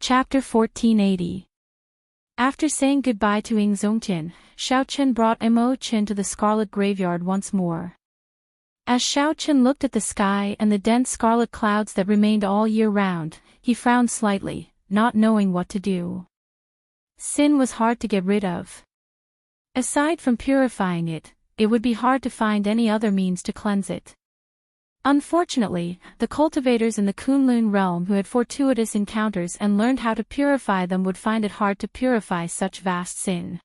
Chapter 1480. After saying goodbye to Ing Zongtian, Xiao Chen brought Mo Qin to the Scarlet Graveyard once more. As Xiao Chen looked at the sky and the dense scarlet clouds that remained all year round, he frowned slightly, not knowing what to do. Sin was hard to get rid of. Aside from purifying it, it would be hard to find any other means to cleanse it. Unfortunately, the cultivators in the Kunlun realm who had fortuitous encounters and learned how to purify them would find it hard to purify such vast sin.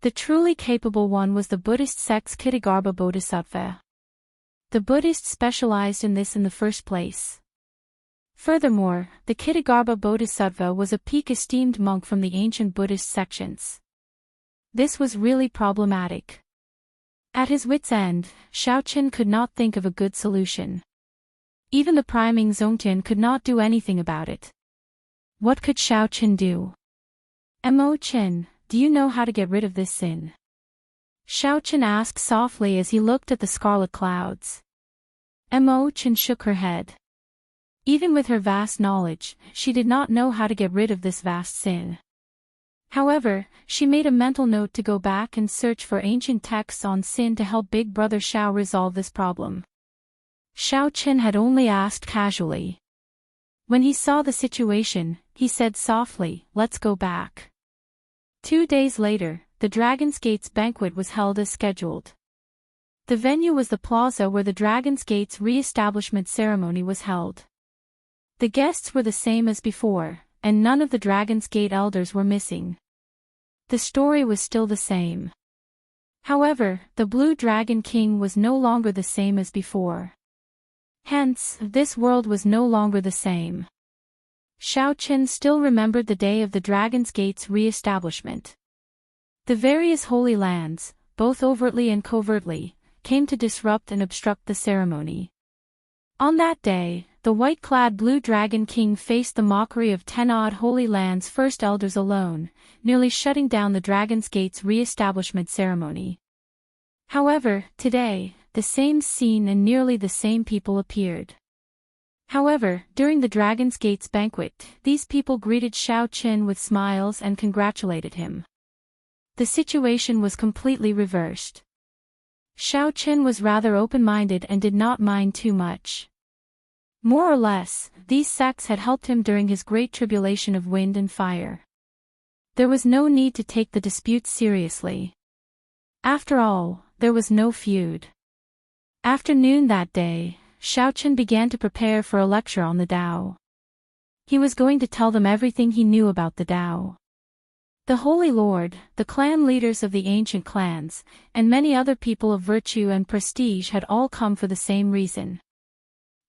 The truly capable one was the Buddhist sect's Ksitigarbha Bodhisattva. The Buddhists specialized in this in the first place. Furthermore, the Ksitigarbha Bodhisattva was a peak-esteemed monk from the ancient Buddhist sections. This was really problematic. At his wit's end, Xiao Chen could not think of a good solution. Even the prime Ing Zongtian could not do anything about it. What could Xiao Chen do? Mo Qin, do you know how to get rid of this sin? Xiao Chen asked softly as he looked at the scarlet clouds. Mo Qin shook her head. Even with her vast knowledge, she did not know how to get rid of this vast sin. However, she made a mental note to go back and search for ancient texts on sin to help Big Brother Xiao resolve this problem. Xiao Chen had only asked casually. When he saw the situation, he said softly, "Let's go back." 2 days later, the Dragon's Gates banquet was held as scheduled. The venue was the plaza where the Dragon's Gates re-establishment ceremony was held. The guests were the same as before, and none of the Dragon's Gate elders were missing. The story was still the same. However, the Blue Dragon King was no longer the same as before. Hence, this world was no longer the same. Xiao Chen still remembered the day of the Dragon's Gate's re-establishment. The various holy lands, both overtly and covertly, came to disrupt and obstruct the ceremony. On that day, the white-clad Blue Dragon King faced the mockery of 10-odd Holy Land's first elders alone, nearly shutting down the Dragon's Gate's re-establishment ceremony. However, today, the same scene and nearly the same people appeared. However, during the Dragon's Gate's banquet, these people greeted Xiao Chen with smiles and congratulated him. The situation was completely reversed. Xiao Chen was rather open-minded and did not mind too much. More or less, these sects had helped him during his great tribulation of wind and fire. There was no need to take the dispute seriously. After all, there was no feud. After noon that day, Xiao Chen began to prepare for a lecture on the Tao. He was going to tell them everything he knew about the Tao. The Holy Lord, the clan leaders of the ancient clans, and many other people of virtue and prestige had all come for the same reason.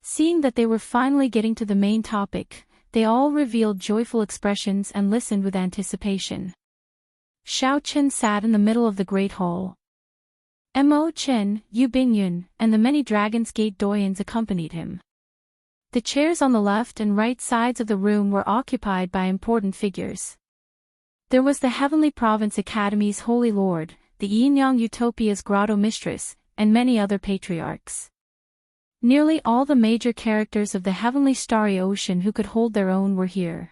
Seeing that they were finally getting to the main topic, they all revealed joyful expressions and listened with anticipation. Xiao Chen sat in the middle of the great hall. Mo Qin, Yu Bingyun, and the many Dragon's Gate doyens accompanied him. The chairs on the left and right sides of the room were occupied by important figures. There was the Heavenly Province Academy's Holy Lord, the Yin-Yang Utopia's Grotto Mistress, and many other patriarchs. Nearly all the major characters of the heavenly starry ocean who could hold their own were here.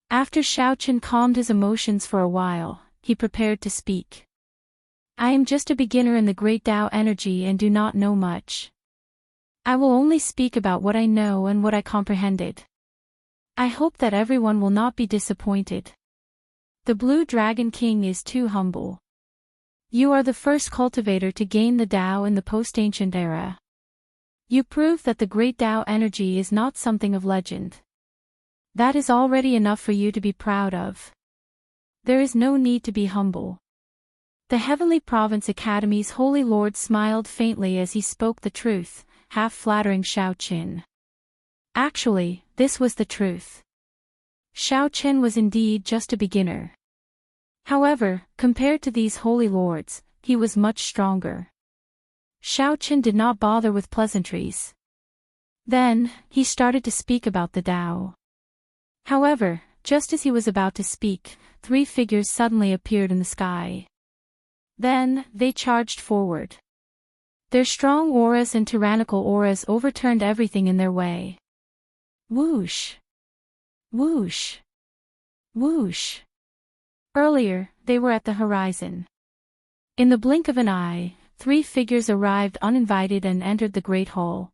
After Xiao Chen calmed his emotions for a while, he prepared to speak. I am just a beginner in the great Tao energy and do not know much. I will only speak about what I know and what I comprehended. I hope that everyone will not be disappointed. The Blue Dragon King is too humble. You are the first cultivator to gain the Tao in the post-ancient era. You prove that the great Tao energy is not something of legend. That is already enough for you to be proud of. There is no need to be humble. The Heavenly Province Academy's Holy Lord smiled faintly as he spoke the truth, half flattering Xiao Chen. Actually, this was the truth. Xiao Chen was indeed just a beginner. However, compared to these holy lords, he was much stronger. Xiao Chen did not bother with pleasantries. Then, he started to speak about the Tao. However, just as he was about to speak, 3 figures suddenly appeared in the sky. Then, they charged forward. Their strong auras and tyrannical auras overturned everything in their way. Whoosh! Whoosh! Whoosh! Earlier, they were at the horizon. In the blink of an eye, 3 figures arrived uninvited and entered the great hall.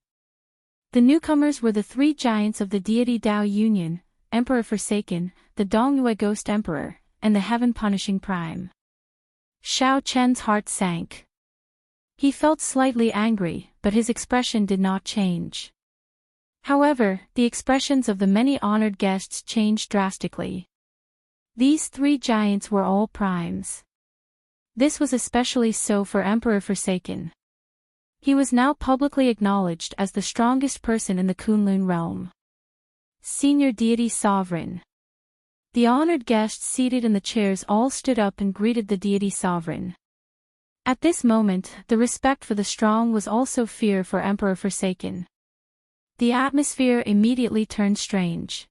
The newcomers were the 3 giants of the deity Dao Union, Emperor Forsaken, the Dongyue Ghost Emperor, and the Heaven-Punishing Prime. Xiao Chen's heart sank. He felt slightly angry, but his expression did not change. However, the expressions of the many honored guests changed drastically. These 3 giants were all primes. This was especially so for Emperor Forsaken. He was now publicly acknowledged as the strongest person in the Kunlun realm. Senior Deity Sovereign. The honored guests seated in the chairs all stood up and greeted the Deity Sovereign. At this moment, the respect for the strong was also fear for Emperor Forsaken. The atmosphere immediately turned strange.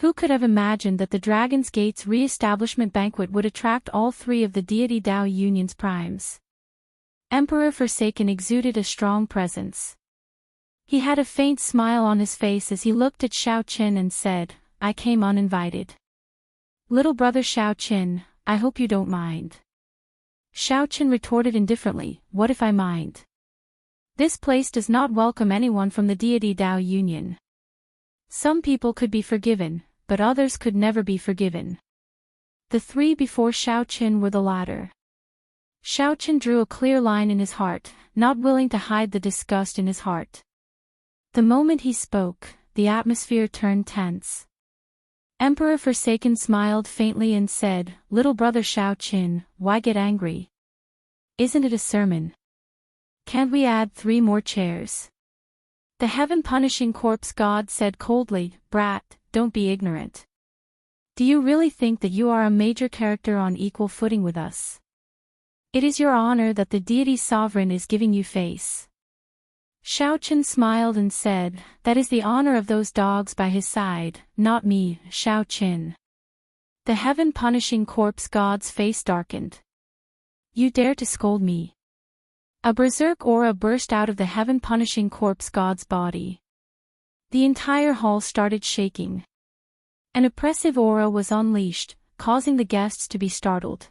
Who could have imagined that the Dragon's Gate's re-establishment banquet would attract all 3 of the deity Dao Union's primes? Emperor Forsaken exuded a strong presence. He had a faint smile on his face as he looked at Xiao Qin and said, "I came uninvited. Little brother Xiao Qin, I hope you don't mind." Xiao Qin retorted indifferently, "What if I mind? This place does not welcome anyone from the deity Dao Union. Some people could be forgiven, but others could never be forgiven." The 3 before Xiao Qin were the latter. Xiao Qin drew a clear line in his heart, not willing to hide the disgust in his heart. The moment he spoke, the atmosphere turned tense. Emperor Forsaken smiled faintly and said, "Little brother Xiao Qin, why get angry? Isn't it a sermon? Can't we add 3 more chairs?" The heaven-punishing corpse god said coldly, "Brat, don't be ignorant. Do you really think that you are a major character on equal footing with us? It is your honor that the deity sovereign is giving you face." Xiao Qin smiled and said, "That is the honor of those dogs by his side, not me, Xiao Qin." The heaven-punishing corpse god's face darkened. "You dare to scold me?" A berserk aura burst out of the heaven-punishing corpse god's body. The entire hall started shaking. An oppressive aura was unleashed, causing the guests to be startled.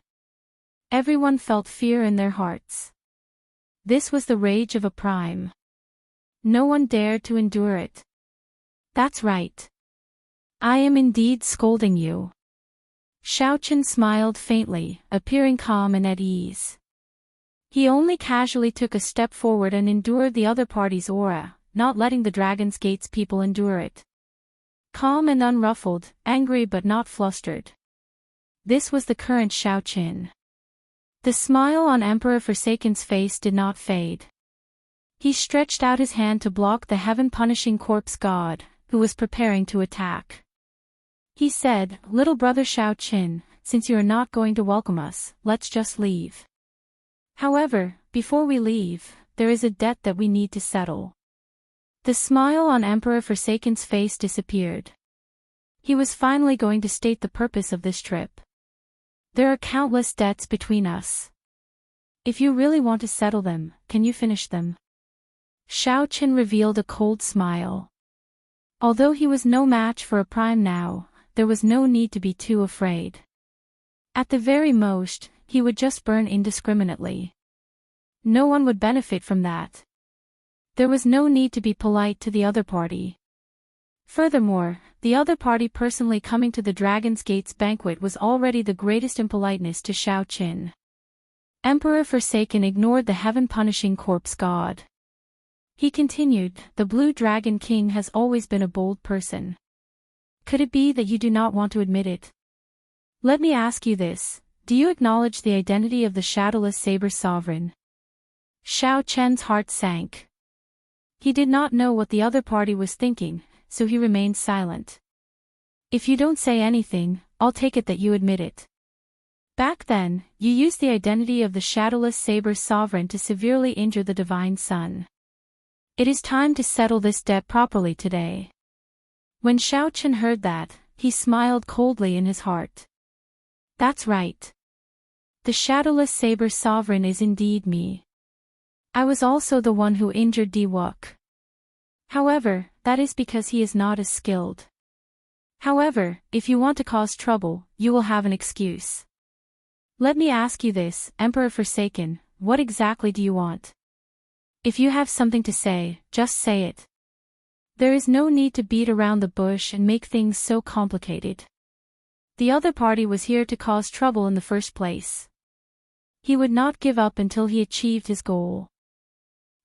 Everyone felt fear in their hearts. This was the rage of a prime. No one dared to endure it. "That's right. I am indeed scolding you." Xiao Qin smiled faintly, appearing calm and at ease. He only casually took a step forward and endured the other party's aura, not letting the Dragon's Gate's people endure it. Calm and unruffled, angry but not flustered. This was the current Xiao Qin. The smile on Emperor Forsaken's face did not fade. He stretched out his hand to block the heaven-punishing corpse god, who was preparing to attack. He said, "Little brother Xiao Qin, since you are not going to welcome us, let's just leave. However, before we leave, there is a debt that we need to settle." The smile on Emperor Forsaken's face disappeared. He was finally going to state the purpose of this trip. "There are countless debts between us. If you really want to settle them, can you finish them?" Xiao Qin revealed a cold smile. Although he was no match for a prime now, there was no need to be too afraid. At the very most, he would just burn indiscriminately. No one would benefit from that. There was no need to be polite to the other party. Furthermore, the other party personally coming to the Dragon's Gate's banquet was already the greatest impoliteness to Xiao Qin. Emperor Forsaken ignored the heaven-punishing corpse god. He continued, "The Blue Dragon King has always been a bold person. Could it be that you do not want to admit it? Let me ask you this, do you acknowledge the identity of the Shadowless Saber Sovereign?" Xiao Chen's heart sank. He did not know what the other party was thinking, so he remained silent. "If you don't say anything, I'll take it that you admit it. Back then, you used the identity of the Shadowless Saber Sovereign to severely injure the Divine Sun. It is time to settle this debt properly today." When Xiao Qin heard that, he smiled coldly in his heart. "That's right. The Shadowless Saber Sovereign is indeed me. I was also the one who injured Di Wuk. However, that is because he is not as skilled. However, if you want to cause trouble, you will have an excuse. Let me ask you this, Emperor Forsaken, what exactly do you want? If you have something to say, just say it. There is no need to beat around the bush and make things so complicated. The other party was here to cause trouble in the first place. He would not give up until he achieved his goal.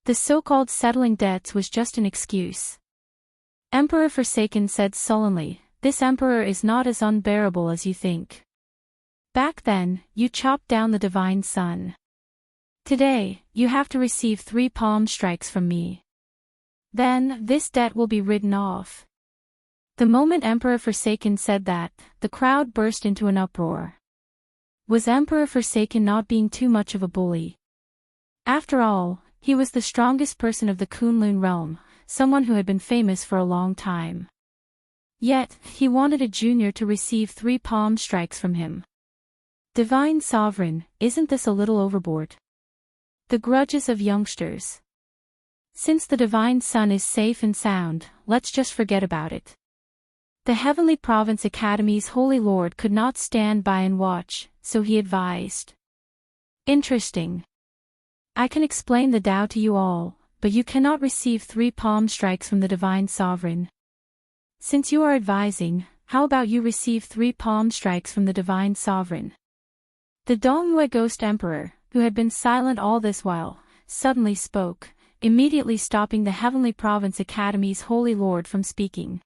The so-called settling debts was just an excuse. Emperor Forsaken said sullenly, "This emperor is not as unbearable as you think. Back then, you chopped down the divine sun. Today, you have to receive 3 palm strikes from me. Then, this debt will be written off." The moment Emperor Forsaken said that, the crowd burst into an uproar. Was Emperor Forsaken not being too much of a bully? After all, he was the strongest person of the Kunlun realm, someone who had been famous for a long time. Yet, he wanted a junior to receive 3 palm strikes from him. Divine Sovereign, isn't this a little overboard? The grudges of youngsters. Since the divine sun is safe and sound, let's just forget about it. The Heavenly Province Academy's Holy Lord could not stand by and watch, so he advised. Interesting. I can explain the Tao to you all, but you cannot receive 3 palm strikes from the Divine Sovereign. Since you are advising, how about you receive 3 palm strikes from the Divine Sovereign? The Dongyue Ghost Emperor, who had been silent all this while, suddenly spoke, immediately stopping the Heavenly Province Academy's Holy Lord from speaking.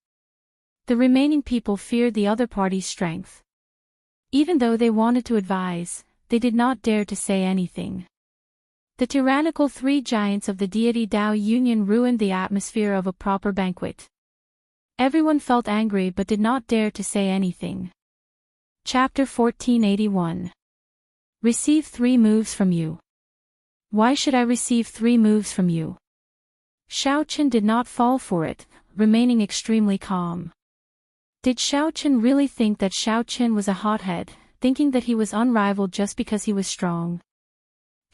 The remaining people feared the other party's strength. Even though they wanted to advise, they did not dare to say anything. The tyrannical 3 giants of the deity Tao Union ruined the atmosphere of a proper banquet. Everyone felt angry but did not dare to say anything. Chapter 1481. Receive 3 moves from you. Why should I receive 3 moves from you? Xiaochen did not fall for it, remaining extremely calm. Did Xiaochen really think that Xiaochen was a hothead, thinking that he was unrivaled just because he was strong?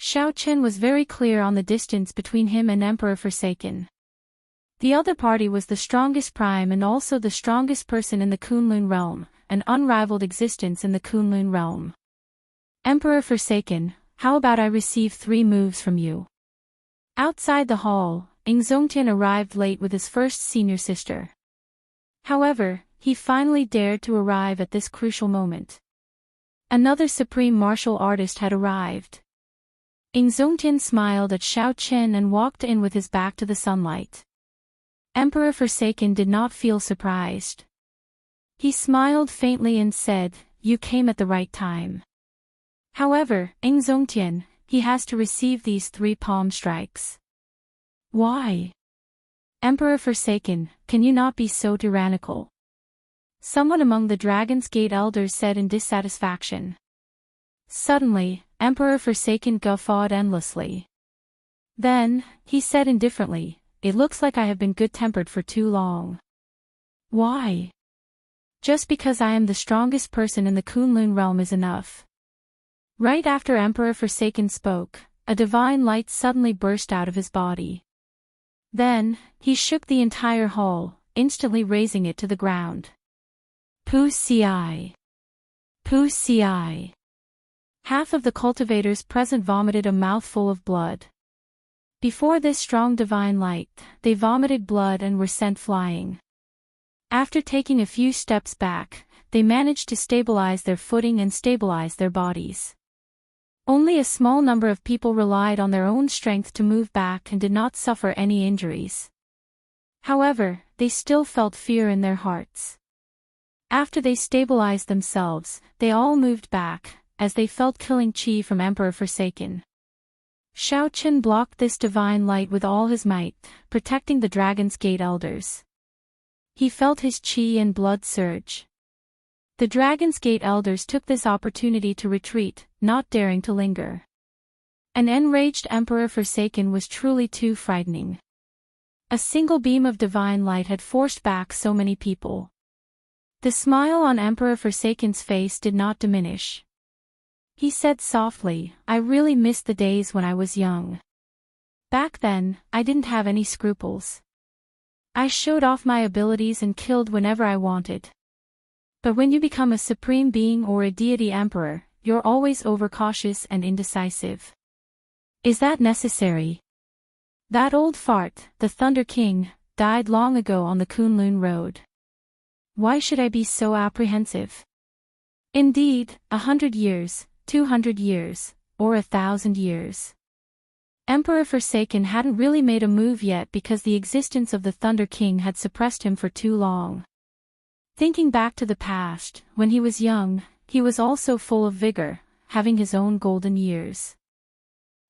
Xiaochen was very clear on the distance between him and Emperor Forsaken. The other party was the strongest prime and also the strongest person in the Kunlun realm, an unrivaled existence in the Kunlun realm. Emperor Forsaken, how about I receive 3 moves from you? Outside the hall, Zongtian arrived late with his first senior sister. However, he finally dared to arrive at this crucial moment. Another supreme martial artist had arrived. Zongtian smiled at Xiaochen and walked in with his back to the sunlight. Emperor Forsaken did not feel surprised. He smiled faintly and said, "You came at the right time." However, Zongtian, he has to receive these 3 palm strikes. Why? Emperor Forsaken, can you not be so tyrannical? Someone among the Dragon's Gate elders said in dissatisfaction. Suddenly, Emperor Forsaken guffawed endlessly. Then, he said indifferently, "It looks like I have been good-tempered for too long." Why? Just because I am the strongest person in the Kunlun realm is enough. Right after Emperor Forsaken spoke, a divine light suddenly burst out of his body. Then, he shook the entire hall, instantly raising it to the ground. Pu ci. Pu ci. Half of the cultivators present vomited a mouthful of blood. Before this strong divine light, they vomited blood and were sent flying. After taking a few steps back, they managed to stabilize their footing and stabilize their bodies. Only a small number of people relied on their own strength to move back and did not suffer any injuries. However, they still felt fear in their hearts. After they stabilized themselves, they all moved back, as they felt killing chi from Emperor Forsaken. Xiaochen blocked this divine light with all his might, protecting the Dragon's Gate elders. He felt his chi and blood surge. The Dragon's Gate elders took this opportunity to retreat, not daring to linger. An enraged Emperor Forsaken was truly too frightening. A single beam of divine light had forced back so many people. The smile on Emperor Forsaken's face did not diminish. He said softly, "I really miss the days when I was young. Back then, I didn't have any scruples. I showed off my abilities and killed whenever I wanted. But when you become a supreme being or a deity emperor, you're always overcautious and indecisive. Is that necessary? That old fart, the Thunder King, died long ago on the Kunlun Road. Why should I be so apprehensive? Indeed, 100 years, 200 years, or 1,000 years. Emperor Forsaken hadn't really made a move yet because the existence of the Thunder King had suppressed him for too long. Thinking back to the past, when he was young, he was also full of vigor, having his own golden years.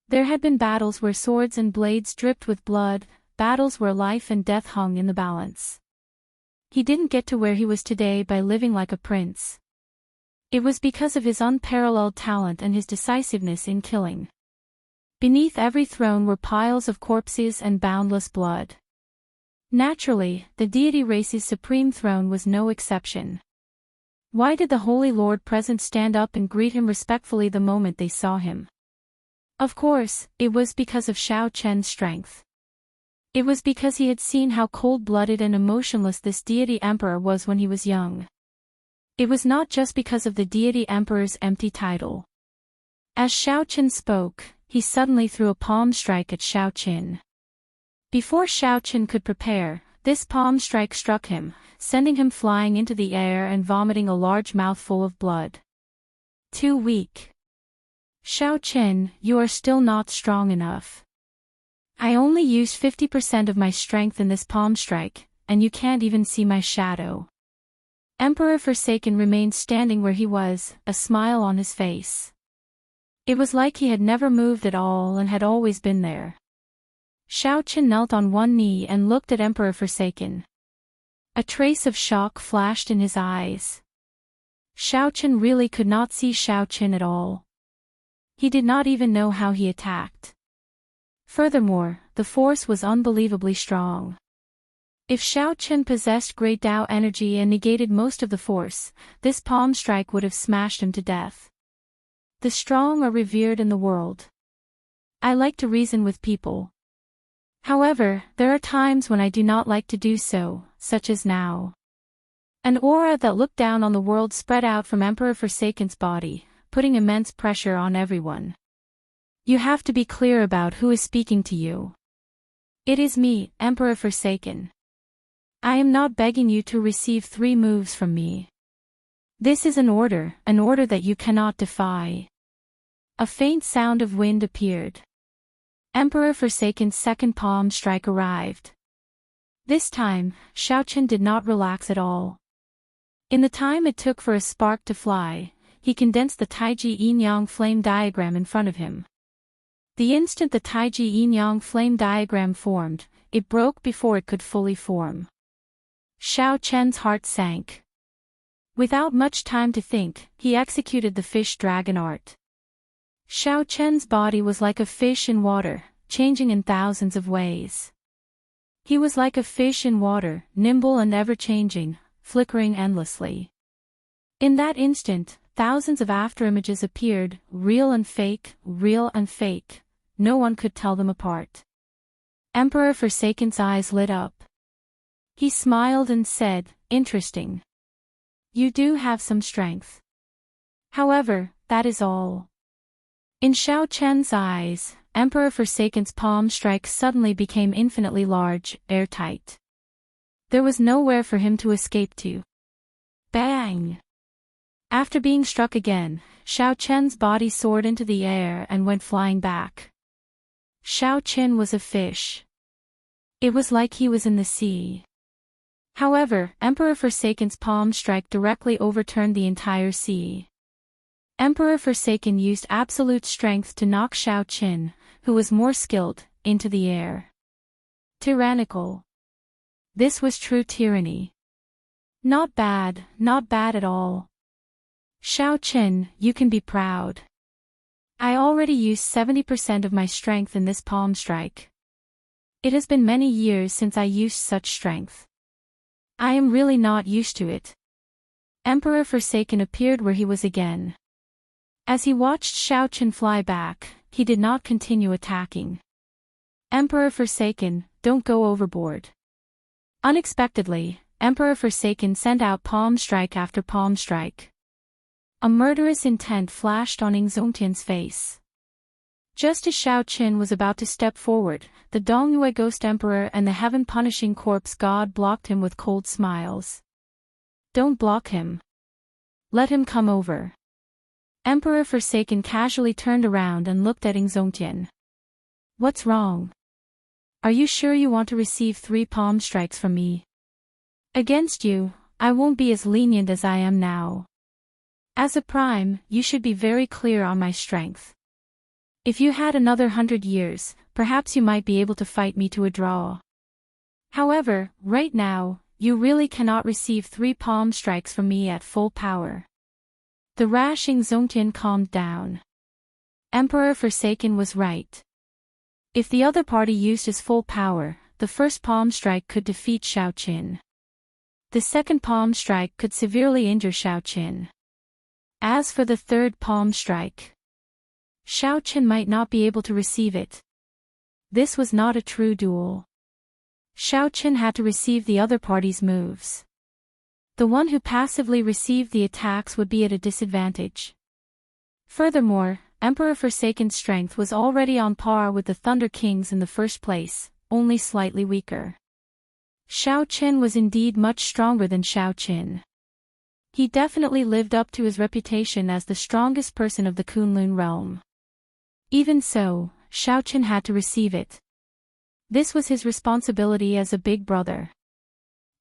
There had been battles where swords and blades dripped with blood, battles where life and death hung in the balance. He didn't get to where he was today by living like a prince. It was because of his unparalleled talent and his decisiveness in killing. Beneath every throne were piles of corpses and boundless blood. Naturally, the deity race's supreme throne was no exception. Why did the Holy Lord present stand up and greet him respectfully the moment they saw him? Of course, it was because of Xiao Chen's strength. It was because he had seen how cold-blooded and emotionless this deity emperor was when he was young. It was not just because of the deity emperor's empty title. As Xiao Chen spoke, he suddenly threw a palm strike at Xiao Chen. Before Xiao Chen could prepare, this palm strike struck him, sending him flying into the air and vomiting a large mouthful of blood. Too weak. Xiao Chen, you are still not strong enough. I only used 50% of my strength in this palm strike, and you can't even see my shadow. Emperor Forsaken remained standing where he was, a smile on his face. It was like he had never moved at all and had always been there. Xiao Chen knelt on one knee and looked at Emperor Forsaken. A trace of shock flashed in his eyes. Xiao Chen really could not see Xiao Chen at all. He did not even know how he attacked. Furthermore, the force was unbelievably strong. If Xiao Chen possessed great Tao energy and negated most of the force, this palm strike would have smashed him to death. The strong are revered in the world. I like to reason with people. However, there are times when I do not like to do so, such as now. An aura that looked down on the world spread out from Emperor Forsaken's body, putting immense pressure on everyone. You have to be clear about who is speaking to you. It is me, Emperor Forsaken. I am not begging you to receive 3 moves from me. This is an order that you cannot defy. A faint sound of wind appeared. Emperor Forsaken's second palm strike arrived. This time, Xiao Chen did not relax at all. In the time it took for a spark to fly, he condensed the Taiji Yin-Yang flame diagram in front of him. The instant the Taiji Yin-Yang flame diagram formed, it broke before it could fully form. Xiao Chen's heart sank. Without much time to think, he executed the fish dragon art. Xiao Chen's body was like a fish in water, changing in thousands of ways. He was like a fish in water, nimble and ever-changing, flickering endlessly. In that instant, thousands of afterimages appeared, real and fake, real and fake. No one could tell them apart. Emperor Forsaken's eyes lit up. He smiled and said, "Interesting. You do have some strength. However, that is all." In Xiao Chen's eyes, Emperor Forsaken's palm strike suddenly became infinitely large, airtight. There was nowhere for him to escape to. Bang! After being struck again, Xiao Chen's body soared into the air and went flying back. Xiao Chen was a fish. It was like he was in the sea. However, Emperor Forsaken's palm strike directly overturned the entire sea. Emperor Forsaken used absolute strength to knock Xiao Chen, who was more skilled, into the air. Tyrannical. This was true tyranny. Not bad at all. Xiao Chen, you can be proud. I already used 70% of my strength in this palm strike. It has been many years since I used such strength. I am really not used to it. Emperor Forsaken appeared where he was again. As he watched Xiao Chen fly back, he did not continue attacking. Emperor Forsaken, don't go overboard. Unexpectedly, Emperor Forsaken sent out palm strike after palm strike. A murderous intent flashed on Ing Zongtian's face. Just as Shao Qin was about to step forward, the Dongyue Ghost Emperor and the heaven-punishing corpse god blocked him with cold smiles. Don't block him. Let him come over. Emperor Forsaken casually turned around and looked at Ing Zongtian. What's wrong? Are you sure you want to receive 3 palm strikes from me? Against you, I won't be as lenient as I am now. As a prime, you should be very clear on my strength. If you had another 100 years, perhaps you might be able to fight me to a draw. However, right now, you really cannot receive 3 palm strikes from me at full power. The rash Ing Zongtian calmed down. Emperor Forsaken was right. If the other party used his full power, the first palm strike could defeat Shao Qin. The second palm strike could severely injure Shao Qin. As for the third palm strike, Shao Qin might not be able to receive it. This was not a true duel. Shao Qin had to receive the other party's moves. The one who passively received the attacks would be at a disadvantage. Furthermore, Emperor Forsaken's strength was already on par with the Thunder King's in the first place, only slightly weaker. Shao Qin was indeed much stronger than Shao Qin. He definitely lived up to his reputation as the strongest person of the Kunlun realm. Even so, Shao Qin had to receive it. This was his responsibility as a big brother.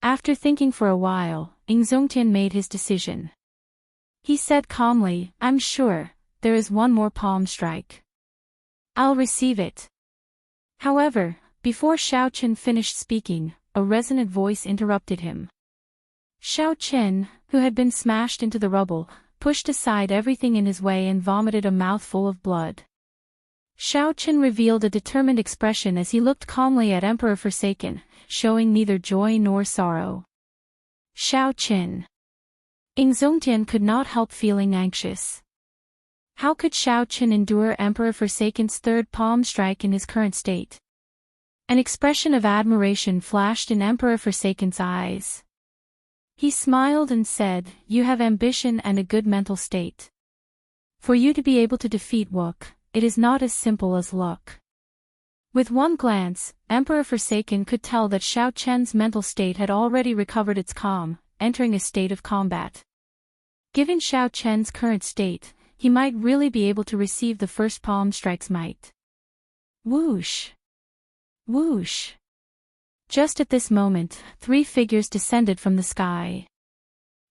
After thinking for a while, Ing Zongtian made his decision. He said calmly, I'm sure, there is 1 more palm strike. I'll receive it. However, before Shao Qin finished speaking, a resonant voice interrupted him. Shao Qin, who had been smashed into the rubble, pushed aside everything in his way and vomited a mouthful of blood. Shao Qin revealed a determined expression as he looked calmly at Emperor Forsaken, showing neither joy nor sorrow. Shao Qin. Ing Zongtian could not help feeling anxious. How could Shao Qin endure Emperor Forsaken's third palm strike in his current state? An expression of admiration flashed in Emperor Forsaken's eyes. He smiled and said, You have ambition and a good mental state. For you to be able to defeat Wook, it is not as simple as luck. With one glance, Emperor Forsaken could tell that Shao Qin's mental state had already recovered its calm, entering a state of combat. Given Shao Qin's current state, he might really be able to receive the first palm strike's might. Whoosh! Whoosh! Just at this moment, 3 figures descended from the sky.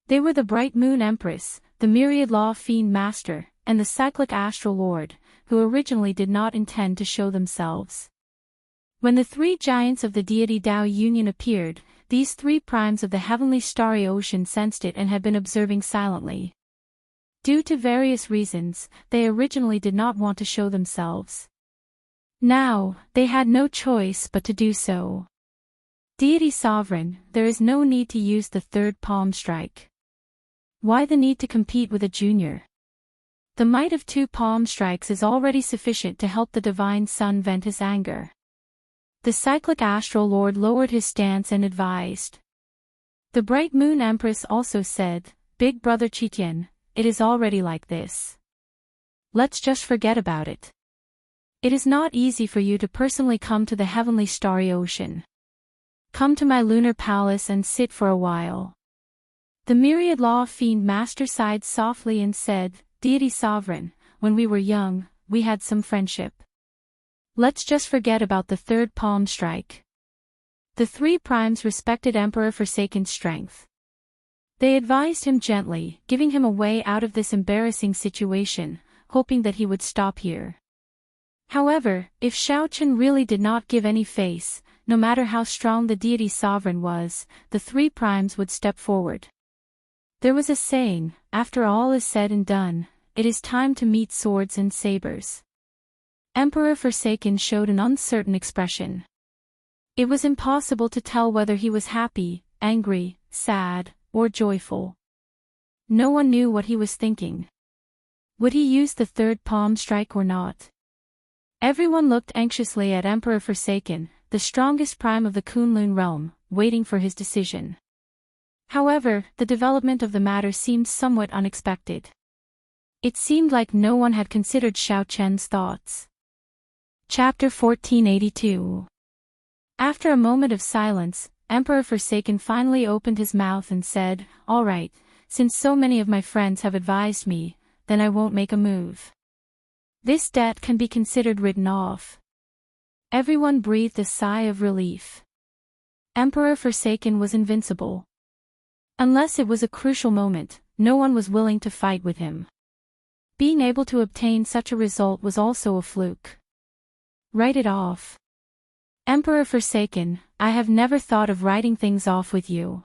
They were the Bright Moon Empress, the Myriad Law Fiend Master, and the Cyclic Astral Lord, who originally did not intend to show themselves. When the 3 giants of the deity Dao Union appeared, these 3 primes of the heavenly starry ocean sensed it and had been observing silently. Due to various reasons, they originally did not want to show themselves. Now, they had no choice but to do so. Deity Sovereign, there is no need to use the third palm strike. Why the need to compete with a junior? The might of 2 palm strikes is already sufficient to help the Divine Sun vent his anger. The Cyclic Astral Lord lowered his stance and advised. The Bright Moon Empress also said, Big Brother Qitian, it is already like this. Let's just forget about it. It is not easy for you to personally come to the heavenly starry ocean. Come to my lunar palace and sit for a while. The Myriad Law Fiend Master sighed softly and said, Deity Sovereign, when we were young, we had some friendship. Let's just forget about the third palm strike. The 3 primes respected Emperor Forsaken's strength. They advised him gently, giving him a way out of this embarrassing situation, hoping that he would stop here. However, if Shao Qin really did not give any face, no matter how strong the deity sovereign was, the 3 primes would step forward. There was a saying, after all is said and done, it is time to meet swords and sabers. Emperor Forsaken showed an uncertain expression. It was impossible to tell whether he was happy, angry, sad, or joyful. No one knew what he was thinking. Would he use the third palm strike or not? Everyone looked anxiously at Emperor Forsaken, the strongest prime of the Kunlun realm, waiting for his decision. However, the development of the matter seemed somewhat unexpected. It seemed like no one had considered Xiao Chen's thoughts. Chapter 1482. After a moment of silence, Emperor Forsaken finally opened his mouth and said, "All right, since so many of my friends have advised me, then I won't make a move. This debt can be considered written off." Everyone breathed a sigh of relief. Emperor Forsaken was invincible. Unless it was a crucial moment, no one was willing to fight with him. Being able to obtain such a result was also a fluke. Write it off. Emperor Forsaken, I have never thought of writing things off with you.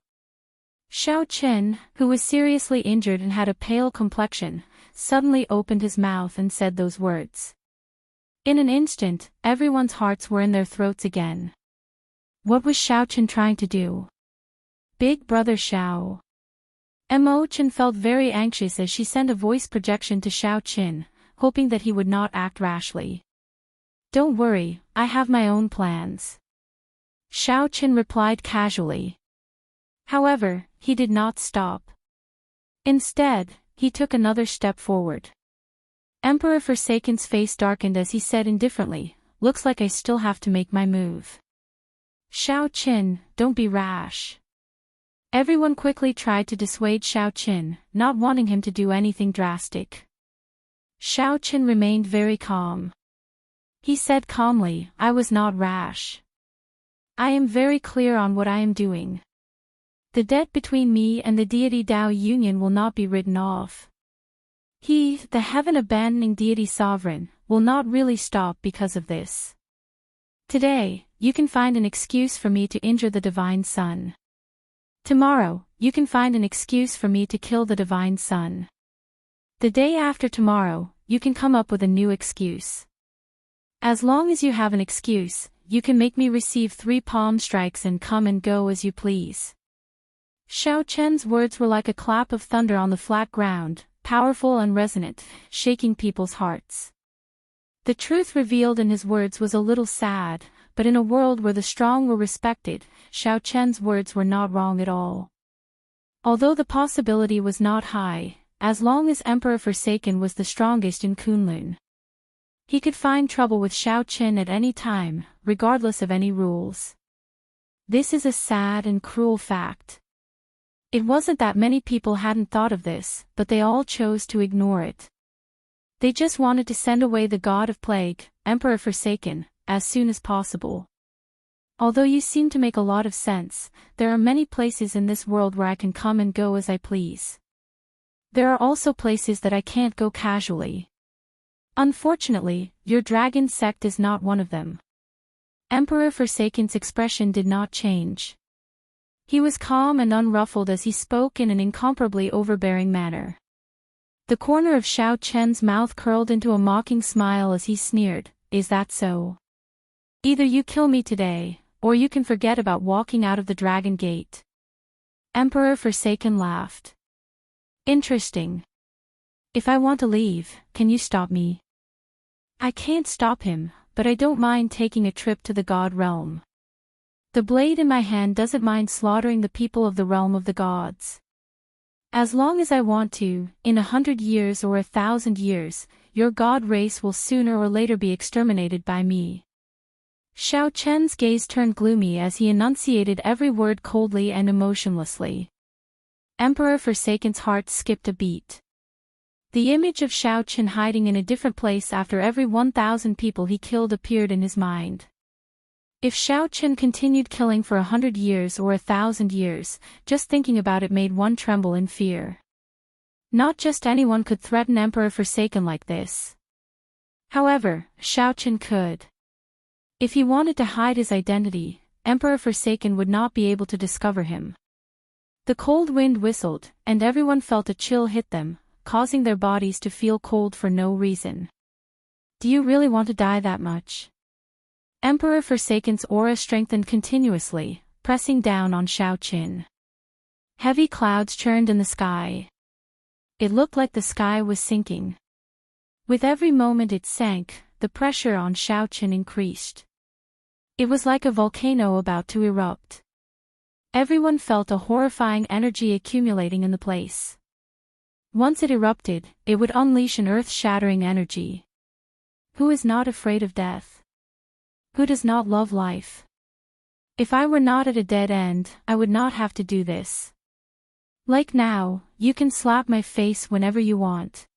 Xiao Chen, who was seriously injured and had a pale complexion, suddenly opened his mouth and said those words. In an instant, everyone's hearts were in their throats again. What was Xiao Chen trying to do? Big brother Xiao. Chen felt very anxious as she sent a voice projection to Xiao Chen, hoping that he would not act rashly. Don't worry, I have my own plans. Xiao Chen replied casually. However, he did not stop. Instead, he took another step forward. Emperor Forsaken's face darkened as he said indifferently, "Looks like I still have to make my move." Xiao Chen, don't be rash. Everyone quickly tried to dissuade Xiao Chen, not wanting him to do anything drastic. Xiao Chen remained very calm. He said calmly, "I was not rash. I am very clear on what I am doing. The debt between me and the deity Dao Union will not be written off. He, the heaven-abandoning deity sovereign, will not really stop because of this. Today, you can find an excuse for me to injure the Divine Sun. Tomorrow, you can find an excuse for me to kill the Divine Sun. The day after tomorrow, you can come up with a new excuse. As long as you have an excuse, you can make me receive 3 palm strikes and come and go as you please." Xiao Chen's words were like a clap of thunder on the flat ground, powerful and resonant, shaking people's hearts. The truth revealed in his words was a little sad, but in a world where the strong were respected, Xiao Chen's words were not wrong at all. Although the possibility was not high, as long as Emperor Forsaken was the strongest in Kunlun, he could find trouble with Xiao Chen at any time, regardless of any rules. This is a sad and cruel fact. It wasn't that many people hadn't thought of this, but they all chose to ignore it. They just wanted to send away the god of plague, Emperor Forsaken, as soon as possible. Although you seem to make a lot of sense, there are many places in this world where I can come and go as I please. There are also places that I can't go casually. Unfortunately, your dragon sect is not one of them. Emperor Forsaken's expression did not change. He was calm and unruffled as he spoke in an incomparably overbearing manner. The corner of Xiao Chen's mouth curled into a mocking smile as he sneered, "Is that so? Either you kill me today, or you can forget about walking out of the Dragon Gate." Emperor Forsaken laughed. "Interesting. If I want to leave, can you stop me?" "I can't stop him, but I don't mind taking a trip to the God realm. The blade in my hand doesn't mind slaughtering the people of the realm of the gods. As long as I want to, in 100 years or 1,000 years, your god race will sooner or later be exterminated by me." Xiao Chen's gaze turned gloomy as he enunciated every word coldly and emotionlessly. Emperor Forsaken's heart skipped a beat. The image of Xiao Chen hiding in a different place after every 1,000 people he killed appeared in his mind. If Xiao Chen continued killing for 100 years or 1,000 years, just thinking about it made one tremble in fear. Not just anyone could threaten Emperor Forsaken like this. However, Xiao Chen could. If he wanted to hide his identity, Emperor Forsaken would not be able to discover him. The cold wind whistled, and everyone felt a chill hit them, causing their bodies to feel cold for no reason. "Do you really want to die that much?" Emperor Forsaken's aura strengthened continuously, pressing down on Xiao Chen. Heavy clouds churned in the sky. It looked like the sky was sinking. With every moment it sank, the pressure on Xiao Chen increased. It was like a volcano about to erupt. Everyone felt a horrifying energy accumulating in the place. Once it erupted, it would unleash an earth-shattering energy. Who is not afraid of death? Who does not love life? If I were not at a dead end, I would not have to do this. Like now, you can slap my face whenever you want.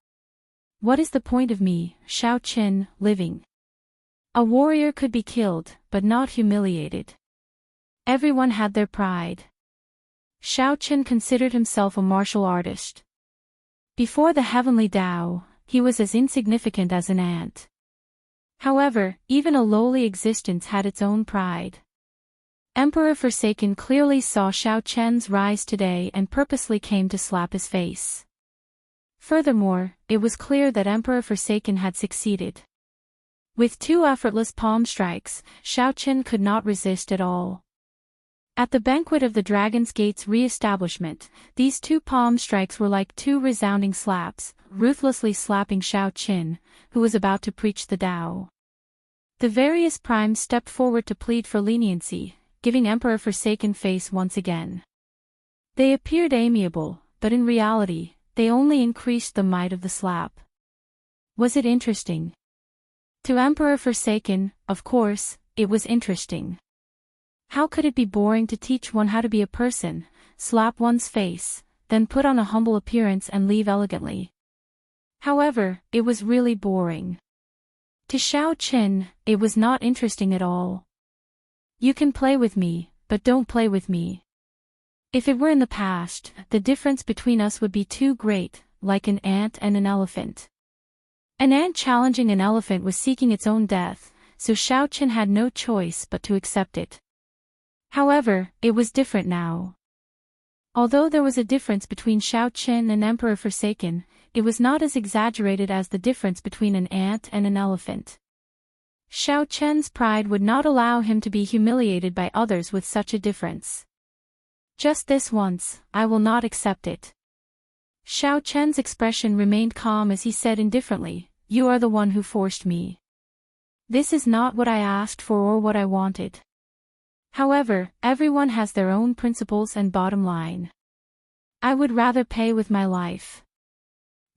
What is the point of me, Shao Qin, living? A warrior could be killed, but not humiliated. Everyone had their pride. Shao Qin considered himself a martial artist. Before the heavenly Tao, he was as insignificant as an ant. However, even a lowly existence had its own pride. Emperor Forsaken clearly saw Shao Chen's rise today and purposely came to slap his face. Furthermore, it was clear that Emperor Forsaken had succeeded. With 2 effortless palm strikes, Shao Chen could not resist at all. At the banquet of the Dragon's Gate's re-establishment, these 2 palm strikes were like 2 resounding slaps, ruthlessly slapping Shao Qin, who was about to preach the Tao. The various primes stepped forward to plead for leniency, giving Emperor Forsaken face once again. They appeared amiable, but in reality, they only increased the might of the slap. Was it interesting? To Emperor Forsaken, of course, it was interesting. How could it be boring to teach one how to be a person, slap one's face, then put on a humble appearance and leave elegantly? However, it was really boring. To Shao Qin, it was not interesting at all. You can play with me, but don't play with me. If it were in the past, the difference between us would be too great, like an ant and an elephant. An ant challenging an elephant was seeking its own death, so Shao Qin had no choice but to accept it. However, it was different now. Although there was a difference between Shao Qin and Emperor Forsaken, it was not as exaggerated as the difference between an ant and an elephant. Shao Chen's pride would not allow him to be humiliated by others with such a difference. Just this once, I will not accept it. Shao Chen's expression remained calm as he said indifferently, "You are the one who forced me. This is not what I asked for or what I wanted." However, everyone has their own principles and bottom line. I would rather pay with my life.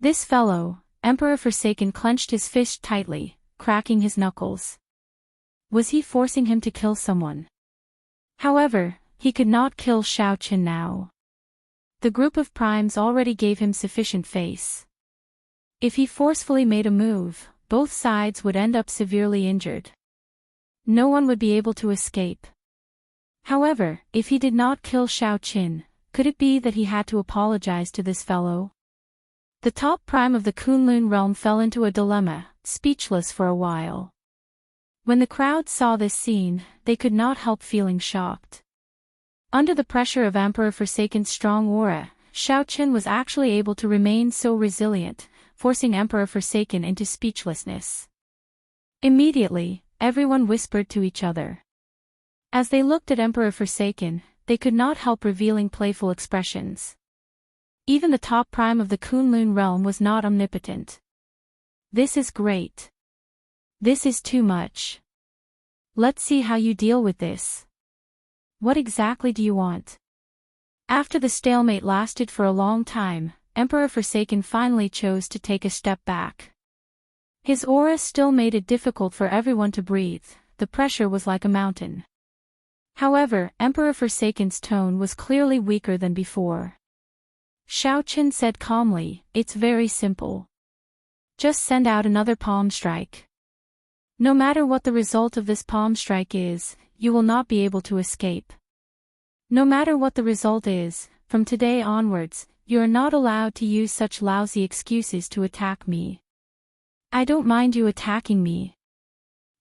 This fellow, Emperor Forsaken, clenched his fist tightly, cracking his knuckles. Was he forcing him to kill someone? However, he could not kill Shao Qin now. The group of primes already gave him sufficient face. If he forcefully made a move, both sides would end up severely injured. No one would be able to escape. However, if he did not kill Shao Qin, could it be that he had to apologize to this fellow? The top prime of the Kunlun realm fell into a dilemma, speechless for a while. When the crowd saw this scene, they could not help feeling shocked. Under the pressure of Emperor Forsaken's strong aura, Shao Qin was actually able to remain so resilient, forcing Emperor Forsaken into speechlessness. Immediately, everyone whispered to each other. As they looked at Emperor Forsaken, they could not help revealing playful expressions. Even the top prime of the Kunlun realm was not omnipotent. This is great. This is too much. Let's see how you deal with this. What exactly do you want? After the stalemate lasted for a long time, Emperor Forsaken finally chose to take a step back. His aura still made it difficult for everyone to breathe, the pressure was like a mountain. However, Emperor Forsaken's tone was clearly weaker than before. Shao Qin said calmly, "It's very simple. Just send out another palm strike. No matter what the result of this palm strike is, you will not be able to escape. No matter what the result is, from today onwards, you are not allowed to use such lousy excuses to attack me. I don't mind you attacking me.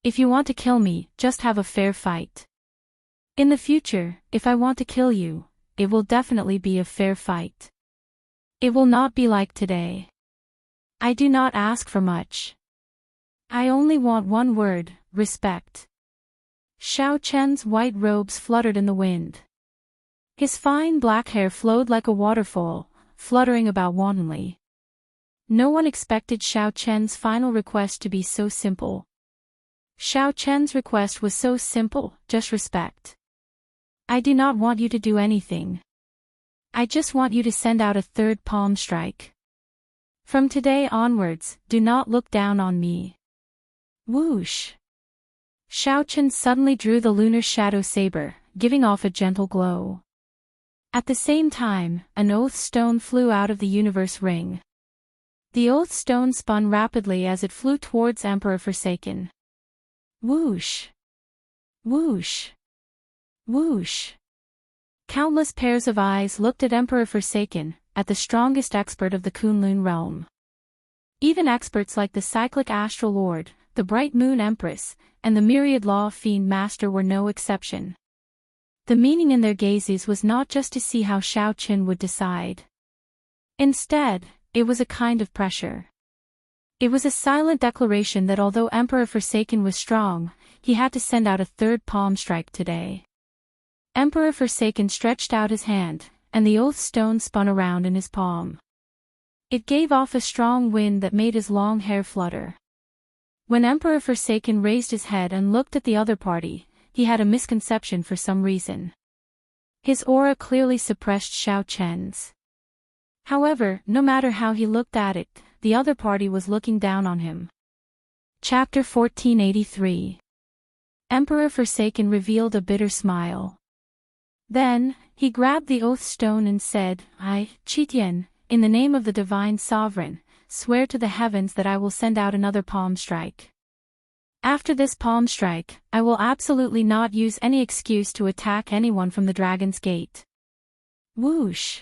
If you want to kill me, just have a fair fight. In the future, if I want to kill you, it will definitely be a fair fight. It will not be like today. I do not ask for much. I only want one word, respect." Shao Chen's white robes fluttered in the wind. His fine black hair flowed like a waterfall, fluttering about wantonly. No one expected Shao Chen's final request to be so simple. Shao Chen's request was so simple, just respect. I do not want you to do anything. I just want you to send out a third palm strike. From today onwards, do not look down on me. Whoosh! Xiaochen suddenly drew the lunar shadow saber, giving off a gentle glow. At the same time, an oath stone flew out of the universe ring. The oath stone spun rapidly as it flew towards Emperor Forsaken. Whoosh! Whoosh! Whoosh! Countless pairs of eyes looked at Emperor Forsaken, at the strongest expert of the Kunlun realm. Even experts like the cyclic astral lord, the bright moon empress, and the myriad law fiend master were no exception. The meaning in their gazes was not just to see how Xiaochen would decide. Instead, it was a kind of pressure. It was a silent declaration that although Emperor Forsaken was strong, he had to send out a third palm strike today. Emperor Forsaken stretched out his hand, and the oath stone spun around in his palm. It gave off a strong wind that made his long hair flutter. When Emperor Forsaken raised his head and looked at the other party, he had a misconception for some reason. His aura clearly suppressed Xiaochen's. However, no matter how he looked at it, the other party was looking down on him. Chapter 1483. Emperor Forsaken revealed a bitter smile. Then, he grabbed the oath stone and said, I, Qitian, in the name of the divine sovereign, swear to the heavens that I will send out another palm strike. After this palm strike, I will absolutely not use any excuse to attack anyone from the Dragon's Gate. Whoosh!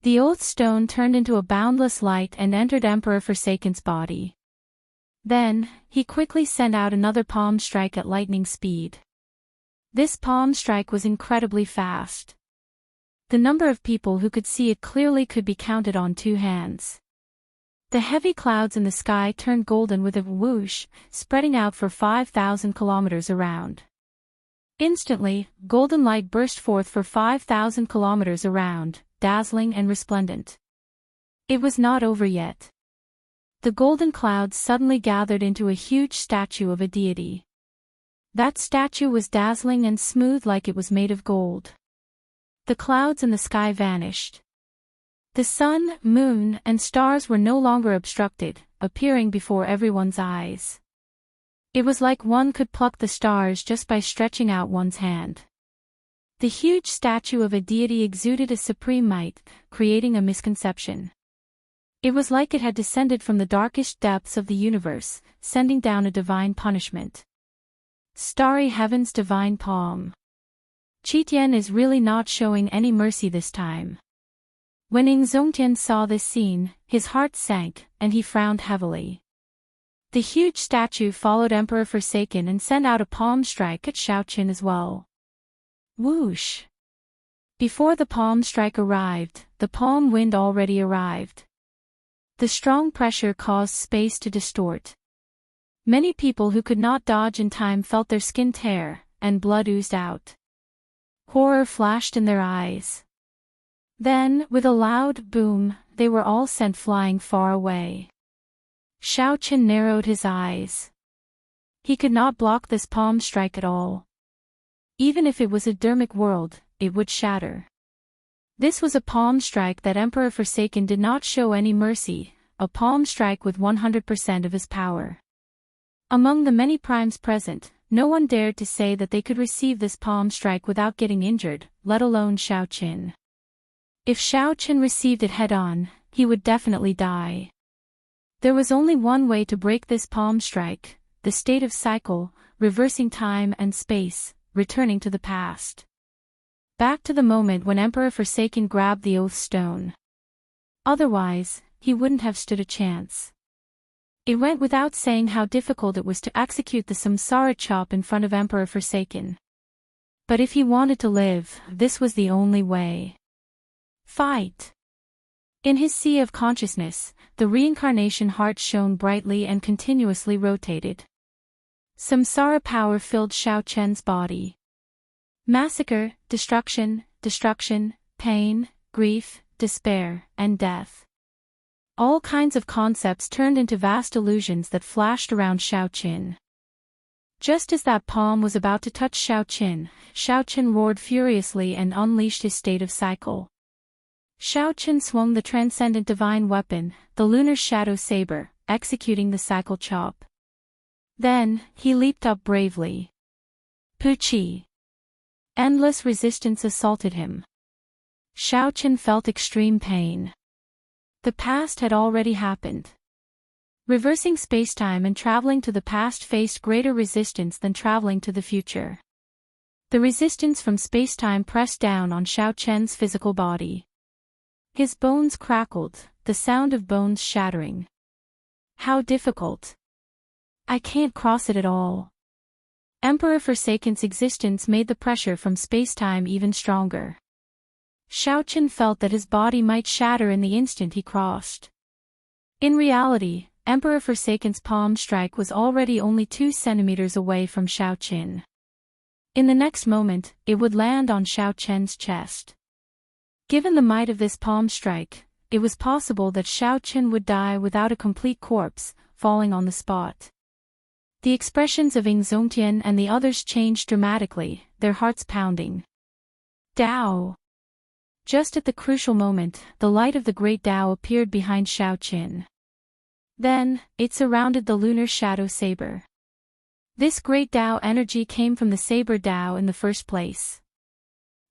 The oath stone turned into a boundless light and entered Emperor Forsaken's body. Then, he quickly sent out another palm strike at lightning speed. This palm strike was incredibly fast. The number of people who could see it clearly could be counted on two hands. The heavy clouds in the sky turned golden with a whoosh, spreading out for 5,000 kilometers around. Instantly, golden light burst forth for 5,000 kilometers around, dazzling and resplendent. It was not over yet. The golden clouds suddenly gathered into a huge statue of a deity. That statue was dazzling and smooth like it was made of gold. The clouds in the sky vanished. The sun, moon, and stars were no longer obstructed, appearing before everyone's eyes. It was like one could pluck the stars just by stretching out one's hand. The huge statue of a deity exuded a supreme might, creating a misconception. It was like it had descended from the darkest depths of the universe, sending down a divine punishment. Starry Heaven's divine palm. Qitian is really not showing any mercy this time. When Zongtian saw this scene, his heart sank, and he frowned heavily. The huge statue followed Emperor Forsaken and sent out a palm strike at Xiaochen as well. Whoosh! Before the palm strike arrived, the palm wind already arrived. The strong pressure caused space to distort. Many people who could not dodge in time felt their skin tear, and blood oozed out. Horror flashed in their eyes. Then, with a loud boom, they were all sent flying far away. Xiaochen narrowed his eyes. He could not block this palm strike at all. Even if it was a dermic world, it would shatter. This was a palm strike that Emperor Forsaken did not show any mercy, a palm strike with 100% of his power. Among the many primes present, no one dared to say that they could receive this palm strike without getting injured, let alone Xiaochen. If Xiaochen received it head-on, he would definitely die. There was only one way to break this palm strike, the state of cycle, reversing time and space, returning to the past. Back to the moment when Emperor Forsaken grabbed the oath stone. Otherwise, he wouldn't have stood a chance. It went without saying how difficult it was to execute the samsara chop in front of Emperor Forsaken. But if he wanted to live, this was the only way. Fight! In his sea of consciousness, the reincarnation heart shone brightly and continuously rotated. Samsara power filled Xiaochen's body. Massacre, destruction, pain, grief, despair, and death. All kinds of concepts turned into vast illusions that flashed around Xiaochen. Just as that palm was about to touch Xiao Qin roared furiously and unleashed his state of cycle. Xiao Qin swung the transcendent divine weapon, the lunar shadow saber, executing the cycle chop. Then, he leaped up bravely. Puchi! Endless resistance assaulted him. Xiao Qin felt extreme pain. The past had already happened. Reversing spacetime and traveling to the past faced greater resistance than traveling to the future. The resistance from spacetime pressed down on Xiao Qin's physical body. His bones crackled, the sound of bones shattering. How difficult! I can't cross it at all. Emperor Forsaken's existence made the pressure from spacetime even stronger. Xiao Qin felt that his body might shatter in the instant he crossed. In reality, Emperor Forsaken's palm strike was already only 2 centimeters away from Xiao Qin. In the next moment, it would land on Xiao Qin's chest. Given the might of this palm strike, it was possible that Xiao Qin would die without a complete corpse, falling on the spot. The expressions of Ying Zongtian and the others changed dramatically, their hearts pounding. Dao! Just at the crucial moment, the light of the great Dao appeared behind Xiao Qin. Then, it surrounded the lunar shadow saber. This great Dao energy came from the saber Dao in the first place.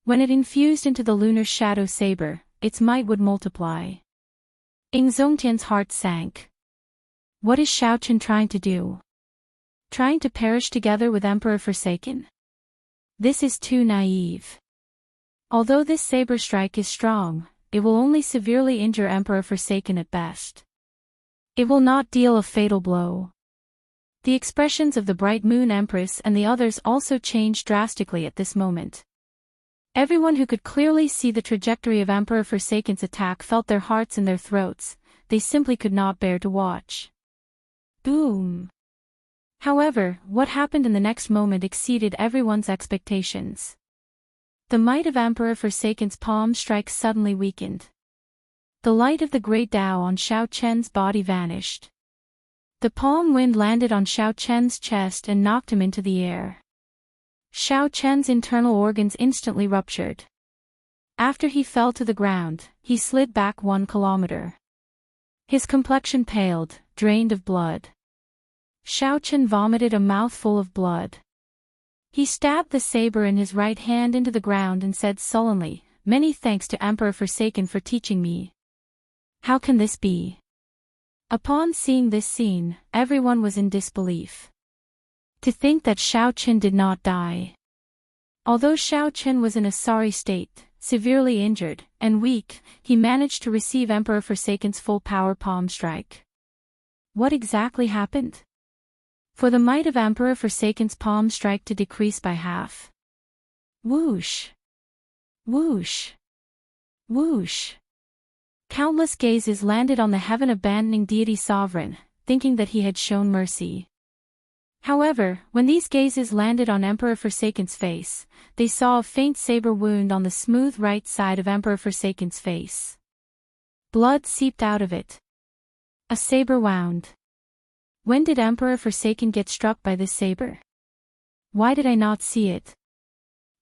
When it infused into the lunar shadow saber, its might would multiply. Ying Zongtian's heart sank. What is Xiao Qin trying to do? Trying to perish together with Emperor Forsaken? This is too naive. Although this saber strike is strong, it will only severely injure Emperor Forsaken at best. It will not deal a fatal blow. The expressions of the Bright Moon Empress and the others also changed drastically at this moment. Everyone who could clearly see the trajectory of Emperor Forsaken's attack felt their hearts in their throats, they simply could not bear to watch. Boom! However, what happened in the next moment exceeded everyone's expectations. The might of Emperor Forsaken's palm strike suddenly weakened. The light of the great Dao on Xiao Qin's body vanished. The palm wind landed on Xiao Qin's chest and knocked him into the air. Xiao Qin's internal organs instantly ruptured. After he fell to the ground, he slid back 1 kilometer. His complexion paled, drained of blood. Xiao Qin vomited a mouthful of blood. He stabbed the saber in his right hand into the ground and said sullenly, "Many thanks to Emperor Forsaken for teaching me. How can this be?" Upon seeing this scene, everyone was in disbelief. To think that Xiao Qin did not die. Although Xiao Qin was in a sorry state, severely injured, and weak, he managed to receive Emperor Forsaken's full power palm strike. What exactly happened? For the might of Emperor Forsaken's palm strike to decrease by half. Whoosh! Whoosh! Whoosh! Countless gazes landed on the heaven-abandoning deity sovereign, thinking that he had shown mercy. However, when these gazes landed on Emperor Forsaken's face, they saw a faint saber wound on the smooth right side of Emperor Forsaken's face. Blood seeped out of it. A saber wound. When did Emperor Forsaken get struck by this saber? Why did I not see it?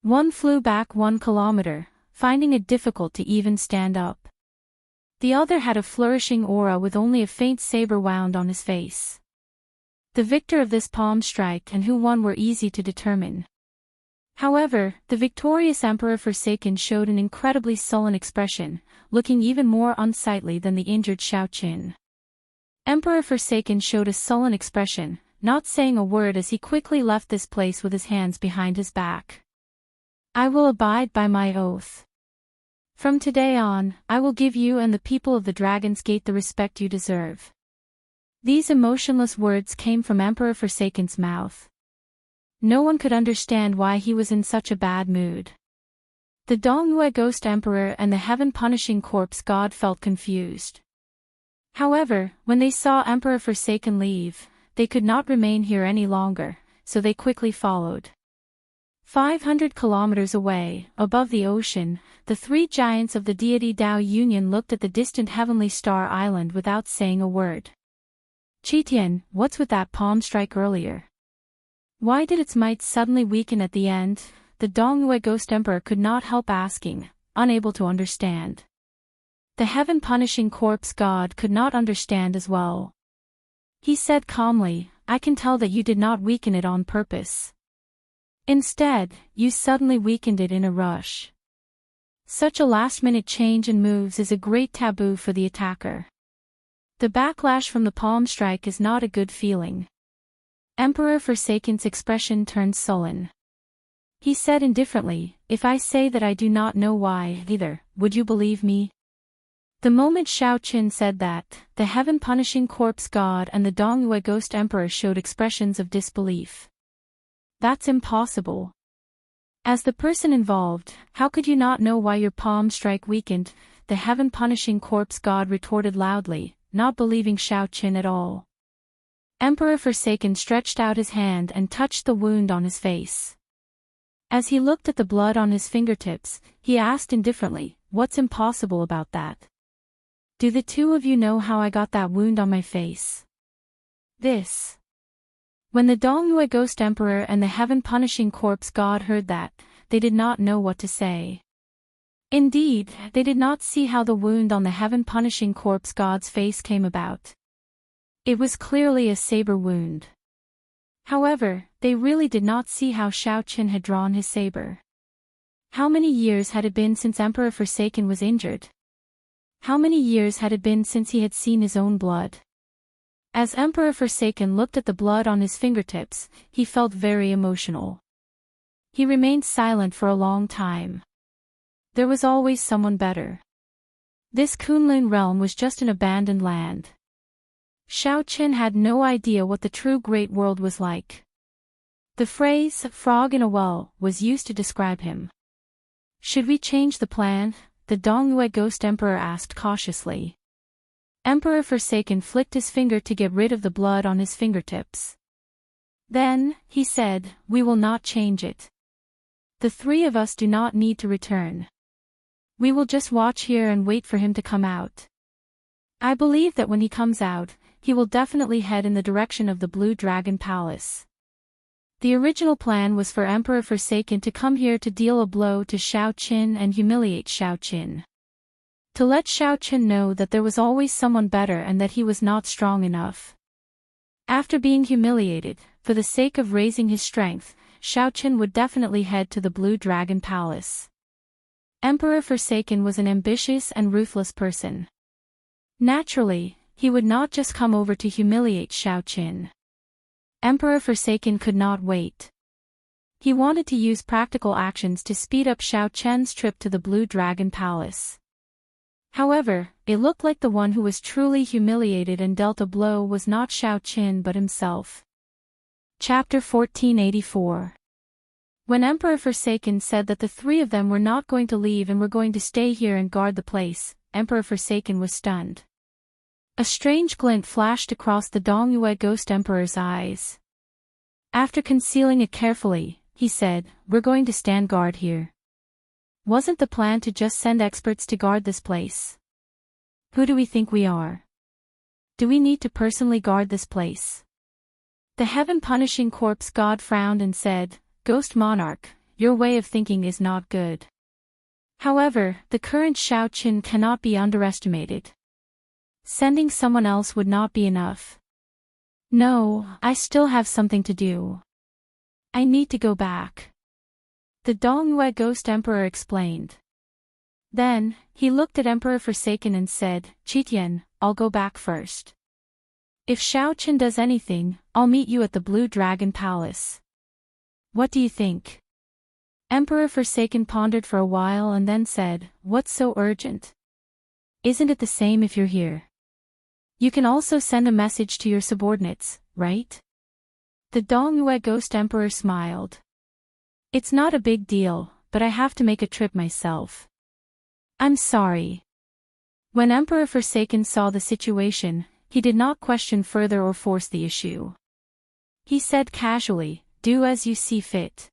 One flew back 1 kilometer, finding it difficult to even stand up. The other had a flourishing aura with only a faint saber wound on his face. The victor of this palm strike and who won were easy to determine. However, the victorious Emperor Forsaken showed an incredibly sullen expression, looking even more unsightly than the injured Xiao Qin. Emperor Forsaken showed a sullen expression, not saying a word as he quickly left this place with his hands behind his back. I will abide by my oath. From today on, I will give you and the people of the Dragon's Gate the respect you deserve. These emotionless words came from Emperor Forsaken's mouth. No one could understand why he was in such a bad mood. The Dongyue Ghost Emperor and the Heaven-Punishing Corpse God felt confused. However, when they saw Emperor Forsaken leave, they could not remain here any longer, so they quickly followed. 500 kilometers away, above the ocean, the 3 giants of the deity Dao Union looked at the distant heavenly star island without saying a word. Qitian, what's with that palm strike earlier? Why did its might suddenly weaken at the end? The Dongyue Ghost Emperor could not help asking, unable to understand. The heaven-punishing corpse god could not understand as well. He said calmly, I can tell that you did not weaken it on purpose. Instead, you suddenly weakened it in a rush. Such a last-minute change in moves is a great taboo for the attacker. The backlash from the palm strike is not a good feeling. Emperor Forsaken's expression turned sullen. He said indifferently, if I say that I do not know why either, would you believe me? The moment Xiao Qin said that, the heaven-punishing corpse god and the Dongyue Ghost Emperor showed expressions of disbelief. That's impossible. As the person involved, how could you not know why your palm strike weakened? The heaven-punishing corpse god retorted loudly, not believing Xiao Qin at all. Emperor Forsaken stretched out his hand and touched the wound on his face. As he looked at the blood on his fingertips, he asked indifferently, what's impossible about that? Do the two of you know how I got that wound on my face? This. When the Dongyue Ghost Emperor and the heaven-punishing corpse god heard that, they did not know what to say. Indeed, they did not see how the wound on the heaven-punishing corpse god's face came about. It was clearly a saber wound. However, they really did not see how Xiao Qin had drawn his saber. How many years had it been since Emperor Forsaken was injured? How many years had it been since he had seen his own blood? As Emperor Forsaken looked at the blood on his fingertips, he felt very emotional. He remained silent for a long time. There was always someone better. This Kunlun realm was just an abandoned land. Xiao Qin had no idea what the true Great World was like. The phrase, frog in a well, was used to describe him. Should we change the plan? The Dongyue Ghost Emperor asked cautiously. Emperor Forsaken flicked his finger to get rid of the blood on his fingertips. Then, he said, we will not change it. The three of us do not need to return. We will just watch here and wait for him to come out. I believe that when he comes out, he will definitely head in the direction of the Blue Dragon Palace. The original plan was for Emperor Forsaken to come here to deal a blow to Xiao Qin and humiliate Xiao Qin. To let Xiao Qin know that there was always someone better and that he was not strong enough. After being humiliated, for the sake of raising his strength, Xiao Qin would definitely head to the Blue Dragon Palace. Emperor Forsaken was an ambitious and ruthless person. Naturally, he would not just come over to humiliate Xiao Qin. Emperor Forsaken could not wait. He wanted to use practical actions to speed up Xiao Qin's trip to the Blue Dragon Palace. However, it looked like the one who was truly humiliated and dealt a blow was not Xiao Qin but himself. Chapter 1484. When Emperor Forsaken said that the three of them were not going to leave and were going to stay here and guard the place, Emperor Forsaken was stunned. A strange glint flashed across the Dongyue Ghost Emperor's eyes. After concealing it carefully, he said, we're going to stand guard here. Wasn't the plan to just send experts to guard this place? Who do we think we are? Do we need to personally guard this place? The heaven-punishing corpse god frowned and said, Ghost Monarch, your way of thinking is not good. However, the current Xiao Qin cannot be underestimated. Sending someone else would not be enough. No, I still have something to do. I need to go back. The Dongyue Ghost Emperor explained. Then, he looked at Emperor Forsaken and said, Qitian, I'll go back first. If Xiao Qin does anything, I'll meet you at the Blue Dragon Palace. What do you think? Emperor Forsaken pondered for a while and then said, what's so urgent? Isn't it the same if you're here? You can also send a message to your subordinates, right? The Dongyue Ghost Emperor smiled. It's not a big deal, but I have to make a trip myself. I'm sorry. When Emperor Forsaken saw the situation, he did not question further or force the issue. He said casually, do as you see fit.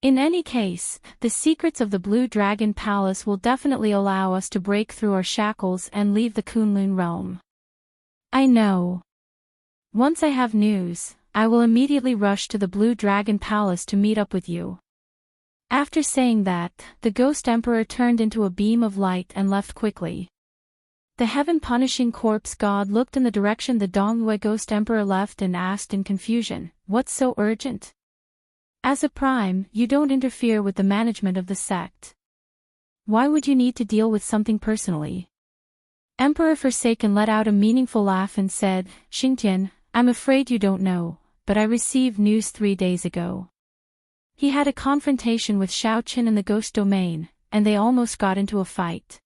In any case, the secrets of the Blue Dragon Palace will definitely allow us to break through our shackles and leave the Kunlun realm. I know. Once I have news, I will immediately rush to the Blue Dragon Palace to meet up with you." After saying that, the Ghost Emperor turned into a beam of light and left quickly. The heaven-punishing corpse god looked in the direction the Dongyue Ghost Emperor left and asked in confusion, "What's so urgent? As a prime, you don't interfere with the management of the sect. Why would you need to deal with something personally?" Emperor Forsaken let out a meaningful laugh and said, "Xingtian, I'm afraid you don't know, but I received news 3 days ago." He had a confrontation with Xiao Qin in the ghost domain, and they almost got into a fight.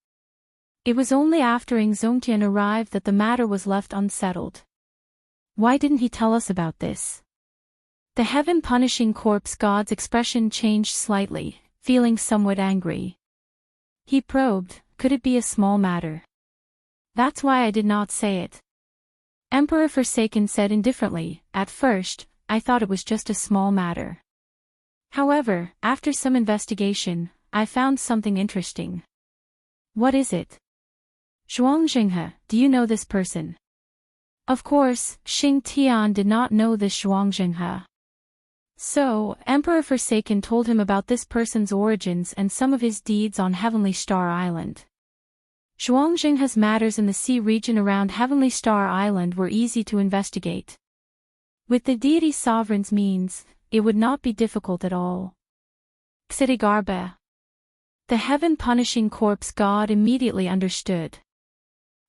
It was only after Ing Zongtian arrived that the matter was left unsettled. Why didn't he tell us about this? The heaven-punishing corpse god's expression changed slightly, feeling somewhat angry. He probed, "Could it be a small matter? That's why I did not say it." Emperor Forsaken said indifferently, "At first, I thought it was just a small matter. However, after some investigation, I found something interesting." "What is it?" "Zhuang Jinghe, do you know this person?" Of course, Xing Tian did not know this Zhuang Jinghe. So, Emperor Forsaken told him about this person's origins and some of his deeds on Heavenly Star Island. Zhuang Jinghe's matters in the sea region around Heavenly Star Island were easy to investigate. With the deity sovereign's means, it would not be difficult at all. Xidigarba. The heaven-punishing corpse god immediately understood.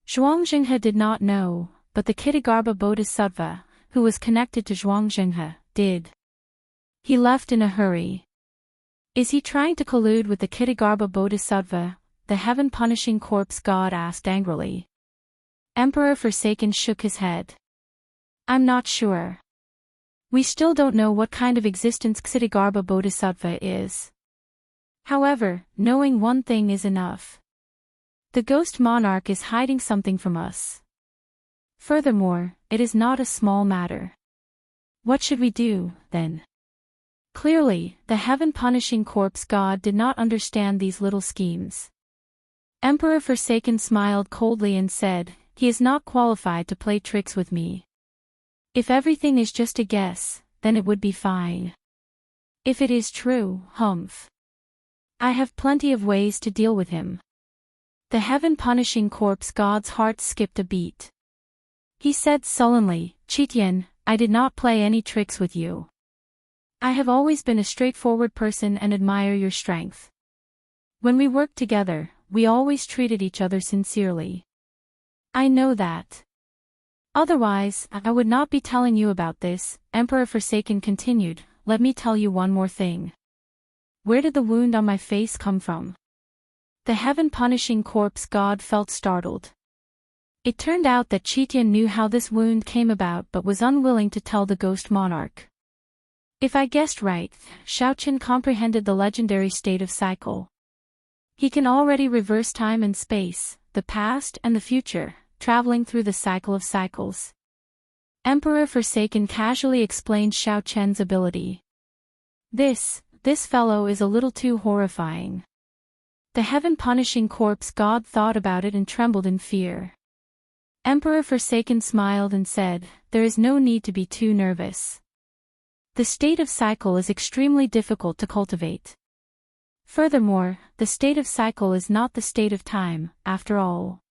Zhuang Jinghe did not know, but the Ksidigarbha Bodhisattva, who was connected to Zhuang Jinghe, did. He left in a hurry. "Is he trying to collude with the Ksidigarbha Bodhisattva?" the heaven-punishing corpse god asked angrily. Emperor Forsaken shook his head. "I'm not sure. We still don't know what kind of existence Ksidigarbha Bodhisattva is. However, knowing one thing is enough. The ghost monarch is hiding something from us. Furthermore, it is not a small matter. What should we do, then?" Clearly, the heaven-punishing corpse god did not understand these little schemes. Emperor Forsaken smiled coldly and said, "He is not qualified to play tricks with me. If everything is just a guess, then it would be fine. If it is true, humph. I have plenty of ways to deal with him." The heaven-punishing corpse god's heart skipped a beat. He said sullenly, "Qitian, I did not play any tricks with you. I have always been a straightforward person and admire your strength. When we worked together, we always treated each other sincerely. I know that. Otherwise, I would not be telling you about this." Emperor Forsaken continued, "Let me tell you one more thing. Where did the wound on my face come from?" The heaven-punishing corpse god felt startled. It turned out that Qitian knew how this wound came about but was unwilling to tell the ghost monarch. If I guessed right, Xiaoqin comprehended the legendary state of cycle. He can already reverse time and space, the past and the future, traveling through the cycle of cycles. Emperor Forsaken casually explained Xiaoqian's ability. This fellow is a little too horrifying." The heaven-punishing corpse god thought about it and trembled in fear. Emperor Forsaken smiled and said, "There is no need to be too nervous. The state of cycle is extremely difficult to cultivate. Furthermore, the state of cycle is not the state of time, after all.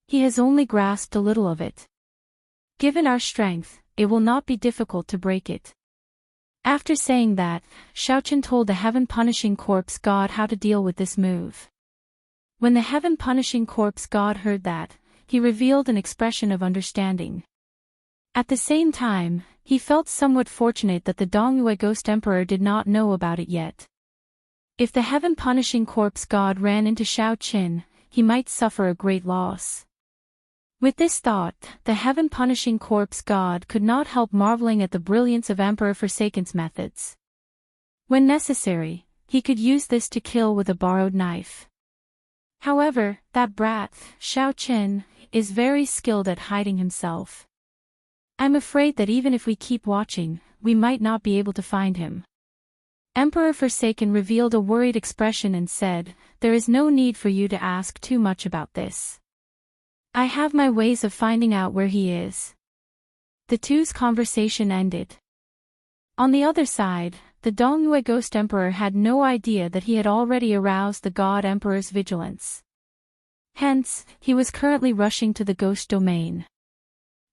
He has only grasped a little of it. Given our strength, it will not be difficult to break it." After saying that, Xiaoqin told the heaven-punishing corpse god how to deal with this move. When the heaven-punishing corpse god heard that, he revealed an expression of understanding. At the same time, he felt somewhat fortunate that the Dongyue Ghost Emperor did not know about it yet. If the heaven-punishing corpse god ran into Xiaoqin, he might suffer a great loss. With this thought, the heaven-punishing corpse god could not help marveling at the brilliance of Emperor Forsaken's methods. When necessary, he could use this to kill with a borrowed knife. However, that brat, Xiaoqin, is very skilled at hiding himself. I'm afraid that even if we keep watching, we might not be able to find him." Emperor Forsaken revealed a worried expression and said, "There is no need for you to ask too much about this. I have my ways of finding out where he is." The two's conversation ended. On the other side, the Dongyue Ghost Emperor had no idea that he had already aroused the God Emperor's vigilance. Hence, he was currently rushing to the Ghost Domain.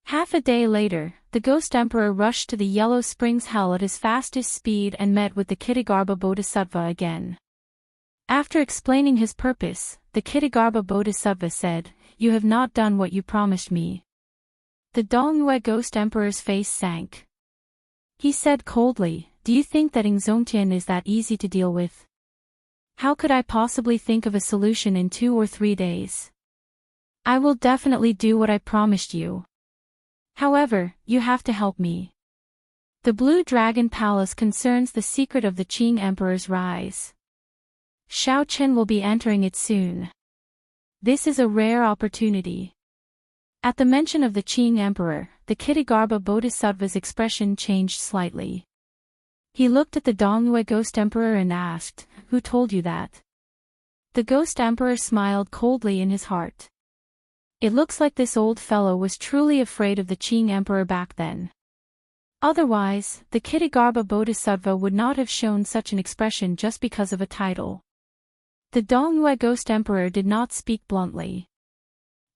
Half a day later, the Ghost Emperor rushed to the Yellow Springs Hell at his fastest speed and met with the Kittagarbha Bodhisattva again. After explaining his purpose, the Kittagarbha Bodhisattva said, "You have not done what you promised me." The Dongyue Ghost Emperor's face sank. He said coldly, "Do you think that Ingzongtian is that easy to deal with? How could I possibly think of a solution in 2 or 3 days? I will definitely do what I promised you. However, you have to help me. The Blue Dragon Palace concerns the secret of the Qing Emperor's rise. Xiao Chen will be entering it soon. This is a rare opportunity." At the mention of the Qing Emperor, the Kittagarbha Bodhisattva's expression changed slightly. He looked at the Dongyue Ghost Emperor and asked, "Who told you that?" The Ghost Emperor smiled coldly in his heart. It looks like this old fellow was truly afraid of the Qing Emperor back then. Otherwise, the Kittagarbha Bodhisattva would not have shown such an expression just because of a title. The Dongyue Ghost Emperor did not speak bluntly.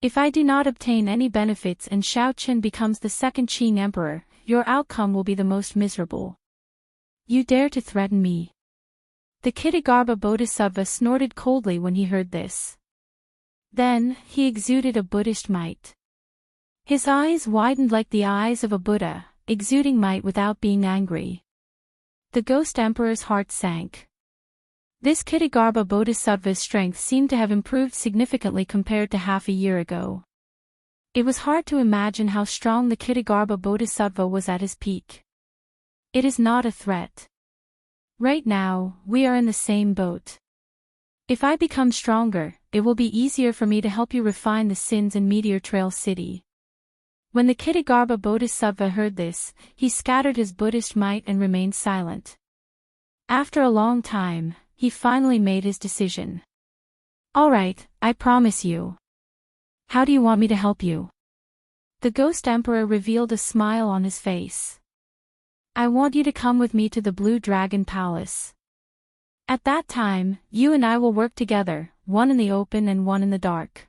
"If I do not obtain any benefits and Xiao Chen becomes the second Qing Emperor, your outcome will be the most miserable. You dare to threaten me?" The Kittagarbha Bodhisattva snorted coldly when he heard this. Then, he exuded a Buddhist might. His eyes widened like the eyes of a Buddha, exuding might without being angry. The Ghost Emperor's heart sank. This Kittagarbha Bodhisattva's strength seemed to have improved significantly compared to half a year ago. It was hard to imagine how strong the Kittagarbha Bodhisattva was at his peak. "It is not a threat. Right now, we are in the same boat. If I become stronger, it will be easier for me to help you refine the sins in Meteor Trail City." When the Kittagarbha Bodhisattva heard this, he scattered his Buddhist might and remained silent. After a long time, he finally made his decision. "All right, I promise you. How do you want me to help you?" The Ghost Emperor revealed a smile on his face. "I want you to come with me to the Blue Dragon Palace. At that time, you and I will work together, one in the open and one in the dark.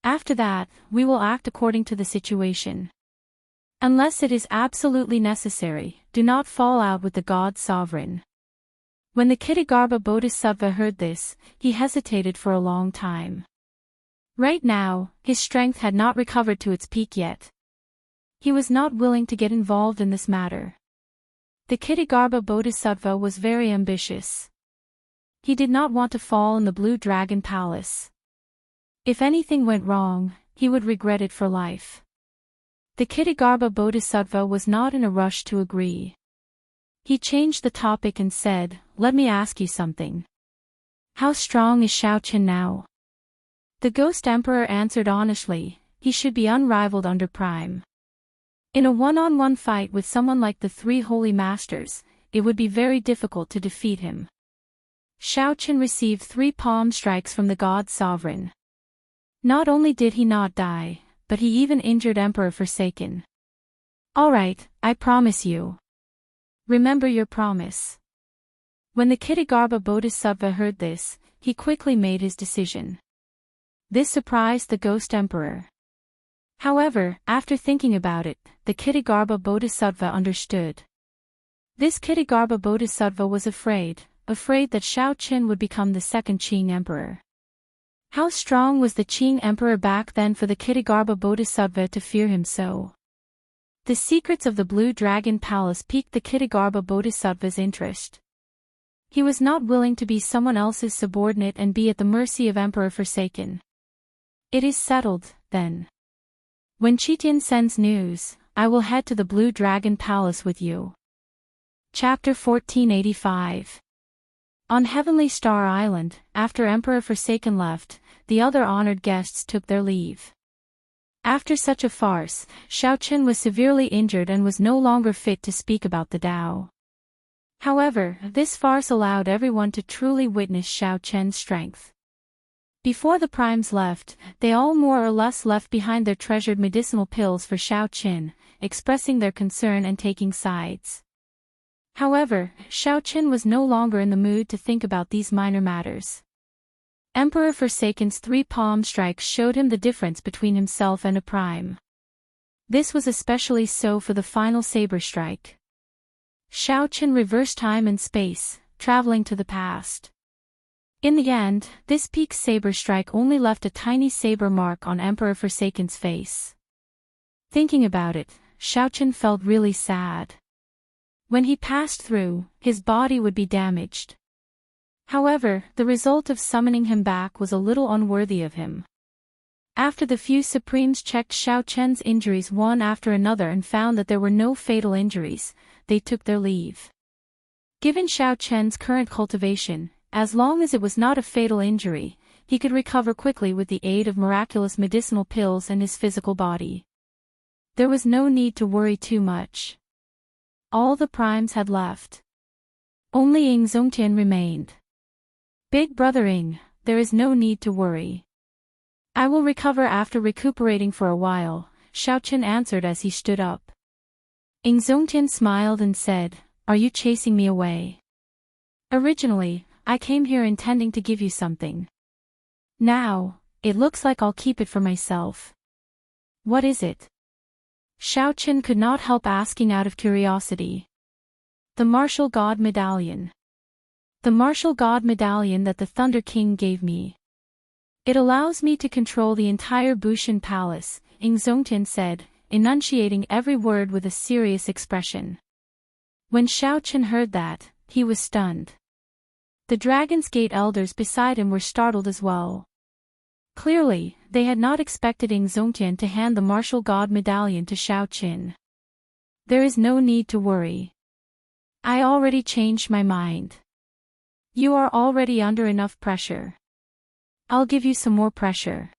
After that, we will act according to the situation. Unless it is absolutely necessary, do not fall out with the God Sovereign." When the Kittagarbha Bodhisattva heard this, he hesitated for a long time. Right now, his strength had not recovered to its peak yet. He was not willing to get involved in this matter. The Kittagarbha Bodhisattva was very ambitious. He did not want to fall in the Blue Dragon Palace. If anything went wrong, he would regret it for life. The Kittagarbha Bodhisattva was not in a rush to agree. He changed the topic and said, "Let me ask you something. How strong is Xiao Chen now?" The Ghost Emperor answered honestly, "He should be unrivaled under Prime. In a one-on-one fight with someone like the 3 Holy Masters, it would be very difficult to defeat him. Xiao Chen received 3 palm strikes from the God Sovereign. Not only did he not die, but he even injured Emperor Forsaken. All right, I promise you. Remember your promise." When the Kittagarbha Bodhisattva heard this, he quickly made his decision. This surprised the Ghost Emperor. However, after thinking about it, the Kittagarbha Bodhisattva understood. This Kittagarbha Bodhisattva was afraid that Xiao Chen would become the second Qing Emperor. How strong was the Qing Emperor back then for the Kittagarbha Bodhisattva to fear him so? The secrets of the Blue Dragon Palace piqued the Kittagarbha Bodhisattva's interest. He was not willing to be someone else's subordinate and be at the mercy of Emperor Forsaken. "It is settled, then. When Qitian sends news, I will head to the Blue Dragon Palace with you." Chapter 1485. On Heavenly Star Island, after Emperor Forsaken left, the other honored guests took their leave. After such a farce, Xiao Chen was severely injured and was no longer fit to speak about the Tao. However, this farce allowed everyone to truly witness Xiao Chen's strength. Before the primes left, they all more or less left behind their treasured medicinal pills for Xiao Chen, expressing their concern and taking sides. However, Xiao Qian was no longer in the mood to think about these minor matters. Emperor Forsaken's 3 palm strikes showed him the difference between himself and a prime. This was especially so for the final saber strike. Xiao Qian reversed time and space, traveling to the past. In the end, this peak saber strike only left a tiny saber mark on Emperor Forsaken's face. Thinking about it, Xiao Qian felt really sad. When he passed through, his body would be damaged. However, the result of summoning him back was a little unworthy of him. After the few Supremes checked Xiao Qian's injuries one after another and found that there were no fatal injuries, they took their leave. Given Xiao Qian's current cultivation, as long as it was not a fatal injury, he could recover quickly with the aid of miraculous medicinal pills and his physical body. There was no need to worry too much. All the primes had left. Only Ying Zongtian remained. Big brother Ying, there is no need to worry. I will recover after recuperating for a while, Xiao Qian answered as he stood up. Ying Zongtian smiled and said, "Are you chasing me away? Originally, I came here intending to give you something. Now, it looks like I'll keep it for myself." "What is it?" Xiao Qian could not help asking out of curiosity. "The Martial God Medallion. The Martial God Medallion that the Thunder King gave me. It allows me to control the entire Bushan Palace," Ying Zongtian said, enunciating every word with a serious expression. When Xiao Qian heard that, he was stunned. The Dragon's Gate elders beside him were startled as well. Clearly, they had not expected Ying Zongtian to hand the Martial God Medallion to Xiao Qian. "There is no need to worry. I already changed my mind. You are already under enough pressure. I'll give you some more pressure.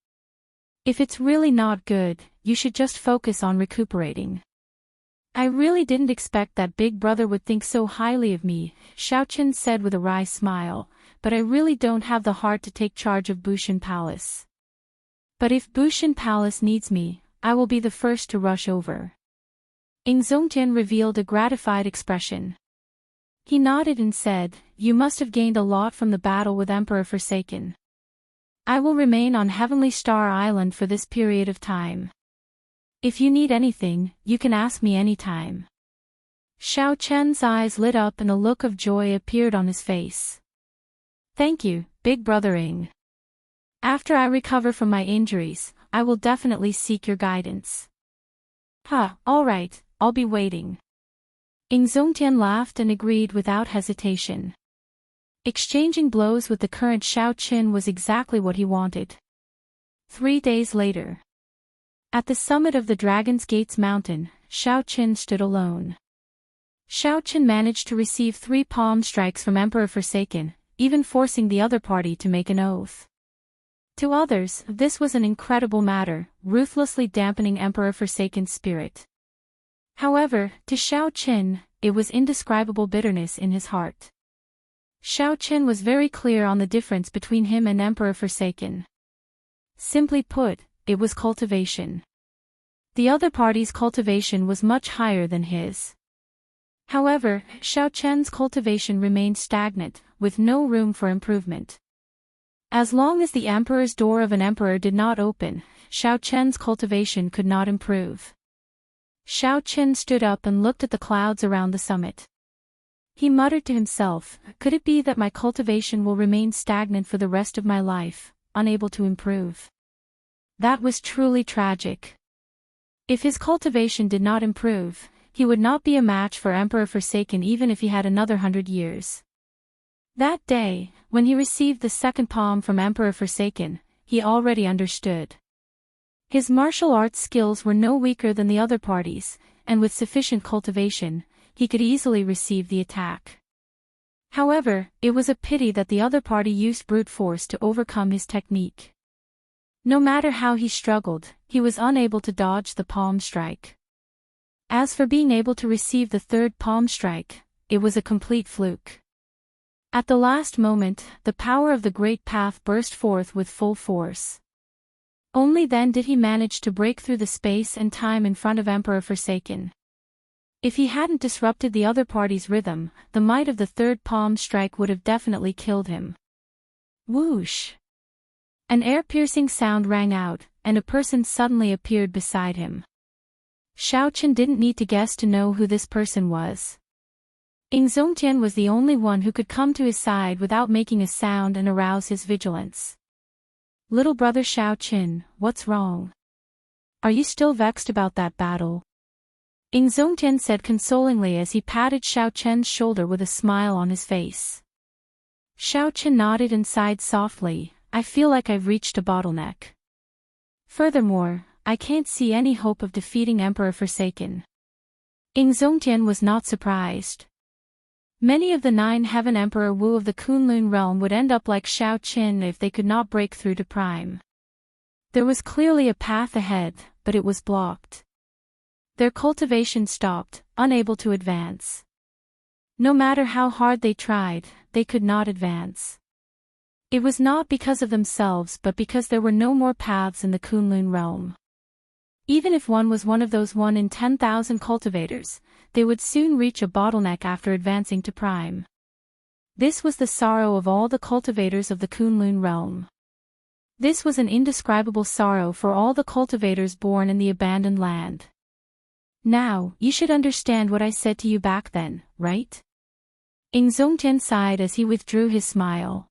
If it's really not good, you should just focus on recuperating." "I really didn't expect that Big Brother would think so highly of me," Xiao Qian said with a wry smile, "but I really don't have the heart to take charge of Bushan Palace. But if Bushan Palace needs me, I will be the first to rush over." Ying Zongtian revealed a gratified expression. He nodded and said, "You must have gained a lot from the battle with Emperor Forsaken. I will remain on Heavenly Star Island for this period of time. If you need anything, you can ask me anytime." Xiao Qian's eyes lit up and a look of joy appeared on his face. "Thank you, Big Brother Ying. After I recover from my injuries, I will definitely seek your guidance." All right, I'll be waiting." Ying Zongtian laughed and agreed without hesitation. Exchanging blows with the current Xiao Qian was exactly what he wanted. 3 days later. At the summit of the Dragon's Gates mountain, Xiao Qian stood alone. Xiao Qian managed to receive 3 palm strikes from Emperor Forsaken, even forcing the other party to make an oath. To others, this was an incredible matter, ruthlessly dampening Emperor Forsaken's spirit. However, to Xiao Qian, it was indescribable bitterness in his heart. Xiao Qian was very clear on the difference between him and Emperor Forsaken. Simply put, it was cultivation. The other party's cultivation was much higher than his. However, Xiao Qian's cultivation remained stagnant, with no room for improvement. As long as the emperor's door of an emperor did not open, Xiao Qian's cultivation could not improve. Xiao Qian stood up and looked at the clouds around the summit. He muttered to himself, "Could it be that my cultivation will remain stagnant for the rest of my life, unable to improve?" That was truly tragic. If his cultivation did not improve, he would not be a match for Emperor Forsaken even if he had another 100 years. That day, when he received the second palm from Emperor Forsaken, he already understood. His martial arts skills were no weaker than the other parties, and with sufficient cultivation, he could easily receive the attack. However, it was a pity that the other party used brute force to overcome his technique. No matter how he struggled, he was unable to dodge the palm strike. As for being able to receive the third palm strike, it was a complete fluke. At the last moment, the power of the Great Path burst forth with full force. Only then did he manage to break through the space and time in front of Emperor Forsaken. If he hadn't disrupted the other party's rhythm, the might of the third palm strike would have definitely killed him. Whoosh! An air-piercing sound rang out, and a person suddenly appeared beside him. Xiaochen didn't need to guess to know who this person was. Zongtian was the only one who could come to his side without making a sound and arouse his vigilance. Little brother Xiaochen, what's wrong? Are you still vexed about that battle? Zongtian said consolingly as he patted Xiaochen's shoulder with a smile on his face. Xiaochen nodded and sighed softly, I feel like I've reached a bottleneck. Furthermore, I can't see any hope of defeating Emperor Forsaken. Zongtian was not surprised. Many of the 9 Heaven Emperor Wu of the Kunlun realm would end up like Xiaochen if they could not break through to Prime. There was clearly a path ahead, but it was blocked. Their cultivation stopped, unable to advance. No matter how hard they tried, they could not advance. It was not because of themselves but because there were no more paths in the Kunlun realm. Even if one was one of those 1 in 10,000 cultivators, they would soon reach a bottleneck after advancing to Prime. This was the sorrow of all the cultivators of the Kunlun realm. This was an indescribable sorrow for all the cultivators born in the abandoned land. Now, you should understand what I said to you back then, right? Zongtian sighed as he withdrew his smile.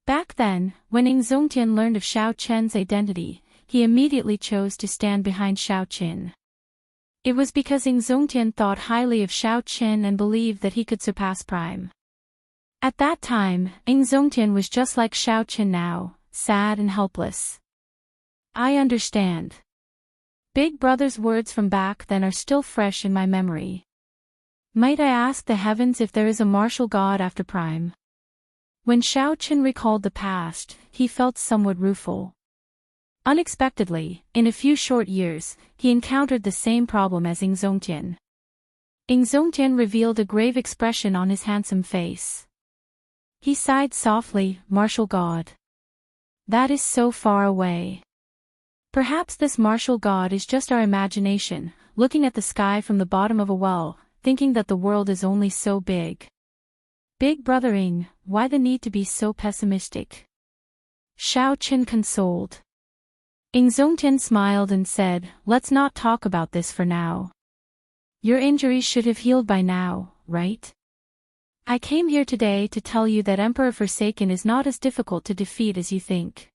Back then, when Zongtian learned of Xiaochen's identity, he immediately chose to stand behind Xiaochen. It was because Zongtian thought highly of Xiaochen and believed that he could surpass Prime. At that time, Zongtian was just like Xiaochen now, sad and helpless. I understand. Big Brother's words from back then are still fresh in my memory. Might I ask the heavens if there is a martial god after Prime? When Xiaochen recalled the past, he felt somewhat rueful. Unexpectedly, in a few short years, he encountered the same problem as Zongtian. Zongtian revealed a grave expression on his handsome face. He sighed softly, martial god. That is so far away. Perhaps this martial god is just our imagination, looking at the sky from the bottom of a well, thinking that the world is only so big. Big Brother why the need to be so pessimistic? Xiaochen consoled. Zongtian smiled and said, let's not talk about this for now. Your injuries should have healed by now, right? I came here today to tell you that Emperor Forsaken is not as difficult to defeat as you think.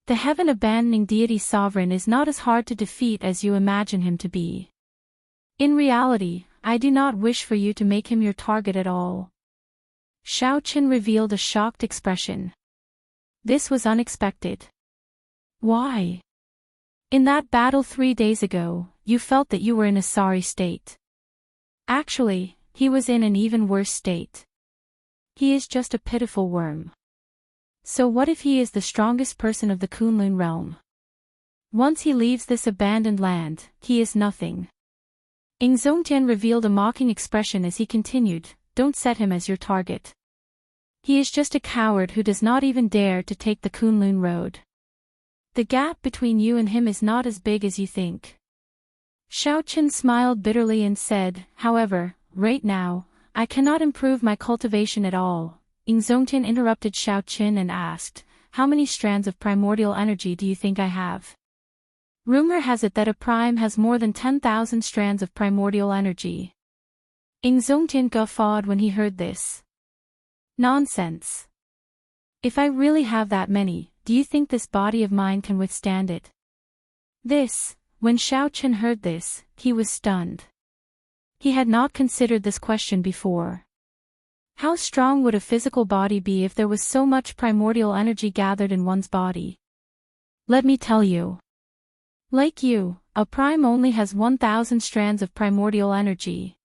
The heaven-abandoning deity sovereign is not as hard to defeat as you imagine him to be. In reality, I do not wish for you to make him your target at all. Xiaochen revealed a shocked expression. This was unexpected. Why? In that battle 3 days ago, you felt that you were in a sorry state. Actually, he was in an even worse state. He is just a pitiful worm. So what if he is the strongest person of the Kunlun realm? Once he leaves this abandoned land, he is nothing. Zongtian revealed a mocking expression as he continued, don't set him as your target. He is just a coward who does not even dare to take the Kunlun road. The gap between you and him is not as big as you think. Xiaochen smiled bitterly and said, however, right now, I cannot improve my cultivation at all. Zongtian interrupted Xiaochen and asked, how many strands of primordial energy do you think I have? Rumor has it that a prime has more than 10,000 strands of primordial energy. Zongtian guffawed when he heard this. Nonsense. If I really have that many, do you think this body of mine can withstand it? When Xiaochen heard this, he was stunned. He had not considered this question before. How strong would a physical body be if there was so much primordial energy gathered in one's body? Let me tell you. Like you, a prime only has 1,000 strands of primordial energy.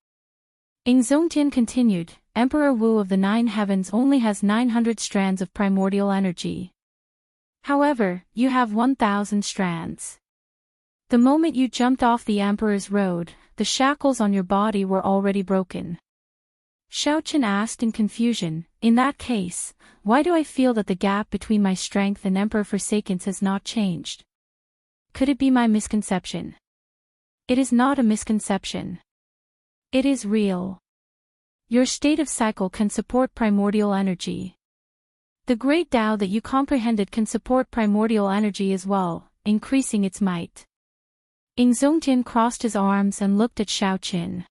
Zongtian continued, Emperor Wu of the 9 Heavens only has 900 strands of primordial energy. However, you have 1,000 strands. The moment you jumped off the Emperor's road, the shackles on your body were already broken. Xiaochen asked in confusion, in that case, why do I feel that the gap between my strength and Emperor Forsaken's has not changed? Could it be my misconception? It is not a misconception. It is real. Your state of cycle can support primordial energy. The great Tao that you comprehended can support primordial energy as well, increasing its might. Zongtian crossed his arms and looked at Xiaoqin.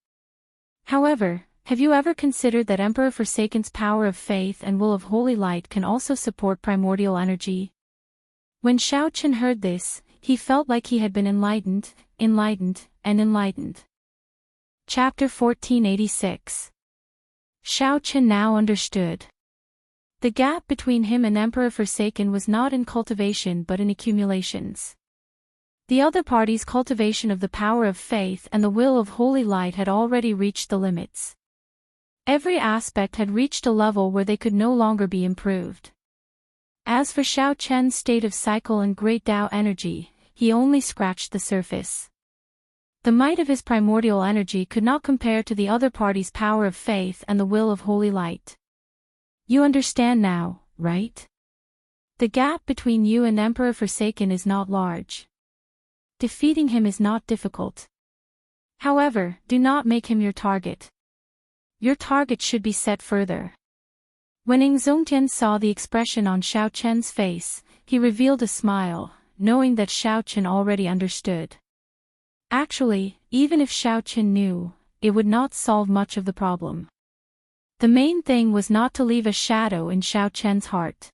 However, have you ever considered that Emperor Forsaken's power of faith and will of holy light can also support primordial energy? When Xiaoqin heard this, he felt like he had been enlightened. Chapter 1486. Xiaoqin now understood. The gap between him and Emperor Forsaken was not in cultivation but in accumulations. The other party's cultivation of the power of faith and the will of holy light had already reached the limits. Every aspect had reached a level where they could no longer be improved. As for Xiaoqian's state of cycle and great Tao energy, he only scratched the surface. The might of his primordial energy could not compare to the other party's power of faith and the will of holy light. You understand now, right? The gap between you and Emperor Forsaken is not large. Defeating him is not difficult. However, do not make him your target. Your target should be set further. When Zongtian saw the expression on Xiaoqian's face, he revealed a smile, knowing that Xiaoqian already understood. Actually, even if Xiaoqian knew, it would not solve much of the problem. The main thing was not to leave a shadow in Xiaoqian's heart.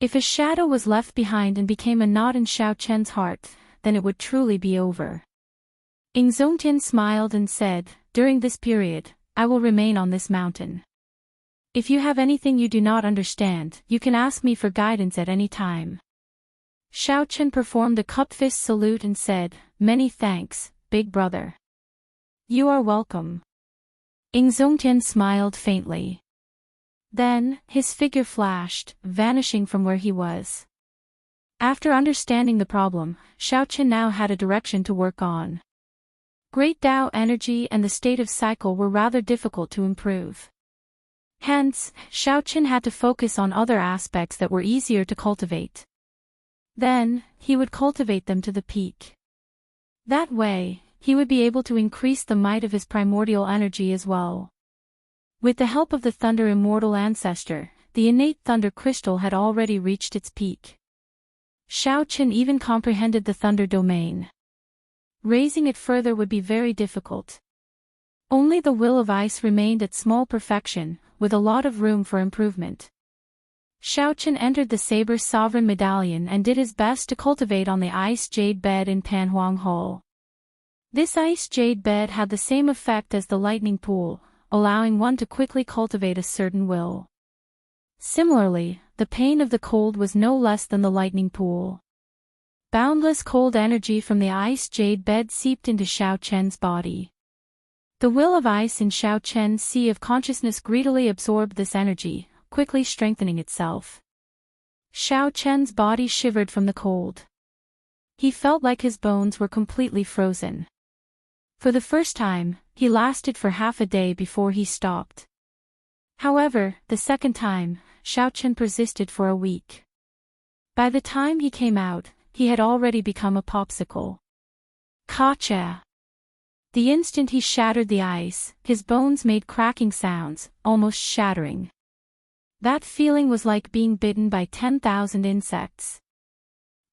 If a shadow was left behind and became a knot in Xiaoqian's heart, then it would truly be over. Zongtian smiled and said, "During this period, I will remain on this mountain. If you have anything you do not understand, you can ask me for guidance at any time." Xiaoqian performed a cup-fist salute and said, "Many thanks, big brother." "You are welcome." Zongtian smiled faintly. Then, his figure flashed, vanishing from where he was. After understanding the problem, Xiaoqian now had a direction to work on. Great Tao energy and the state of cycle were rather difficult to improve. Hence, Xiaoqian had to focus on other aspects that were easier to cultivate. Then, he would cultivate them to the peak. That way, he would be able to increase the might of his primordial energy as well. With the help of the Thunder Immortal Ancestor, the innate Thunder Crystal had already reached its peak. Xiaoqian even comprehended the Thunder Domain. Raising it further would be very difficult. Only the Will of Ice remained at small perfection, with a lot of room for improvement. Xiaoqian entered the Saber's Sovereign Medallion and did his best to cultivate on the Ice Jade Bed in Panhuang Hall. This Ice Jade Bed had the same effect as the Lightning Pool, allowing one to quickly cultivate a certain will. Similarly, the pain of the cold was no less than the Lightning Pool. Boundless cold energy from the Ice Jade Bed seeped into Xiaoqian's body. The Will of Ice in Xiaoqian's sea of consciousness greedily absorbed this energy, quickly strengthening itself. Xiaoqian's body shivered from the cold. He felt like his bones were completely frozen. For the first time, he lasted for half a day before he stopped. However, the second time, Xiaoqian persisted for a week. By the time he came out, he had already become a popsicle. Kacha! The instant he shattered the ice, his bones made cracking sounds, almost shattering. That feeling was like being bitten by 10,000 insects.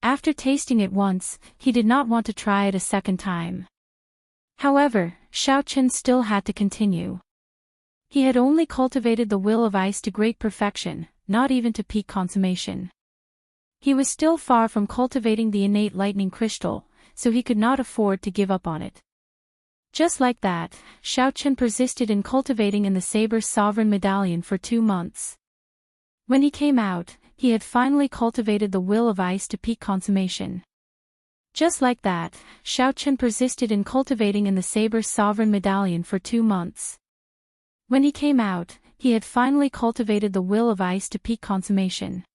After tasting it once, he did not want to try it a second time. However, Xiaoqian still had to continue. He had only cultivated the Will of Ice to great perfection, not even to peak consummation. He was still far from cultivating the innate Lightning Crystal, so he could not afford to give up on it. Just like that, Xiaoqian persisted in cultivating in the Saber's Sovereign Medallion for 2 months. When he came out, he had finally cultivated the Will of Ice to peak consummation. Just like that, Xiaoqian persisted in cultivating in the Saber's Sovereign Medallion for 2 months. When he came out, he had finally cultivated the Will of Ice to peak consummation.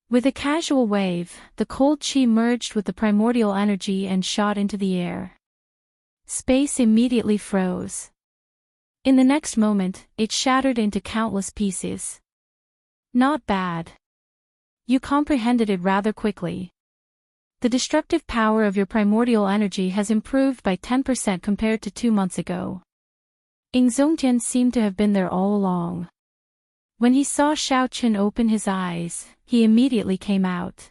With a casual wave, the cold chi merged with the primordial energy and shot into the air. Space immediately froze. In the next moment, it shattered into countless pieces. Not bad. You comprehended it rather quickly. The destructive power of your primordial energy has improved by 10% compared to 2 months ago. Zongtian seemed to have been there all along. When he saw Xiao Chen open his eyes, he immediately came out.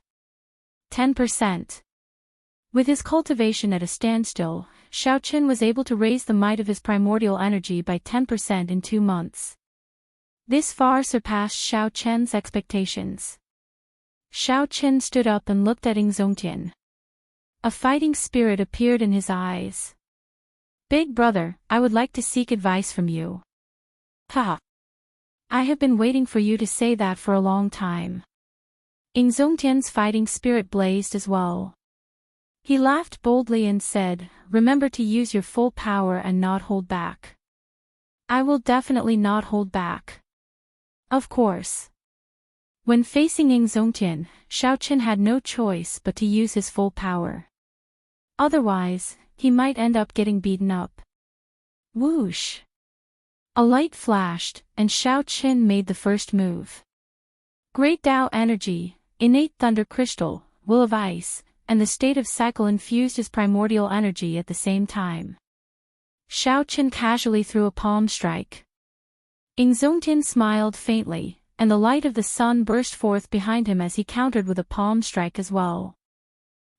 10%. With his cultivation at a standstill, Xiao Chen was able to raise the might of his primordial energy by 10% in 2 months. This far surpassed Xiao Chen's expectations. Xiao Chen stood up and looked at Zongtian. A fighting spirit appeared in his eyes. "Big brother, I would like to seek advice from you." "Ha! I have been waiting for you to say that for a long time." Zongtian's fighting spirit blazed as well. He laughed boldly and said, "Remember to use your full power and not hold back." "I will definitely not hold back." Of course. When facing Zongtian, Xiao Chen had no choice but to use his full power. Otherwise, he might end up getting beaten up. Whoosh! A light flashed, and Xiao Chen made the first move. Great Tao Energy, Innate Thunder Crystal, Will of Ice, and the State of Cycle infused his primordial energy at the same time. Xiao Chen casually threw a palm strike. Zongtian smiled faintly, and the light of the sun burst forth behind him as he countered with a palm strike as well.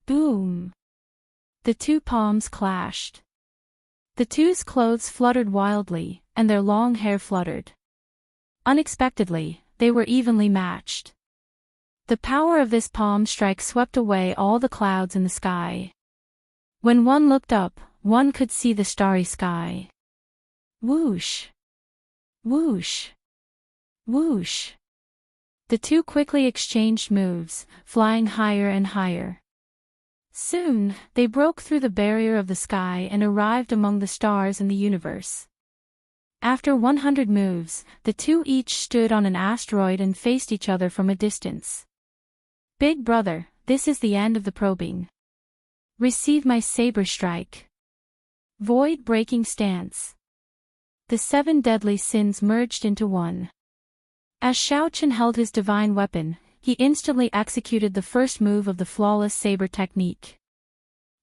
Boom! The two palms clashed. The two's clothes fluttered wildly, and their long hair fluttered. Unexpectedly, they were evenly matched. The power of this palm strike swept away all the clouds in the sky. When one looked up, one could see the starry sky. Whoosh! Whoosh! Whoosh! The two quickly exchanged moves, flying higher and higher. Soon, they broke through the barrier of the sky and arrived among the stars in the universe. After 100 moves, the two each stood on an asteroid and faced each other from a distance. "Big brother, this is the end of the probing. Receive my saber strike." Void-breaking stance. The 7 deadly sins merged into one. As Xiao Chen held his divine weapon, he instantly executed the first move of the flawless saber technique.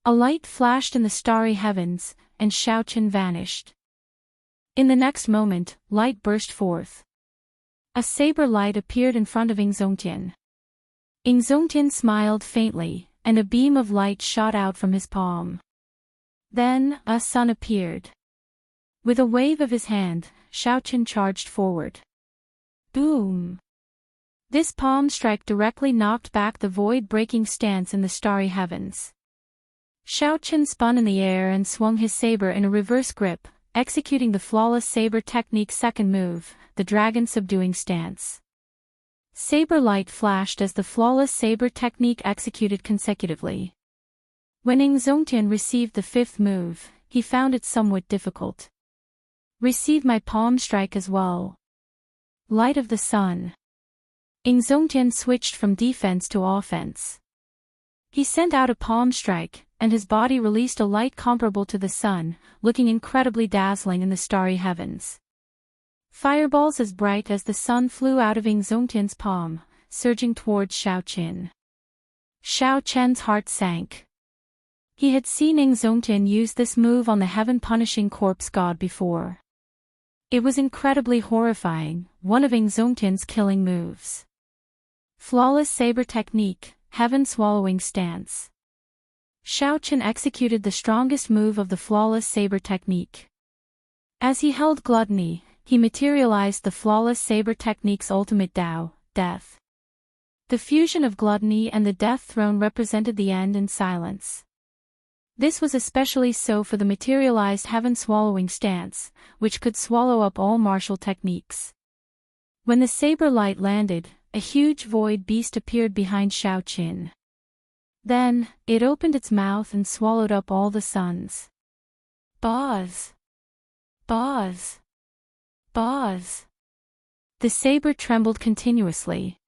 A light flashed in the starry heavens, and Xiao Chen vanished. In the next moment, light burst forth. A saber light appeared in front of Zongtian. Zongtian smiled faintly, and a beam of light shot out from his palm. Then, a sun appeared. With a wave of his hand, Xiao Chen charged forward. Boom! This palm strike directly knocked back the void-breaking stance in the starry heavens. Xiao Chen spun in the air and swung his saber in a reverse grip, executing the flawless saber technique's second move, the dragon subduing stance. Saber light flashed as the flawless saber technique executed consecutively. When Zongtian received the fifth move, he found it somewhat difficult. "Receive my palm strike as well." Light of the sun. Zongtian switched from defense to offense. He sent out a palm strike, and his body released a light comparable to the sun, looking incredibly dazzling in the starry heavens. Fireballs as bright as the sun flew out of Zongtian's palm, surging towards Xiao Chen. Xiao Chen's heart sank. He had seen Zongtian use this move on the heaven-punishing corpse god before. It was incredibly horrifying, one of Zongtian's killing moves. Flawless saber technique, heaven-swallowing stance. Xiao Chen executed the strongest move of the flawless saber technique. As he held gluttony, he materialized the flawless saber technique's ultimate Tao, death. The fusion of gluttony and the death throne represented the end in silence. This was especially so for the materialized heaven-swallowing stance, which could swallow up all martial techniques. When the saber light landed, a huge void beast appeared behind Xiao Chen. Then, it opened its mouth and swallowed up all the suns. Buzz! Buzz! Buzz! The saber trembled continuously.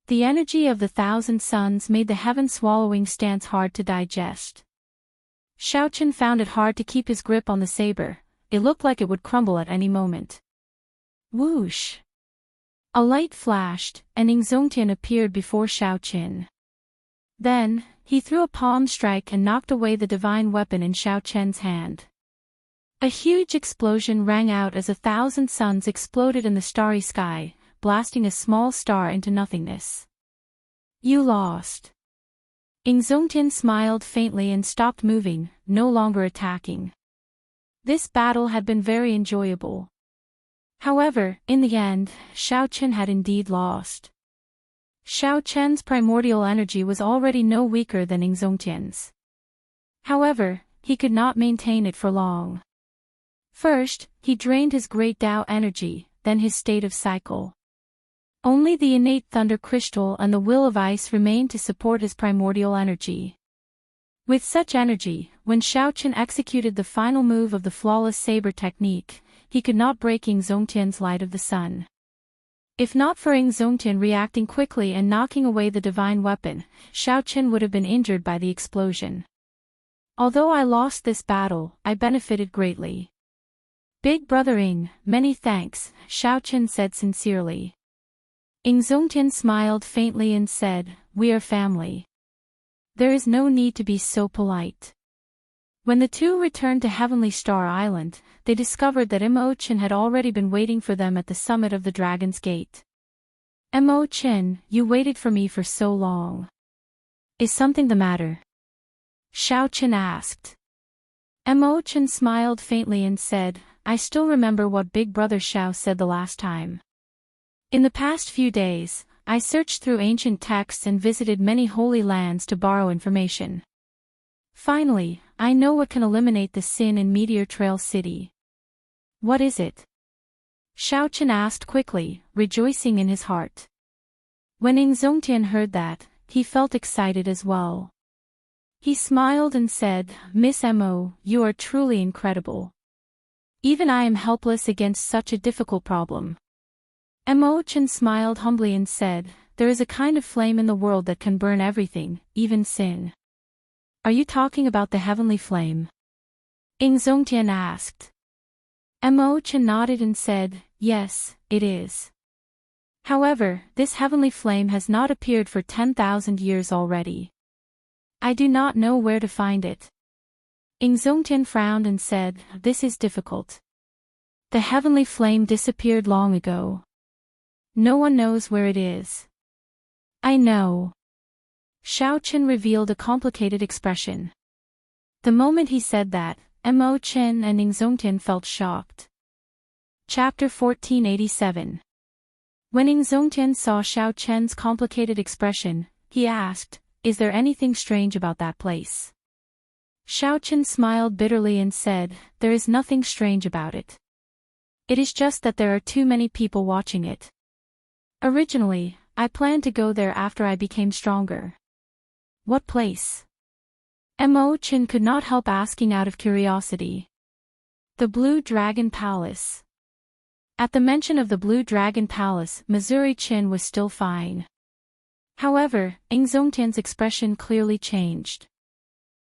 The energy of the 1,000 suns made the heaven-swallowing stance hard to digest. Xiao Chen found it hard to keep his grip on the saber. It looked like it would crumble at any moment. Whoosh! A light flashed, and Zongtian appeared before Xiao Chen. Then, he threw a palm strike and knocked away the divine weapon in Xiao Chen's hand. A huge explosion rang out as 1,000 suns exploded in the starry sky, blasting a small star into nothingness. You lost. Zongtian smiled faintly and stopped moving, no longer attacking. This battle had been very enjoyable. However, in the end, Xiao Chen had indeed lost. Xiao Chen's primordial energy was already no weaker than Zongtian's. However, he could not maintain it for long. First, he drained his great Tao energy, then his state of cycle. Only the innate thunder crystal and the will of ice remained to support his primordial energy. With such energy, when Xiao Chen executed the final move of the flawless saber technique, he could not break Zongtian's light of the sun. If not for Zongtian reacting quickly and knocking away the divine weapon, Xiao Chen would have been injured by the explosion. Although I lost this battle, I benefited greatly. Big brother many thanks, Xiao Chen said sincerely. Zongtian smiled faintly and said, we are family. There is no need to be so polite. When the two returned to Heavenly Star Island, they discovered that Mo Chen had already been waiting for them at the summit of the Dragon's Gate. Mo Chen, you waited for me for so long. Is something the matter? Xiao Chen asked. Mo Chen smiled faintly and said, I still remember what Big Brother Xiao said the last time. In the past few days, I searched through ancient texts and visited many holy lands to borrow information. Finally, I know what can eliminate the sin in Meteor Trail City. What is it? Xiao Chen asked quickly, rejoicing in his heart. When Zongtian heard that, he felt excited as well. He smiled and said, Miss Mo, you are truly incredible. Even I am helpless against such a difficult problem. Mo Chen smiled humbly and said, there is a kind of flame in the world that can burn everything, even sin. Are you talking about the heavenly flame? Zongtian asked. Mo Chen nodded and said, yes, it is. However, this heavenly flame has not appeared for 10,000 years already. I do not know where to find it. Zongtian frowned and said, this is difficult. The heavenly flame disappeared long ago. No one knows where it is. I know. Xiao Chen revealed a complicated expression. The moment he said that, Mo Chen and Zongtian felt shocked. Chapter 1487. When Zongtian saw Xiao Chen's complicated expression, he asked, is there anything strange about that place? Xiao Chen smiled bitterly and said, there is nothing strange about it. It is just that there are too many people watching it. Originally, I planned to go there after I became stronger. What place? Mo Chen could not help asking out of curiosity. The Blue Dragon Palace. At the mention of the Blue Dragon Palace, Missouri Chin was still fine. However, Zongtian's expression clearly changed.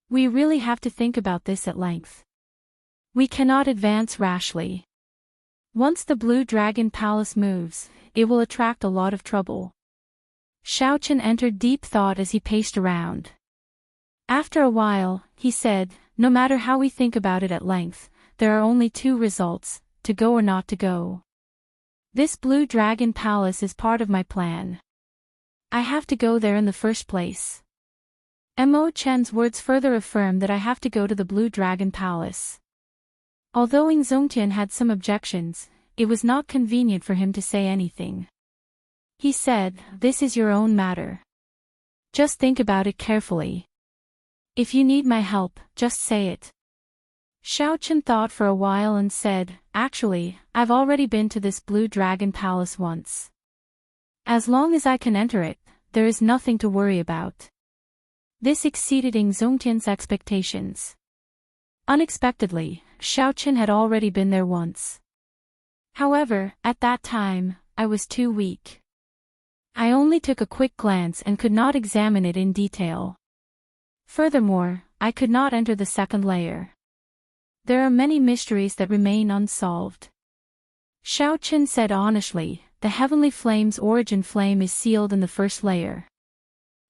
We really have to think about this at length. We cannot advance rashly. Once the Blue Dragon Palace moves, it will attract a lot of trouble. Xiao Chen entered deep thought as he paced around. After a while, he said, no matter how we think about it at length, there are only two results, to go or not to go. This Blue Dragon Palace is part of my plan. I have to go there in the first place. Mo Chen's words further affirm that I have to go to the Blue Dragon Palace. Although Zongtian had some objections, it was not convenient for him to say anything. He said, this is your own matter. Just think about it carefully. If you need my help, just say it. Xiao Chen thought for a while and said, actually, I've already been to this Blue Dragon Palace once. As long as I can enter it, there is nothing to worry about. This exceeded Zongtian's expectations. Unexpectedly, Xiao Chen had already been there once. However, at that time, I was too weak. I only took a quick glance and could not examine it in detail. Furthermore, I could not enter the second layer. There are many mysteries that remain unsolved. Xiao Chen said honestly, the heavenly flame's origin flame is sealed in the first layer.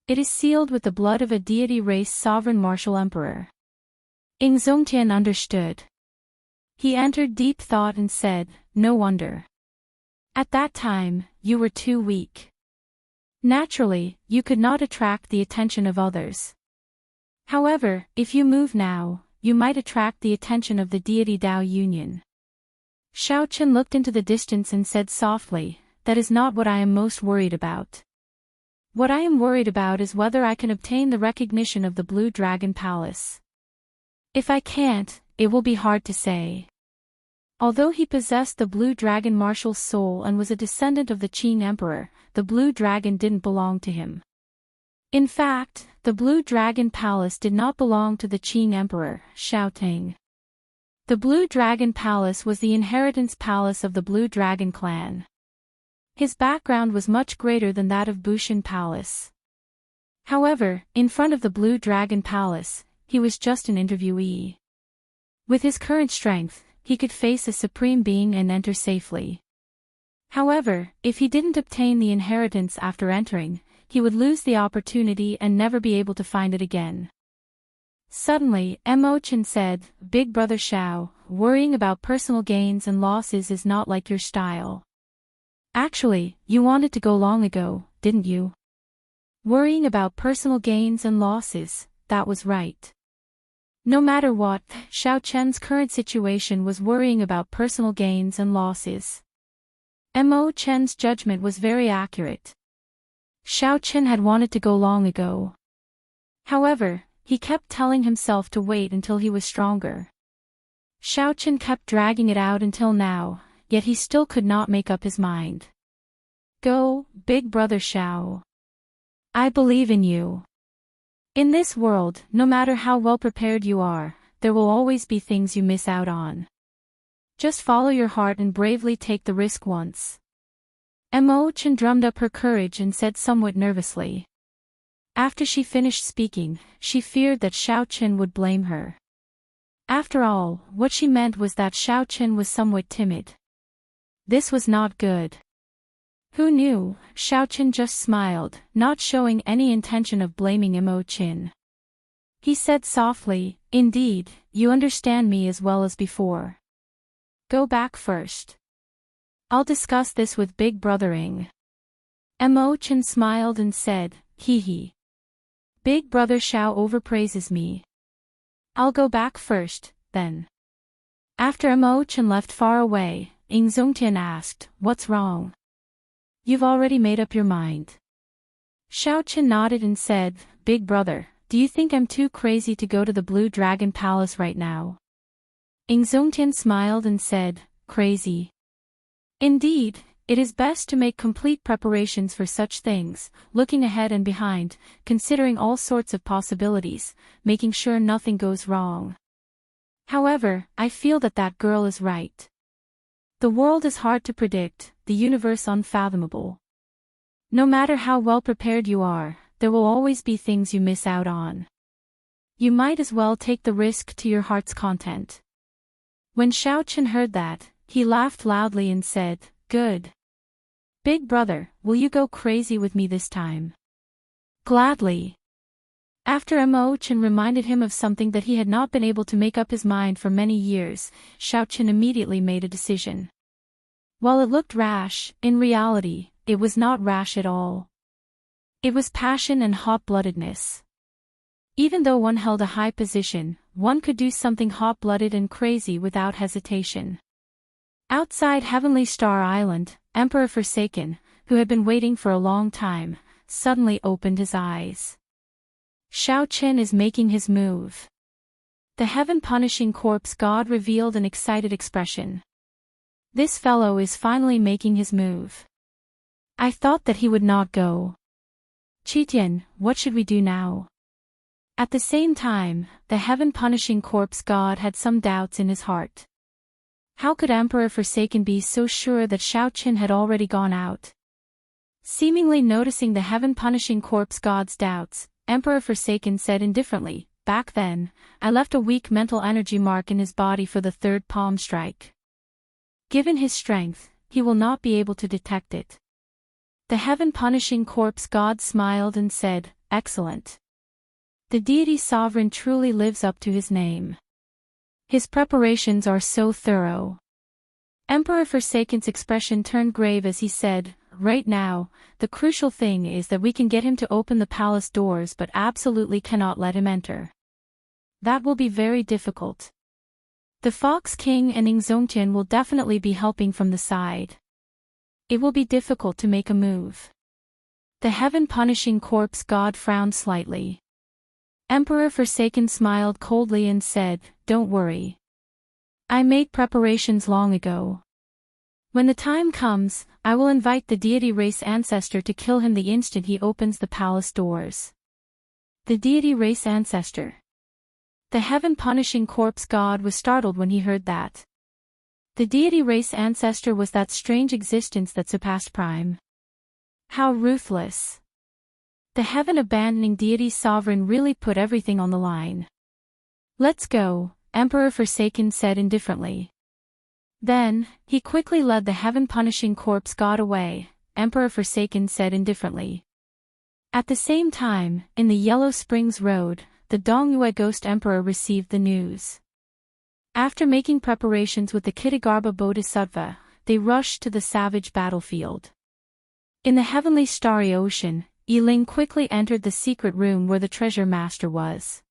It is sealed with the blood of a deity race sovereign martial emperor. Ing Zongtian understood. He entered deep thought and said, no wonder. At that time, you were too weak. Naturally, you could not attract the attention of others. However, if you move now, you might attract the attention of the deity Dao Union. Xiao Chen looked into the distance and said softly, that is not what I am most worried about. What I am worried about is whether I can obtain the recognition of the Blue Dragon Palace. If I can't, it will be hard to say. Although he possessed the Blue Dragon martial soul and was a descendant of the Qing Emperor, the Blue Dragon didn't belong to him. In fact, the Blue Dragon Palace did not belong to the Qing Emperor, Xiao Teng. The Blue Dragon Palace was the inheritance palace of the Blue Dragon clan. His background was much greater than that of Bushan Palace. However, in front of the Blue Dragon Palace, he was just an interviewee. With his current strength, he could face a supreme being and enter safely. However, if he didn't obtain the inheritance after entering, he would lose the opportunity and never be able to find it again. Suddenly, Mo Chen said, Big Brother Xiao, worrying about personal gains and losses is not like your style. Actually, you wanted to go long ago, didn't you? Worrying about personal gains and losses, that was right. No matter what, Xiao Chen's current situation was worrying about personal gains and losses. Mo Chen's judgment was very accurate. Xiao Chen had wanted to go long ago. However, he kept telling himself to wait until he was stronger. Xiao Chen kept dragging it out until now, yet he still could not make up his mind. Go, Big Brother Xiao. I believe in you. In this world, no matter how well prepared you are, there will always be things you miss out on. Just follow your heart and bravely take the risk once. Mo Chen drummed up her courage and said somewhat nervously. After she finished speaking, she feared that Xiao Chen would blame her. After all, what she meant was that Xiao Chen was somewhat timid. This was not good. Who knew? Xiao Chen just smiled, not showing any intention of blaming Mo Chen. He said softly, indeed, you understand me as well as before. Go back first. I'll discuss this with Big Brother Ing. Mo Chen smiled and said, hee hee. Big Brother Xiao overpraises me. I'll go back first, then. After Mo Chen left far away, Ing Zongtian asked, what's wrong? You've already made up your mind. Xiao Chen nodded and said, Big Brother, do you think I'm too crazy to go to the Blue Dragon Palace right now? Ing Zongtian smiled and said, crazy. Indeed, it is best to make complete preparations for such things, looking ahead and behind, considering all sorts of possibilities, making sure nothing goes wrong. However, I feel that that girl is right. The world is hard to predict, the universe unfathomable. No matter how well prepared you are, there will always be things you miss out on. You might as well take the risk to your heart's content. When Xiao Chen heard that, he laughed loudly and said, good. Big Brother, will you go crazy with me this time? Gladly. After Mo Chen reminded him of something that he had not been able to make up his mind for many years, Xiao Chen immediately made a decision. While it looked rash, in reality, it was not rash at all. It was passion and hot-bloodedness. Even though one held a high position, one could do something hot-blooded and crazy without hesitation. Outside Heavenly Star Island, Emperor Forsaken, who had been waiting for a long time, suddenly opened his eyes. Xiao Chen is making his move. The heaven-punishing corpse god revealed an excited expression. This fellow is finally making his move. I thought that he would not go. Qitian, what should we do now? At the same time, the heaven-punishing corpse god had some doubts in his heart. How could Emperor Forsaken be so sure that Xiao Chen had already gone out? Seemingly noticing the heaven-punishing corpse god's doubts, Emperor Forsaken said indifferently, back then, I left a weak mental energy mark in his body for the third palm strike. Given his strength, he will not be able to detect it. The heaven-punishing corpse god smiled and said, excellent. The deity sovereign truly lives up to his name. His preparations are so thorough. Emperor Forsaken's expression turned grave as he said, right now, the crucial thing is that we can get him to open the palace doors but absolutely cannot let him enter. That will be very difficult. The Fox King and Ingzongtian will definitely be helping from the side. It will be difficult to make a move. The heaven-punishing corpse god frowned slightly. Emperor Forsaken smiled coldly and said, "Don't worry. I made preparations long ago. When the time comes, I will invite the deity race ancestor to kill him the instant he opens the palace doors." The deity race ancestor. The heaven-punishing corpse god was startled when he heard that. The deity race ancestor was that strange existence that surpassed Prime. How ruthless. The heaven-abandoning deity sovereign really put everything on the line. "Let's go," Emperor Forsaken said indifferently. Then, he quickly led the heaven-punishing corpse god away, Emperor Forsaken said indifferently. At the same time, in the Yellow Springs Road, the Dongyue Ghost Emperor received the news. After making preparations with the Kitagarbha Bodhisattva, they rushed to the savage battlefield. In the heavenly starry ocean, Yiling quickly entered the secret room where the treasure master was.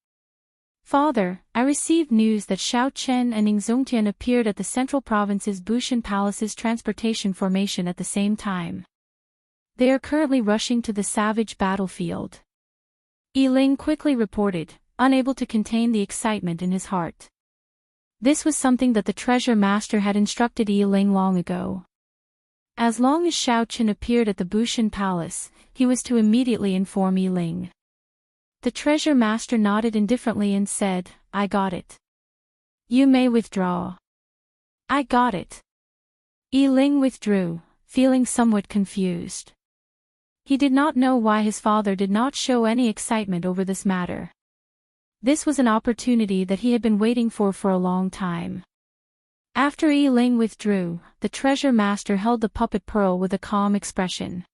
"Father, I received news that Xiao Chen and Ingzongtian appeared at the central province's Bushan Palace's transportation formation at the same time. They are currently rushing to the savage battlefield." Yiling quickly reported, unable to contain the excitement in his heart. This was something that the treasure master had instructed Yiling long ago. As long as Xiao Chen appeared at the Bushan Palace, he was to immediately inform Yiling. The treasure master nodded indifferently and said, "I got it. You may withdraw." "I got it." Yiling withdrew, feeling somewhat confused. He did not know why his father did not show any excitement over this matter. This was an opportunity that he had been waiting for a long time. After Yiling withdrew, the treasure master held the puppet pearl with a calm expression.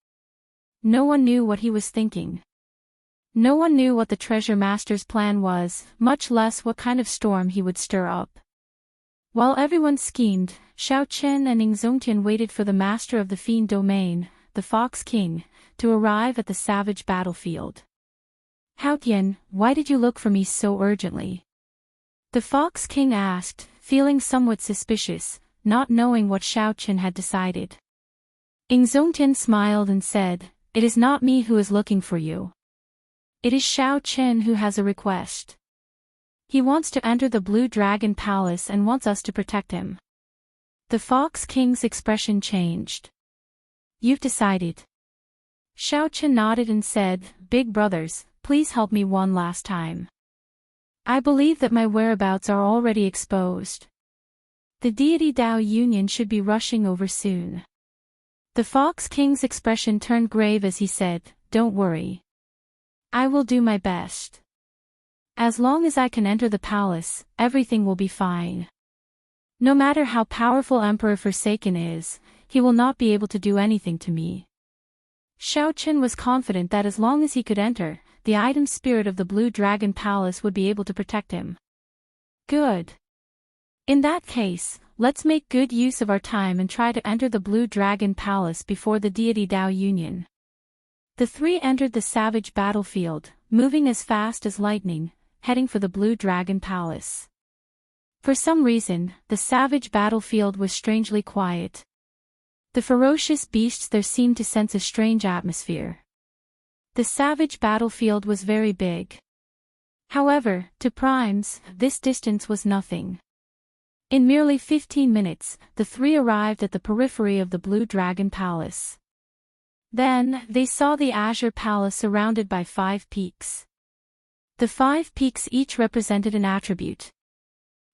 No one knew what he was thinking. No one knew what the treasure master's plan was, much less what kind of storm he would stir up. While everyone schemed, Xiao Chen and Ingzongtian waited for the master of the fiend domain, the Fox King, to arrive at the savage battlefield. "Haotian, why did you look for me so urgently?" The Fox King asked, feeling somewhat suspicious, not knowing what Xiao Chen had decided. Ingzongtian smiled and said, "It is not me who is looking for you. It is Xiao Chen who has a request. He wants to enter the Blue Dragon Palace and wants us to protect him." The Fox King's expression changed. "You've decided." Xiao Chen nodded and said, "Big brothers, please help me one last time. I believe that my whereabouts are already exposed. The deity Dao Union should be rushing over soon." The Fox King's expression turned grave as he said, "Don't worry. I will do my best. As long as I can enter the palace, everything will be fine. No matter how powerful Emperor Forsaken is, he will not be able to do anything to me." Xiao Chen was confident that as long as he could enter, the item spirit of the Blue Dragon Palace would be able to protect him. Good. In that case, let's make good use of our time and try to enter the Blue Dragon Palace before the deity Dao Union. The three entered the savage battlefield, moving as fast as lightning, heading for the Blue Dragon Palace. For some reason, the savage battlefield was strangely quiet. The ferocious beasts there seemed to sense a strange atmosphere. The savage battlefield was very big. However, to primes, this distance was nothing. In merely 15 minutes, the three arrived at the periphery of the Blue Dragon Palace. Then, they saw the Azure Palace surrounded by 5 peaks. The 5 peaks each represented an attribute.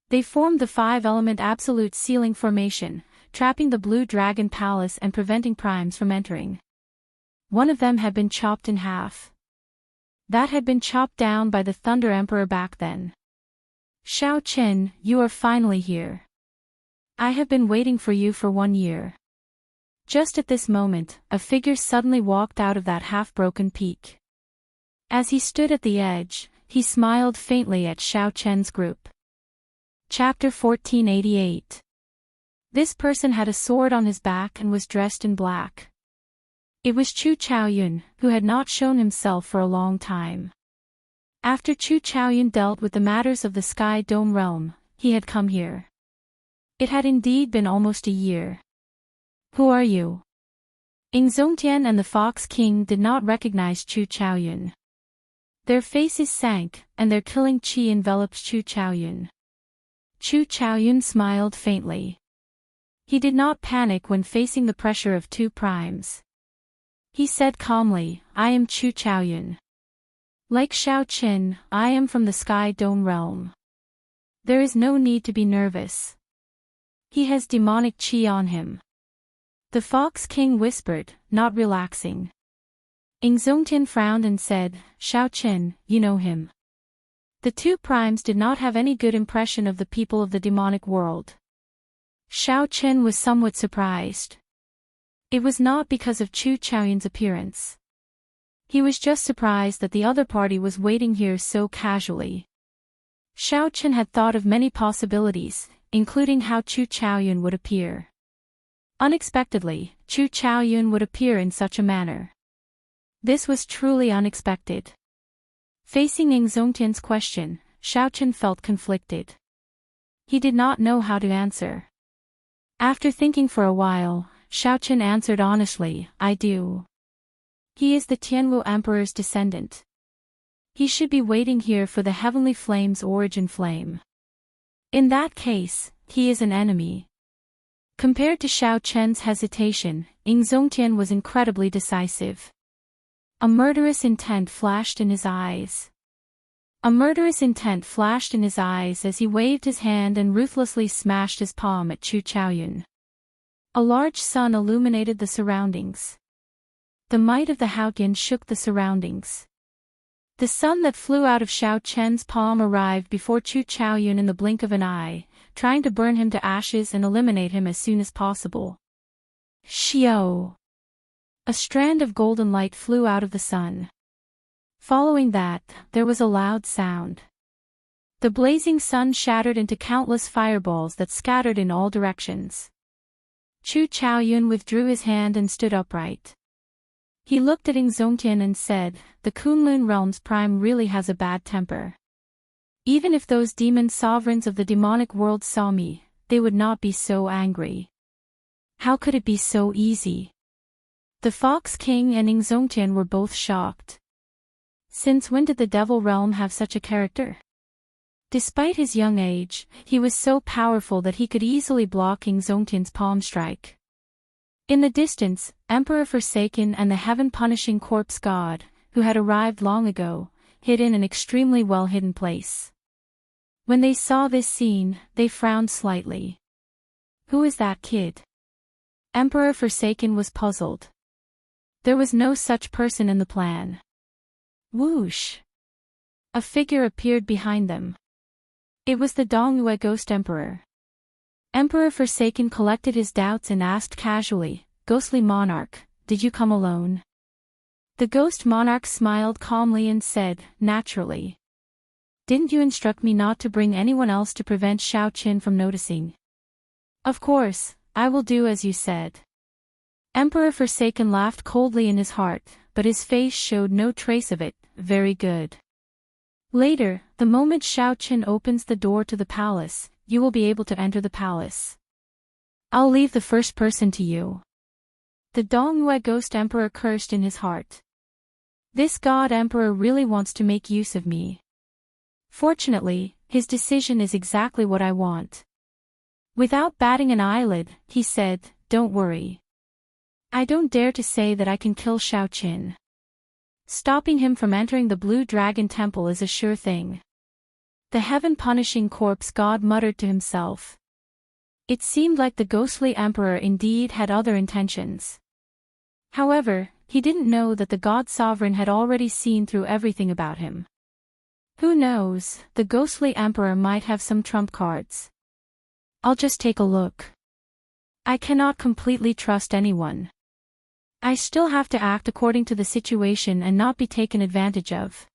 They formed the 5-element absolute ceiling formation, trapping the Blue Dragon Palace and preventing primes from entering. One of them had been chopped in half. That had been chopped down by the Thunder Emperor back then. "Xiao Chen, you are finally here. I have been waiting for you for 1 year." Just at this moment, a figure suddenly walked out of that half-broken peak. As he stood at the edge, he smiled faintly at Xiao Chen's group. Chapter 1488. This person had a sword on his back and was dressed in black. It was Chu Chaoyun, who had not shown himself for a long time. After Chu Chaoyun dealt with the matters of the Sky Dome realm, he had come here. It had indeed been almost a year. Who are you? Ing Zongtian and the Fox King did not recognize Chu Chaoyun. Their faces sank, and their killing chi enveloped Chu Chaoyun. Chu Chaoyun smiled faintly. He did not panic when facing the pressure of two primes. He said calmly, I am Chu Chaoyun. Like Xiao Qin, I am from the Sky Dome realm. There is no need to be nervous. He has demonic chi on him. The Fox King whispered, not relaxing. Ing Zongtian frowned and said, Xiao Qin, you know him. The two primes did not have any good impression of the people of the demonic world. Xiao Qin was somewhat surprised. It was not because of Chu Chaoyun's appearance. He was just surprised that the other party was waiting here so casually. Xiao Qin had thought of many possibilities, including how Chu Chaoyun would appear. Unexpectedly, Chu Chaoyun would appear in such a manner. This was truly unexpected. Facing Ing Zongtian's question, Xiao Qin felt conflicted. He did not know how to answer. After thinking for a while, Xiao Qin answered honestly, I do. He is the Tianwu Emperor's descendant. He should be waiting here for the Heavenly Flame's origin flame. In that case, he is an enemy. Compared to Xiao Chen's hesitation, Ing Zongtian was incredibly decisive. A murderous intent flashed in his eyes. A murderous intent flashed in his eyes as he waved his hand and ruthlessly smashed his palm at Chu Chaoyun. A large sun illuminated the surroundings. The might of the Haotian shook the surroundings. The sun that flew out of Xiao Chen's palm arrived before Chu Chaoyun in the blink of an eye, trying to burn him to ashes and eliminate him as soon as possible. Xiao! A strand of golden light flew out of the sun. Following that, there was a loud sound. The blazing sun shattered into countless fireballs that scattered in all directions. Chu Chaoyun withdrew his hand and stood upright. He looked at Ing Zongtian and said, the Kunlun realm's prime really has a bad temper. Even if those demon sovereigns of the demonic world saw me, they would not be so angry. How could it be so easy? The Fox King and Ing Zongtian were both shocked. Since when did the Devil Realm have such a character? Despite his young age, he was so powerful that he could easily block Ing Zongtian's palm strike. In the distance, Emperor Forsaken and the heaven-punishing corpse god, who had arrived long ago, hid in an extremely well-hidden place. When they saw this scene, they frowned slightly. Who is that kid? Emperor Forsaken was puzzled. There was no such person in the plan. Whoosh! A figure appeared behind them. It was the Dongyue Ghost Emperor. Emperor Forsaken collected his doubts and asked casually, Ghostly Monarch, did you come alone? The Ghost Monarch smiled calmly and said, naturally. Didn't you instruct me not to bring anyone else to prevent Xiao Qin from noticing? Of course, I will do as you said. Emperor Forsaken laughed coldly in his heart, but his face showed no trace of it. Very good. Later, the moment Xiao Qin opens the door to the palace, you will be able to enter the palace. I'll leave the first person to you. The Dongyue Ghost Emperor cursed in his heart. This God Emperor really wants to make use of me. Fortunately, his decision is exactly what I want. Without batting an eyelid, he said, don't worry. I don't dare to say that I can kill Xiao Qin. Stopping him from entering the Blue Dragon Temple is a sure thing. The heaven-punishing corpse god muttered to himself. It seemed like the ghostly emperor indeed had other intentions. However, he didn't know that the god sovereign had already seen through everything about him. Who knows, the ghostly emperor might have some trump cards. I'll just take a look. I cannot completely trust anyone. I still have to act according to the situation and not be taken advantage of.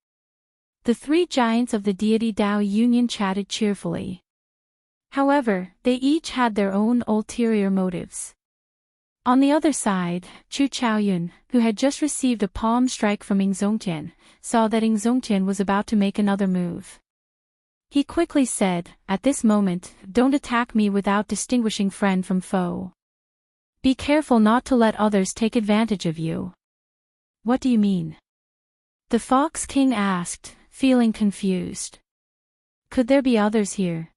The three giants of the deity Dao Union chatted cheerfully. However, they each had their own ulterior motives. On the other side, Chu Chaoyun, who had just received a palm strike from Ing Zongtian, saw that Ing Zongtian was about to make another move. He quickly said, "At this moment, don't attack me without distinguishing friend from foe. Be careful not to let others take advantage of you." "What do you mean?" the Fox King asked, feeling confused. "Could there be others here?"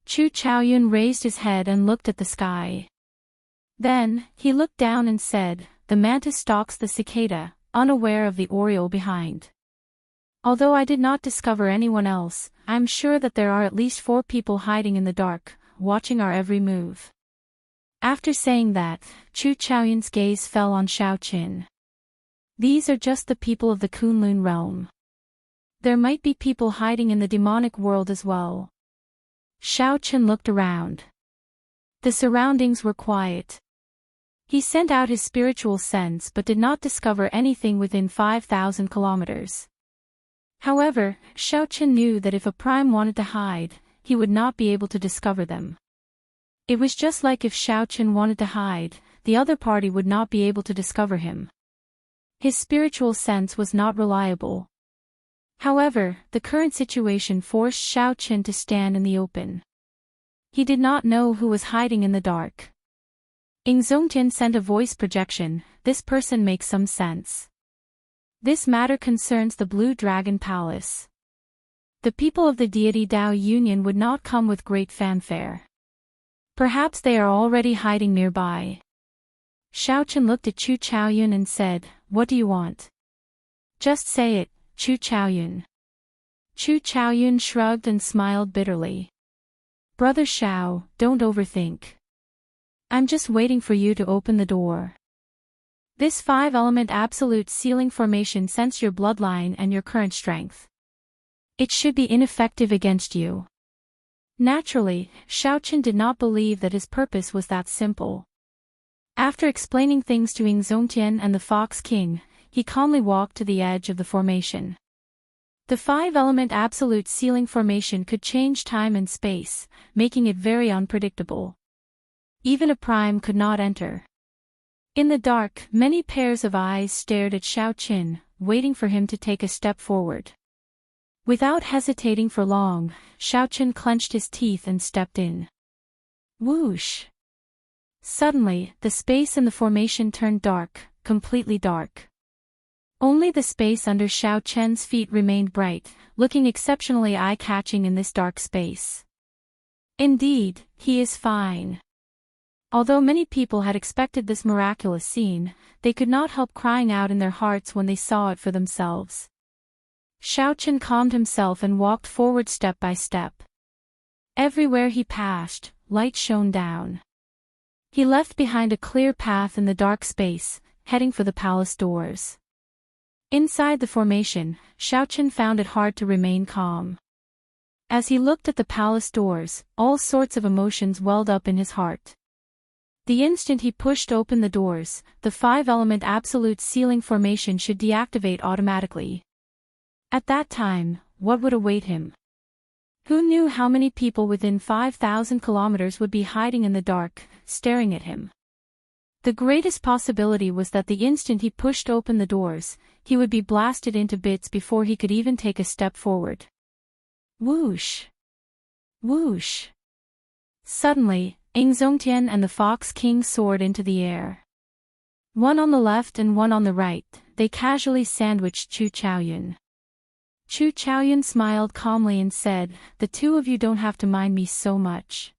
Chu Chaoyun raised his head and looked at the sky. Then, he looked down and said, "The mantis stalks the cicada, unaware of the oriole behind. Although I did not discover anyone else, I am sure that there are at least 4 people hiding in the dark, watching our every move." After saying that, Chu Chaoyun's gaze fell on Xiao Qin. "These are just the people of the Kunlun realm. There might be people hiding in the demonic world as well." Xiao Qin looked around. The surroundings were quiet. He sent out his spiritual sense but did not discover anything within 5,000 kilometers. However, Xiao Qin knew that if a prime wanted to hide, he would not be able to discover them. It was just like if Xiao Qin wanted to hide, the other party would not be able to discover him. His spiritual sense was not reliable. However, the current situation forced Xiao Qin to stand in the open. He did not know who was hiding in the dark. Ing Zongtian sent a voice projection, "This person makes some sense. This matter concerns the Blue Dragon Palace. The people of the deity Dao Union would not come with great fanfare. Perhaps they are already hiding nearby." Xiao Qin looked at Chu Chaoyun and said, "What do you want?" "Just say it, Chu Chaoyun." Chu Chaoyun shrugged and smiled bitterly. "Brother Xiao, don't overthink. I'm just waiting for you to open the door. This 5-element absolute sealing formation senses your bloodline and your current strength. It should be ineffective against you." Naturally, Xiao Qin did not believe that his purpose was that simple. After explaining things to Ing Zongtian and the Fox King, he calmly walked to the edge of the formation. The 5-element absolute sealing formation could change time and space, making it very unpredictable. Even a prime could not enter. In the dark, many pairs of eyes stared at Xiao Qin, waiting for him to take a step forward. Without hesitating for long, Xiao Qin clenched his teeth and stepped in. Whoosh! Suddenly, the space in the formation turned dark, completely dark. Only the space under Xiao Qin's feet remained bright, looking exceptionally eye-catching in this dark space. Indeed, he is fine. Although many people had expected this miraculous scene, they could not help crying out in their hearts when they saw it for themselves. Xiao Qin calmed himself and walked forward step by step. Everywhere he passed, light shone down. He left behind a clear path in the dark space, heading for the palace doors. Inside the formation, Xiao Qin found it hard to remain calm. As he looked at the palace doors, all sorts of emotions welled up in his heart. The instant he pushed open the doors, the 5-element absolute sealing formation should deactivate automatically. At that time, what would await him? Who knew how many people within 5,000 kilometers would be hiding in the dark, staring at him? The greatest possibility was that the instant he pushed open the doors, he would be blasted into bits before he could even take a step forward. Whoosh! Whoosh! Suddenly, Ing Zongtian and the Fox King soared into the air. One on the left and one on the right, they casually sandwiched Chu Chaoyun. Chu Chaoyun smiled calmly and said, "The two of you don't have to mind me so much.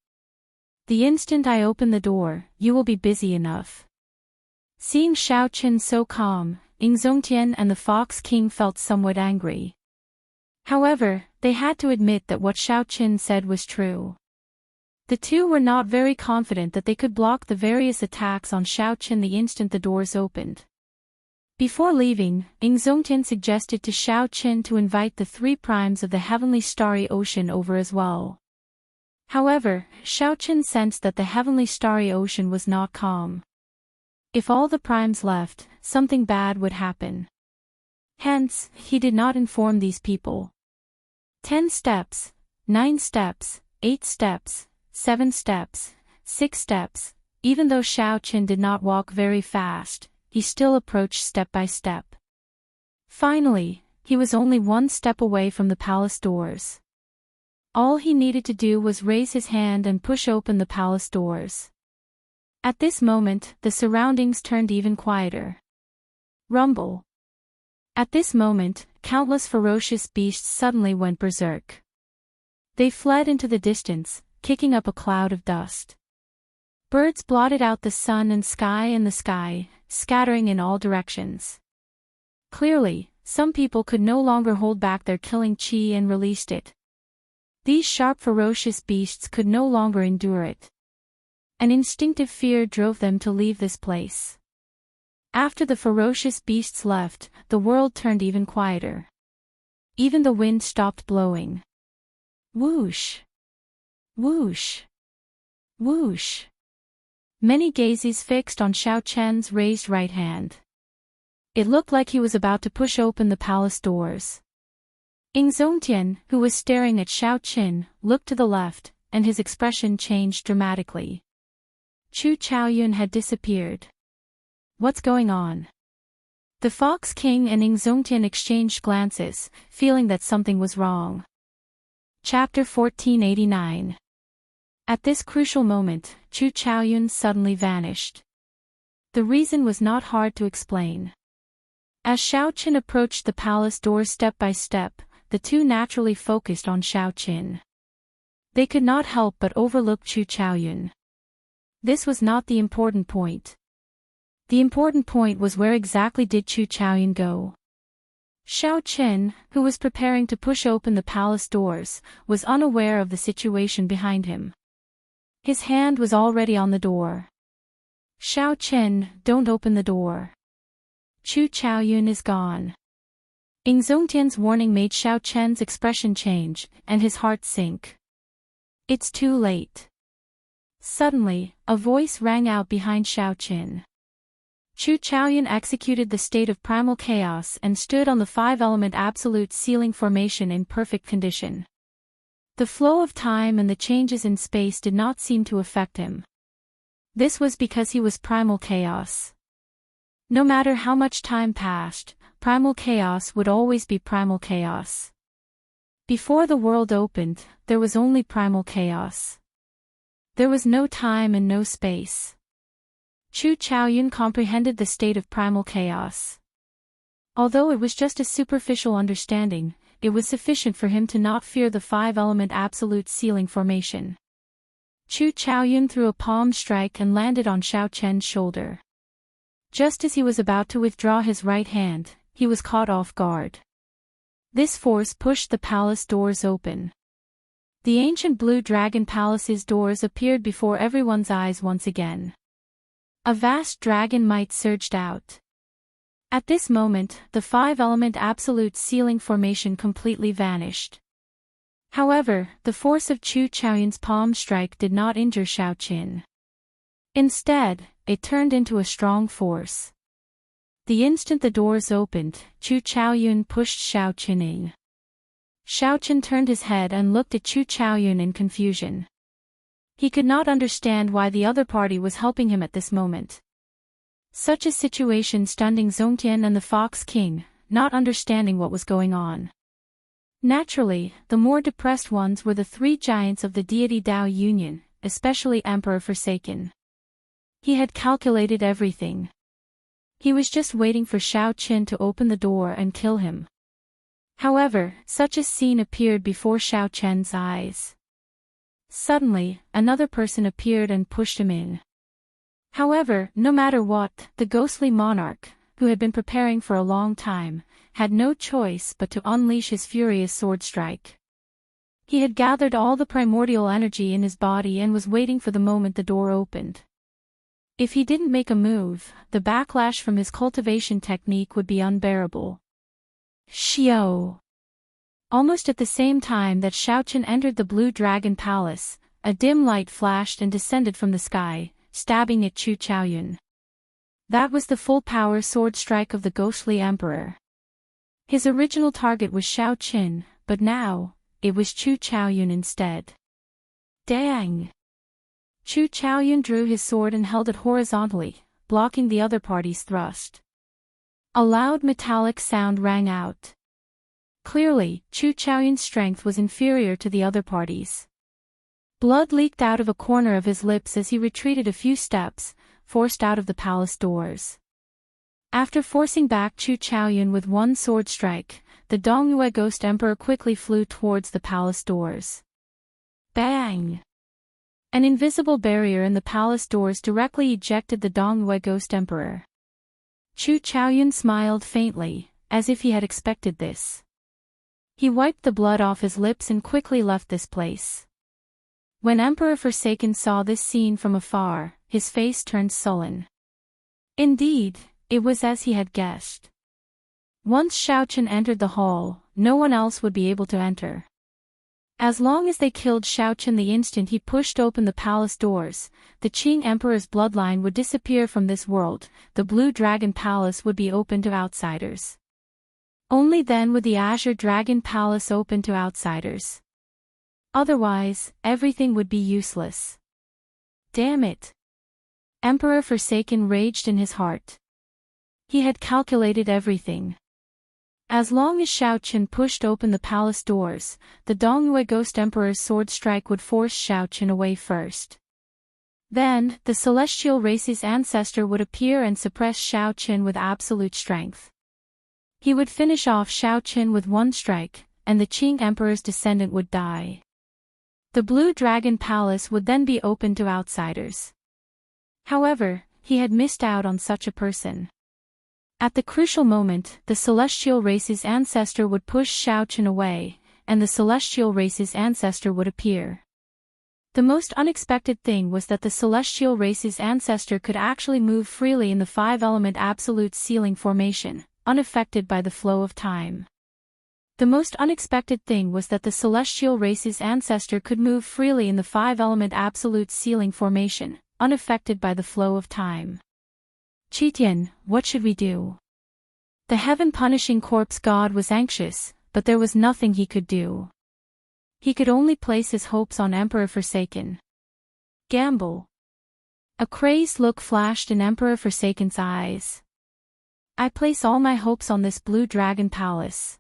The instant I open the door, you will be busy enough." Seeing Xiao Qin so calm, Ing Zongtian and the Fox King felt somewhat angry. However, they had to admit that what Xiao Qin said was true. The two were not very confident that they could block the various attacks on Xiao Qin the instant the doors opened. Before leaving, Ing Zongtian suggested to Xiao Qin to invite the 3 primes of the heavenly starry ocean over as well. However, Xiao Qin sensed that the heavenly starry ocean was not calm. If all the primes left, something bad would happen. Hence, he did not inform these people. 10 steps, 9 steps, 8 steps, 7 steps, 6 steps. Even though Xiao Qin did not walk very fast, he still approached step by step. Finally, he was only 1 step away from the palace doors. All he needed to do was raise his hand and push open the palace doors. At this moment, the surroundings turned even quieter. Rumble. At this moment, countless ferocious beasts suddenly went berserk. They fled into the distance, kicking up a cloud of dust. Birds blotted out the sun and the sky, scattering in all directions. Clearly, some people could no longer hold back their killing chi and released it. These sharp ferocious beasts could no longer endure it. An instinctive fear drove them to leave this place. After the ferocious beasts left, the world turned even quieter. Even the wind stopped blowing. Whoosh! Whoosh! Whoosh! Many gazes fixed on Xiao Chen's raised right hand. It looked like he was about to push open the palace doors. Zongtian, who was staring at Xiao Qin, looked to the left, and his expression changed dramatically. Chu Chaoyun had disappeared. What's going on? The Fox King and Zongtian exchanged glances, feeling that something was wrong. Chapter 1489. At this crucial moment, Chu Chaoyun suddenly vanished. The reason was not hard to explain. As Xiao Qin approached the palace doors step by step, the two naturally focused on Xiao Qin. They could not help but overlook Chu Chaoyun. This was not the important point. The important point was where exactly did Chu Chaoyun go? Xiao Qin, who was preparing to push open the palace doors, was unaware of the situation behind him. His hand was already on the door. Xiao Qin, don't open the door. Chu Chaoyun is gone. Zongtian's warning made Xiao Chen's expression change, and his heart sink. It's too late. Suddenly, a voice rang out behind Xiao Qin. Chu Chaoyun executed the state of primal chaos and stood on the 5-element absolute ceiling formation in perfect condition. The flow of time and the changes in space did not seem to affect him. This was because he was primal chaos. No matter how much time passed, primal chaos would always be primal chaos. Before the world opened, there was only primal chaos. There was no time and no space. Chu Chaoyun comprehended the state of primal chaos. Although it was just a superficial understanding, it was sufficient for him to not fear the 5-element absolute ceiling formation. Chu Chaoyun threw a palm strike and landed on Xiao Chen's shoulder. Just as he was about to withdraw his right hand, he was caught off guard. This force pushed the palace doors open. The ancient Blue Dragon Palace's doors appeared before everyone's eyes once again. A vast dragon might surged out. At this moment, the 5-element absolute ceiling formation completely vanished. However, the force of Chu Chaoyun's palm strike did not injure Xiao Qin. Instead, it turned into a strong force. The instant the doors opened, Chu Chaoyun pushed Xiao Qin in. Xiao Qin turned his head and looked at Chu Chaoyun in confusion. He could not understand why the other party was helping him at this moment. Such a situation stunned Zongtian and the Fox King, not understanding what was going on. Naturally, the more depressed ones were the 3 giants of the deity Dao Union, especially Emperor Forsaken. He had calculated everything. He was just waiting for Xiao Qin to open the door and kill him. However, such a scene appeared before Xiao Chen's eyes. Suddenly, another person appeared and pushed him in. However, no matter what, the ghostly monarch, who had been preparing for a long time, had no choice but to unleash his furious sword strike. He had gathered all the primordial energy in his body and was waiting for the moment the door opened. If he didn't make a move, the backlash from his cultivation technique would be unbearable. Xiao! Almost at the same time that Xiao Qin entered the Blue Dragon Palace, a dim light flashed and descended from the sky, stabbing at Chu Chaoyun. That was the full-power sword strike of the ghostly emperor. His original target was Xiao Qin, but now, it was Chu Chaoyun instead. Dang! Chu Chaoyun drew his sword and held it horizontally, blocking the other party's thrust. A loud metallic sound rang out. Clearly, Chu Chaoyun's strength was inferior to the other party's. Blood leaked out of a corner of his lips as he retreated a few steps, forced out of the palace doors. After forcing back Chu Chaoyun with one sword strike, the Dongyue Ghost Emperor quickly flew towards the palace doors. Bang! An invisible barrier in the palace doors directly ejected the Dongyue Ghost Emperor. Chu Chaoyun smiled faintly, as if he had expected this. He wiped the blood off his lips and quickly left this place. When Emperor Forsaken saw this scene from afar, his face turned sullen. Indeed, it was as he had guessed. Once Xiao Qin entered the hall, no one else would be able to enter. As long as they killed Xiao Qin the instant he pushed open the palace doors, the Qing Emperor's bloodline would disappear from this world, the Blue Dragon Palace would be open to outsiders. Only then would the Azure Dragon Palace open to outsiders. Otherwise, everything would be useless. Damn it! Emperor Forsaken raged in his heart. He had calculated everything. As long as Xiao Qin pushed open the palace doors, the Dongyue Ghost Emperor's sword strike would force Xiao Qin away first. Then, the celestial race's ancestor would appear and suppress Xiao Qin with absolute strength. He would finish off Xiao Qin with one strike, and the Qing Emperor's descendant would die. The Blue Dragon Palace would then be open to outsiders. However, he had missed out on such a person. At the crucial moment, the celestial race's ancestor would push Xiao Qin away, and the celestial race's ancestor would appear. The most unexpected thing was that the celestial race's ancestor could actually move freely in the five-element absolute ceiling formation, unaffected by the flow of time. The most unexpected thing was that the celestial race's ancestor could move freely in the five-element absolute ceiling formation, unaffected by the flow of time. Qitian, what should we do? The heaven-punishing corpse god was anxious, but there was nothing he could do. He could only place his hopes on Emperor Forsaken. Gamble. A crazed look flashed in Emperor Forsaken's eyes. I place all my hopes on this Blue Dragon Palace.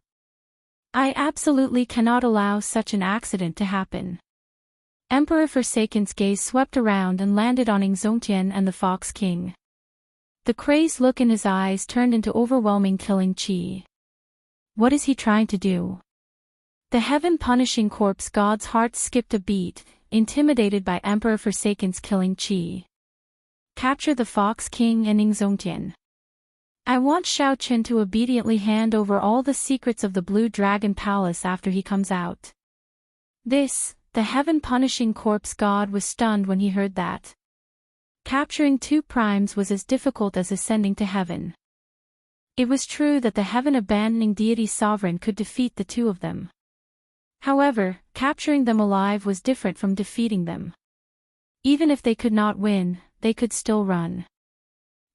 I absolutely cannot allow such an accident to happen. Emperor Forsaken's gaze swept around and landed on Yingzongtian and the Fox King. The crazed look in his eyes turned into overwhelming killing chi. What is he trying to do? The heaven-punishing corpse god's heart skipped a beat, intimidated by Emperor Forsaken's killing chi. Capture the Fox King and Yingzongtian. I want Xiao Qin to obediently hand over all the secrets of the Blue Dragon Palace after he comes out. The heaven-punishing corpse god was stunned when he heard that. Capturing two primes was as difficult as ascending to heaven. It was true that the heaven-abandoning deity sovereign could defeat the two of them. However, capturing them alive was different from defeating them. Even if they could not win, they could still run.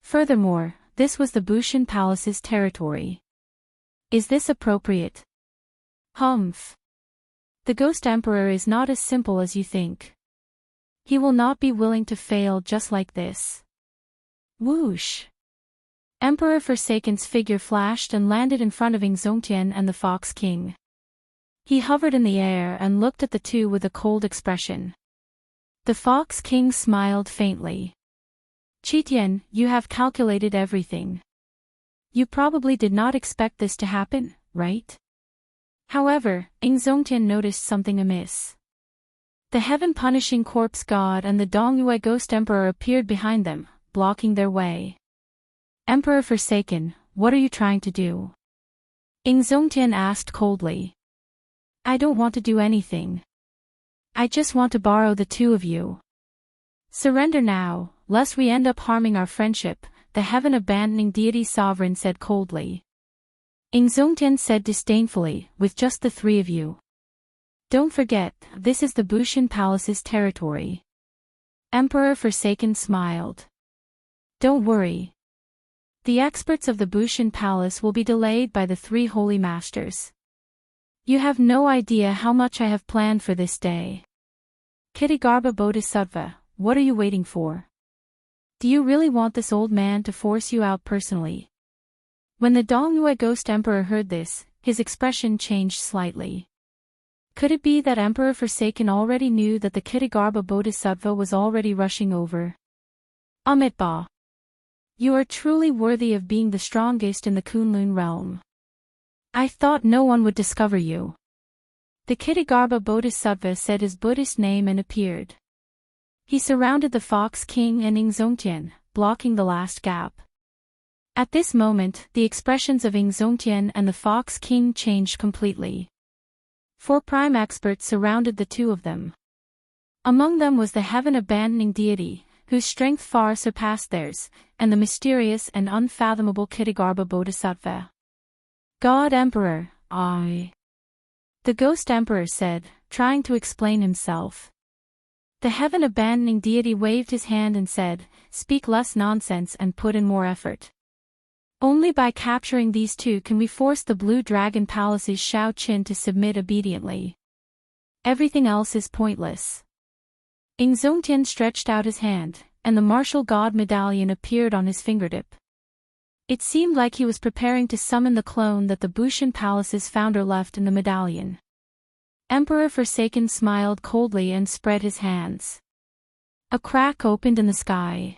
Furthermore, this was the Bushan Palace's territory. Is this appropriate? Humph. The Ghost Emperor is not as simple as you think. He will not be willing to fail just like this. Whoosh. Emperor Forsaken's figure flashed and landed in front of Yingzongtian and the Fox King. He hovered in the air and looked at the two with a cold expression. The Fox King smiled faintly. Qitian, you have calculated everything. You probably did not expect this to happen, right? However, Yingzongtian noticed something amiss. The heaven-punishing corpse god and the Dongyue Ghost Emperor appeared behind them, blocking their way. Emperor Forsaken, what are you trying to do? Yingzongtian asked coldly. I don't want to do anything. I just want to borrow the two of you. Surrender now, lest we end up harming our friendship, the heaven-abandoning deity sovereign said coldly. Yingzongtian said disdainfully, with just the three of you. Don't forget, this is the Bushan Palace's territory. Emperor Forsaken smiled. Don't worry. The experts of the Bushan Palace will be delayed by the three holy masters. You have no idea how much I have planned for this day. Kshitigarbha Bodhisattva, what are you waiting for? Do you really want this old man to force you out personally? When the Dongyue Ghost Emperor heard this, his expression changed slightly. Could it be that Emperor Forsaken already knew that the Kshitigarbha Bodhisattva was already rushing over? Amitabha. You are truly worthy of being the strongest in the Kunlun realm. I thought no one would discover you. The Kshitigarbha Bodhisattva said his Buddhist name and appeared. He surrounded the Fox King and Ingzongtian, blocking the last gap. At this moment, the expressions of Ingzongtian and the Fox King changed completely. 4 prime experts surrounded the two of them. Among them was the heaven-abandoning deity, whose strength far surpassed theirs, and the mysterious and unfathomable Kshitigarbha Bodhisattva. God Emperor, I. The Ghost Emperor said, trying to explain himself. The heaven-abandoning deity waved his hand and said, speak less nonsense and put in more effort. Only by capturing these two can we force the Blue Dragon Palace's Shao Qin to submit obediently. Everything else is pointless. Ingzongtian stretched out his hand, and the martial god medallion appeared on his fingertip. It seemed like he was preparing to summon the clone that the Bushan Palace's founder left in the medallion. Emperor Forsaken smiled coldly and spread his hands. A crack opened in the sky.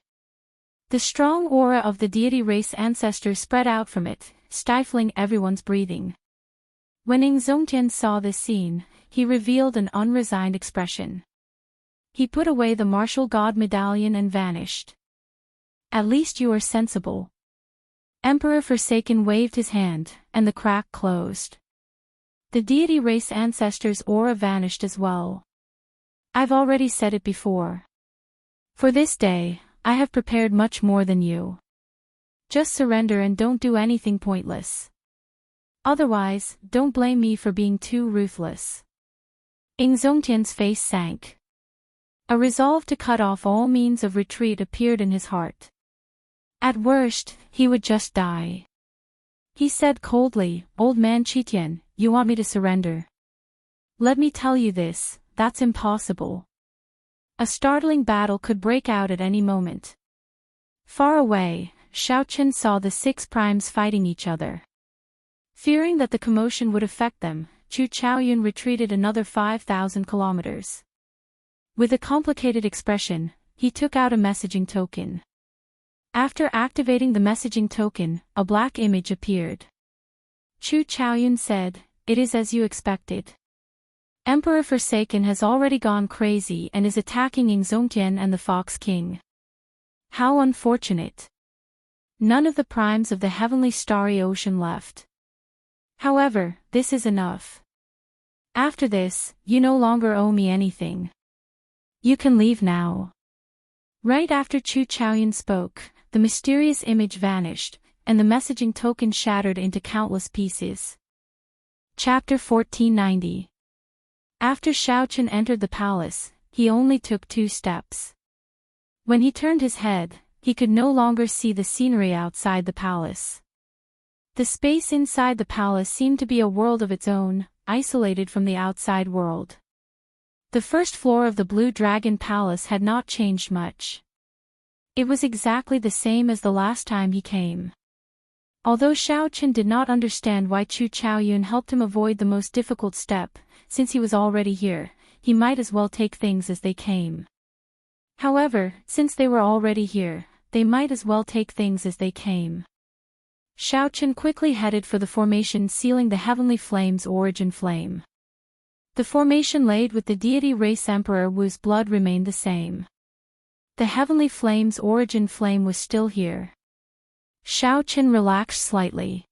The strong aura of the deity race ancestor spread out from it, stifling everyone's breathing. When Ingzongtian saw this scene, he revealed an unresigned expression. He put away the martial god medallion and vanished. At least you are sensible. Emperor Forsaken waved his hand, and the crack closed. The deity race ancestor's aura vanished as well. I've already said it before. For this day, I have prepared much more than you. Just surrender and don't do anything pointless. Otherwise, don't blame me for being too ruthless. Ingzongtian's face sank. A resolve to cut off all means of retreat appeared in his heart. At worst, he would just die. He said coldly, Old man Chitian, you want me to surrender? Let me tell you this, that's impossible. A startling battle could break out at any moment. Far away, Shao Qin saw the 6 primes fighting each other. Fearing that the commotion would affect them, Chu Chaoyun retreated another 5,000 kilometers. With a complicated expression, he took out a messaging token. After activating the messaging token, a black image appeared. Chu Chaoyun said, it is as you expected. Emperor Forsaken has already gone crazy and is attacking Ingzongtian and the Fox King. How unfortunate. None of the primes of the heavenly starry ocean left. However, this is enough. After this, you no longer owe me anything. You can leave now. Right after Chu Chaoyun spoke, the mysterious image vanished, and the messaging token shattered into countless pieces. Chapter 1490. After Shao Qin entered the palace, he only took 2 steps. When he turned his head, he could no longer see the scenery outside the palace. The space inside the palace seemed to be a world of its own, isolated from the outside world. The first floor of the Blue Dragon Palace had not changed much. It was exactly the same as the last time he came. Although Shao Qin did not understand why Chu Chaoyun helped him avoid the most difficult step, since he was already here, he might as well take things as they came. However, since they were already here, they might as well take things as they came. Shao Qin quickly headed for the formation sealing the heavenly flame's origin flame. The formation laid with the deity race Emperor Wu's blood remained the same. The heavenly flame's origin flame was still here. Shao Qin relaxed slightly.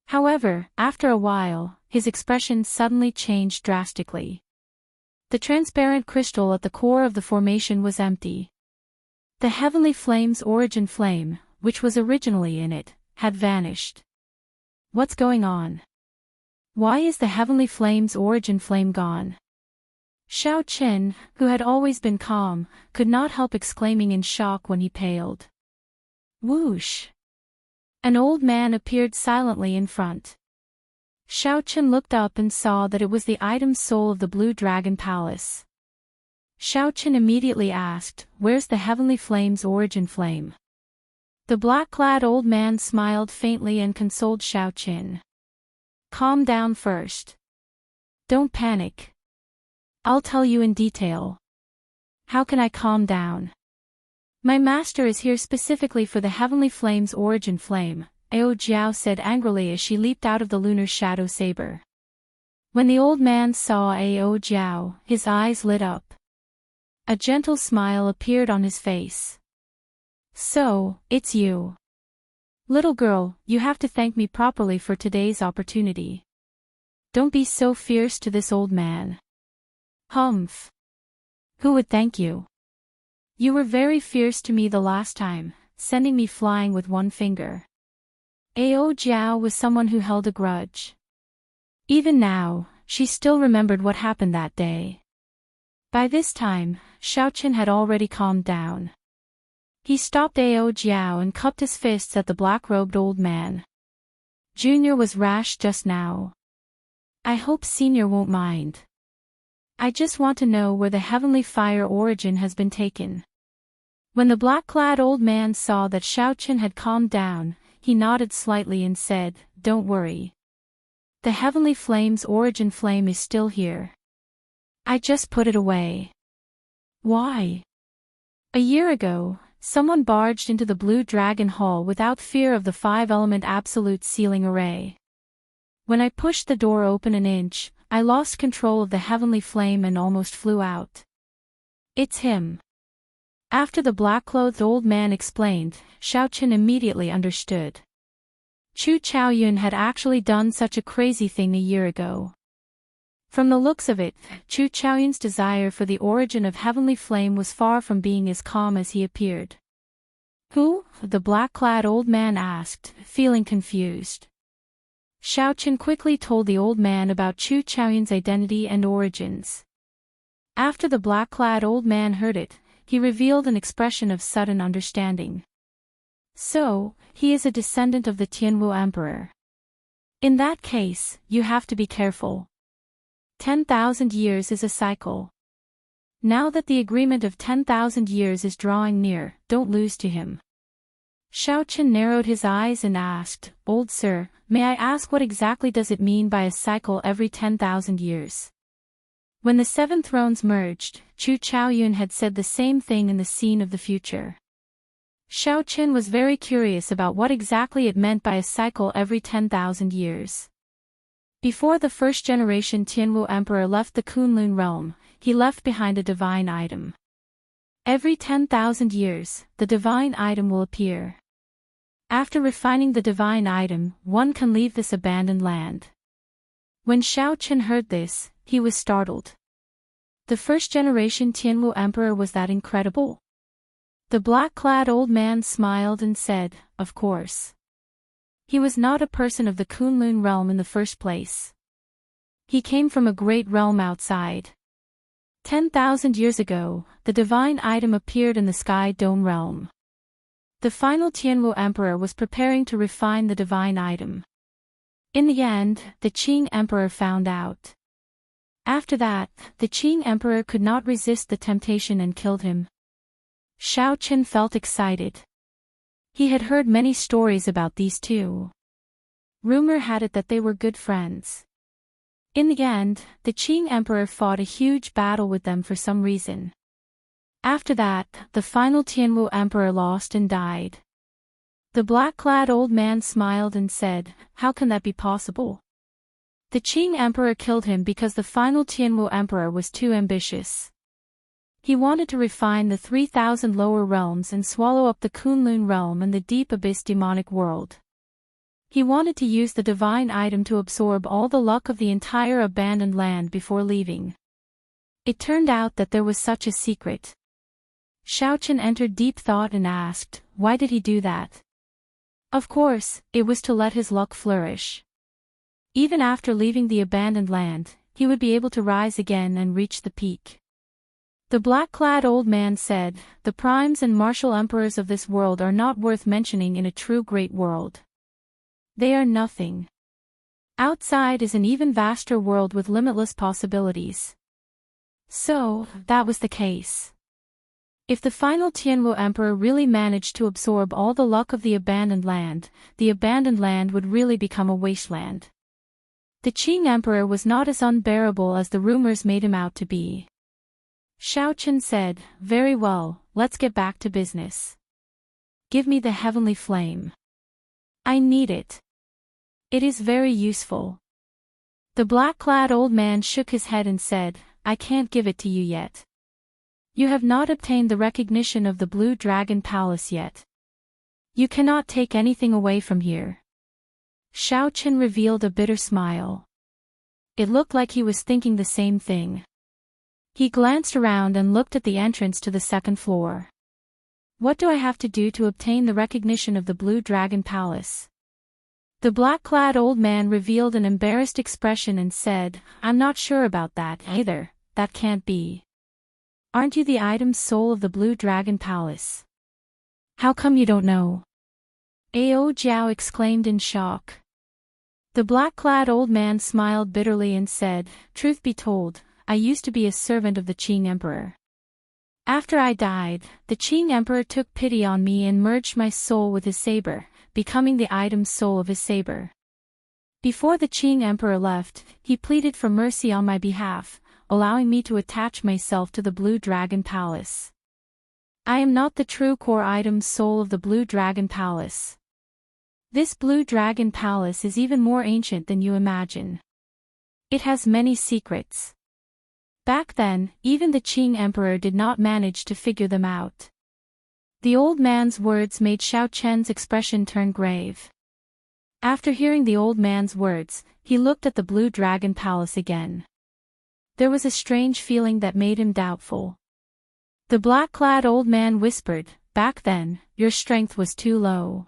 However, after a while, his expression suddenly changed drastically. The transparent crystal at the core of the formation was empty. The heavenly flame's origin flame, which was originally in it, had vanished. What's going on? Why is the heavenly flame's origin flame gone? Shao Qin, who had always been calm, could not help exclaiming in shock when he paled. Whoosh! An old man appeared silently in front. Xiao Chen looked up and saw that it was the item soul of the Blue Dragon Palace. Xiao Chen immediately asked, "Where's the heavenly flame's origin flame?" The black-clad old man smiled faintly and consoled Xiao Chen. "Calm down first. Don't panic. I'll tell you in detail." "How can I calm down?" "My master is here specifically for the heavenly flame's origin flame," Ao Jiao said angrily as she leaped out of the lunar shadow saber. When the old man saw Ao Jiao, his eyes lit up. A gentle smile appeared on his face. "So, it's you. Little girl, you have to thank me properly for today's opportunity. Don't be so fierce to this old man." "Humph. Who would thank you? You were very fierce to me the last time, sending me flying with one finger." Ao Jiao was someone who held a grudge. Even now, she still remembered what happened that day. By this time, Xiao Chen had already calmed down. He stopped Ao Jiao and cupped his fists at the black-robed old man. "Junior was rash just now. I hope Senior won't mind. I just want to know where the heavenly fire origin has been taken." When the black-clad old man saw that Xiao Chen had calmed down, he nodded slightly and said, "Don't worry. The heavenly flame's origin flame is still here. I just put it away." "Why?" "A year ago, someone barged into the Blue Dragon Hall without fear of the 5-element absolute sealing array. When I pushed the door open an inch, I lost control of the heavenly flame and almost flew out. It's him." After the black-clothed old man explained, Xiao Chen immediately understood. Chu Chaoyun had actually done such a crazy thing a year ago. From the looks of it, Chu Chaoyun's desire for the origin of heavenly flame was far from being as calm as he appeared. "Who?" the black-clad old man asked, feeling confused. Xiao Chen quickly told the old man about Chu Chaoyun's identity and origins. After the black-clad old man heard it, he revealed an expression of sudden understanding. "So, he is a descendant of the Tianwu Emperor. In that case, you have to be careful. 10,000 years is a cycle. Now that the agreement of 10,000 years is drawing near, don't lose to him." Xiao Chen narrowed his eyes and asked, "Old sir, may I ask what exactly does it mean by a cycle every 10,000 years? When the 7 thrones merged, Chu Chaoyun had said the same thing in the scene of the future. Xiao Chen was very curious about what exactly it meant by a cycle every 10,000 years. Before the first-generation Tianwu Emperor left the Kunlun realm, he left behind a divine item. Every 10,000 years, the divine item will appear. After refining the divine item, one can leave this abandoned land. When Xiao Chen heard this, he was startled. The first-generation Tianwu Emperor was that incredible? The black-clad old man smiled and said, "Of course. He was not a person of the Kunlun realm in the first place. He came from a great realm outside. 10,000 years ago, the divine item appeared in the Sky Dome realm. The final Tianwu Emperor was preparing to refine the divine item. In the end, the Qing Emperor found out. After that, the Qing Emperor could not resist the temptation and killed him." Xiao Chen felt excited. He had heard many stories about these two. Rumor had it that they were good friends. In the end, the Qing Emperor fought a huge battle with them for some reason. After that, the final Tianwu Emperor lost and died. The black-clad old man smiled and said, "How can that be possible? The Qing Emperor killed him because the final Tianwu Emperor was too ambitious. He wanted to refine the 3,000 lower realms and swallow up the Kunlun realm and the deep abyss demonic world. He wanted to use the divine item to absorb all the luck of the entire abandoned land before leaving. It turned out that there was such a secret." Xiao Chen entered deep thought and asked, "Why did he do that?" Of course, it was to let his luck flourish. Even after leaving the abandoned land, he would be able to rise again and reach the peak. The black-clad old man said, "The primes and martial emperors of this world are not worth mentioning in a true great world. They are nothing. Outside is an even vaster world with limitless possibilities. So, that was the case. If the final Tianwu Emperor really managed to absorb all the luck of the abandoned land would really become a wasteland. The Qing Emperor was not as unbearable as the rumors made him out to be. Xiao Chen said, "Very well, let's get back to business. Give me the heavenly flame. I need it. It is very useful." The black-clad old man shook his head and said, "I can't give it to you yet. You have not obtained the recognition of the Blue Dragon Palace yet. You cannot take anything away from here." Xiao Chen revealed a bitter smile. It looked like he was thinking the same thing. He glanced around and looked at the entrance to the second floor. "What do I have to do to obtain the recognition of the Blue Dragon Palace?" The black-clad old man revealed an embarrassed expression and said, "I'm not sure about that either, that can't be. Aren't you the item soul of the Blue Dragon Palace? How come you don't know?" Ao Jiao exclaimed in shock. The black-clad old man smiled bitterly and said, "Truth be told, I used to be a servant of the Qing Emperor. After I died, the Qing Emperor took pity on me and merged my soul with his saber, becoming the item soul of his saber. Before the Qing Emperor left, he pleaded for mercy on my behalf, allowing me to attach myself to the Blue Dragon Palace. I am not the true core item soul of the Blue Dragon Palace. This Blue Dragon Palace is even more ancient than you imagine. It has many secrets. Back then, even the Qing Emperor did not manage to figure them out." The old man's words made Xiao Chen's expression turn grave. After hearing the old man's words, he looked at the Blue Dragon Palace again. There was a strange feeling that made him doubtful. The black-clad old man whispered, "Back then, your strength was too low.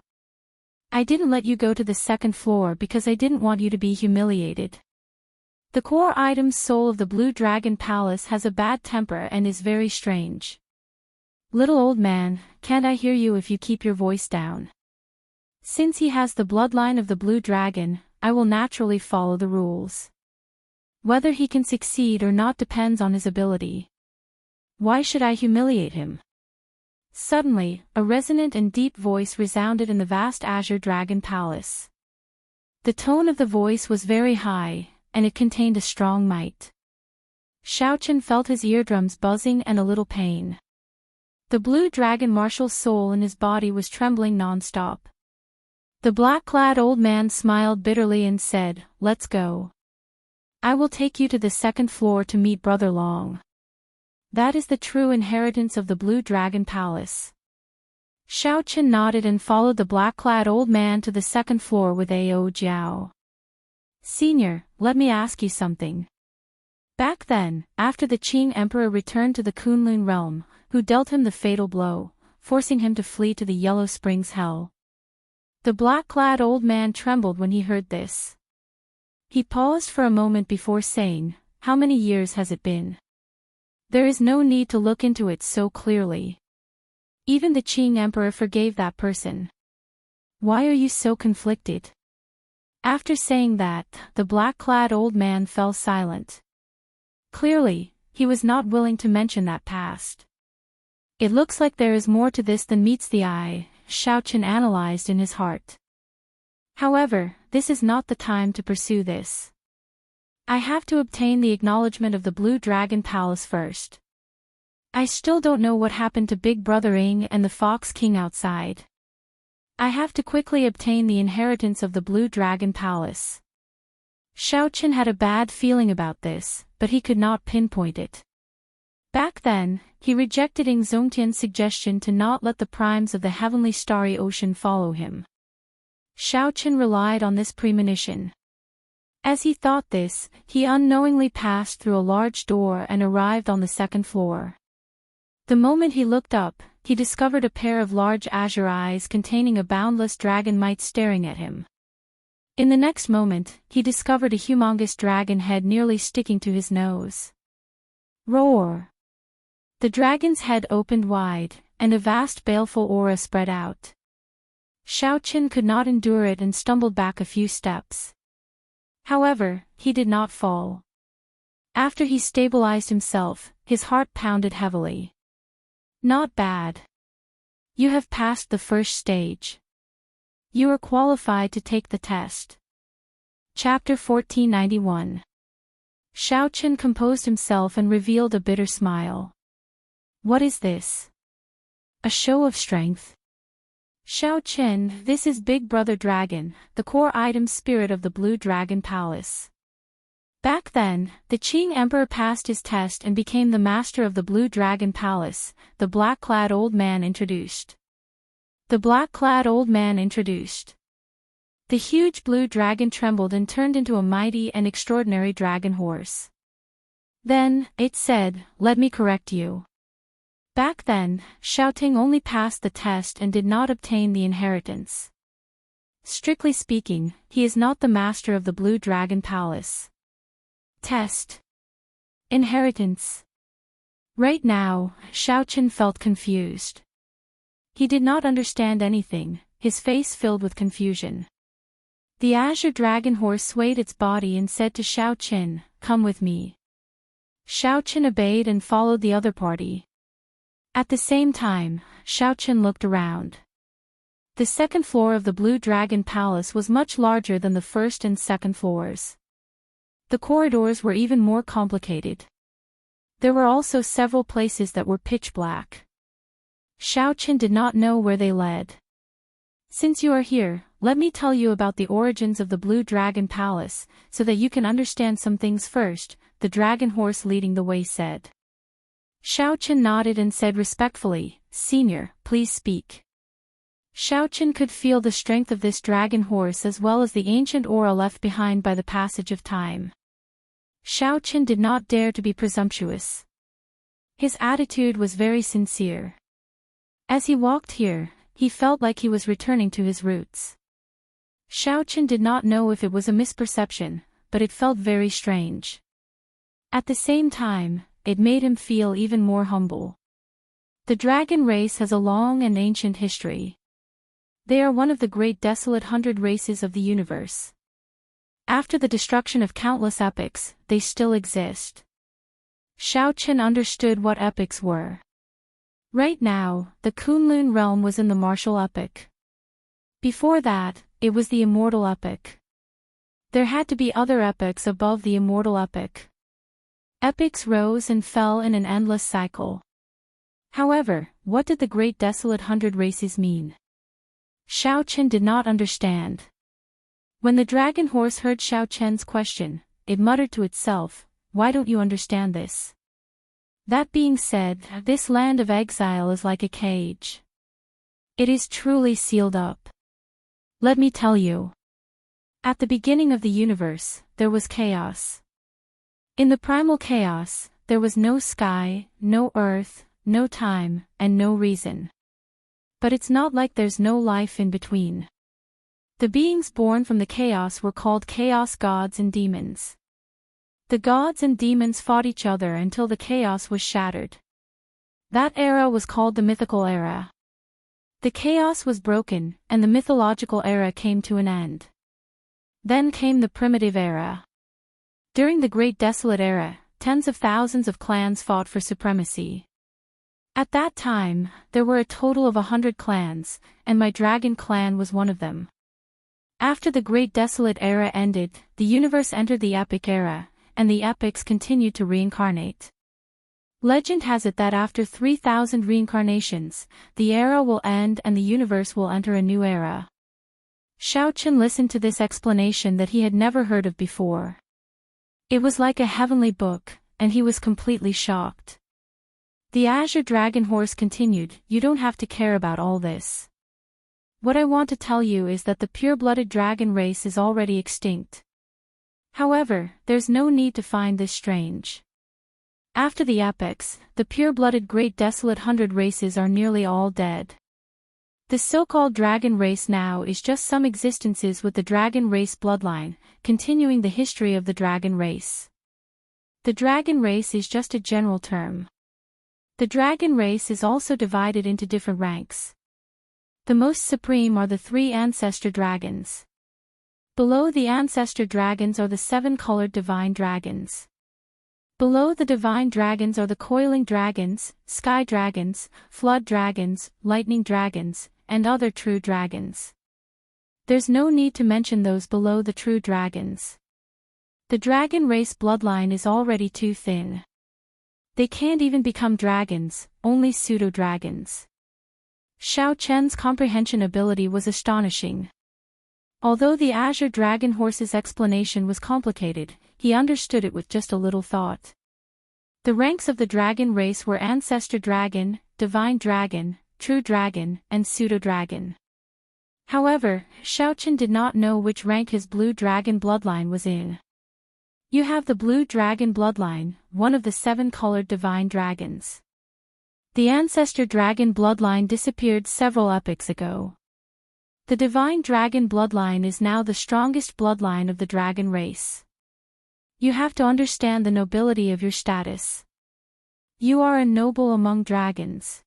I didn't let you go to the second floor because I didn't want you to be humiliated. The core item soul of the Blue Dragon Palace has a bad temper and is very strange. Little old man, can't I hear you if you keep your voice down? Since he has the bloodline of the Blue Dragon, I will naturally follow the rules. Whether he can succeed or not depends on his ability. Why should I humiliate him?" Suddenly, a resonant and deep voice resounded in the vast Azure Dragon Palace. The tone of the voice was very high, and it contained a strong might. Xiao Chen felt his eardrums buzzing and a little pain. The Blue Dragon martial soul in his body was trembling non-stop. The black-clad old man smiled bitterly and said, "Let's go. I will take you to the second floor to meet Brother Long. That is the true inheritance of the Blue Dragon Palace." Xiao Chen nodded and followed the black-clad old man to the second floor with Ao Jiao. "Senior, let me ask you something. Back then, after the Qing Emperor returned to the Kunlun realm, who dealt him the fatal blow, forcing him to flee to the Yellow Springs Hell?" The black-clad old man trembled when he heard this. He paused for a moment before saying, "How many years has it been? There is no need to look into it so clearly. Even the Qing Emperor forgave that person. Why are you so conflicted?" After saying that, the black-clad old man fell silent. Clearly, he was not willing to mention that past. "It looks like there is more to this than meets the eye," Xiao Chen analyzed in his heart. "However, this is not the time to pursue this. I have to obtain the acknowledgement of the Blue Dragon Palace first. I still don't know what happened to Big Brother Ing and the Fox King outside. I have to quickly obtain the inheritance of the Blue Dragon Palace." Xiao Chen had a bad feeling about this, but he could not pinpoint it. Back then, he rejected Ing Zongtian's suggestion to not let the primes of the heavenly starry ocean follow him. Xiao Chen relied on this premonition. As he thought this, he unknowingly passed through a large door and arrived on the second floor. The moment he looked up, he discovered a pair of large azure eyes containing a boundless dragon might staring at him. In the next moment, he discovered a humongous dragon head nearly sticking to his nose. Roar! The dragon's head opened wide, and a vast baleful aura spread out. Xiao Qin could not endure it and stumbled back a few steps. However, he did not fall. After he stabilized himself, his heart pounded heavily. Not bad. You have passed the first stage. You are qualified to take the test. Chapter 1491. Xiao Qin composed himself and revealed a bitter smile. What is this? A show of strength? Xiao Qin, this is Big Brother Dragon, the core item spirit of the Blue Dragon Palace. Back then, the Qing Emperor passed his test and became the master of the Blue Dragon Palace, the black-clad old man introduced. The black-clad old man introduced. The huge blue dragon trembled and turned into a mighty and extraordinary dragon horse. Then, it said, let me correct you. Back then, Xiaoting only passed the test and did not obtain the inheritance. Strictly speaking, he is not the master of the Blue Dragon Palace. Test. Inheritance. Right now, Xiao Qin felt confused. He did not understand anything, his face filled with confusion. The azure dragon horse swayed its body and said to Xiao Qin, come with me. Xiao Qin obeyed and followed the other party. At the same time, Xiao Qin looked around. The second floor of the Blue Dragon Palace was much larger than the first and second floors. The corridors were even more complicated. There were also several places that were pitch black. Xiao Qin did not know where they led. Since you are here, let me tell you about the origins of the Blue Dragon Palace, so that you can understand some things first, the dragon horse leading the way said. Xiao Qin nodded and said respectfully, Senior, please speak. Xiao Qin could feel the strength of this dragon horse as well as the ancient aura left behind by the passage of time. Xiao Qin did not dare to be presumptuous. His attitude was very sincere. As he walked here, he felt like he was returning to his roots. Xiao Qin did not know if it was a misperception, but it felt very strange. At the same time, it made him feel even more humble. The dragon race has a long and ancient history. They are one of the great desolate 100 races of the universe. After the destruction of countless epochs, they still exist. Xiao Qin understood what epochs were. Right now, the Kunlun realm was in the martial epoch. Before that, it was the immortal epoch. There had to be other epochs above the immortal epoch. Epochs rose and fell in an endless cycle. However, what did the Great Desolate 100 Races mean? Xiao Qin did not understand. When the dragon horse heard Xiao Qin's question, it muttered to itself, why don't you understand this? That being said, this land of exile is like a cage. It is truly sealed up. Let me tell you. At the beginning of the universe, there was chaos. In the primal chaos, there was no sky, no earth, no time, and no reason. But it's not like there's no life in between. The beings born from the chaos were called chaos gods and demons. The gods and demons fought each other until the chaos was shattered. That era was called the mythical era. The chaos was broken, and the mythological era came to an end. Then came the primitive era. During the Great Desolate Era, tens of thousands of clans fought for supremacy. At that time, there were a total of 100 clans, and my dragon clan was one of them. After the Great Desolate Era ended, the universe entered the Epic Era, and the epics continued to reincarnate. Legend has it that after 3,000 reincarnations, the era will end and the universe will enter a new era. Xiao Qin listened to this explanation that he had never heard of before. It was like a heavenly book, and he was completely shocked. The Azure Dragon Horse continued, you don't have to care about all this. What I want to tell you is that the pure-blooded dragon race is already extinct. However, there's no need to find this strange. After the epochs, the pure-blooded Great Desolate 100 races are nearly all dead. The so-called dragon race now is just some existences with the dragon race bloodline, continuing the history of the dragon race. The dragon race is just a general term. The dragon race is also divided into different ranks. The most supreme are the 3 ancestor dragons. Below the ancestor dragons are the 7 colored divine dragons. Below the divine dragons are the coiling dragons, sky dragons, flood dragons, lightning dragons, and other true dragons. There's no need to mention those below the true dragons. The dragon race bloodline is already too thin. They can't even become dragons, only pseudo-dragons. Xiao Chen's comprehension ability was astonishing. Although the Azure Dragon Horse's explanation was complicated, he understood it with just a little thought. The ranks of the dragon race were Ancestor Dragon, Divine Dragon, True Dragon, and Pseudo-Dragon. However, Xiao Chen did not know which rank his blue dragon bloodline was in. You have the blue dragon bloodline, one of the 7 colored divine dragons. The ancestor dragon bloodline disappeared several epochs ago. The divine dragon bloodline is now the strongest bloodline of the dragon race. You have to understand the nobility of your status. You are a noble among dragons.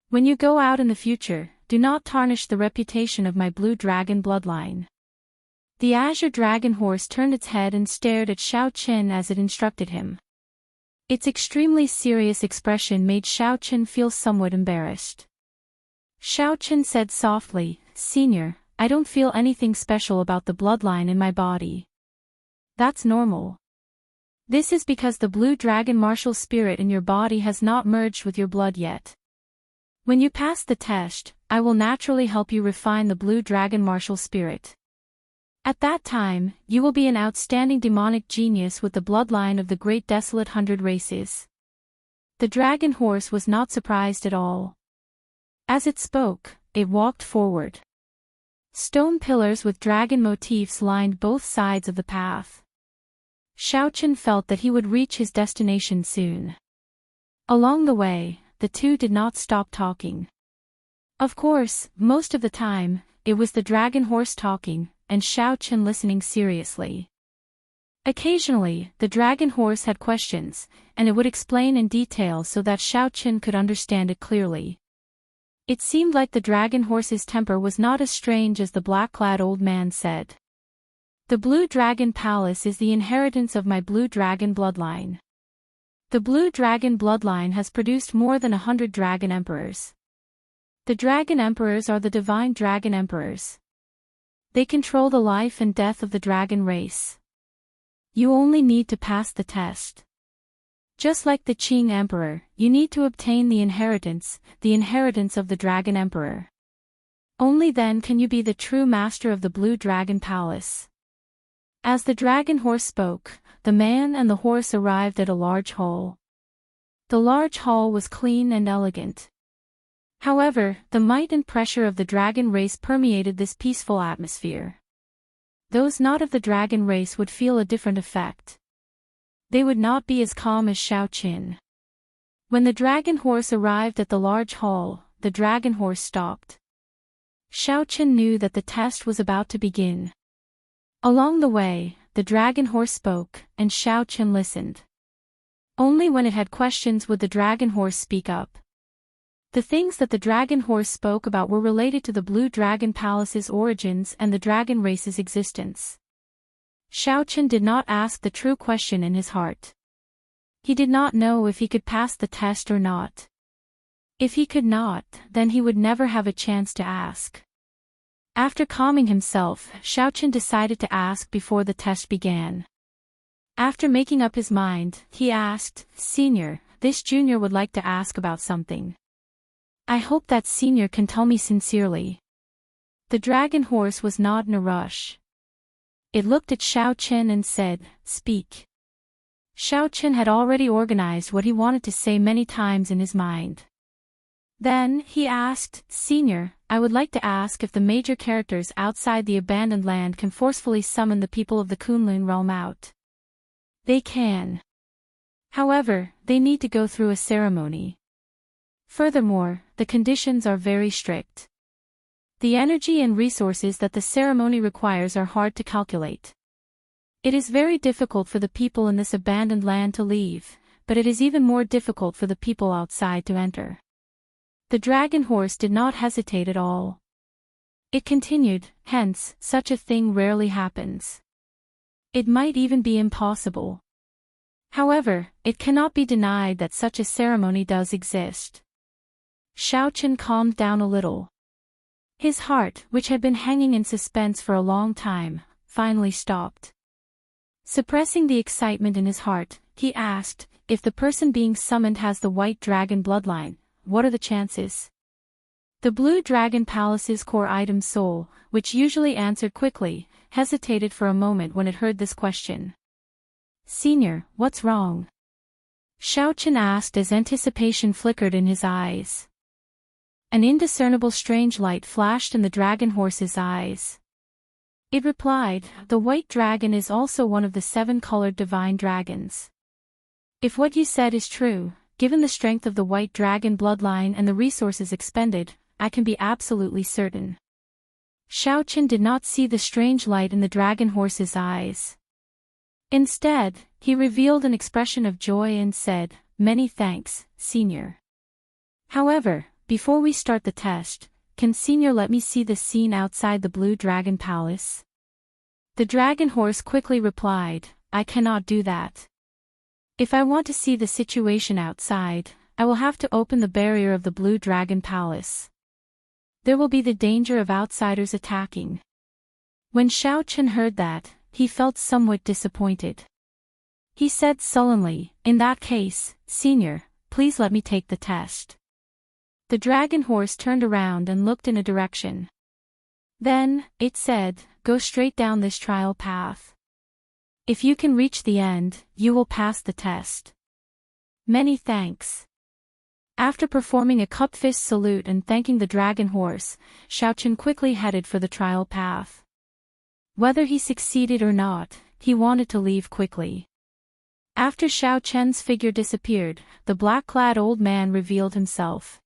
When you go out in the future, do not tarnish the reputation of my blue dragon bloodline. The Azure Dragon Horse turned its head and stared at Xiao Chen as it instructed him. Its extremely serious expression made Xiao Chen feel somewhat embarrassed. Xiao Chen said softly, "Senior, I don't feel anything special about the bloodline in my body. That's normal. This is because the blue dragon martial spirit in your body has not merged with your blood yet. When you pass the test, I will naturally help you refine the blue dragon martial spirit. At that time, you will be an outstanding demonic genius with the bloodline of the great desolate 100 races." The dragon horse was not surprised at all. As it spoke, it walked forward. Stone pillars with dragon motifs lined both sides of the path. Xiao Chen felt that he would reach his destination soon. Along the way, the two did not stop talking. Of course, most of the time, it was the dragon horse talking, and Xiao Chen listening seriously. Occasionally, the dragon horse had questions, and it would explain in detail so that Xiao Chen could understand it clearly. It seemed like the dragon horse's temper was not as strange as the black-clad old man said. "The Blue Dragon Palace is the inheritance of my Blue Dragon bloodline. The Blue Dragon bloodline has produced more than 100 Dragon Emperors. The Dragon Emperors are the Divine Dragon Emperors. They control the life and death of the dragon race. You only need to pass the test. Just like the Qing Emperor, you need to obtain the inheritance of the Dragon Emperor. Only then can you be the true master of the Blue Dragon Palace." As the dragon horse spoke, the man and the horse arrived at a large hall. The large hall was clean and elegant. However, the might and pressure of the dragon race permeated this peaceful atmosphere. Those not of the dragon race would feel a different effect. They would not be as calm as Xiao Chen. When the dragon horse arrived at the large hall, the dragon horse stopped. Xiao Chen knew that the test was about to begin. Along the way, the dragon horse spoke, and Xiao Chen listened. Only when it had questions would the dragon horse speak up. The things that the dragon horse spoke about were related to the Blue Dragon Palace's origins and the dragon race's existence. Xiao Chen did not ask the true question in his heart. He did not know if he could pass the test or not. If he could not, then he would never have a chance to ask. After calming himself, Xiao Chen decided to ask before the test began. After making up his mind, he asked, "Senior, this junior would like to ask about something. I hope that senior can tell me sincerely." The dragon horse was not in a rush. It looked at Xiao Chen and said, "Speak." Xiao Chen had already organized what he wanted to say many times in his mind. Then, he asked, "Senior, I would like to ask if the major characters outside the abandoned land can forcefully summon the people of the Kunlun realm out." "They can. However, they need to go through a ceremony. Furthermore, the conditions are very strict. The energy and resources that the ceremony requires are hard to calculate. It is very difficult for the people in this abandoned land to leave, but it is even more difficult for the people outside to enter." The dragon horse did not hesitate at all. It continued, hence, such a thing rarely happens. It might even be impossible. However, it cannot be denied that such a ceremony does exist. Xiaochen calmed down a little. His heart, which had been hanging in suspense for a long time, finally stopped. Suppressing the excitement in his heart, he asked, if the person being summoned has the white dragon bloodline, what are the chances? The blue dragon palace's core item soul, which usually answered quickly, hesitated for a moment when it heard this question. Senior, what's wrong? Xiaochen asked as anticipation flickered in his eyes. An indiscernible strange light flashed in the dragon horse's eyes. It replied, the white dragon is also one of the 7-colored divine dragons. If what you said is true, given the strength of the white dragon bloodline and the resources expended, I can be absolutely certain. Xiaochen did not see the strange light in the dragon horse's eyes. Instead, he revealed an expression of joy and said, many thanks, Senior. However, before we start the test, can Senior let me see the scene outside the Blue Dragon Palace? The dragon horse quickly replied, I cannot do that. If I want to see the situation outside, I will have to open the barrier of the Blue Dragon Palace. There will be the danger of outsiders attacking. When Xiaochen heard that, he felt somewhat disappointed. He said sullenly, in that case, Senior, please let me take the test. The dragon horse turned around and looked in a direction. Then, it said, go straight down this trial path. If you can reach the end, you will pass the test. Many thanks. After performing a cup-fist salute and thanking the dragon horse, Xiaochen quickly headed for the trial path. Whether he succeeded or not, he wanted to leave quickly. After Xiaochen's figure disappeared, the black-clad old man revealed himself.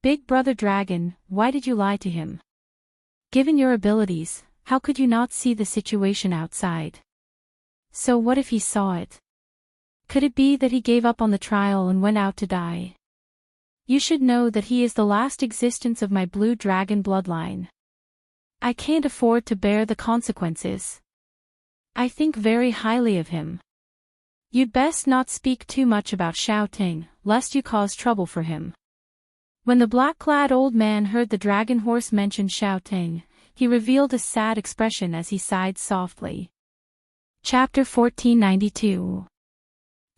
Big Brother Dragon, why did you lie to him? Given your abilities, how could you not see the situation outside? So what if he saw it? Could it be that he gave up on the trial and went out to die? You should know that he is the last existence of my blue dragon bloodline. I can't afford to bear the consequences. I think very highly of him. You'd best not speak too much about Xiaoting, lest you cause trouble for him. When the black-clad old man heard the dragon horse mention Xiaoting, he revealed a sad expression as he sighed softly. Chapter 1492.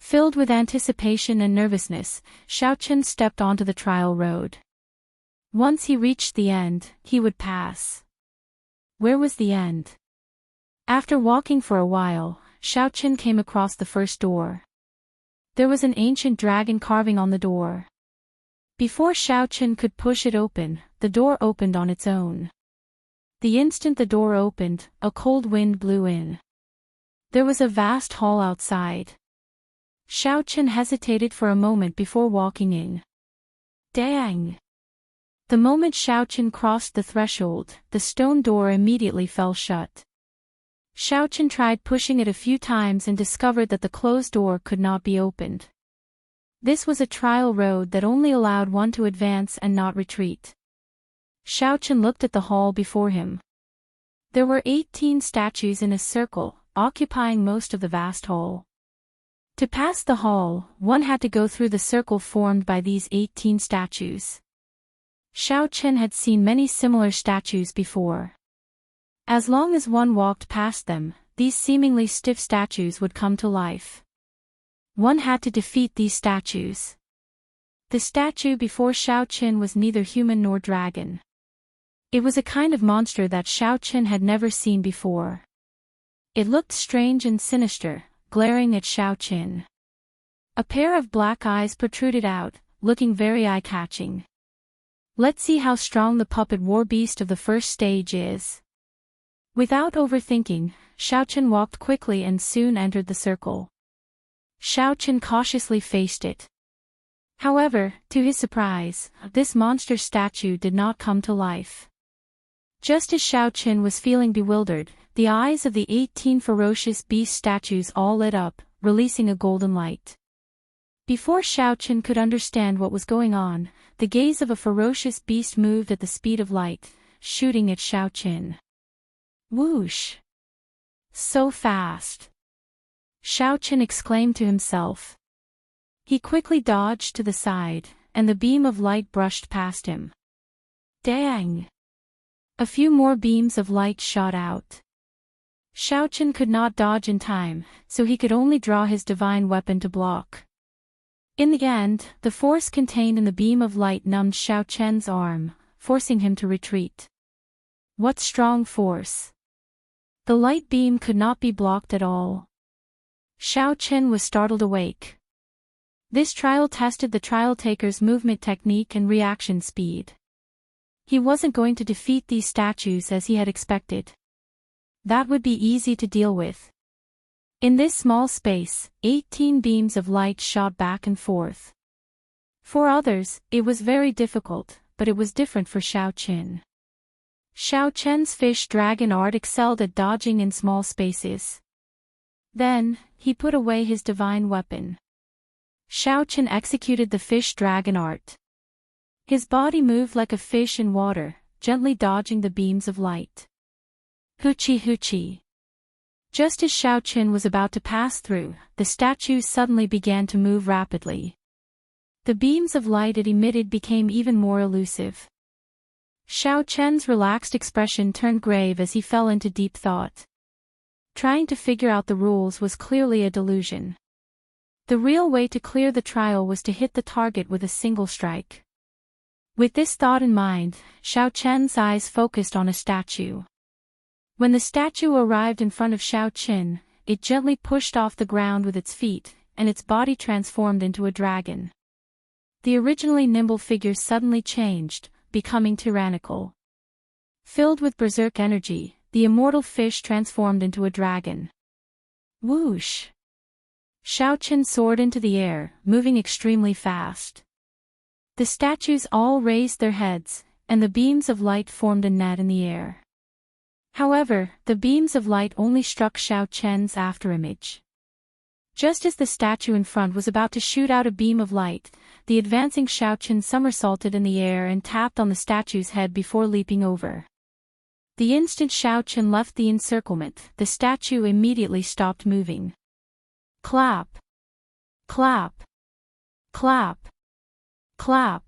Filled with anticipation and nervousness, Xiaochen stepped onto the trial road. Once he reached the end, he would pass. Where was the end? After walking for a while, Xiaochen came across the first door. There was an ancient dragon carving on the door. Before Xiaochen could push it open, the door opened on its own. The instant the door opened, a cold wind blew in. There was a vast hall outside. Xiaochen hesitated for a moment before walking in. Dang! The moment Xiaochen crossed the threshold, the stone door immediately fell shut. Xiaochen tried pushing it a few times and discovered that the closed door could not be opened. This was a trial road that only allowed one to advance and not retreat. Xiaochen looked at the hall before him. There were 18 statues in a circle, occupying most of the vast hall. To pass the hall, one had to go through the circle formed by these 18 statues. Xiaochen had seen many similar statues before. As long as one walked past them, these seemingly stiff statues would come to life. One had to defeat these statues. The statue before Xiaochen was neither human nor dragon. It was a kind of monster that Xiaochen had never seen before. It looked strange and sinister, glaring at Xiaochen. A pair of black eyes protruded out, looking very eye-catching. Let's see how strong the puppet war beast of the first stage is. Without overthinking, Xiaochen walked quickly and soon entered the circle. Xiaochen cautiously faced it. However, to his surprise, this monster statue did not come to life. Just as Xiaochen was feeling bewildered, the eyes of the 18 ferocious beast statues all lit up, releasing a golden light. Before Xiaochen could understand what was going on, the gaze of a ferocious beast moved at the speed of light, shooting at Xiao Qin. Whoosh! So fast! Xiao Qin exclaimed to himself. He quickly dodged to the side, and the beam of light brushed past him. Dang! A few more beams of light shot out. Xiao Qin could not dodge in time, so he could only draw his divine weapon to block. In the end, the force contained in the beam of light numbed Xiao Qian's arm, forcing him to retreat. What strong force! The light beam could not be blocked at all. Xiao Qin was startled awake. This trial tested the trial taker's movement technique and reaction speed. He wasn't going to defeat these statues as he had expected. That would be easy to deal with. In this small space, 18 beams of light shot back and forth. For others, it was very difficult, but it was different for Xiao Qin. Xiao Qian's fish dragon art excelled at dodging in small spaces. Then, he put away his divine weapon. Xiao Qin executed the fish dragon art. His body moved like a fish in water, gently dodging the beams of light. Hoochie hoochie. Just as Xiao Qin was about to pass through, the statues suddenly began to move rapidly. The beams of light it emitted became even more elusive. Xiao Qian's relaxed expression turned grave as he fell into deep thought. Trying to figure out the rules was clearly a delusion. The real way to clear the trial was to hit the target with a single strike. With this thought in mind, Xiao Qian's eyes focused on a statue. When the statue arrived in front of Xiao Qin, it gently pushed off the ground with its feet, and its body transformed into a dragon. The originally nimble figure suddenly changed, becoming tyrannical. Filled with berserk energy, the immortal fish transformed into a dragon. Whoosh! Xiao Qin soared into the air, moving extremely fast. The statues all raised their heads, and the beams of light formed a net in the air. However, the beams of light only struck Xiao Qian's afterimage. Just as the statue in front was about to shoot out a beam of light, the advancing Xiao Qin somersaulted in the air and tapped on the statue's head before leaping over. The instant Xiao Qin left the encirclement, the statue immediately stopped moving. Clap! Clap! Clap! Clap!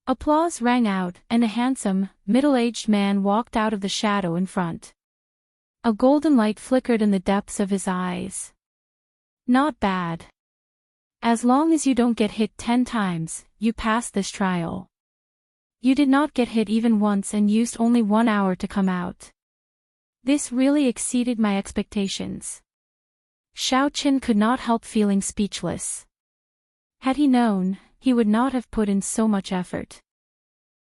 Applause rang out, and a handsome, middle-aged man walked out of the shadow in front. A golden light flickered in the depths of his eyes. Not bad. As long as you don't get hit 10 times, you pass this trial. You did not get hit even once and used only 1 hour to come out. This really exceeded my expectations. Xiao Qin could not help feeling speechless. Had he known, he would not have put in so much effort.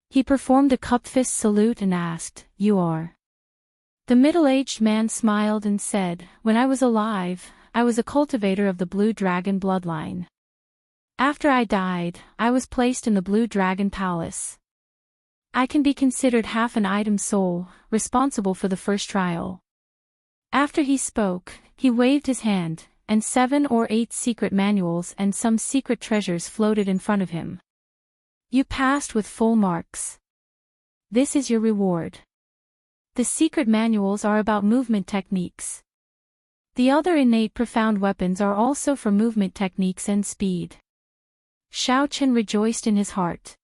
He performed a cup-fist salute and asked, "You are?" The middle-aged man smiled and said, "When I was alive, I was a cultivator of the Blue Dragon bloodline. After I died, I was placed in the Blue Dragon Palace. I can be considered half an item soul, responsible for the first trial." After he spoke, he waved his hand, and 7 or 8 secret manuals and some secret treasures floated in front of him. You passed with full marks. This is your reward. The secret manuals are about movement techniques. The other innate profound weapons are also for movement techniques and speed. Xiao Qin rejoiced in his heart.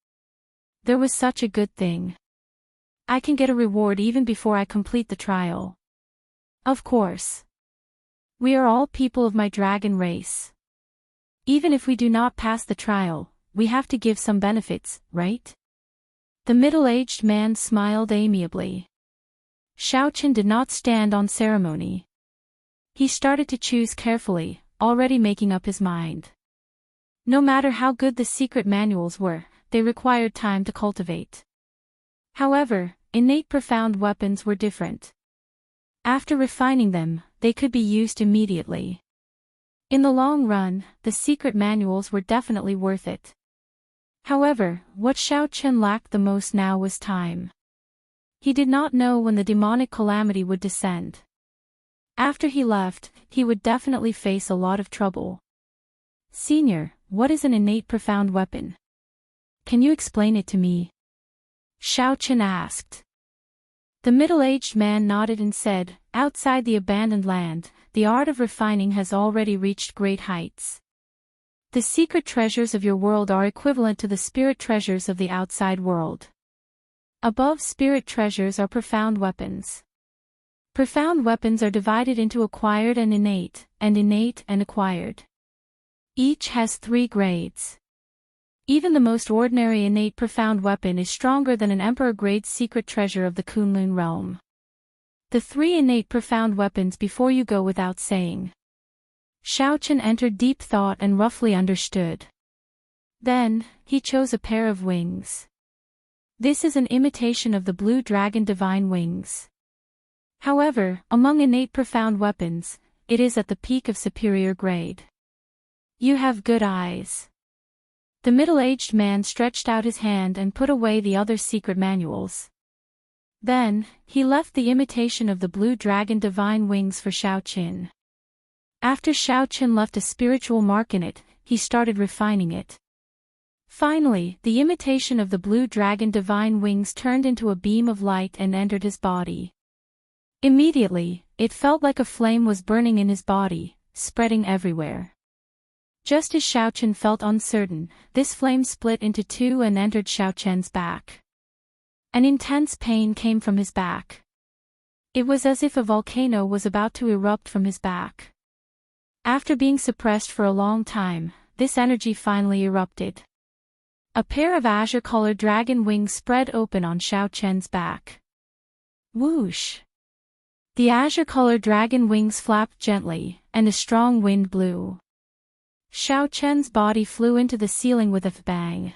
There was such a good thing. I can get a reward even before I complete the trial. Of course. We are all people of my dragon race. Even if we do not pass the trial, we have to give some benefits, right? The middle-aged man smiled amiably. Xiao Qin did not stand on ceremony. He started to choose carefully, already making up his mind. No matter how good the secret manuals were, they required time to cultivate. However, innate profound weapons were different. After refining them, they could be used immediately. In the long run, the secret manuals were definitely worth it. However, what Xiao Qin lacked the most now was time. He did not know when the demonic calamity would descend. After he left, he would definitely face a lot of trouble. "Senior, what is an innate profound weapon? Can you explain it to me?" Xiao Qin asked. The middle-aged man nodded and said, "Outside the abandoned land, the art of refining has already reached great heights. The secret treasures of your world are equivalent to the spirit treasures of the outside world. Above spirit treasures are profound weapons. Profound weapons are divided into acquired and innate and acquired. Each has 3 grades. Even the most ordinary innate profound weapon is stronger than an emperor-grade secret treasure of the Kunlun realm. The 3 innate profound weapons before you go without saying." Xiaochen entered deep thought and roughly understood. Then, he chose a pair of wings. This is an imitation of the blue dragon divine wings. However, among innate profound weapons, it is at the peak of superior grade. "You have good eyes." The middle-aged man stretched out his hand and put away the other secret manuals. Then, he left the imitation of the blue dragon divine wings for Xiaochen. After Xiaochen left a spiritual mark in it, he started refining it. Finally, the imitation of the blue dragon divine wings turned into a beam of light and entered his body. Immediately, it felt like a flame was burning in his body, spreading everywhere. Just as Xiaochen felt uncertain, this flame split into 2 and entered Xiaochen's back. An intense pain came from his back. It was as if a volcano was about to erupt from his back. After being suppressed for a long time, this energy finally erupted. A pair of azure-colored dragon wings spread open on Xiaochen's back. Whoosh! The azure-colored dragon wings flapped gently, and a strong wind blew. Xiaochen's body flew into the ceiling with a bang.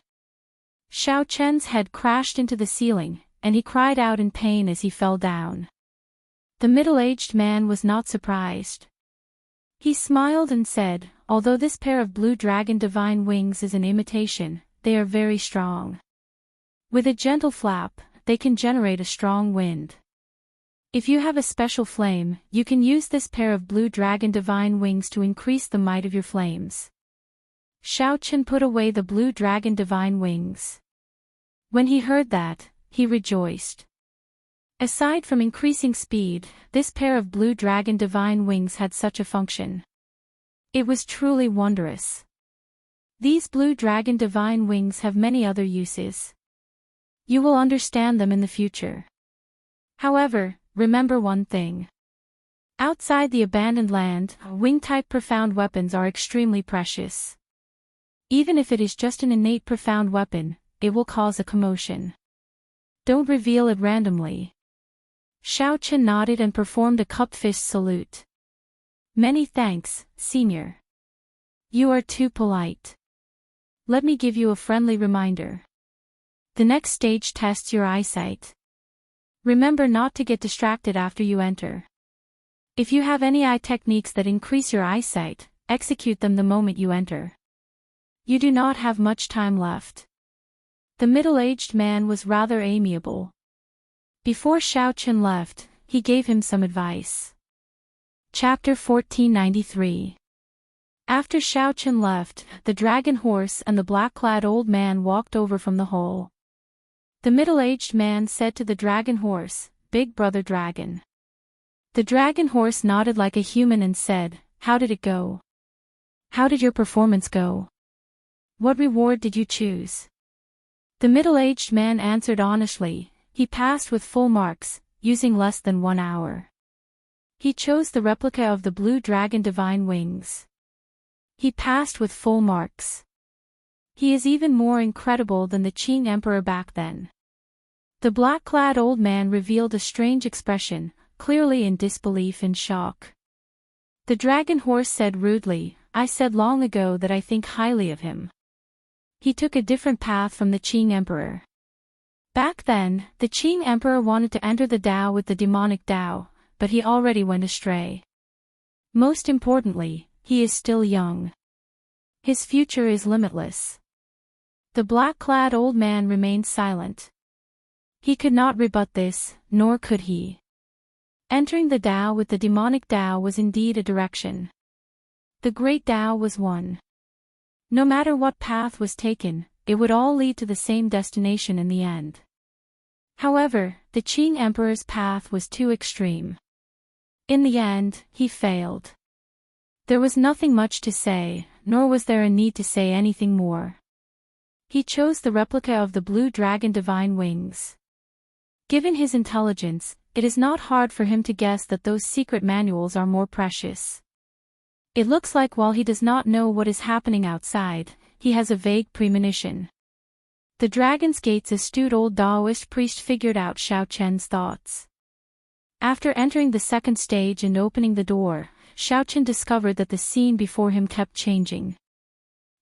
Xiaochen's head crashed into the ceiling, and he cried out in pain as he fell down. The middle-aged man was not surprised. He smiled and said, "Although this pair of blue dragon divine wings is an imitation, they are very strong. With a gentle flap, they can generate a strong wind. If you have a special flame, you can use this pair of blue dragon divine wings to increase the might of your flames." Xiaochen put away the blue dragon divine wings. When he heard that, he rejoiced. Aside from increasing speed, this pair of blue dragon divine wings had such a function. It was truly wondrous. These blue dragon divine wings have many other uses. You will understand them in the future. However, remember one thing. Outside the abandoned land, wing-type profound weapons are extremely precious. Even if it is just an innate profound weapon, it will cause a commotion. Don't reveal it randomly. Xiaochen nodded and performed a cup-fist salute. "Many thanks, Senior. You are too polite. Let me give you a friendly reminder. The next stage tests your eyesight. Remember not to get distracted after you enter. If you have any eye techniques that increase your eyesight, execute them the moment you enter. You do not have much time left." The middle-aged man was rather amiable. Before Xiaochen left, he gave him some advice. Chapter 1493. After Xiaochen left, the dragon horse and the black-clad old man walked over from the hole. The middle-aged man said to the dragon horse, "Big brother dragon." The dragon horse nodded like a human and said, "How did it go? How did your performance go? What reward did you choose?" The middle-aged man answered honestly, "He passed with full marks, using less than 1 hour. He chose the replica of the blue dragon divine wings. He passed with full marks. He is even more incredible than the Qing emperor back then." The black-clad old man revealed a strange expression, clearly in disbelief and shock. The dragon horse said rudely, "I said long ago that I think highly of him. He took a different path from the Qing emperor. Back then, the Qing emperor wanted to enter the Tao with the demonic Tao, but he already went astray. Most importantly, he is still young. His future is limitless." The black-clad old man remained silent. He could not rebut this, nor could he. Entering the Tao with the demonic Tao was indeed a direction. The great Tao was one. No matter what path was taken, it would all lead to the same destination in the end. However, the Qing Emperor's path was too extreme. In the end, he failed. There was nothing much to say, nor was there a need to say anything more. He chose the replica of the blue dragon divine wings. Given his intelligence, it is not hard for him to guess that those secret manuals are more precious. It looks like while he does not know what is happening outside, he has a vague premonition. The Dragon's Gate's astute old Taoist priest figured out Xiao Chen's thoughts. After entering the second stage and opening the door, Xiao Chen discovered that the scene before him kept changing.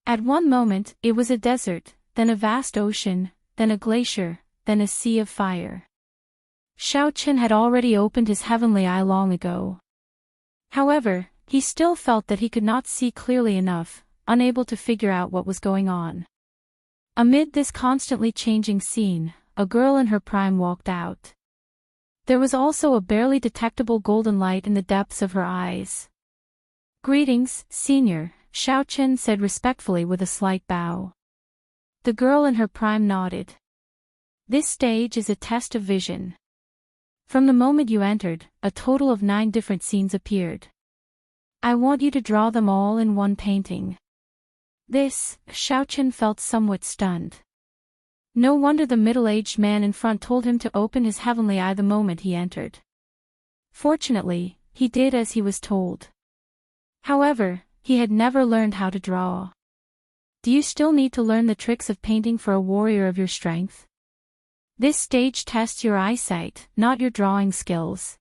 At one moment, it was a desert, then a vast ocean, then a glacier, then a sea of fire. Xiao Chen had already opened his heavenly eye long ago. However, he still felt that he could not see clearly enough, unable to figure out what was going on. Amid this constantly changing scene, a girl in her prime walked out. There was also a barely detectable golden light in the depths of her eyes. "Greetings, Senior," Xiao Chen said respectfully with a slight bow. The girl in her prime nodded. "This stage is a test of vision. From the moment you entered, a total of 9 different scenes appeared. I want you to draw them all in one painting." This, Xiao Chen felt somewhat stunned. No wonder the middle-aged man in front told him to open his heavenly eye the moment he entered. Fortunately, he did as he was told. However, he had never learned how to draw. Do you still need to learn the tricks of painting for a warrior of your strength? This stage tests your eyesight, not your drawing skills.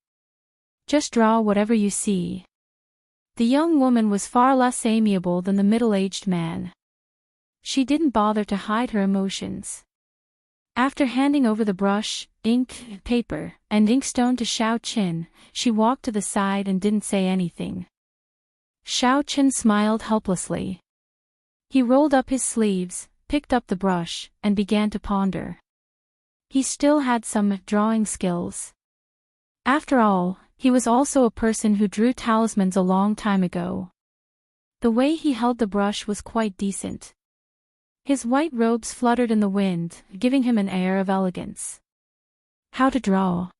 Just draw whatever you see. The young woman was far less amiable than the middle-aged man. She didn't bother to hide her emotions. After handing over the brush, ink, paper, and inkstone to Xiao Chen, she walked to the side and didn't say anything. Xiao Chen smiled helplessly. He rolled up his sleeves, picked up the brush, and began to ponder. He still had some drawing skills. After all, he was also a person who drew talismans a long time ago. The way he held the brush was quite decent. His white robes fluttered in the wind, giving him an air of elegance. How to draw?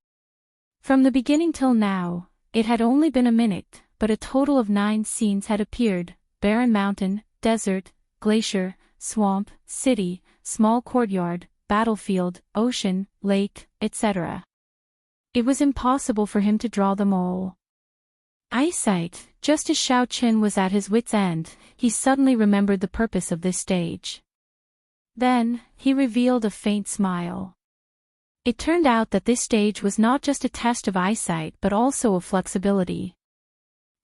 From the beginning till now, it had only been a minute, but a total of 9 scenes had appeared: barren mountain, desert, glacier, swamp, city, small courtyard, battlefield, ocean, lake, etc. It was impossible for him to draw them all. Eyesight. Just as Xiao Chen was at his wit's end, he suddenly remembered the purpose of this stage. Then, he revealed a faint smile. It turned out that this stage was not just a test of eyesight but also of flexibility.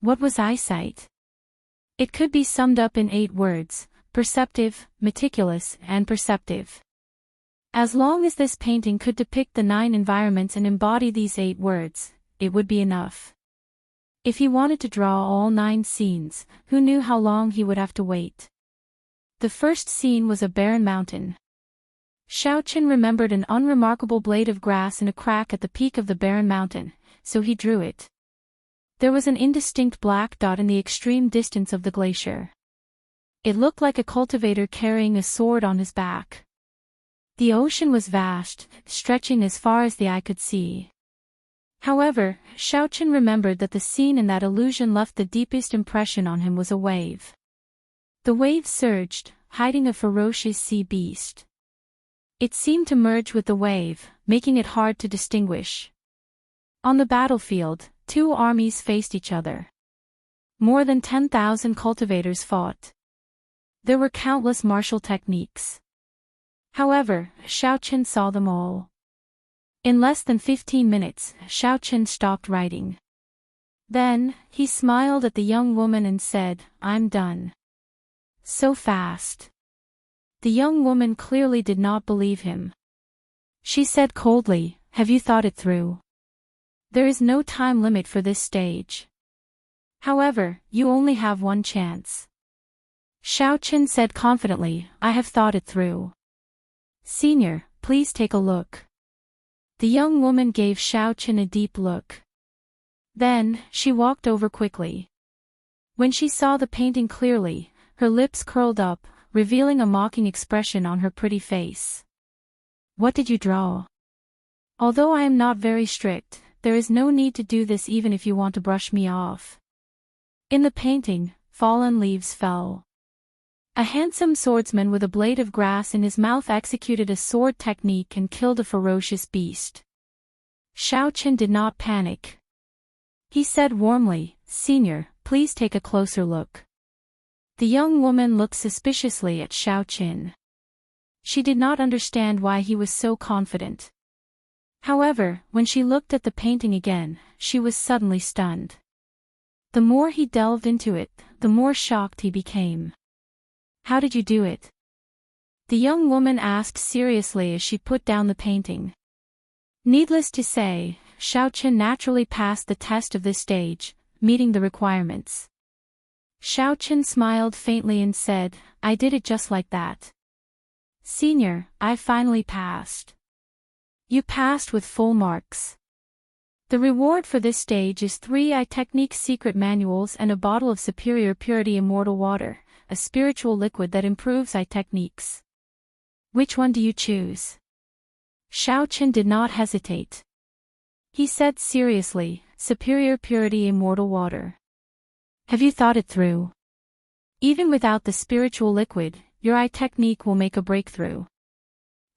What was eyesight? It could be summed up in 8 words: perceptive, meticulous, and perceptive. As long as this painting could depict the 9 environments and embody these 8 words, it would be enough. If he wanted to draw all 9 scenes, who knew how long he would have to wait? The first scene was a barren mountain. Xiao Chen remembered an unremarkable blade of grass in a crack at the peak of the barren mountain, so he drew it. There was an indistinct black dot in the extreme distance of the glacier. It looked like a cultivator carrying a sword on his back. The ocean was vast, stretching as far as the eye could see. However, Xiao Chen remembered that the scene in that illusion left the deepest impression on him was a wave. The wave surged, hiding a ferocious sea beast. It seemed to merge with the wave, making it hard to distinguish. On the battlefield, 2 armies faced each other. More than 10,000 cultivators fought. There were countless martial techniques. However, Xiao Chen saw them all. In less than 15 minutes, Xiao Chen stopped writing. Then, he smiled at the young woman and said, "I'm done." So fast. The young woman clearly did not believe him. She said coldly, "Have you thought it through? There is no time limit for this stage. However, you only have one chance." Xiao Chen said confidently, "I have thought it through. Senior, please take a look." The young woman gave Xiao Chen a deep look. Then, she walked over quickly. When she saw the painting clearly, her lips curled up, revealing a mocking expression on her pretty face. "What did you draw?" Although I am not very strict, there is no need to do this even if you want to brush me off. In the painting, fallen leaves fell. A handsome swordsman with a blade of grass in his mouth executed a sword technique and killed a ferocious beast. Xiao Qian did not panic. He said warmly, "Senior, please take a closer look." The young woman looked suspiciously at Xiao Qian. She did not understand why he was so confident. However, when she looked at the painting again, she was suddenly stunned. The more he delved into it, the more shocked he became. "How did you do it?" the young woman asked seriously as she put down the painting. Needless to say, Xiao Qian naturally passed the test of this stage, meeting the requirements. Xiao Qian smiled faintly and said, "I did it just like that. Senior, I finally passed." "You passed with full marks. The reward for this stage is 3 eye technique secret manuals and a bottle of superior purity immortal water, a spiritual liquid that improves eye techniques. Which one do you choose?" Xiao Qian did not hesitate. He said seriously, "Superior purity immortal water. Have you thought it through? Even without the spiritual liquid, your eye technique will make a breakthrough.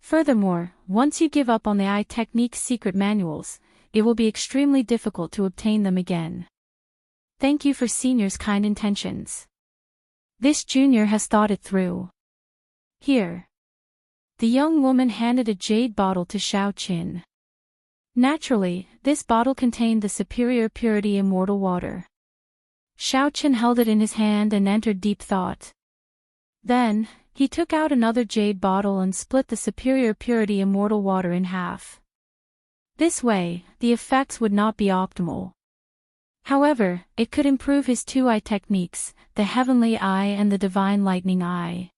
Furthermore, once you give up on the eye technique secret manuals, it will be extremely difficult to obtain them again. Thank you for Senior's kind intentions. This junior has thought it through. Here." The young woman handed a jade bottle to Xiao Qian. Naturally, this bottle contained the superior purity immortal water. Xiao Qian held it in his hand and entered deep thought. Then, he took out another jade bottle and split the superior purity immortal water in half. This way, the effects would not be optimal. However, it could improve his 2 eye techniques, the Heavenly Eye and the Divine Lightning Eye.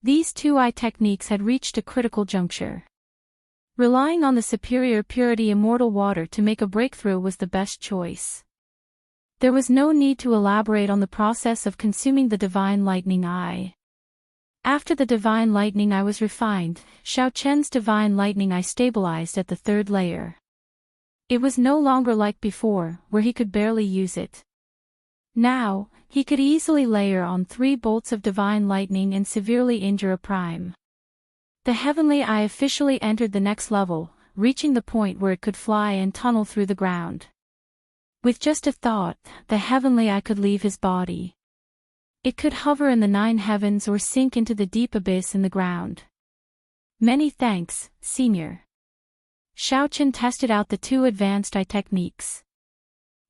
These 2 eye techniques had reached a critical juncture. Relying on the superior purity immortal water to make a breakthrough was the best choice. There was no need to elaborate on the process of consuming the Divine Lightning Eye. After the Divine Lightning Eye was refined, Xiao Qian's Divine Lightning Eye stabilized at the 3rd layer. It was no longer like before, where he could barely use it. Now, he could easily layer on 3 bolts of Divine Lightning and severely injure a prime. The Heavenly Eye officially entered the next level, reaching the point where it could fly and tunnel through the ground. With just a thought, the Heavenly Eye could leave his body. It could hover in the 9 heavens or sink into the deep abyss in the ground. Many thanks, Senior. Xiao Qian tested out the 2 advanced eye techniques.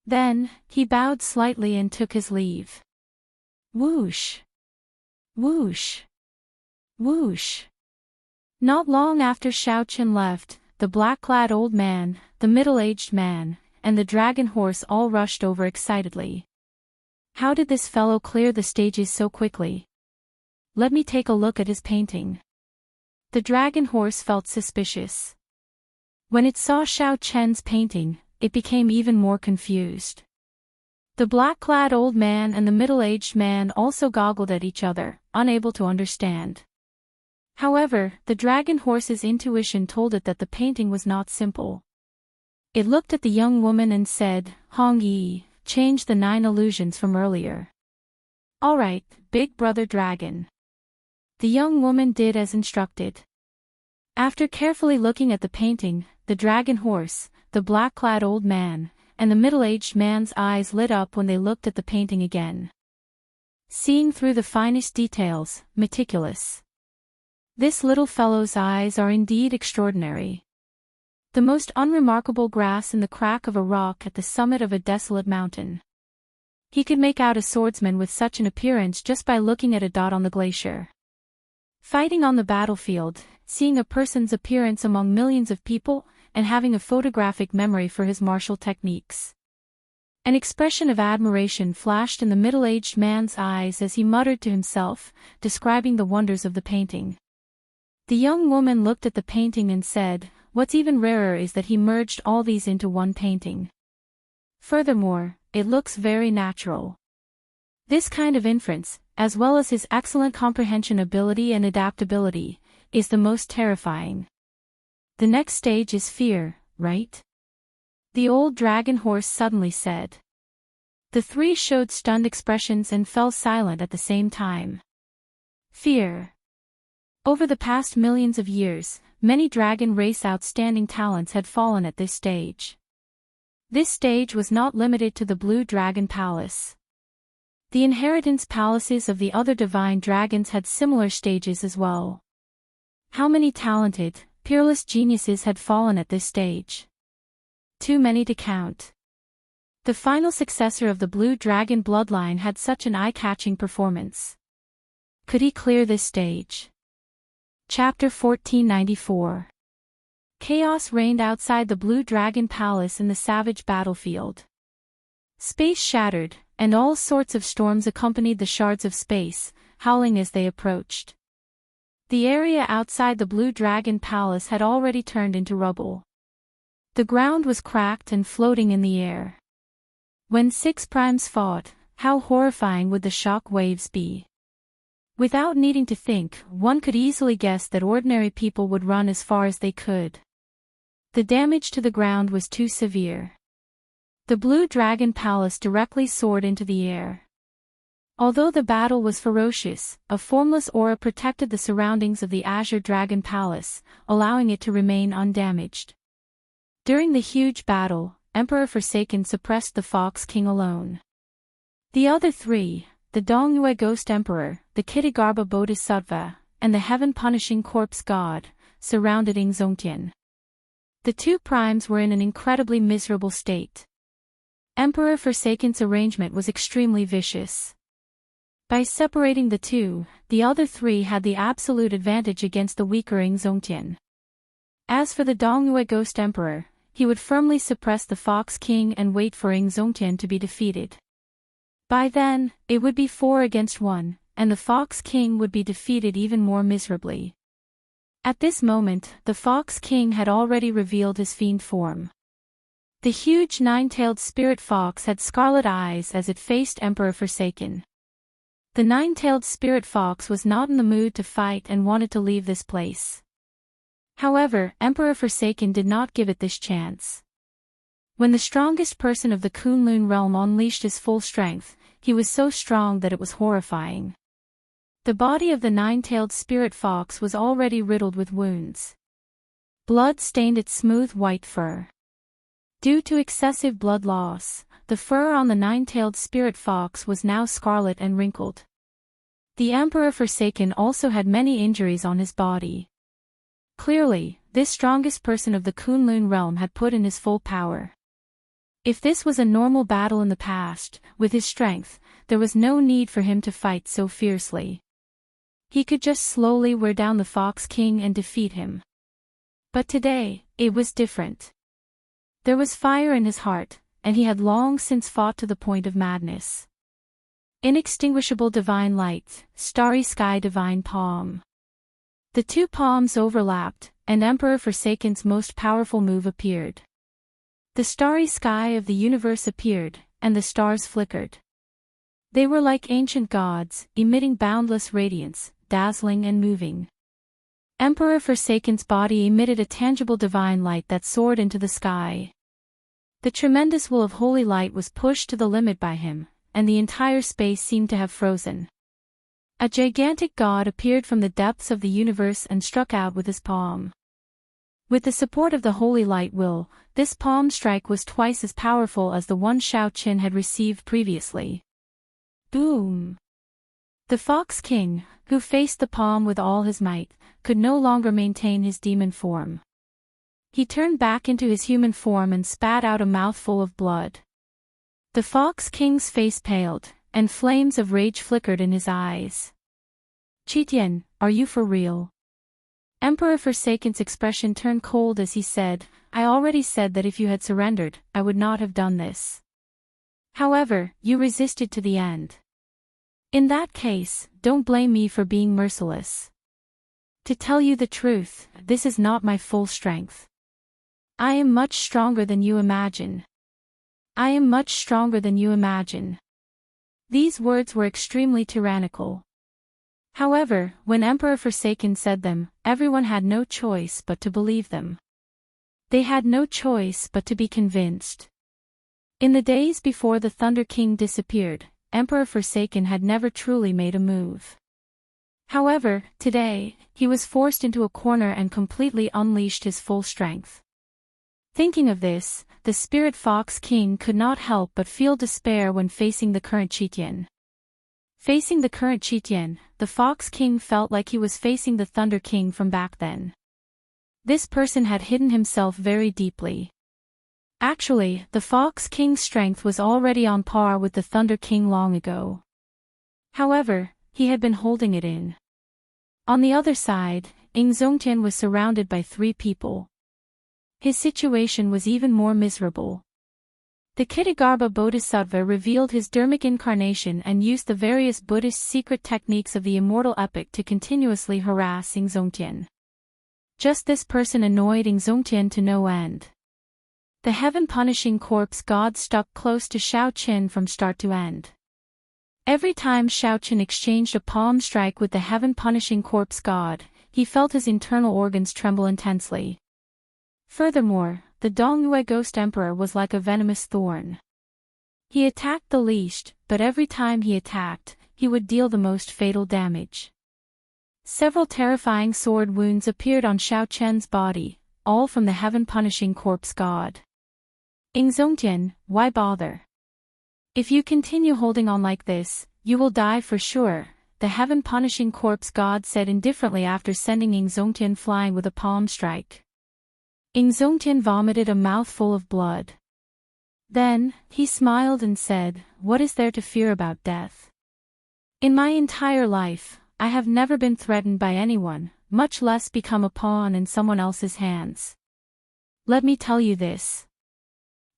Then, he bowed slightly and took his leave. Whoosh! Whoosh! Whoosh! Not long after Xiao Qian left, the black-clad old man, the middle-aged man, and the dragon horse all rushed over excitedly. How did this fellow clear the stages so quickly? Let me take a look at his painting. The dragon horse felt suspicious. When it saw Xiao Qian's painting, it became even more confused. The black-clad old man and the middle-aged man also goggled at each other, unable to understand. However, the dragon horse's intuition told it that the painting was not simple. It looked at the young woman and said, "Hong Yi, change the 9 illusions from earlier." "All right, big brother dragon." The young woman did as instructed. After carefully looking at the painting, the dragon horse, the black-clad old man, and the middle-aged man's eyes lit up when they looked at the painting again. Seeing through the finest details, meticulous. This little fellow's eyes are indeed extraordinary. The most unremarkable grass in the crack of a rock at the summit of a desolate mountain. He could make out a swordsman with such an appearance just by looking at a dot on the glacier. Fighting on the battlefield, seeing a person's appearance among millions of people, and having a photographic memory for his martial techniques. An expression of admiration flashed in the middle-aged man's eyes as he muttered to himself, describing the wonders of the painting. The young woman looked at the painting and said, "What's even rarer is that he merged all these into one painting. Furthermore, it looks very natural." This kind of inference, as well as his excellent comprehension ability and adaptability, is the most terrifying. The next stage is fear, right? The old dragon horse suddenly said. The three showed stunned expressions and fell silent at the same time. Fear. Over the past millions of years, many dragon race outstanding talents had fallen at this stage. This stage was not limited to the Blue Dragon Palace. The inheritance palaces of the other divine dragons had similar stages as well. How many talented, peerless geniuses had fallen at this stage? Too many to count. The final successor of the Blue Dragon bloodline had such an eye-catching performance. Could he clear this stage? Chapter 1494. Chaos reigned outside the Blue Dragon Palace in the savage battlefield. Space shattered, and all sorts of storms accompanied the shards of space, howling as they approached. The area outside the Blue Dragon Palace had already turned into rubble. The ground was cracked and floating in the air. When six primes fought, how horrifying would the shock waves be? Without needing to think, one could easily guess that ordinary people would run as far as they could. The damage to the ground was too severe. The Blue Dragon Palace directly soared into the air. Although the battle was ferocious, a formless aura protected the surroundings of the Azure Dragon Palace, allowing it to remain undamaged. During the huge battle, Emperor Forsaken suppressed the Fox King alone. The other three, the Dongyue Ghost Emperor, the Kitagarbha Bodhisattva, and the Heaven-Punishing Corpse God, surrounded Ingzongtian. The two primes were in an incredibly miserable state. Emperor Forsaken's arrangement was extremely vicious. By separating the two, the other three had the absolute advantage against the weaker Ingzongtian. As for the Dongyue Ghost Emperor, he would firmly suppress the Fox King and wait for Ingzongtian to be defeated. By then, it would be 4 against 1, and the Fox King would be defeated even more miserably. At this moment, the Fox King had already revealed his fiend form. The huge nine-tailed spirit fox had scarlet eyes as it faced Emperor Forsaken. The nine-tailed spirit fox was not in the mood to fight and wanted to leave this place. However, Emperor Forsaken did not give it this chance. When the strongest person of the Kunlun realm unleashed his full strength, he was so strong that it was horrifying. The body of the nine-tailed spirit fox was already riddled with wounds. Blood stained its smooth white fur. Due to excessive blood loss, the fur on the nine-tailed spirit fox was now scarlet and wrinkled. The Emperor Forsaken also had many injuries on his body. Clearly, this strongest person of the Kunlun realm had put in his full power. If this was a normal battle in the past, with his strength, there was no need for him to fight so fiercely. He could just slowly wear down the Fox King and defeat him. But today, it was different. There was fire in his heart, and he had long since fought to the point of madness. Inextinguishable divine light, starry sky divine palm. The two palms overlapped, and Emperor Forsaken's most powerful move appeared. The starry sky of the universe appeared, and the stars flickered. They were like ancient gods, emitting boundless radiance, dazzling and moving. Emperor Forsaken's body emitted a tangible divine light that soared into the sky. The tremendous will of holy light was pushed to the limit by him, and the entire space seemed to have frozen. A gigantic god appeared from the depths of the universe and struck out with his palm. With the support of the holy light will, this palm strike was twice as powerful as the one Shao Qin had received previously. Boom! The Fox King, who faced the palm with all his might, could no longer maintain his demon form. He turned back into his human form and spat out a mouthful of blood. The Fox King's face paled, and flames of rage flickered in his eyes. Qitian, are you for real? Emperor Forsaken's expression turned cold as he said, I already said that if you had surrendered, I would not have done this. However, you resisted to the end. In that case, don't blame me for being merciless. To tell you the truth, this is not my full strength. I am much stronger than you imagine. I am much stronger than you imagine. These words were extremely tyrannical. However, when Emperor Forsaken said them, everyone had no choice but to believe them. They had no choice but to be convinced. In the days before the Thunder King disappeared, Emperor Forsaken had never truly made a move. However, today, he was forced into a corner and completely unleashed his full strength. Thinking of this, the Spirit Fox King could not help but feel despair when facing the current Chitian. Facing the current Chitian, the Fox King felt like he was facing the Thunder King from back then. This person had hidden himself very deeply. Actually, the Fox King's strength was already on par with the Thunder King long ago. However, he had been holding it in. On the other side, Zongtian was surrounded by 3 people. His situation was even more miserable. The Kitagarbha Bodhisattva revealed his Dharmic incarnation and used the various Buddhist secret techniques of the Immortal epic to continuously harass Zongtian. Just this person annoyed Zongtian to no end. The heaven-punishing corpse god stuck close to Shao Qin from start to end. Every time Shao Qin exchanged a palm strike with the heaven-punishing corpse god, he felt his internal organs tremble intensely. Furthermore, the Dongyue Ghost Emperor was like a venomous thorn. He attacked the least, but every time he attacked, he would deal the most fatal damage. Several terrifying sword wounds appeared on Shao Qian's body, all from the heaven-punishing corpse god. Zongtian, why bother? If you continue holding on like this, you will die for sure, the heaven-punishing corpse god said indifferently after sending Zongtian flying with a palm strike. Zongtian vomited a mouthful of blood. Then, he smiled and said, "What is there to fear about death? In my entire life, I have never been threatened by anyone, much less become a pawn in someone else's hands. Let me tell you this.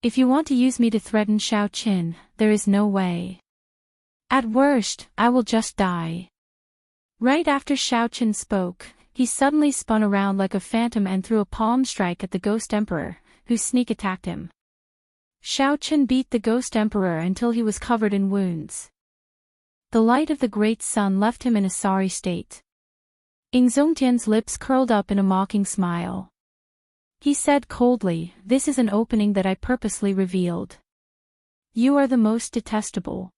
If you want to use me to threaten Shao Qin, there is no way. At worst, I will just die." Right after Shao Qin spoke, he suddenly spun around like a phantom and threw a palm strike at the Ghost Emperor, who sneak attacked him. Shao Qin beat the Ghost Emperor until he was covered in wounds. The light of the great sun left him in a sorry state. Zongtian's lips curled up in a mocking smile. He said coldly, "This is an opening that I purposely revealed. You are the most detestable.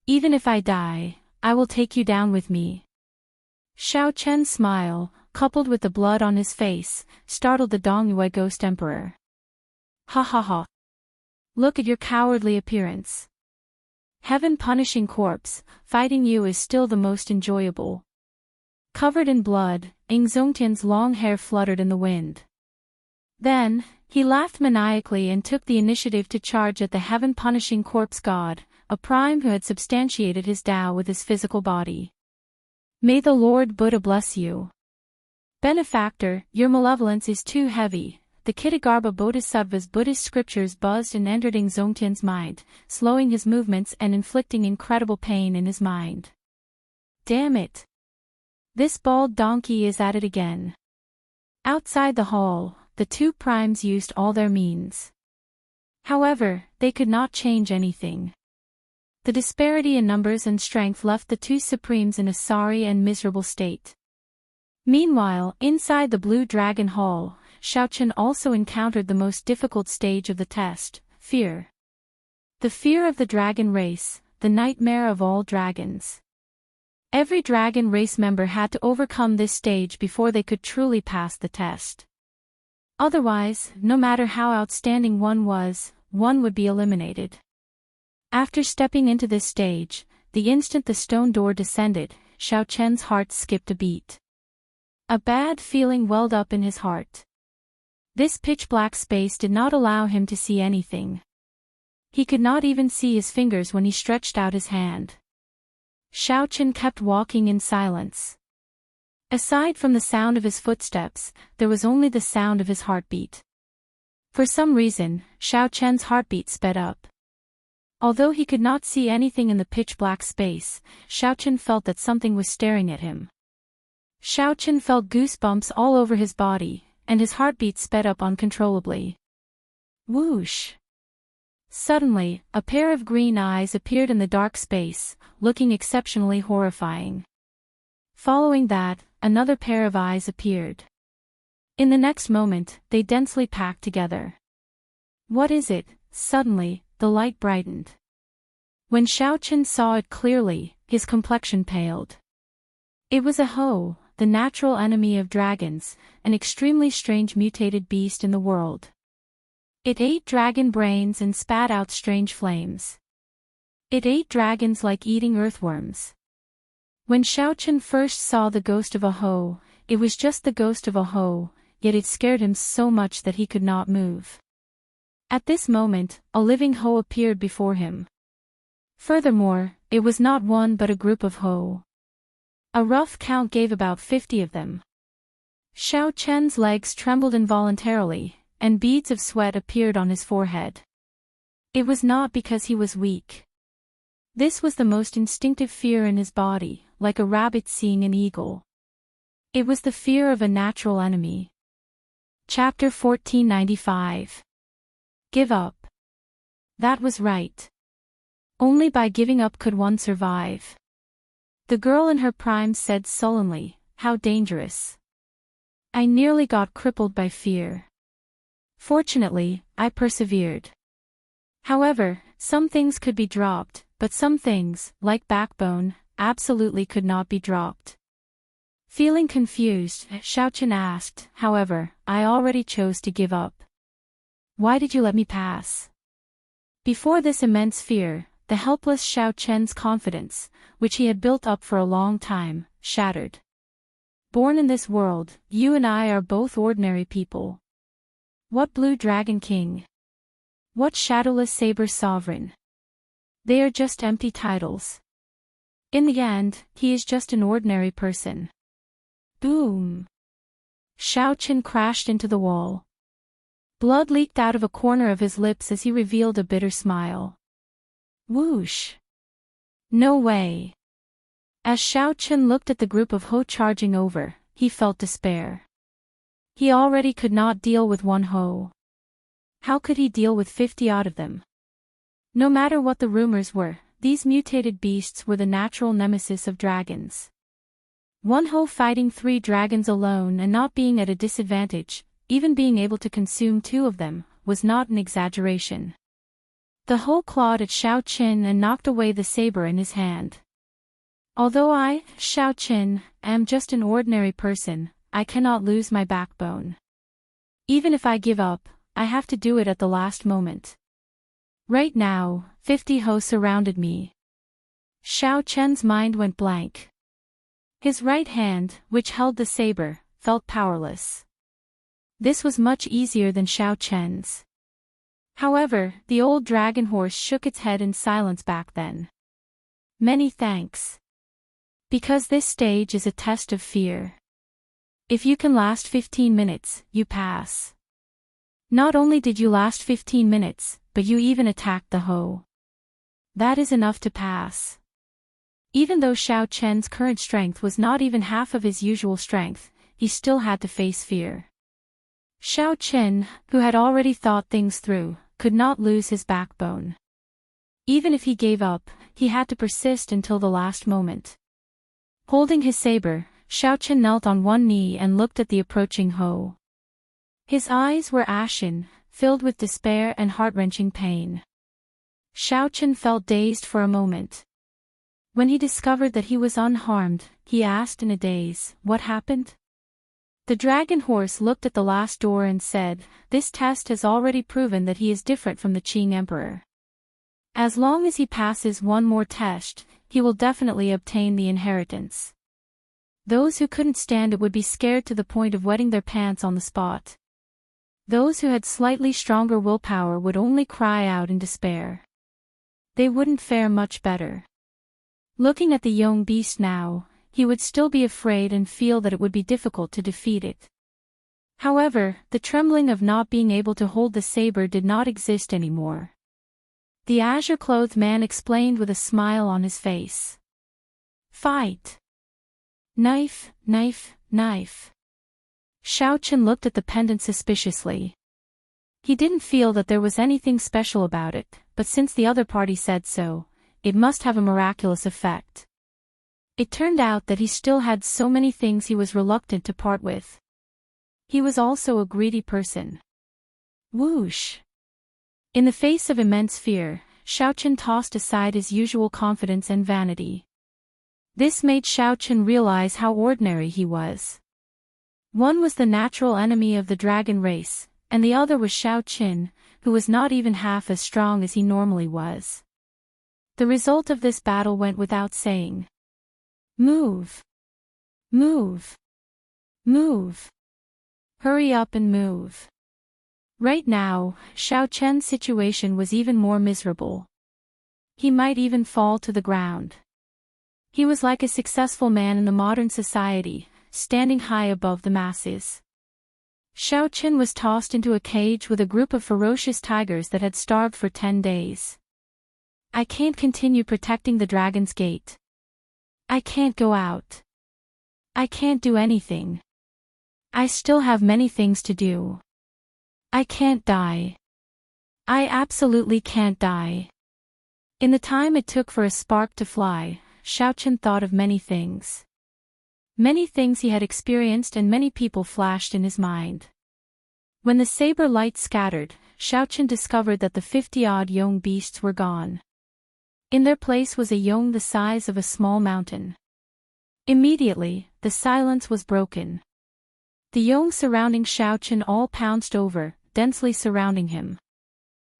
Even if I die, I will take you down with me." Shao Qian's smile, coupled with the blood on his face, startled the Dongyue Ghost Emperor. "Ha ha ha. Look at your cowardly appearance. Heaven-punishing corpse, fighting you is still the most enjoyable." Covered in blood, Zongtian's long hair fluttered in the wind. Then, he laughed maniacally and took the initiative to charge at the heaven-punishing corpse god, a prime who had substantiated his Tao with his physical body. "May the Lord Buddha bless you. Benefactor, your malevolence is too heavy." The Kitagarbha Bodhisattva's Buddhist scriptures buzzed and entered Zongtian's mind, slowing his movements and inflicting incredible pain in his mind. Damn it! This bald donkey is at it again. Outside the hall, the 2 primes used all their means. However, they could not change anything. The disparity in numbers and strength left the 2 supremes in a sorry and miserable state. Meanwhile, inside the Blue Dragon Hall, Shao Qin also encountered the most difficult stage of the test, fear. The fear of the dragon race, the nightmare of all dragons. Every dragon race member had to overcome this stage before they could truly pass the test. Otherwise, no matter how outstanding one was, one would be eliminated. After stepping into this stage, the instant the stone door descended, Shao Qian's heart skipped a beat. A bad feeling welled up in his heart. This pitch-black space did not allow him to see anything. He could not even see his fingers when he stretched out his hand. Shao Qin kept walking in silence. Aside from the sound of his footsteps, there was only the sound of his heartbeat. For some reason, Shao Qian's heartbeat sped up. Although he could not see anything in the pitch-black space, Shao Qin felt that something was staring at him. Shao Qin felt goosebumps all over his body, and his heartbeat sped up uncontrollably. Whoosh! Suddenly, a pair of green eyes appeared in the dark space, looking exceptionally horrifying. Following that, another pair of eyes appeared. In the next moment, they densely packed together. What is it? Suddenly, the light brightened. When Xiao Chen saw it clearly, his complexion paled. It was a hoe, the natural enemy of dragons, an extremely strange mutated beast in the world. It ate dragon brains and spat out strange flames. It ate dragons like eating earthworms. When Xiao Chen first saw the ghost of a hoe, it was just the ghost of a hoe, yet it scared him so much that he could not move. At this moment, a living hoe appeared before him. Furthermore, it was not one but a group of hoe. A rough count gave about 50 of them. Xiao Chen's legs trembled involuntarily, and beads of sweat appeared on his forehead. It was not because he was weak. This was the most instinctive fear in his body, like a rabbit seeing an eagle. It was the fear of a natural enemy. Chapter 1495. Give up. That was right. Only by giving up could one survive. The girl in her prime said sullenly, "How dangerous. I nearly got crippled by fear. Fortunately, I persevered. However, some things could be dropped, but some things, like backbone, absolutely could not be dropped." Feeling confused, Xiao Chen asked, "However, I already chose to give up. Why did you let me pass?" Before this immense fear, the helpless Xiao Chen's confidence, which he had built up for a long time, shattered. Born in this world, you and I are both ordinary people. What Blue Dragon King? What Shadowless Saber Sovereign? They are just empty titles. In the end, he is just an ordinary person. Boom! Xiao Chen crashed into the wall. Blood leaked out of a corner of his lips as he revealed a bitter smile. Whoosh! No way! As Xiao Chen looked at the group of hoe charging over, he felt despair. He already could not deal with one hoe. How could he deal with 50 odd of them? No matter what the rumors were, these mutated beasts were the natural nemesis of dragons. One hoe fighting 3 dragons alone and not being at a disadvantage, even being able to consume 2 of them, was not an exaggeration. The hoe clawed at Xiao Chen and knocked away the saber in his hand. Although I, Xiao Chen, am just an ordinary person, I cannot lose my backbone. Even if I give up, I have to do it at the last moment. Right now, 50 hoe surrounded me. Xiao Chen's mind went blank. His right hand, which held the saber, felt powerless. This was much easier than Xiao Chen's. However, the old dragon horse shook its head in silence back then. Many thanks. Because this stage is a test of fear. If you can last 15 minutes, you pass. Not only did you last 15 minutes, but you even attacked the hoe. That is enough to pass. Even though Xiao Chen's current strength was not even half of his usual strength, he still had to face fear. Xiao Chen, who had already thought things through, could not lose his backbone. Even if he gave up, he had to persist until the last moment. Holding his saber, Xiao Chen knelt on one knee and looked at the approaching hoe. His eyes were ashen, filled with despair and heart-wrenching pain. Xiao Chen felt dazed for a moment. When he discovered that he was unharmed, he asked in a daze, "What happened?" The dragon horse looked at the last door and said, "This test has already proven that he is different from the Qing Emperor. As long as he passes one more test, he will definitely obtain the inheritance." Those who couldn't stand it would be scared to the point of wetting their pants on the spot. Those who had slightly stronger willpower would only cry out in despair. They wouldn't fare much better. Looking at the young beast now, he would still be afraid and feel that it would be difficult to defeat it. However, the trembling of not being able to hold the saber did not exist anymore. The azure-clothed man explained with a smile on his face. "Fight! Knife, knife, knife." Xiao Chen looked at the pendant suspiciously. He didn't feel that there was anything special about it, but since the other party said so, it must have a miraculous effect. It turned out that he still had so many things he was reluctant to part with. He was also a greedy person. Whoosh! In the face of immense fear, Xiaochen tossed aside his usual confidence and vanity. This made Xiaochen realize how ordinary he was. One was the natural enemy of the dragon race, and the other was Xiaochen, who was not even half as strong as he normally was. The result of this battle went without saying. Move! Move! Move! Hurry up and move! Right now, Xiaochen's situation was even more miserable. He might even fall to the ground. He was like a successful man in the modern society, standing high above the masses. Xiaochen was tossed into a cage with a group of ferocious tigers that had starved for 10 days. I can't continue protecting the dragon's gate. I can't go out. I can't do anything. I still have many things to do. I can't die. I absolutely can't die. In the time it took for a spark to fly, Xiaochen thought of many things. Many things he had experienced and many people flashed in his mind. When the saber light scattered, Xiaochen discovered that the 50-odd young beasts were gone. In their place was a yong the size of a small mountain. Immediately, the silence was broken. The yong surrounding Xiaochen all pounced over, densely surrounding him.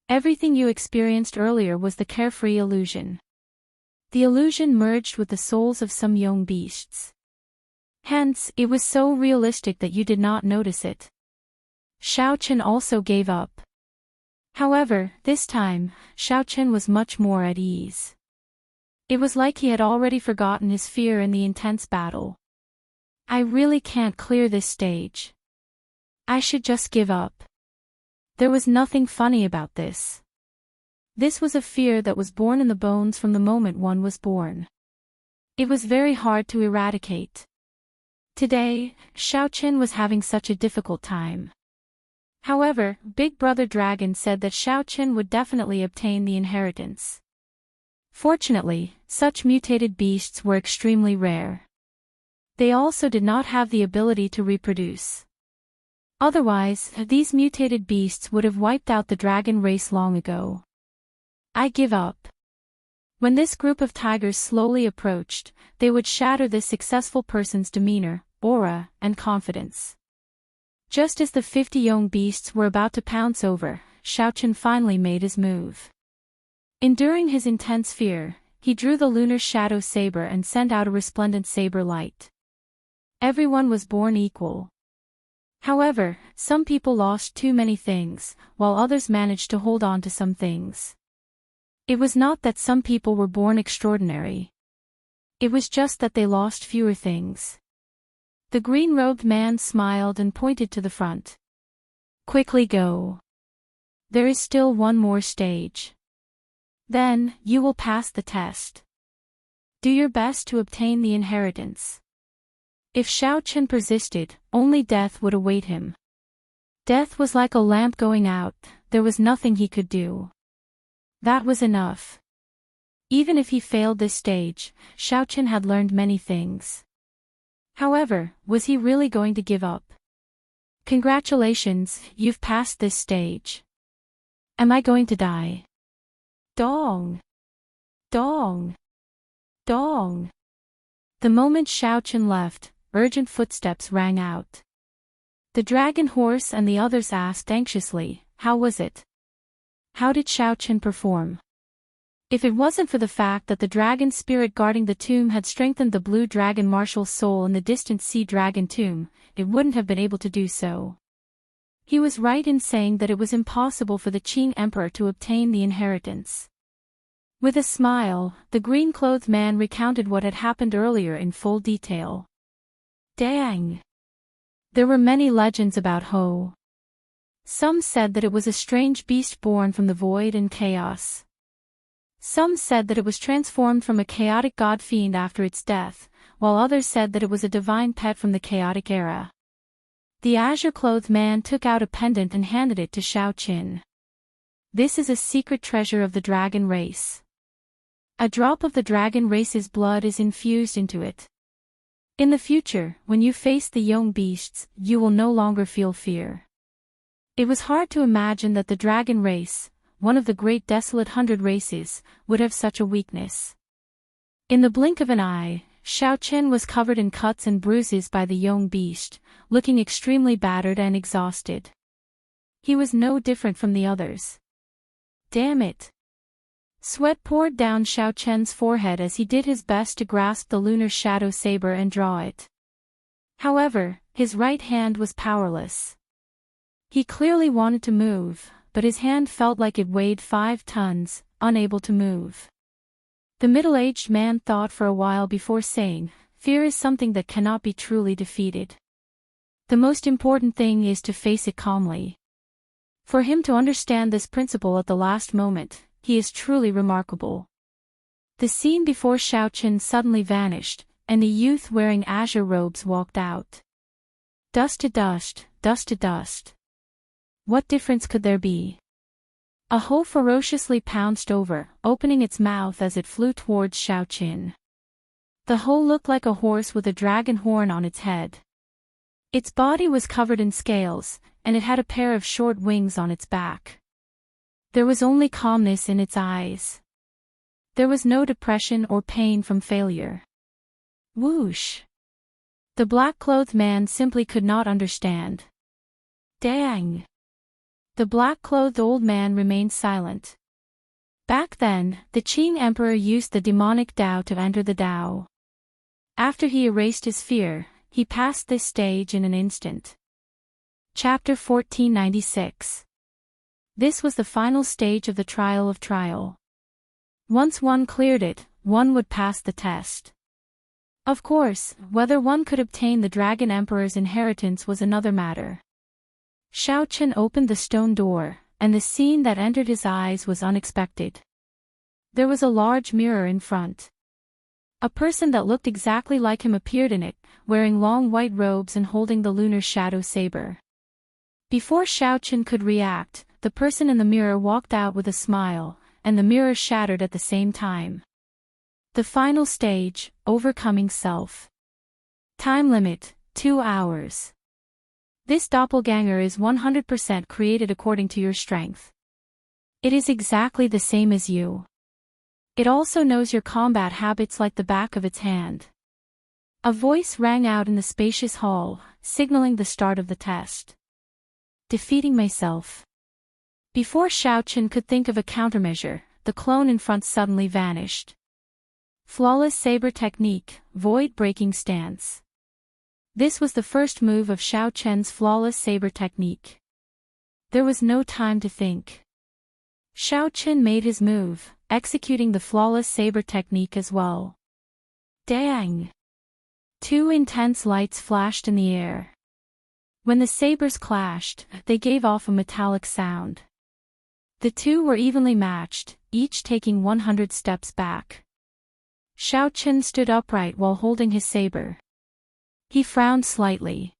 Everything you experienced earlier was the carefree illusion. The illusion merged with the souls of some young beasts. Hence, it was so realistic that you did not notice it. Xiaochen also gave up. However, this time, Xiaochen was much more at ease. It was like he had already forgotten his fear in the intense battle. I really can't clear this stage. I should just give up. There was nothing funny about this. This was a fear that was born in the bones from the moment one was born. It was very hard to eradicate. Today, Xiaochen was having such a difficult time. However, Big Brother Dragon said that Xiaochen would definitely obtain the inheritance. Fortunately, such mutated beasts were extremely rare. They also did not have the ability to reproduce. Otherwise, these mutated beasts would have wiped out the dragon race long ago. I give up. When this group of tigers slowly approached, they would shatter this successful person's demeanor, aura, and confidence. Just as the 50 young beasts were about to pounce over, Xiaochen finally made his move. Enduring his intense fear, he drew the lunar shadow saber and sent out a resplendent saber light. Everyone was born equal. However, some people lost too many things, while others managed to hold on to some things. It was not that some people were born extraordinary. It was just that they lost fewer things. The green-robed man smiled and pointed to the front. Quickly go. There is still one more stage. Then, you will pass the test. Do your best to obtain the inheritance. If Xiaochen persisted, only death would await him. Death was like a lamp going out, there was nothing he could do. That was enough. Even if he failed this stage, Xiaochen had learned many things. However, was he really going to give up? Congratulations, you've passed this stage. Am I going to die? Dong! Dong! Dong! The moment Xiaochen left, urgent footsteps rang out. The dragon horse and the others asked anxiously, how was it? How did Xiaochen perform? If it wasn't for the fact that the dragon spirit guarding the tomb had strengthened the blue dragon marshal's soul in the distant sea dragon tomb, it wouldn't have been able to do so. He was right in saying that it was impossible for the Qing emperor to obtain the inheritance. With a smile, the green-clothed man recounted what had happened earlier in full detail. Dang! There were many legends about Ho. Some said that it was a strange beast born from the void and chaos. Some said that it was transformed from a chaotic god-fiend after its death, while others said that it was a divine pet from the chaotic era. The azure-clothed man took out a pendant and handed it to Xiaochen. This is a secret treasure of the dragon race. A drop of the dragon race's blood is infused into it. In the future, when you face the young beasts, you will no longer feel fear. It was hard to imagine that the dragon race, one of the great desolate 100 races, would have such a weakness. In the blink of an eye, Xiao Chen was covered in cuts and bruises by the young beast, looking extremely battered and exhausted. He was no different from the others. Damn it! Sweat poured down Xiao Chen's forehead as he did his best to grasp the lunar shadow saber and draw it. However, his right hand was powerless. He clearly wanted to move, but his hand felt like it weighed 5 tons, unable to move. The middle-aged man thought for a while before saying, "Fear is something that cannot be truly defeated. The most important thing is to face it calmly." For him to understand this principle at the last moment, he is truly remarkable. The scene before Xiao Chen suddenly vanished, and a youth wearing azure robes walked out. Dust to dust, dust to dust. What difference could there be? A hole ferociously pounced over, opening its mouth as it flew towards Xiao Chen. The hole looked like a horse with a dragon horn on its head. Its body was covered in scales, and it had a pair of short wings on its back. There was only calmness in its eyes. There was no depression or pain from failure. Whoosh! The black-clothed man simply could not understand. Dang! The black-clothed old man remained silent. Back then, the Qing emperor used the demonic Tao to enter the Tao. After he erased his fear, he passed this stage in an instant. Chapter 1496. This was the final stage of the trial of trial. Once one cleared it, one would pass the test. Of course, whether one could obtain the Dragon Emperor's inheritance was another matter. Xiao Chen opened the stone door, and the scene that entered his eyes was unexpected. There was a large mirror in front. A person that looked exactly like him appeared in it, wearing long white robes and holding the lunar shadow saber. Before Xiao Chen could react, the person in the mirror walked out with a smile, and the mirror shattered at the same time. The final stage, overcoming self. Time limit, 2 hours. This doppelganger is 100% created according to your strength. It is exactly the same as you. It also knows your combat habits like the back of its hand. A voice rang out in the spacious hall, signaling the start of the test. Defeating myself. Before Xiao Chen could think of a countermeasure, the clone in front suddenly vanished. Flawless saber technique, void-breaking stance. This was the first move of Xiao Chen's flawless saber technique. There was no time to think. Xiao Chen made his move, executing the flawless saber technique as well. Dang! 2 intense lights flashed in the air. When the sabers clashed, they gave off a metallic sound. The two were evenly matched, each taking 100 steps back. Xiao Chen stood upright while holding his saber. He frowned slightly.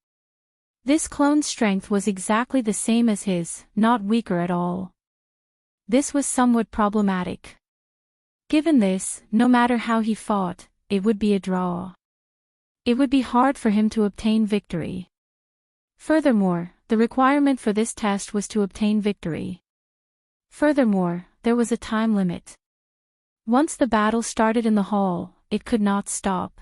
This clone's strength was exactly the same as his, not weaker at all. This was somewhat problematic. Given this, no matter how he fought, it would be a draw. It would be hard for him to obtain victory. Furthermore, the requirement for this test was to obtain victory. Furthermore, there was a time limit. Once the battle started in the hall, it could not stop.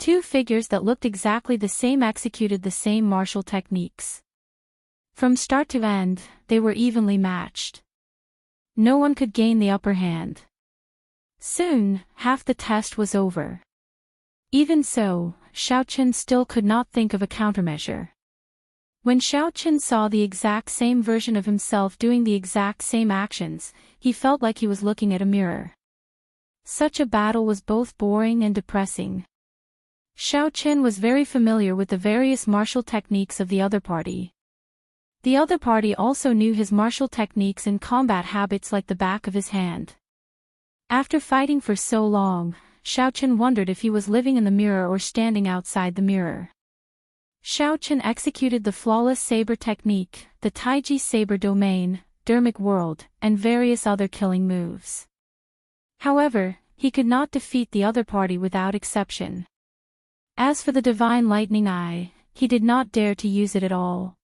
2 figures that looked exactly the same executed the same martial techniques. From start to end, they were evenly matched. No one could gain the upper hand. Soon, half the test was over. Even so, Xiao Chen still could not think of a countermeasure. When Xiao Chen saw the exact same version of himself doing the exact same actions, he felt like he was looking at a mirror. Such a battle was both boring and depressing. Xiao Chen was very familiar with the various martial techniques of the other party. The other party also knew his martial techniques and combat habits like the back of his hand. After fighting for so long, Xiao Chen wondered if he was living in the mirror or standing outside the mirror. Xiao Chen executed the flawless saber technique, the Taiji saber domain, dermic world, and various other killing moves. However, he could not defeat the other party without exception. As for the divine lightning eye, he did not dare to use it at all.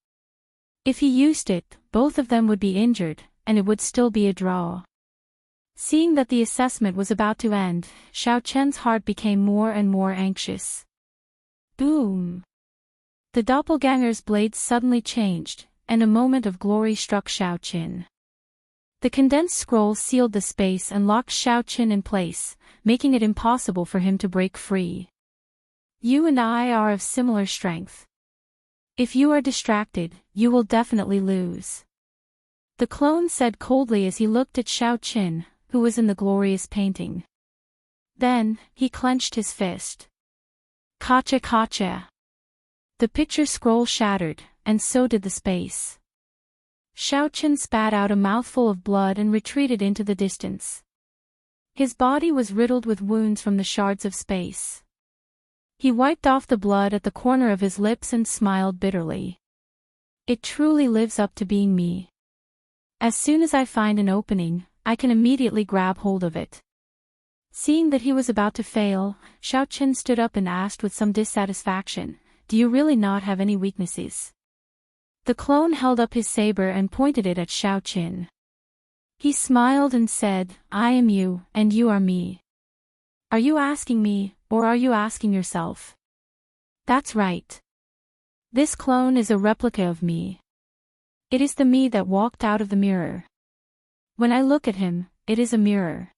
If he used it, both of them would be injured, and it would still be a draw. Seeing that the assessment was about to end, Xiao Chen's heart became more and more anxious. Boom! The doppelganger's blades suddenly changed, and a moment of glory struck Xiao Chen. The condensed scroll sealed the space and locked Xiao Chen in place, making it impossible for him to break free. You and I are of similar strength. If you are distracted, you will definitely lose. The clone said coldly as he looked at Xiao Chen, who was in the glorious painting. Then, he clenched his fist. Kacha kacha! The picture scroll shattered, and so did the space. Xiao Chen spat out a mouthful of blood and retreated into the distance. His body was riddled with wounds from the shards of space. He wiped off the blood at the corner of his lips and smiled bitterly. It truly lives up to being me. As soon as I find an opening, I can immediately grab hold of it. Seeing that he was about to fail, Xiao Chen stood up and asked with some dissatisfaction, "Do you really not have any weaknesses?" The clone held up his saber and pointed it at Xiao Chen. He smiled and said, "I am you, and you are me. Are you asking me, or are you asking yourself?" That's right. This clone is a replica of me. It is the me that walked out of the mirror. When I look at him, it is a mirror.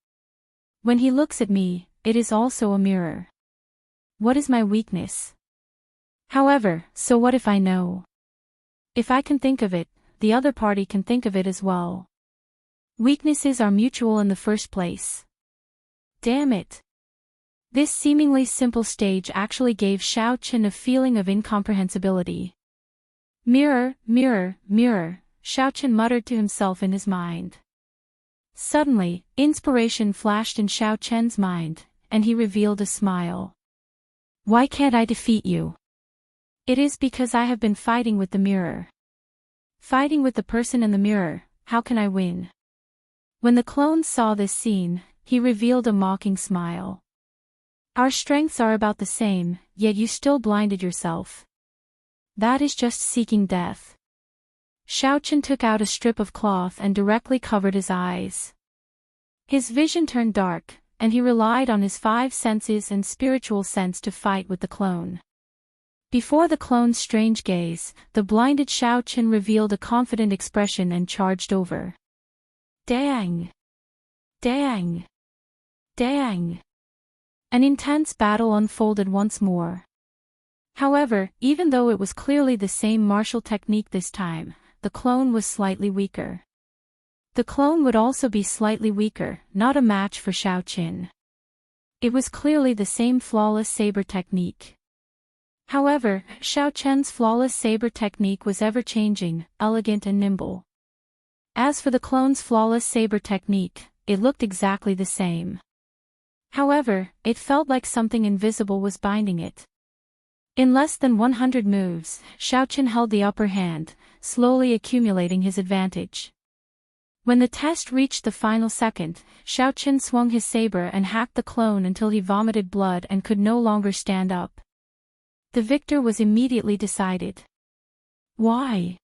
When he looks at me, it is also a mirror. What is my weakness? However, so what if I know? If I can think of it, the other party can think of it as well. Weaknesses are mutual in the first place. Damn it! This seemingly simple stage actually gave Xiao Chen a feeling of incomprehensibility. Mirror, mirror, mirror, Xiao Chen muttered to himself in his mind. Suddenly, inspiration flashed in Xiao Chen's mind, and he revealed a smile. Why can't I defeat you? It is because I have been fighting with the mirror. Fighting with the person in the mirror, how can I win? When the clone saw this scene, he revealed a mocking smile. Our strengths are about the same, yet you still blinded yourself. That is just seeking death. Xiao Chen took out a strip of cloth and directly covered his eyes. His vision turned dark, and he relied on his 5 senses and spiritual sense to fight with the clone. Before the clone's strange gaze, the blinded Xiao Chen revealed a confident expression and charged over. Dang! Dang! Dang! An intense battle unfolded once more. However, even though it was clearly the same martial technique this time, the clone was slightly weaker. The clone would also be slightly weaker, not a match for Xiao Chen. It was clearly the same flawless saber technique. However, Xiao Chen's flawless saber technique was ever-changing, elegant and nimble. As for the clone's flawless saber technique, it looked exactly the same. However, it felt like something invisible was binding it. In less than 100 moves, Xiao Chen held the upper hand, slowly accumulating his advantage. When the test reached the final second, Xiao Chen swung his saber and hacked the clone until he vomited blood and could no longer stand up. The victor was immediately decided. Why?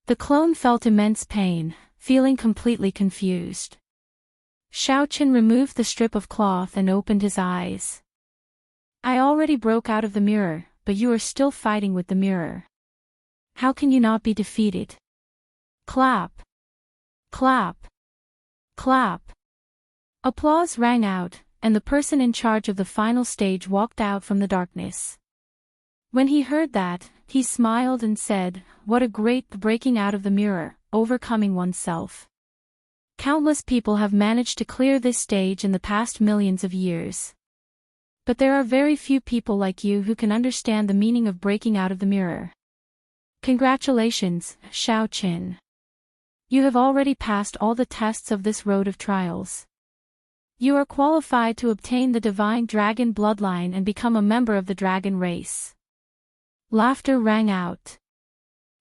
The clone felt immense pain, feeling completely confused. Xiao Chen removed the strip of cloth and opened his eyes. I already broke out of the mirror, but you are still fighting with the mirror. How can you not be defeated? Clap! Clap! Clap! Applause rang out, and the person in charge of the final stage walked out from the darkness. When he heard that, he smiled and said, "What a great breaking out of the mirror, overcoming oneself. Countless people have managed to clear this stage in the past millions of years. But there are very few people like you who can understand the meaning of breaking out of the mirror. Congratulations, Xiao Chen. You have already passed all the tests of this road of trials. You are qualified to obtain the divine dragon bloodline and become a member of the dragon race." Laughter rang out.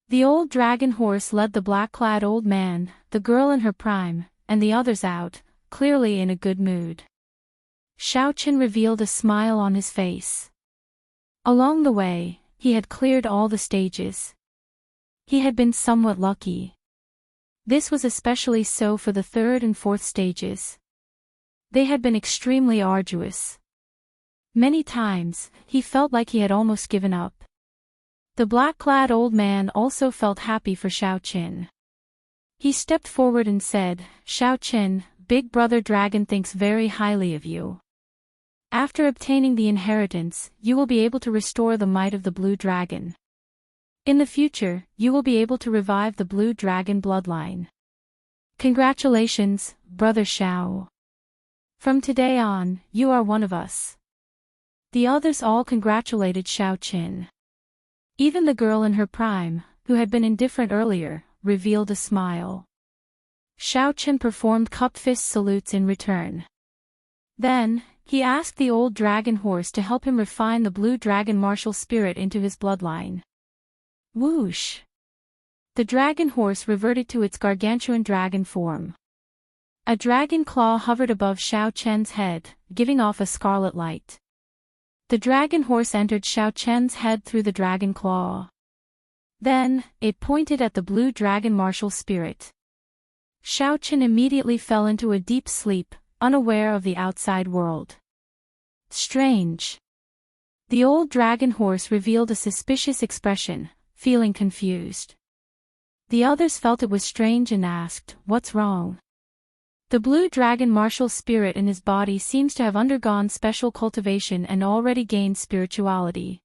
The old dragon horse led the black-clad old man, the girl in her prime, and the others out, clearly in a good mood. Xiao Chen revealed a smile on his face. Along the way, he had cleared all the stages. He had been somewhat lucky. This was especially so for the third and fourth stages. They had been extremely arduous. Many times, he felt like he had almost given up. The black-clad old man also felt happy for Xiao Qin. He stepped forward and said, "Xiao Qin, Big Brother Dragon thinks very highly of you. After obtaining the inheritance, you will be able to restore the might of the Blue Dragon. In the future, you will be able to revive the Blue Dragon bloodline. Congratulations, Brother Xiao. From today on, you are one of us." The others all congratulated Xiao Qin. Even the girl in her prime, who had been indifferent earlier, revealed a smile. Xiao Qin performed cup fist salutes in return. Then, he asked the old dragon horse to help him refine the blue dragon martial spirit into his bloodline. Whoosh! The dragon horse reverted to its gargantuan dragon form. A dragon claw hovered above Xiao Chen's head, giving off a scarlet light. The dragon horse entered Xiao Chen's head through the dragon claw. Then, it pointed at the blue dragon martial spirit. Xiao Chen immediately fell into a deep sleep, unaware of the outside world. Strange. The old dragon horse revealed a suspicious expression, feeling confused. The others felt it was strange and asked, "What's wrong?" The blue dragon martial spirit in his body seems to have undergone special cultivation and already gained spirituality.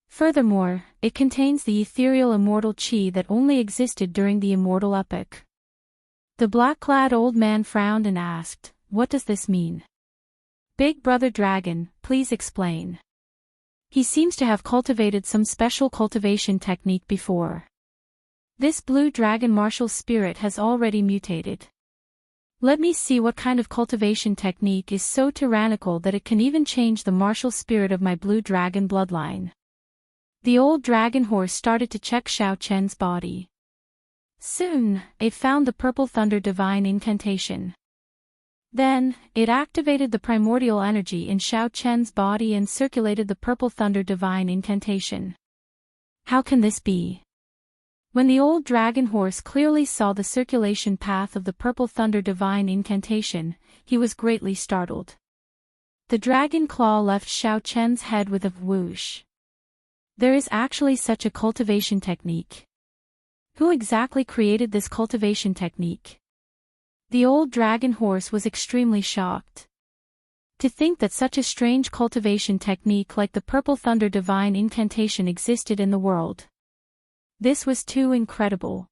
Furthermore, it contains the ethereal immortal qi that only existed during the immortal epoch. The black-clad old man frowned and asked, "What does this mean? Big Brother Dragon, please explain." He seems to have cultivated some special cultivation technique before. This blue dragon martial spirit has already mutated. Let me see what kind of cultivation technique is so tyrannical that it can even change the martial spirit of my blue dragon bloodline. The old dragon horse started to check Xiao Chen's body. Soon, it found the purple thunder divine incantation. Then, it activated the primordial energy in Xiao Chen's body and circulated the purple thunder divine incantation. How can this be? When the old dragon horse clearly saw the circulation path of the purple thunder divine incantation, he was greatly startled. The dragon claw left Xiao Chen's head with a whoosh. There is actually such a cultivation technique. Who exactly created this cultivation technique? The old dragon horse was extremely shocked. To think that such a strange cultivation technique like the purple thunder divine incantation existed in the world. This was too incredible.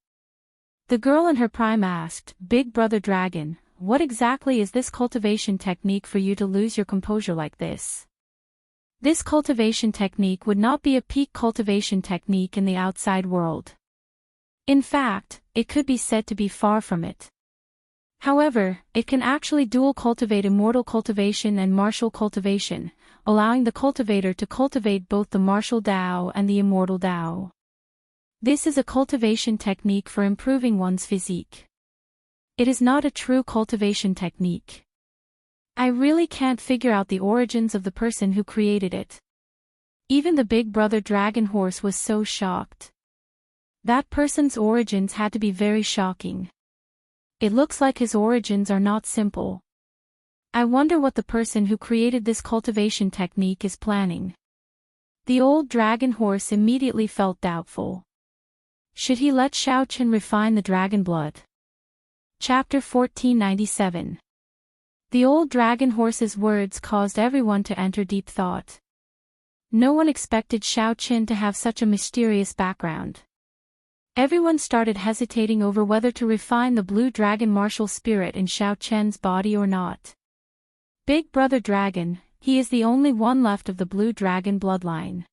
The girl in her prime asked, "Big Brother Dragon, what exactly is this cultivation technique for you to lose your composure like this?" This cultivation technique would not be a peak cultivation technique in the outside world. In fact, it could be said to be far from it. However, it can actually dual cultivate immortal cultivation and martial cultivation, allowing the cultivator to cultivate both the martial Dao and the immortal Dao. This is a cultivation technique for improving one's physique. It is not a true cultivation technique. I really can't figure out the origins of the person who created it. Even the Big Brother Dragon Horse was so shocked. That person's origins had to be very shocking. It looks like his origins are not simple. I wonder what the person who created this cultivation technique is planning. The old dragon horse immediately felt doubtful. Should he let Xiao Chen refine the dragon blood? Chapter 1497. The old dragon horse's words caused everyone to enter deep thought. No one expected Xiao Chen to have such a mysterious background. Everyone started hesitating over whether to refine the blue dragon martial spirit in Xiao Chen's body or not. Big Brother Dragon, he is the only one left of the blue dragon bloodline.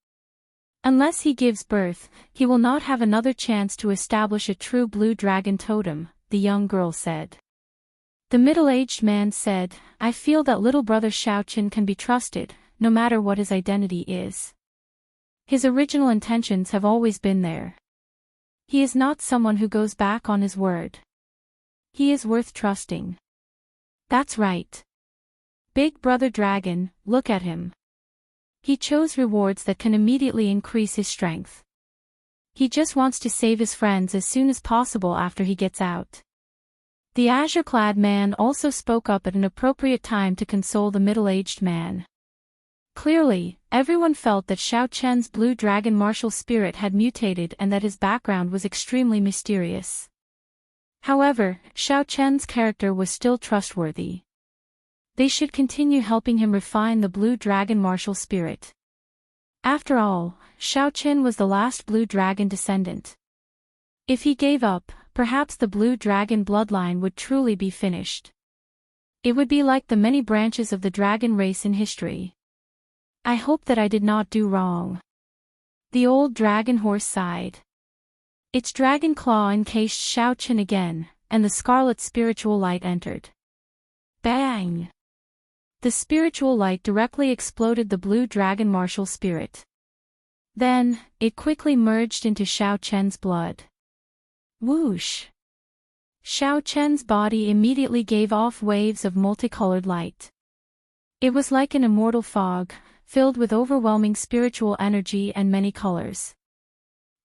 Unless he gives birth, he will not have another chance to establish a true blue dragon totem, the young girl said. The middle-aged man said, "I feel that little brother Xiao Chen can be trusted, no matter what his identity is. His original intentions have always been there. He is not someone who goes back on his word. He is worth trusting." That's right. Big Brother Dragon, look at him. He chose rewards that can immediately increase his strength. He just wants to save his friends as soon as possible after he gets out. The azure-clad man also spoke up at an appropriate time to console the middle-aged man. Clearly, everyone felt that Xiao Chen's blue dragon martial spirit had mutated and that his background was extremely mysterious. However, Xiao Chen's character was still trustworthy. They should continue helping him refine the blue dragon martial spirit. After all, Xiao Chen was the last blue dragon descendant. If he gave up, perhaps the blue dragon bloodline would truly be finished. It would be like the many branches of the dragon race in history. I hope that I did not do wrong. The old dragon horse sighed. Its dragon claw encased Xiao Chen again, and the scarlet spiritual light entered. Bang! The spiritual light directly exploded the blue dragon martial spirit. Then, it quickly merged into Xiao Chen's blood. Whoosh! Xiao Chen's body immediately gave off waves of multicolored light. It was like an immortal fog, filled with overwhelming spiritual energy and many colors.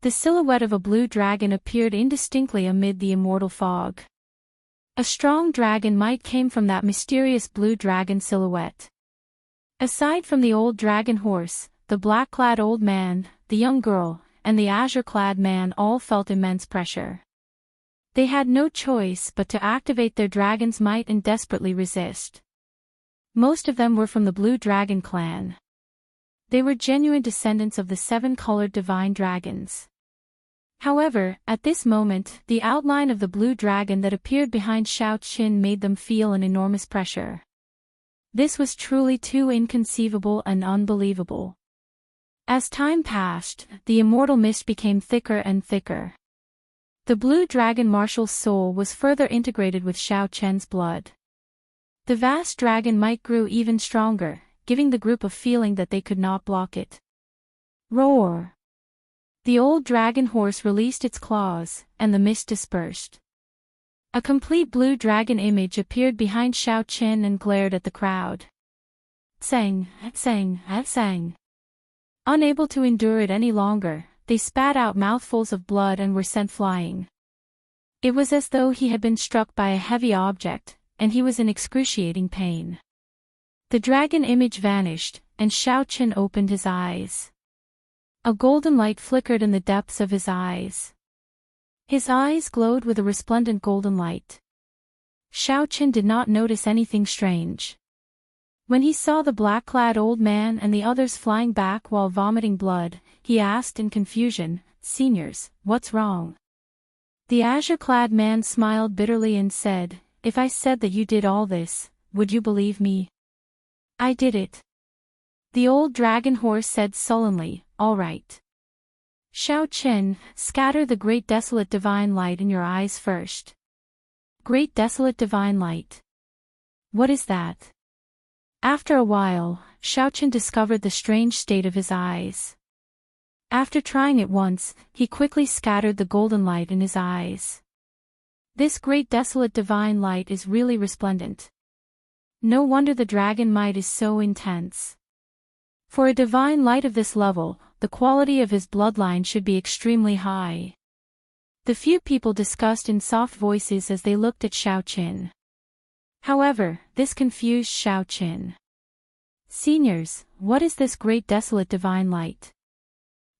The silhouette of a blue dragon appeared indistinctly amid the immortal fog. A strong dragon might came from that mysterious blue dragon silhouette. Aside from the old dragon horse, the black-clad old man, the young girl, and the azure-clad man all felt immense pressure. They had no choice but to activate their dragon's might and desperately resist. Most of them were from the blue dragon clan. They were genuine descendants of the seven-colored divine dragons. However, at this moment, the outline of the blue dragon that appeared behind Xiao Chen made them feel an enormous pressure. This was truly too inconceivable and unbelievable. As time passed, the immortal mist became thicker and thicker. The blue dragon marshal's soul was further integrated with Xiao Chen's blood. The vast dragon might grew even stronger, giving the group a feeling that they could not block it. Roar! The old dragon horse released its claws, and the mist dispersed. A complete blue dragon image appeared behind Xiao Chen and glared at the crowd. Tsang, tsang, tsang. Unable to endure it any longer, they spat out mouthfuls of blood and were sent flying. It was as though he had been struck by a heavy object, and he was in excruciating pain. The dragon image vanished, and Xiao Chen opened his eyes. A golden light flickered in the depths of his eyes. His eyes glowed with a resplendent golden light. Xiao Chen did not notice anything strange. When he saw the black-clad old man and the others flying back while vomiting blood, he asked in confusion, "Seniors, what's wrong?" The azure-clad man smiled bitterly and said, "If I said that you did all this, would you believe me?" "I did it." The old dragon horse said sullenly, "All right. Xiao Chen, scatter the great desolate divine light in your eyes first." Great desolate divine light. What is that? After a while, Xiao Chen discovered the strange state of his eyes. After trying it once, he quickly scattered the golden light in his eyes. This great desolate divine light is really resplendent. No wonder the dragon might is so intense. For a divine light of this level, the quality of his bloodline should be extremely high. The few people discussed in soft voices as they looked at Xiao Chen. However, this confused Xiao Chen. "Seniors, what is this great desolate divine light?"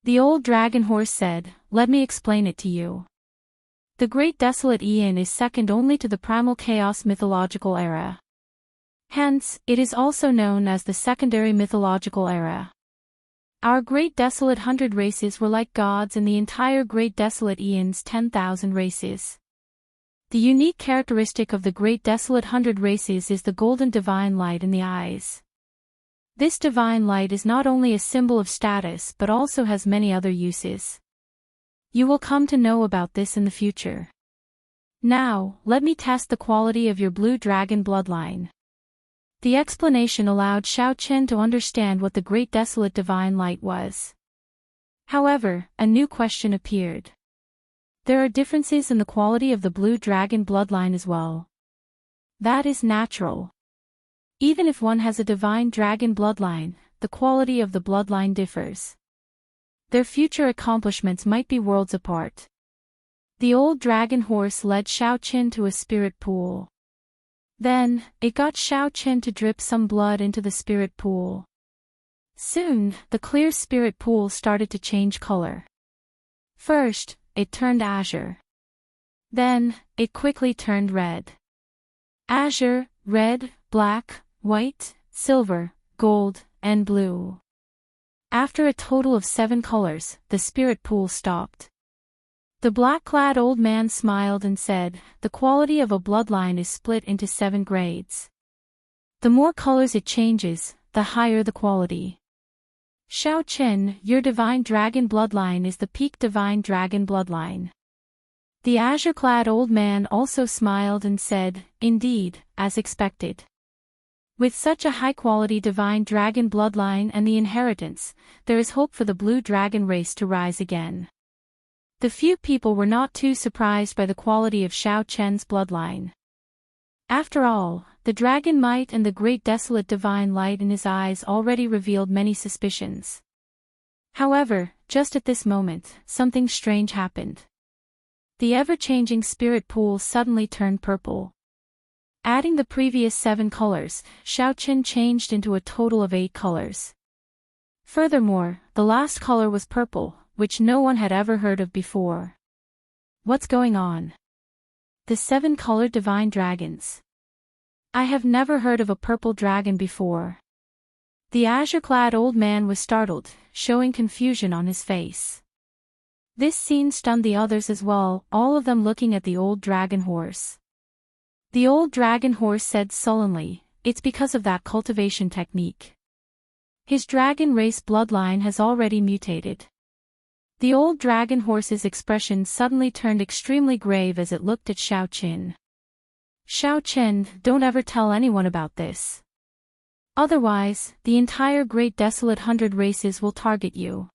The old dragon horse said, "Let me explain it to you. The great desolate Aeon is second only to the primal chaos mythological era. Hence, it is also known as the secondary mythological era. Our great desolate 100 races were like gods in the entire great desolate Aeon's 10,000 races. The unique characteristic of the great desolate 100 races is the golden divine light in the eyes. This divine light is not only a symbol of status but also has many other uses. You will come to know about this in the future. Now, let me test the quality of your blue dragon bloodline." The explanation allowed Xiao Chen to understand what the great desolate divine light was. However, a new question appeared. There are differences in the quality of the blue dragon bloodline as well. That is natural. Even if one has a divine dragon bloodline, the quality of the bloodline differs. Their future accomplishments might be worlds apart. The old dragon horse led Xiaoqin to a spirit pool. Then, it got Xiaoqin to drip some blood into the spirit pool. Soon, the clear spirit pool started to change color. First, it turned azure. Then, it quickly turned red. Azure, red, black, white, silver, gold, and blue. After a total of 7 colors, the spirit pool stopped. The black-clad old man smiled and said, "The quality of a bloodline is split into 7 grades. The more colors it changes, the higher the quality. Xiaoqin, your divine dragon bloodline is the peak divine dragon bloodline." The azure-clad old man also smiled and said, "Indeed, as expected. With such a high-quality divine dragon bloodline and the inheritance, there is hope for the blue dragon race to rise again." The few people were not too surprised by the quality of Xiaoqin's bloodline. After all, the dragon might and the great desolate divine light in his eyes already revealed many suspicions. However, just at this moment, something strange happened. The ever-changing spirit pool suddenly turned purple. Adding the previous 7 colors, Xiaoqin changed into a total of 8 colors. Furthermore, the last color was purple, which no one had ever heard of before. What's going on? The 7-colored divine dragons. I have never heard of a purple dragon before. The azure-clad old man was startled, showing confusion on his face. This scene stunned the others as well, all of them looking at the old dragon horse. The old dragon horse said sullenly, "It's because of that cultivation technique. His dragon race bloodline has already mutated." The old dragon horse's expression suddenly turned extremely grave as it looked at Xiaoqin. "Xiaoqin, don't ever tell anyone about this. Otherwise, the entire great desolate 100 races will target you."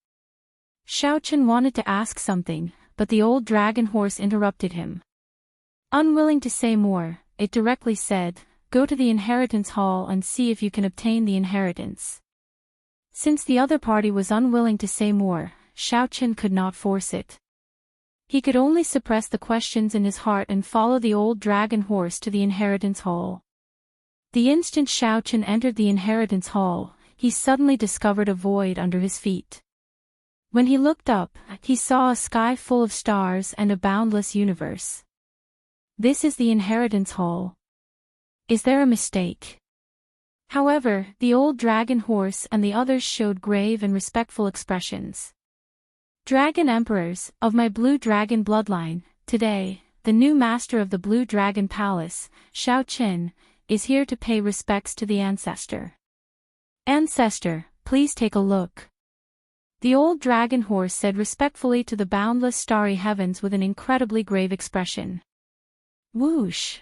Xiaoqin wanted to ask something, but the old dragon horse interrupted him. Unwilling to say more, it directly said, "Go to the inheritance hall and see if you can obtain the inheritance." Since the other party was unwilling to say more, Xiaoqin could not force it. He could only suppress the questions in his heart and follow the old dragon horse to the inheritance hall. The instant Xiaoqin entered the inheritance hall, he suddenly discovered a void under his feet. When he looked up, he saw a sky full of stars and a boundless universe. This is the inheritance hall. Is there a mistake? However, the old dragon horse and the others showed grave and respectful expressions. "Dragon Emperors, of my blue dragon bloodline, today, the new master of the Blue Dragon Palace, Xiaoqin, is here to pay respects to the ancestor. Ancestor, please take a look." The old dragon horse said respectfully to the boundless starry heavens with an incredibly grave expression. Whoosh!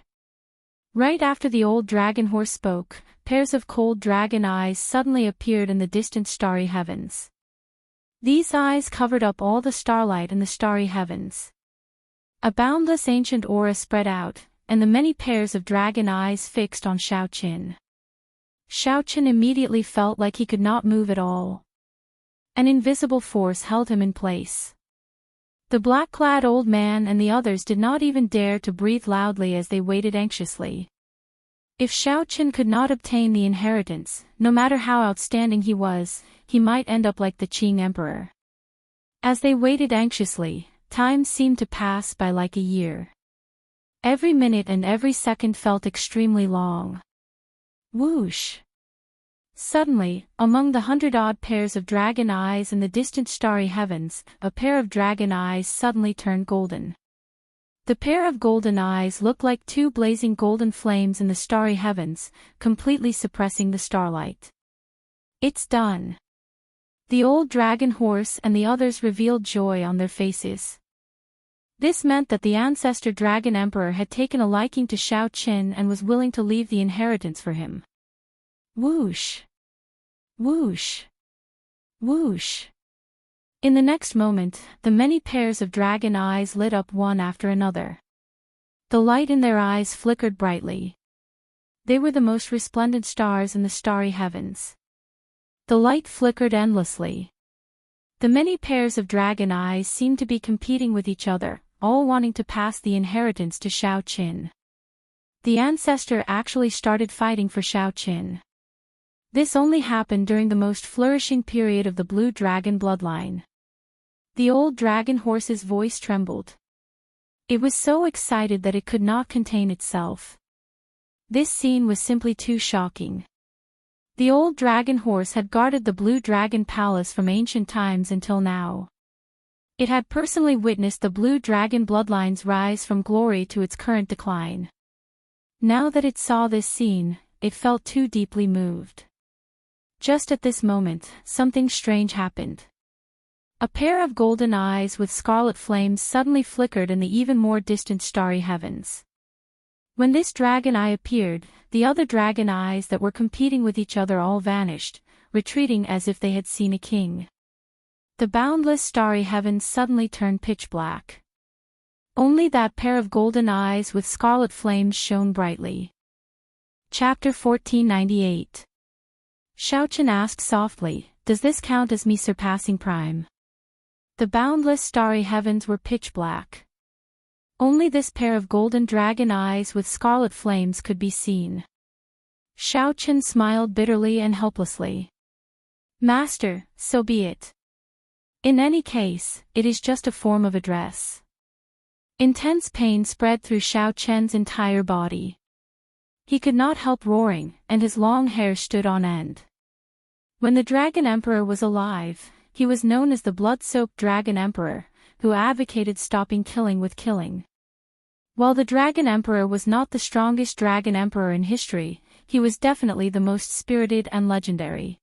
Right after the old dragon horse spoke, pairs of cold dragon eyes suddenly appeared in the distant starry heavens. These eyes covered up all the starlight in the starry heavens. A boundless ancient aura spread out, and the many pairs of dragon eyes fixed on Xiaoqin. Xiaoqin immediately felt like he could not move at all. An invisible force held him in place. The black-clad old man and the others did not even dare to breathe loudly as they waited anxiously. If Xiaoqin could not obtain the inheritance, no matter how outstanding he was, he might end up like the Qing Emperor. As they waited anxiously, time seemed to pass by like a year. Every minute and every second felt extremely long. Whoosh! Suddenly, among the 100-odd pairs of dragon eyes in the distant starry heavens, a pair of dragon eyes suddenly turned golden. The pair of golden eyes looked like 2 blazing golden flames in the starry heavens, completely suppressing the starlight. "It's done." The old dragon horse and the others revealed joy on their faces. This meant that the ancestor dragon emperor had taken a liking to Xiaoqin and was willing to leave the inheritance for him. Whoosh! Whoosh! Whoosh! In the next moment, the many pairs of dragon eyes lit up one after another. The light in their eyes flickered brightly. They were the most resplendent stars in the starry heavens. The light flickered endlessly. The many pairs of dragon eyes seemed to be competing with each other, all wanting to pass the inheritance to Shao Qin. The ancestor actually started fighting for Shao Qin. This only happened during the most flourishing period of the blue dragon bloodline. The old dragon horse's voice trembled. It was so excited that it could not contain itself. This scene was simply too shocking. The old dragon horse had guarded the blue dragon palace from ancient times until now. It had personally witnessed the blue dragon bloodline's rise from glory to its current decline. Now that it saw this scene, it felt too deeply moved. Just at this moment, something strange happened. A pair of golden eyes with scarlet flames suddenly flickered in the even more distant starry heavens. When this dragon eye appeared, the other dragon eyes that were competing with each other all vanished, retreating as if they had seen a king. The boundless starry heavens suddenly turned pitch black. Only that pair of golden eyes with scarlet flames shone brightly. Chapter 1498. Shao Qin asked softly, "Does this count as me surpassing Prime?" The boundless starry heavens were pitch black. Only this pair of golden dragon eyes with scarlet flames could be seen. Shao Qin smiled bitterly and helplessly. "Master, so be it. In any case, it is just a form of address." Intense pain spread through Shao Chen's entire body. He could not help roaring, and his long hair stood on end. When the Dragon Emperor was alive, he was known as the blood-soaked Dragon Emperor, who advocated stopping killing with killing. While the Dragon Emperor was not the strongest Dragon Emperor in history, he was definitely the most spirited and legendary.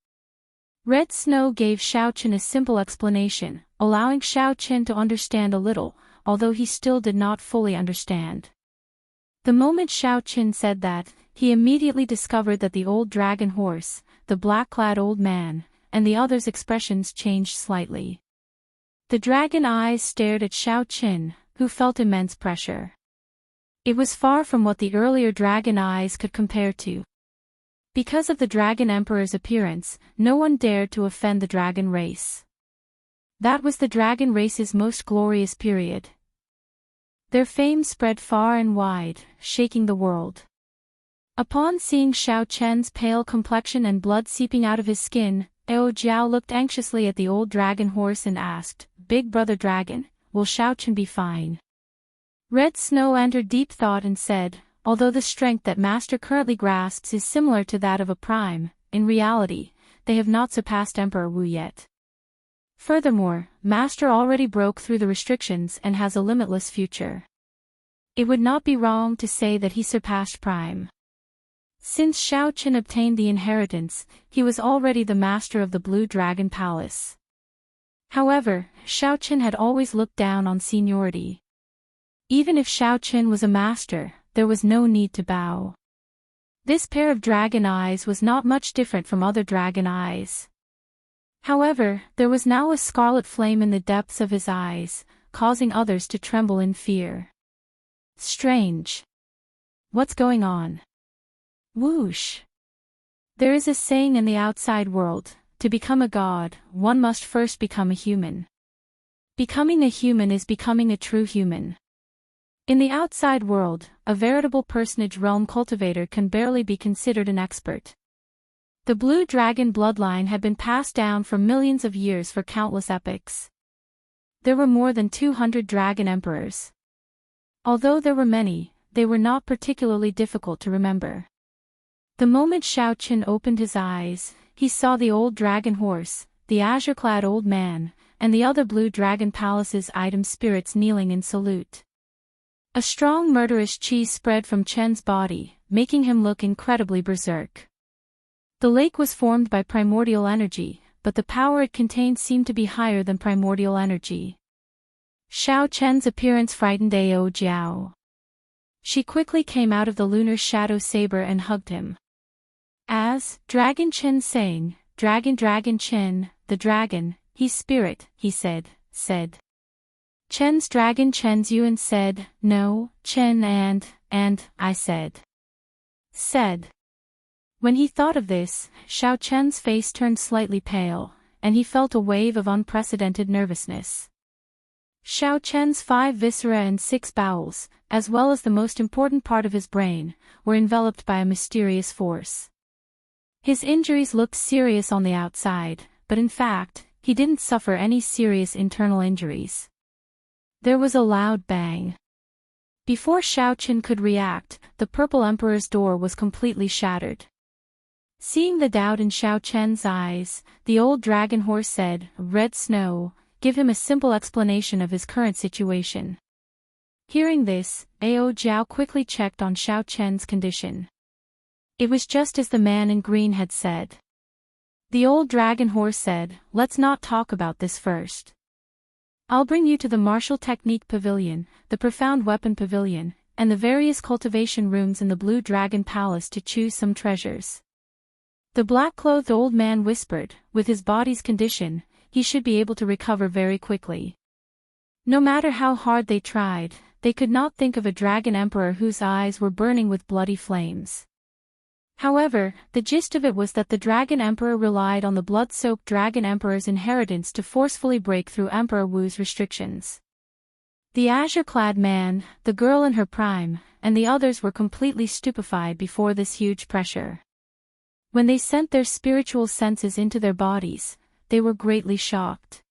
Red Snow gave Shao Qin a simple explanation, allowing Shao Qin to understand a little, although he still did not fully understand. The moment Shao Qin said that, he immediately discovered that the old dragon horse, the black-clad old man, and the others' expressions changed slightly. The dragon eyes stared at Shao Qin, who felt immense pressure. It was far from what the earlier dragon eyes could compare to. Because of the Dragon Emperor's appearance, no one dared to offend the dragon race. That was the dragon race's most glorious period. Their fame spread far and wide, shaking the world. Upon seeing Shao Chen's pale complexion and blood seeping out of his skin, Ao Jiao looked anxiously at the old dragon horse and asked, "Big brother dragon, will Shao Chen be fine?" Red Snow entered deep thought and said, "Although the strength that Master currently grasps is similar to that of a prime, in reality, they have not surpassed Emperor Wu yet. Furthermore, Master already broke through the restrictions and has a limitless future. It would not be wrong to say that he surpassed Prime. Since Shao Qin obtained the inheritance, he was already the master of the Blue Dragon Palace. However, Shao Qin had always looked down on seniority. Even if Shao Qin was a master, there was no need to bow. This pair of dragon eyes was not much different from other dragon eyes. However, there was now a scarlet flame in the depths of his eyes, causing others to tremble in fear. Strange. What's going on? Whoosh. There is a saying in the outside world, to become a god, one must first become a human. Becoming a human is becoming a true human. In the outside world, a veritable personage realm cultivator can barely be considered an expert. The blue dragon bloodline had been passed down for millions of years for countless epochs. There were more than 200 dragon emperors. Although there were many, they were not particularly difficult to remember. The moment Shao Qin opened his eyes, he saw the old dragon horse, the azure-clad old man, and the other Blue Dragon Palace's item spirits kneeling in salute. A strong murderous chi spread from Chen's body, making him look incredibly berserk. The lake was formed by primordial energy, but the power it contained seemed to be higher than primordial energy. Shao Chen's appearance frightened Ao Jiao. She quickly came out of the lunar shadow saber and hugged him. As Dragon Chen saying, Dragon Chen, the dragon, he's spirit, he said. Chen's dragon Chen's Yuan said, no, Chen and, I said. When he thought of this, Xiao Chen's face turned slightly pale, and he felt a wave of unprecedented nervousness. Xiao Chen's 5 viscera and 6 bowels, as well as the most important part of his brain, were enveloped by a mysterious force. His injuries looked serious on the outside, but in fact, he didn't suffer any serious internal injuries. There was a loud bang. Before Xiao Chen could react, the Purple Emperor's door was completely shattered. Seeing the doubt in Xiao Chen's eyes, the old dragon horse said, "Red Snow, give him a simple explanation of his current situation." Hearing this, Ao Jiao quickly checked on Xiao Chen's condition. It was just as the man in green had said. The old dragon horse said, "Let's not talk about this first. I'll bring you to the Martial Technique Pavilion, the Profound Weapon Pavilion, and the various cultivation rooms in the Blue Dragon Palace to choose some treasures." The black-clothed old man whispered, with his body's condition, he should be able to recover very quickly. No matter how hard they tried, they could not think of a dragon emperor whose eyes were burning with bloody flames. However, the gist of it was that the Dragon Emperor relied on the blood-soaked Dragon Emperor's inheritance to forcefully break through Emperor Wu's restrictions. The azure-clad man, the girl in her prime, and the others were completely stupefied before this huge pressure. When they sent their spiritual senses into their bodies, they were greatly shocked.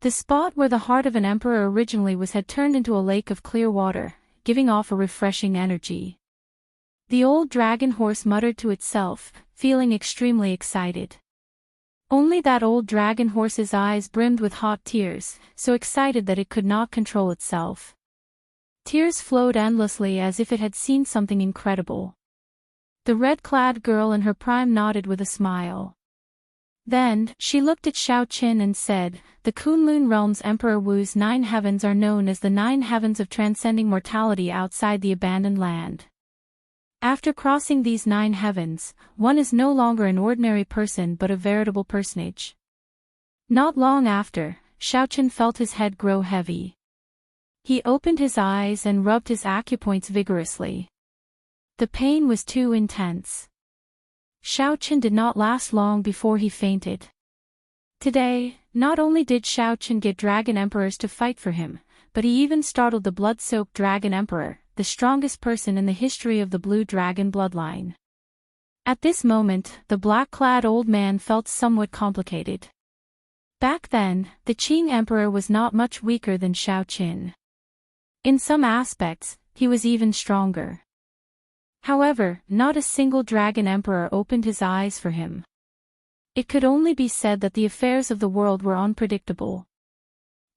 The spot where the heart of an emperor originally was had turned into a lake of clear water, giving off a refreshing energy. The old dragon horse muttered to itself, feeling extremely excited. Only that old dragon horse's eyes brimmed with hot tears, so excited that it could not control itself. Tears flowed endlessly as if it had seen something incredible. The red-clad girl in her prime nodded with a smile. Then, she looked at Xiao Qin and said, "The Kunlun Realm's Emperor Wu's 9 heavens are known as the 9 heavens of transcending mortality outside the abandoned land. After crossing these 9 heavens, one is no longer an ordinary person but a veritable personage." Not long after, Xiao Qin felt his head grow heavy. He opened his eyes and rubbed his acupoints vigorously. The pain was too intense. Xiao Qin did not last long before he fainted. Today, not only did Xiao Qin get dragon emperors to fight for him, but he even startled the blood-soaked dragon emperor, the strongest person in the history of the blue dragon bloodline. At this moment, the black-clad old man felt somewhat complicated. Back then, the Qing emperor was not much weaker than Xiao Qin. In some aspects, he was even stronger. However, not a single dragon emperor opened his eyes for him. It could only be said that the affairs of the world were unpredictable.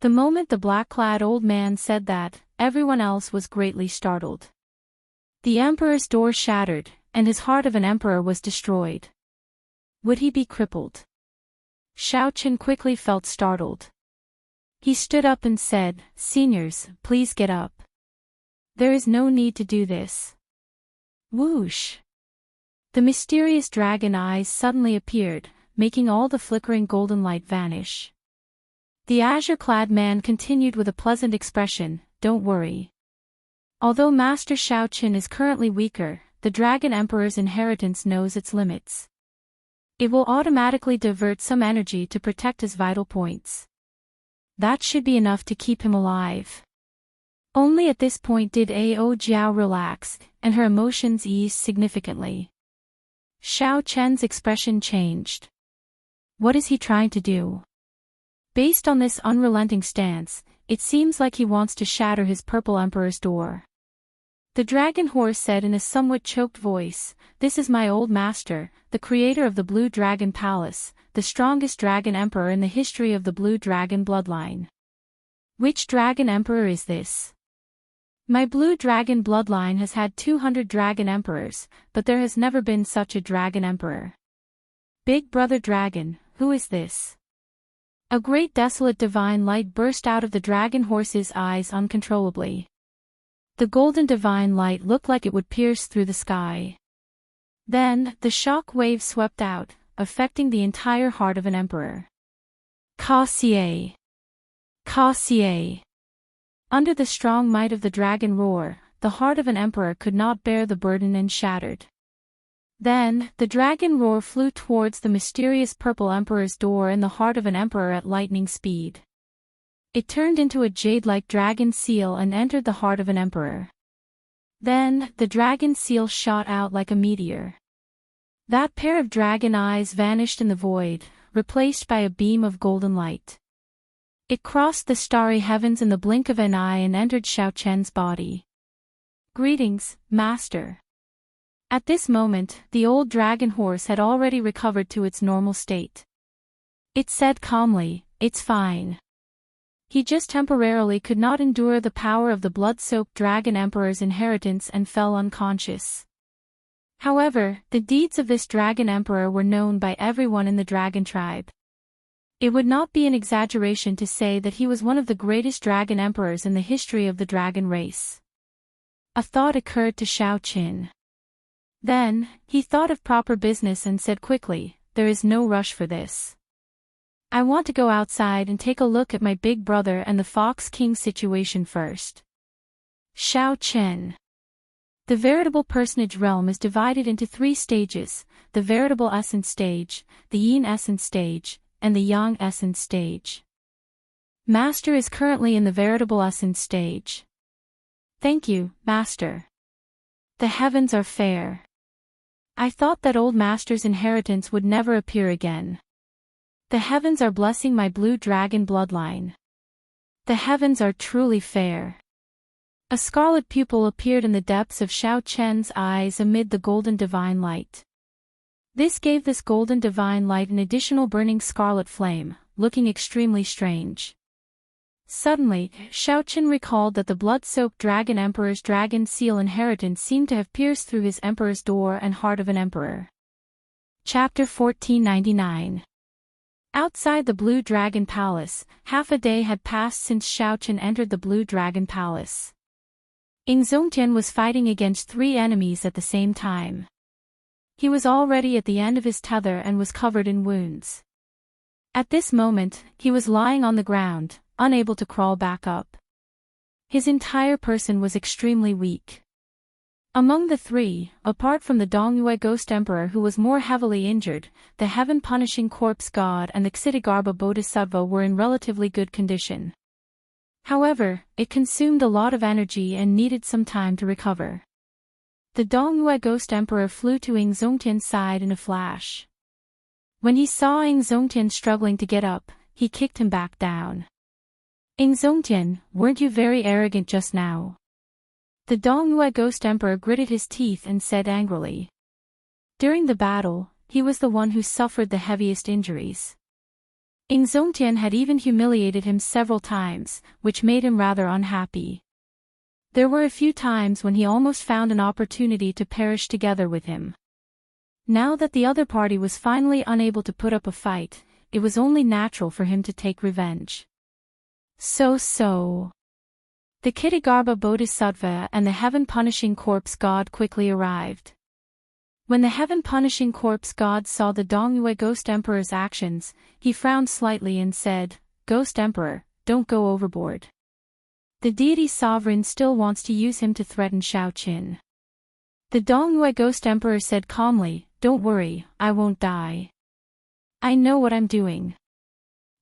The moment the black-clad old man said that, everyone else was greatly startled. The emperor's door shattered, and his heart of an emperor was destroyed. Would he be crippled? Xiao Qin quickly felt startled. He stood up and said, "Seniors, please get up. There is no need to do this." Whoosh! The mysterious dragon eyes suddenly appeared, making all the flickering golden light vanish. The azure-clad man continued with a pleasant expression, "Don't worry. Although Master Xiao Qin is currently weaker, the Dragon Emperor's inheritance knows its limits. It will automatically divert some energy to protect his vital points. That should be enough to keep him alive." Only at this point did Ao Jiao relax, and her emotions eased significantly. Xiao Chen's expression changed. What is he trying to do? Based on this unrelenting stance, it seems like he wants to shatter his Purple Emperor's door. The dragon horse said in a somewhat choked voice, "This is my old master, the creator of the Blue Dragon Palace, the strongest dragon emperor in the history of the Blue Dragon bloodline." "Which dragon emperor is this?" "My Blue Dragon bloodline has had 200 dragon emperors, but there has never been such a dragon emperor." "Big Brother Dragon, who is this?" A great desolate divine light burst out of the dragon horse's eyes uncontrollably. The golden divine light looked like it would pierce through the sky. Then, the shock wave swept out, affecting the entire heart of an emperor. "Ka Xie! Ka Xie!" Under the strong might of the dragon roar, the heart of an emperor could not bear the burden and shattered. Then, the dragon roar flew towards the mysterious purple emperor's door in the heart of an emperor at lightning speed. It turned into a jade-like dragon seal and entered the heart of an emperor. Then, the dragon seal shot out like a meteor. That pair of dragon eyes vanished in the void, replaced by a beam of golden light. It crossed the starry heavens in the blink of an eye and entered Xiao Chen's body. "Greetings, Master." At this moment, the old dragon horse had already recovered to its normal state. It said calmly, "It's fine." He just temporarily could not endure the power of the blood-soaked dragon emperor's inheritance and fell unconscious. However, the deeds of this dragon emperor were known by everyone in the dragon tribe. It would not be an exaggeration to say that he was one of the greatest dragon emperors in the history of the dragon race. A thought occurred to Xiao Qin. Then, he thought of proper business and said quickly, "There is no rush for this. I want to go outside and take a look at my big brother and the Fox King situation first." Xiao Qin. The veritable personage realm is divided into 3 stages: the veritable essence stage, the yin essence stage, and the yang essence stage. Master is currently in the veritable essence stage. "Thank you, Master. The heavens are fair. I thought that old Master's inheritance would never appear again. The heavens are blessing my blue dragon bloodline. The heavens are truly fair." A scarlet pupil appeared in the depths of Xiao Chen's eyes amid the golden divine light. This gave this golden divine light an additional burning scarlet flame, looking extremely strange. Suddenly, Xiao Chen recalled that the blood-soaked dragon emperor's dragon seal inheritance seemed to have pierced through his emperor's door and heart of an emperor. Chapter 1499. Outside the Blue Dragon Palace, half a day had passed since Xiao Chen entered the Blue Dragon Palace. Zongtian was fighting against 3 enemies at the same time. He was already at the end of his tether and was covered in wounds. At this moment, he was lying on the ground, unable to crawl back up. His entire person was extremely weak. Among the 3, apart from the Dongyue Ghost Emperor who was more heavily injured, the Heaven-Punishing Corpse God and the Ksitigarbha Bodhisattva were in relatively good condition. However, it consumed a lot of energy and needed some time to recover. The Dongyue Ghost Emperor flew to Zongtian's side in a flash. When he saw Zongtian struggling to get up, he kicked him back down. "Zongtian, weren't you very arrogant just now?" The Dongyue Ghost Emperor gritted his teeth and said angrily. During the battle, he was the one who suffered the heaviest injuries. Zongtian had even humiliated him several times, which made him rather unhappy. There were a few times when he almost found an opportunity to perish together with him. Now that the other party was finally unable to put up a fight, it was only natural for him to take revenge. So. The Ksitigarbha Bodhisattva and the Heaven-Punishing Corpse God quickly arrived. When the Heaven-Punishing Corpse God saw the Dongyue Ghost Emperor's actions, he frowned slightly and said, "Ghost Emperor, don't go overboard. The deity sovereign still wants to use him to threaten Xiao Qin." The Dongyue Ghost Emperor said calmly, "Don't worry, I won't die. I know what I'm doing."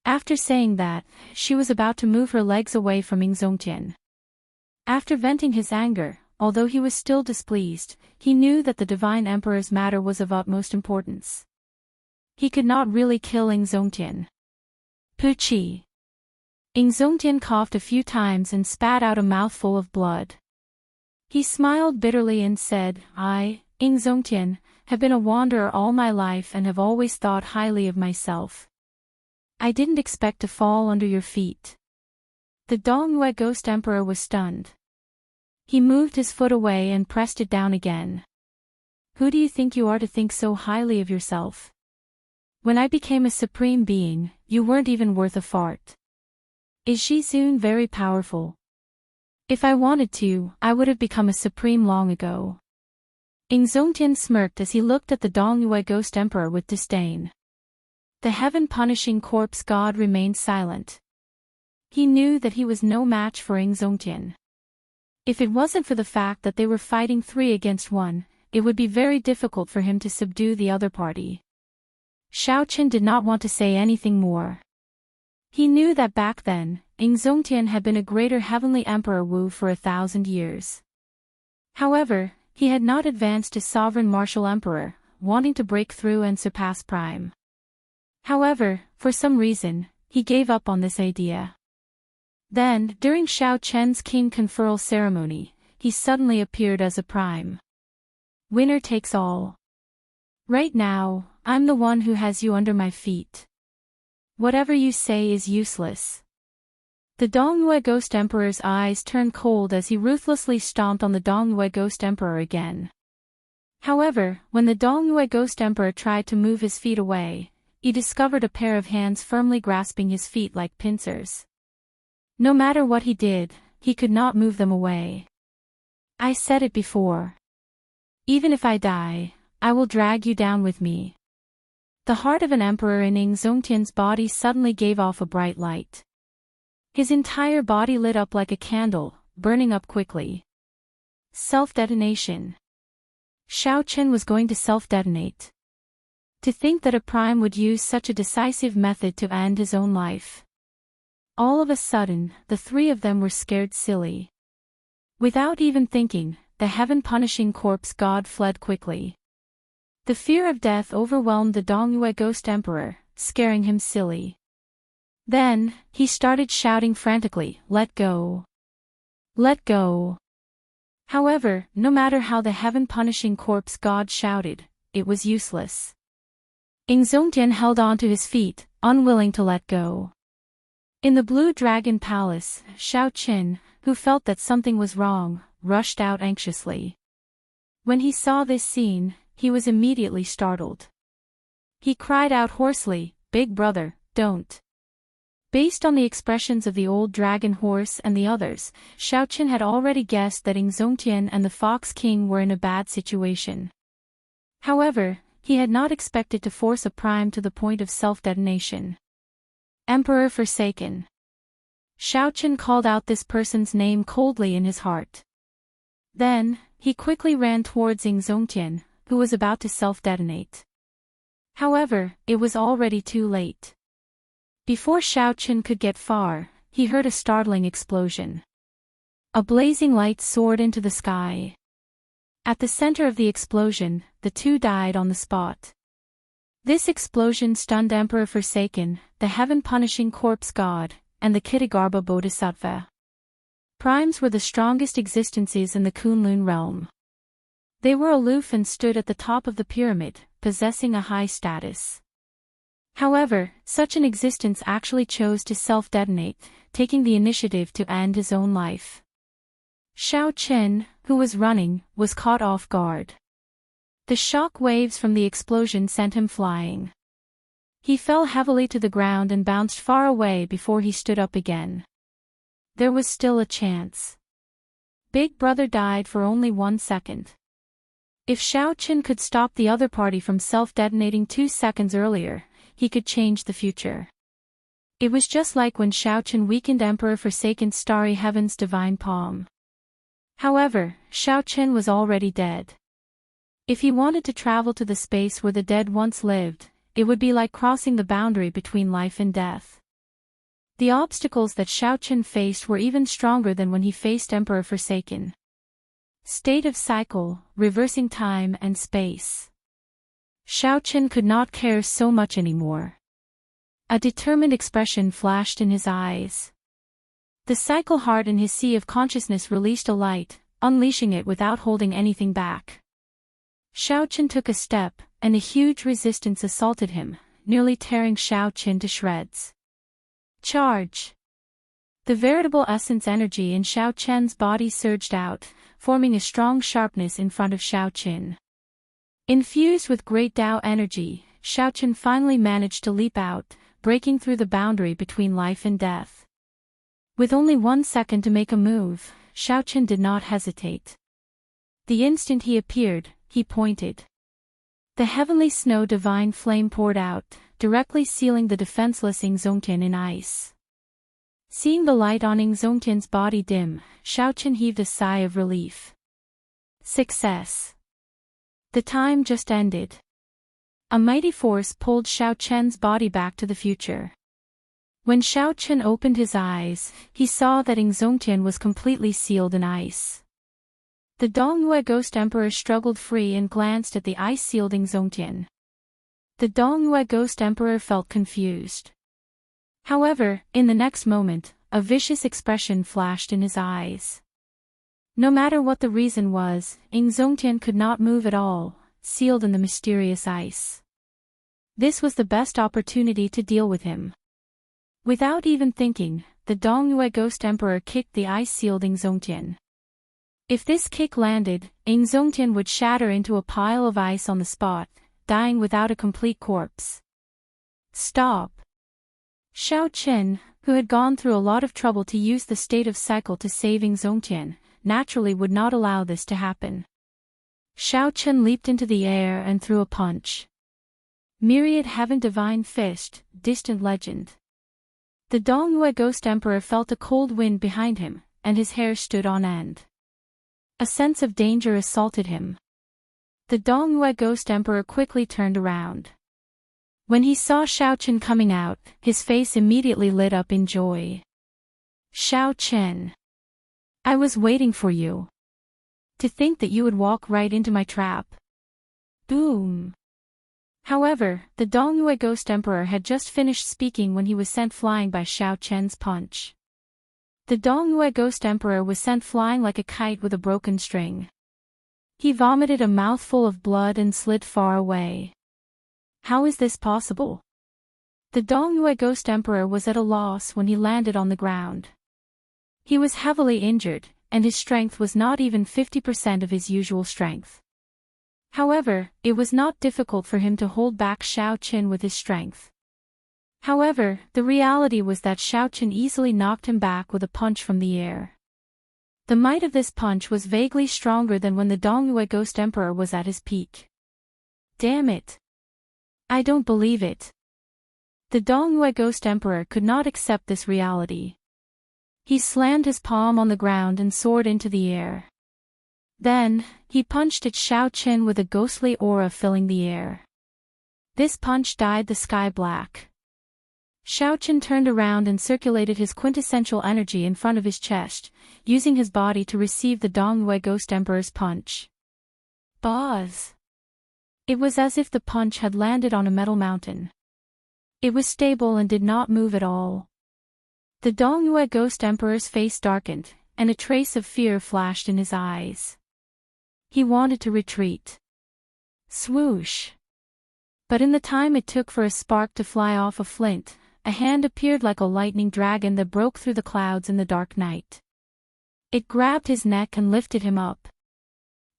After saying that, she was about to move her legs away from Zongtian. After venting his anger, although he was still displeased, he knew that the Divine Emperor's matter was of utmost importance. He could not really kill Zongtian. Puchi. Zongtian coughed a few times and spat out a mouthful of blood. He smiled bitterly and said, "I, Zongtian, have been a wanderer all my life and have always thought highly of myself. I didn't expect to fall under your feet." The Dongyue Ghost Emperor was stunned. He moved his foot away and pressed it down again. "Who do you think you are to think so highly of yourself? When I became a supreme being, you weren't even worth a fart. Is Shizun very powerful? If I wanted to, I would have become a supreme long ago." Zongtian smirked as he looked at the Dongyue Ghost Emperor with disdain. The Heaven-Punishing Corpse God remained silent. He knew that he was no match for Zongtian. If it wasn't for the fact that they were fighting 3 against 1, it would be very difficult for him to subdue the other party. Xiao Chen did not want to say anything more. He knew that back then, Zongtian had been a greater heavenly emperor Wu for 1,000 years. However, he had not advanced to sovereign martial emperor, wanting to break through and surpass Prime. However, for some reason, he gave up on this idea. Then, during Xiao Chen's king conferral ceremony, he suddenly appeared as a Prime. Winner takes all. Right now, I'm the one who has you under my feet. Whatever you say is useless. The Dongyue Ghost Emperor's eyes turned cold as he ruthlessly stomped on the Dongyue Ghost Emperor again. However, when the Dongyue Ghost Emperor tried to move his feet away, he discovered a pair of hands firmly grasping his feet like pincers. No matter what he did, he could not move them away. I said it before. Even if I die, I will drag you down with me. The heart of an emperor in Zongtian's body suddenly gave off a bright light. His entire body lit up like a candle, burning up quickly. Self-detonation. Xiao Chen was going to self-detonate. To think that a Prime would use such a decisive method to end his own life. All of a sudden, the three of them were scared silly. Without even thinking, the heaven-punishing corpse god fled quickly. The fear of death overwhelmed the Dongyue Ghost Emperor, scaring him silly. Then, he started shouting frantically, "Let go! Let go!" However, no matter how the heaven-punishing corpse god shouted, it was useless. Zongtian held on to his feet, unwilling to let go. In the Blue Dragon Palace, Xiao Chen, who felt that something was wrong, rushed out anxiously. When he saw this scene, he was immediately startled. He cried out hoarsely, "Big brother, don't." Based on the expressions of the old dragon horse and the others, Xiao Chen had already guessed that Zongtian and the Fox King were in a bad situation. However, he had not expected to force a Prime to the point of self-detonation. Emperor Forsaken. Xiao Chen called out this person's name coldly in his heart. Then, he quickly ran towards Zongtian, who was about to self-detonate. However, it was already too late. Before Xiao Chen could get far, he heard a startling explosion. A blazing light soared into the sky. At the center of the explosion, the two died on the spot. This explosion stunned Emperor Forsaken, the heaven-punishing corpse god, and the Kitagarbha Bodhisattva. Primes were the strongest existences in the Kunlun realm. They were aloof and stood at the top of the pyramid, possessing a high status. However, such an existence actually chose to self-detonate, taking the initiative to end his own life. Xiao Chen, who was running, was caught off guard. The shock waves from the explosion sent him flying. He fell heavily to the ground and bounced far away before he stood up again. There was still a chance. Big Brother died for only 1 second. If Xiao Chen could stop the other party from self-detonating 2 seconds earlier, he could change the future. It was just like when Xiao Chen weakened Emperor Forsaken's starry heaven's divine palm. However, Xiao Chen was already dead. If he wanted to travel to the space where the dead once lived, it would be like crossing the boundary between life and death. The obstacles that Xiao Chen faced were even stronger than when he faced Emperor Forsaken. State of cycle, reversing time and space. Xiao Chen could not care so much anymore. A determined expression flashed in his eyes. The cycle heart in his sea of consciousness released a light, unleashing it without holding anything back. Xiao Chen took a step, and a huge resistance assaulted him, nearly tearing Xiao Chen to shreds. Charge! The veritable essence energy in Xiao Chen's body surged out, forming a strong sharpness in front of Xiao Chen. Infused with great Tao energy, Xiao Chen finally managed to leap out, breaking through the boundary between life and death. With only 1 second to make a move, Xiao Chen did not hesitate. The instant he appeared, he pointed. The heavenly snow divine flame poured out, directly sealing the defenseless Zongtian in ice. Seeing the light on Zongtian's body dim, Xiao Chen heaved a sigh of relief. Success! The time just ended. A mighty force pulled Xiao Chen's body back to the future. When Xiao Chen opened his eyes, he saw that Zongtian was completely sealed in ice. The Dongyue Ghost Emperor struggled free and glanced at the ice-sealed Zongtian. The Dongyue Ghost Emperor felt confused. However, in the next moment, a vicious expression flashed in his eyes. No matter what the reason was, Zongtian could not move at all, sealed in the mysterious ice. This was the best opportunity to deal with him. Without even thinking, the Dongyue Ghost Emperor kicked the ice-sealed Zongtian. If this kick landed, Zongtian would shatter into a pile of ice on the spot, dying without a complete corpse. Stop! Xiao Chen, who had gone through a lot of trouble to use the state of cycle to save Zongtian, naturally would not allow this to happen. Xiao Chen leaped into the air and threw a punch. Myriad Heaven Divine Fist, Distant Legend. The Dongyue Ghost Emperor felt a cold wind behind him, and his hair stood on end. A sense of danger assaulted him. The Dongyue Ghost Emperor quickly turned around. When he saw Xiao Chen coming out, his face immediately lit up in joy. Xiao Chen! I was waiting for you. To think that you would walk right into my trap. Boom! However, the Dongyue Ghost Emperor had just finished speaking when he was sent flying by Xiao Chen's punch. The Dongyue Ghost Emperor was sent flying like a kite with a broken string. He vomited a mouthful of blood and slid far away. How is this possible? The Dongyue Ghost Emperor was at a loss when he landed on the ground. He was heavily injured, and his strength was not even 50% of his usual strength. However, it was not difficult for him to hold back Xiao Chen with his strength. However, the reality was that Xiao Chen easily knocked him back with a punch from the air. The might of this punch was vaguely stronger than when the Dongyue Ghost Emperor was at his peak. Damn it! I don't believe it. The Dongyue Ghost Emperor could not accept this reality. He slammed his palm on the ground and soared into the air. Then, he punched at Xiao Chen with a ghostly aura filling the air. This punch dyed the sky black. Xiao Chen turned around and circulated his quintessential energy in front of his chest, using his body to receive the Dongyue Ghost Emperor's punch. Buzz! It was as if the punch had landed on a metal mountain. It was stable and did not move at all. The Dongyue Ghost Emperor's face darkened, and a trace of fear flashed in his eyes. He wanted to retreat. Swoosh! But in the time it took for a spark to fly off a flint, a hand appeared like a lightning dragon that broke through the clouds in the dark night. It grabbed his neck and lifted him up.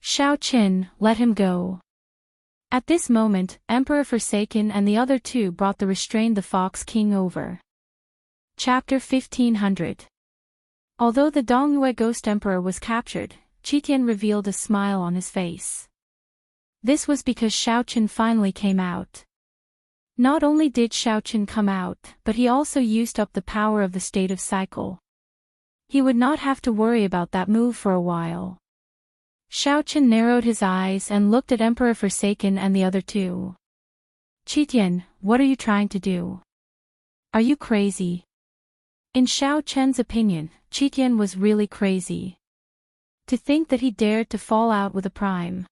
Xiao Chen, let him go. At this moment, Emperor Forsaken and the other two brought the restrained the Fox King over. Chapter 1500. Although the Dongyue Ghost Emperor was captured, Qitian revealed a smile on his face. This was because Xiao Chen finally came out. Not only did Xiao Chen come out, but he also used up the power of the state of cycle. He would not have to worry about that move for a while. Xiao Chen narrowed his eyes and looked at Emperor Forsaken and the other two. Qitian, what are you trying to do? Are you crazy? In Xiao Chen's opinion, Qitian was really crazy. To think that he dared to fall out with a prime.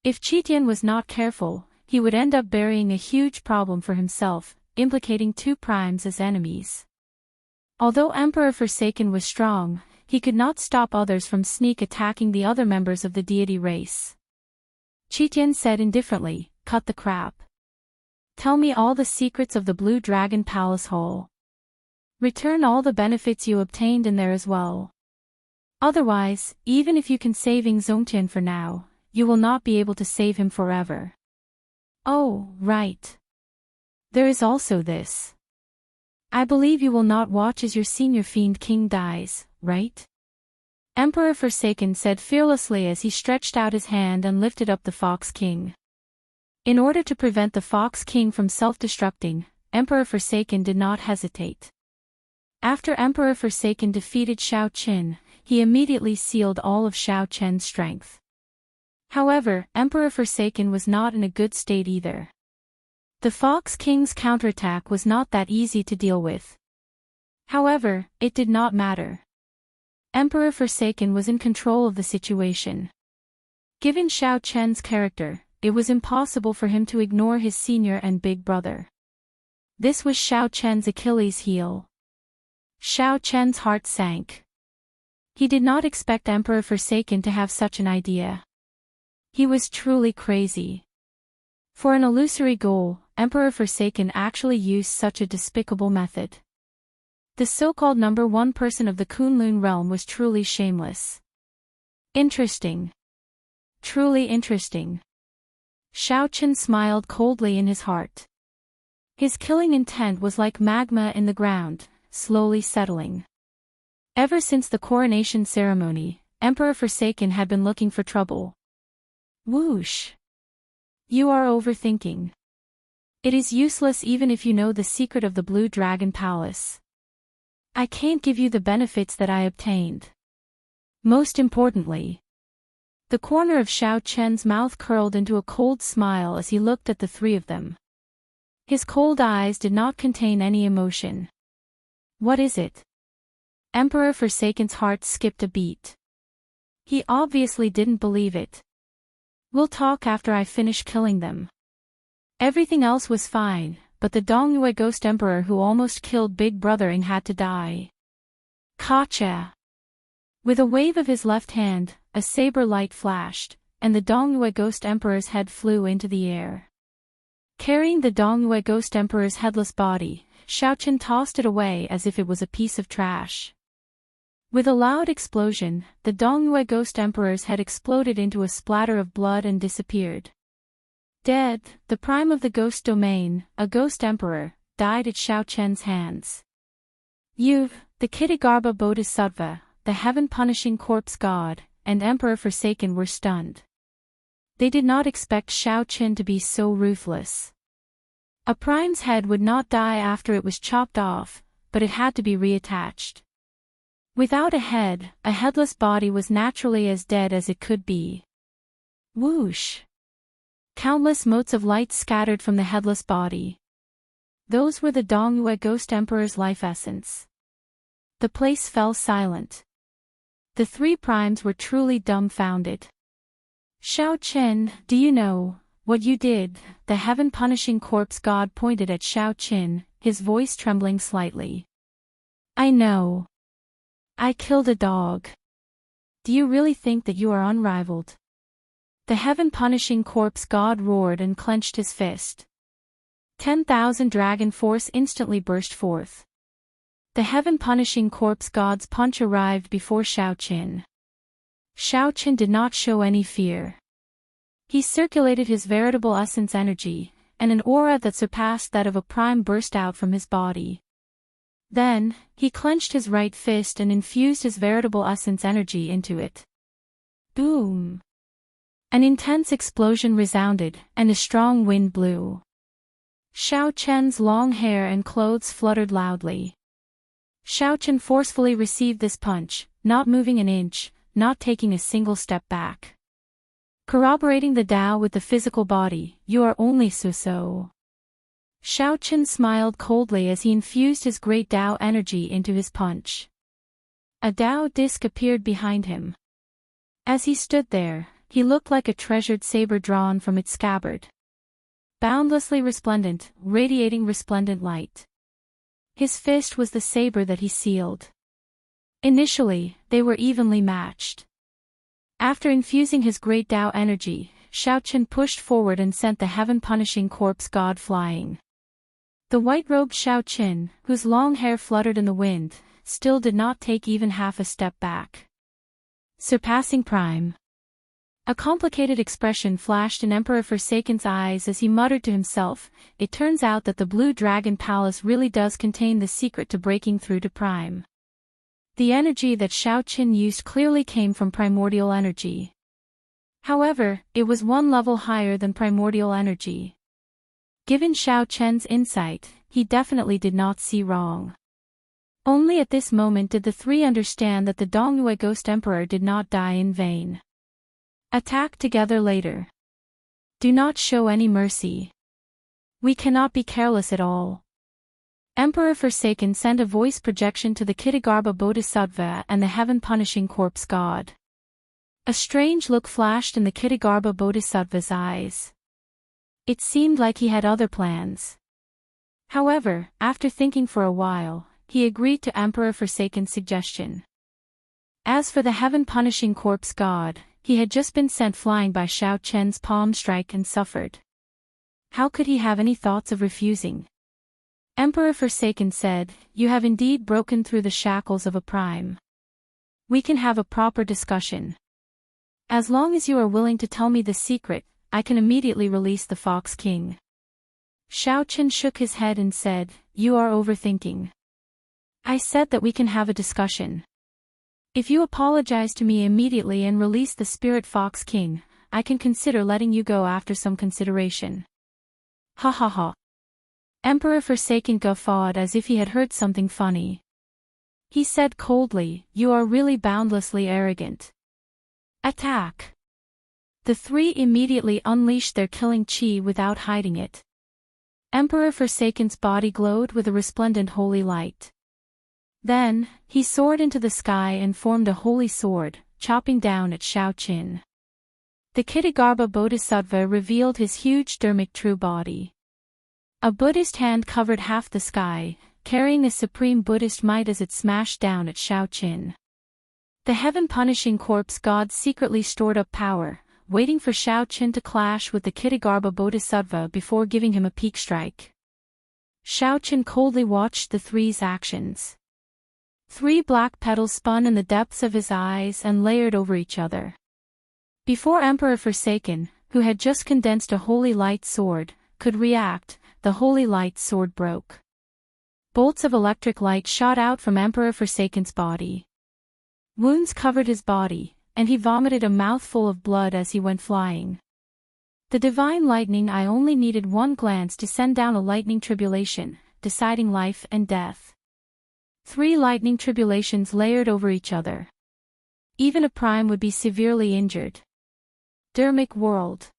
If Qitian was not careful, he would end up burying a huge problem for himself, implicating two primes as enemies. Although Emperor Forsaken was strong, he could not stop others from sneak attacking the other members of the deity race. Qitian said indifferently, cut the crap. Tell me all the secrets of the Blue Dragon Palace Hole. Return all the benefits you obtained in there as well. Otherwise, even if you can save Zongtian for now, you will not be able to save him forever. Oh, right. There is also this. I believe you will not watch as your senior fiend king dies, right? Emperor Forsaken said fearlessly as he stretched out his hand and lifted up the Fox King. In order to prevent the Fox King from self-destructing, Emperor Forsaken did not hesitate. After Emperor Forsaken defeated Xiao Chen, he immediately sealed all of Xiao Chen's strength. However, Emperor Forsaken was not in a good state either. The Fox King's counterattack was not that easy to deal with. However, it did not matter. Emperor Forsaken was in control of the situation. Given Xiao Chen's character, it was impossible for him to ignore his senior and big brother. This was Xiao Chen's Achilles heel. Xiao Chen's heart sank. He did not expect Emperor Forsaken to have such an idea. He was truly crazy. For an illusory goal, Emperor Forsaken actually used such a despicable method. The so-called number one person of the Kunlun realm was truly shameless. Interesting. Truly interesting. Xiao Chen smiled coldly in his heart. His killing intent was like magma in the ground, slowly settling. Ever since the coronation ceremony, Emperor Forsaken had been looking for trouble. Whoosh! You are overthinking. It is useless even if you know the secret of the Blue Dragon Palace. I can't give you the benefits that I obtained. Most importantly, the corner of Xiao Chen's mouth curled into a cold smile as he looked at the three of them. His cold eyes did not contain any emotion. What is it? Emperor Forsaken's heart skipped a beat. He obviously didn't believe it. We'll talk after I finish killing them. Everything else was fine, but the Dongyue Ghost Emperor who almost killed Big Brother Ing had to die. Gotcha! With a wave of his left hand, a saber light flashed, and the Dongyue Ghost Emperor's head flew into the air. Carrying the Dongyue Ghost Emperor's headless body, Xiao Chen tossed it away as if it was a piece of trash. With a loud explosion, the Dongyue Ghost Emperor's head exploded into a splatter of blood and disappeared. Dead, the prime of the Ghost Domain, a Ghost Emperor, died at Xiao Chen's hands. You, the Kitagarbha Bodhisattva, the heaven-punishing corpse god, and Emperor Forsaken were stunned. They did not expect Xiao Chen to be so ruthless. A prime's head would not die after it was chopped off, but it had to be reattached. Without a head, a headless body was naturally as dead as it could be. Whoosh! Countless motes of light scattered from the headless body. Those were the Dongyue Ghost Emperor's life essence. The place fell silent. The three primes were truly dumbfounded. Xiao Chen, do you know what you did? The heaven-punishing corpse god pointed at Xiao Chen, his voice trembling slightly. I know. I killed a dog. Do you really think that you are unrivaled? The heaven-punishing corpse god roared and clenched his fist. 10,000 dragon force instantly burst forth. The heaven-punishing corpse god's punch arrived before Xiao Chen. Xiao Chen did not show any fear. He circulated his veritable essence energy, and an aura that surpassed that of a prime burst out from his body. Then, he clenched his right fist and infused his veritable essence energy into it. Boom! An intense explosion resounded, and a strong wind blew. Xiao Chen's long hair and clothes fluttered loudly. Xiao Chen forcefully received this punch, not moving an inch, not taking a single step back. Corroborating the Tao with the physical body, you are only so. Xiao Chen smiled coldly as he infused his great Tao energy into his punch. A Tao disc appeared behind him. As he stood there, he looked like a treasured saber drawn from its scabbard. Boundlessly resplendent, radiating resplendent light. His fist was the saber that he sealed. Initially, they were evenly matched. After infusing his great Tao energy, Xiao Chen pushed forward and sent the heaven-punishing corpse god flying. The white-robed Xiao Chen, whose long hair fluttered in the wind, still did not take even half a step back. Surpassing Prime. A complicated expression flashed in Emperor Forsaken's eyes as he muttered to himself, it turns out that the Blue Dragon Palace really does contain the secret to breaking through to Prime. The energy that Xiao Chen used clearly came from primordial energy. However, it was one level higher than primordial energy. Given Xiao Chen's insight, he definitely did not see wrong. Only at this moment did the three understand that the Dongyue Ghost Emperor did not die in vain. Attack together later. Do not show any mercy. We cannot be careless at all. Emperor Forsaken sent a voice projection to the Kitagarbha Bodhisattva and the heaven-punishing corpse god. A strange look flashed in the Kitagarbha Bodhisattva's eyes. It seemed like he had other plans. However, after thinking for a while, he agreed to Emperor Forsaken's suggestion. As for the heaven-punishing corpse god, he had just been sent flying by Xiao Chen's palm strike and suffered. How could he have any thoughts of refusing? Emperor Forsaken said, "You have indeed broken through the shackles of a prime. We can have a proper discussion. As long as you are willing to tell me the secret, I can immediately release the Fox King." Xiao Chen shook his head and said, "You are overthinking. I said that we can have a discussion. If you apologize to me immediately and release the Spirit Fox King, I can consider letting you go after some consideration." Ha ha ha. Emperor Forsaken guffawed as if he had heard something funny. He said coldly, "You are really boundlessly arrogant. Attack." The three immediately unleashed their killing chi without hiding it. Emperor Forsaken's body glowed with a resplendent holy light. Then, he soared into the sky and formed a holy sword, chopping down at Xiao Qin. The Kitagarbha Bodhisattva revealed his huge dharmic true body. A Buddhist hand covered half the sky, carrying a supreme Buddhist might as it smashed down at Xiao Qin. The heaven-punishing corpse god secretly stored up power, waiting for Xiao Qin to clash with the Kitagarbha Bodhisattva before giving him a peak strike. Xiao Qin coldly watched the three's actions. 3 black petals spun in the depths of his eyes and layered over each other. Before Emperor Forsaken, who had just condensed a holy light sword, could react, the holy light sword broke. Bolts of electric light shot out from Emperor Forsaken's body. Wounds covered his body, and he vomited a mouthful of blood as he went flying. The divine lightning. I only needed one glance to send down a lightning tribulation, deciding life and death. 3 lightning tribulations layered over each other. Even a prime would be severely injured. Dharmic world.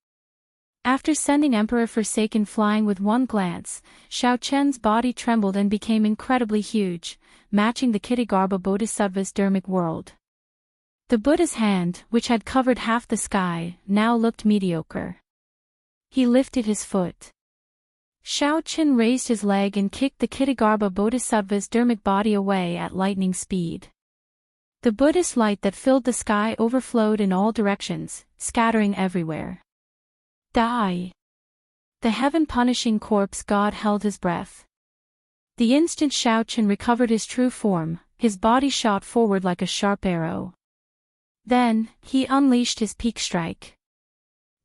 After sending Emperor Forsaken flying with one glance, Xiao Chen's body trembled and became incredibly huge, matching the Kitagarbha Bodhisattva's dharmic world. The Buddha's hand, which had covered half the sky, now looked mediocre. He lifted his foot. Xiao Chen raised his leg and kicked the Kitagarbha Bodhisattva's dharmic body away at lightning speed. The Buddhist light that filled the sky overflowed in all directions, scattering everywhere. Die! The heaven-punishing corpse god held his breath. The instant Xiao Chen recovered his true form, his body shot forward like a sharp arrow. Then, he unleashed his peak strike.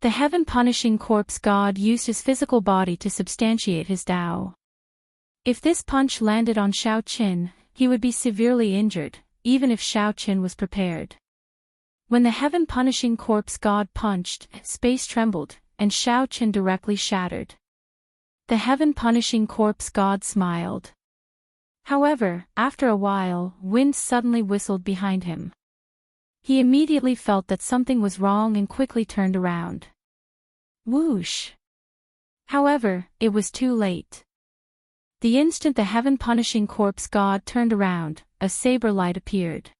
The heaven-punishing corpse god used his physical body to substantiate his Tao. If this punch landed on Xiao Qin, he would be severely injured, even if Xiao Qin was prepared. When the heaven-punishing corpse god punched, space trembled, and Xiao Qin directly shattered. The heaven-punishing corpse god smiled. However, after a while, wind suddenly whistled behind him. He immediately felt that something was wrong and quickly turned around. Whoosh! However, it was too late. The instant the heaven-punishing corpse god turned around, a saber light appeared.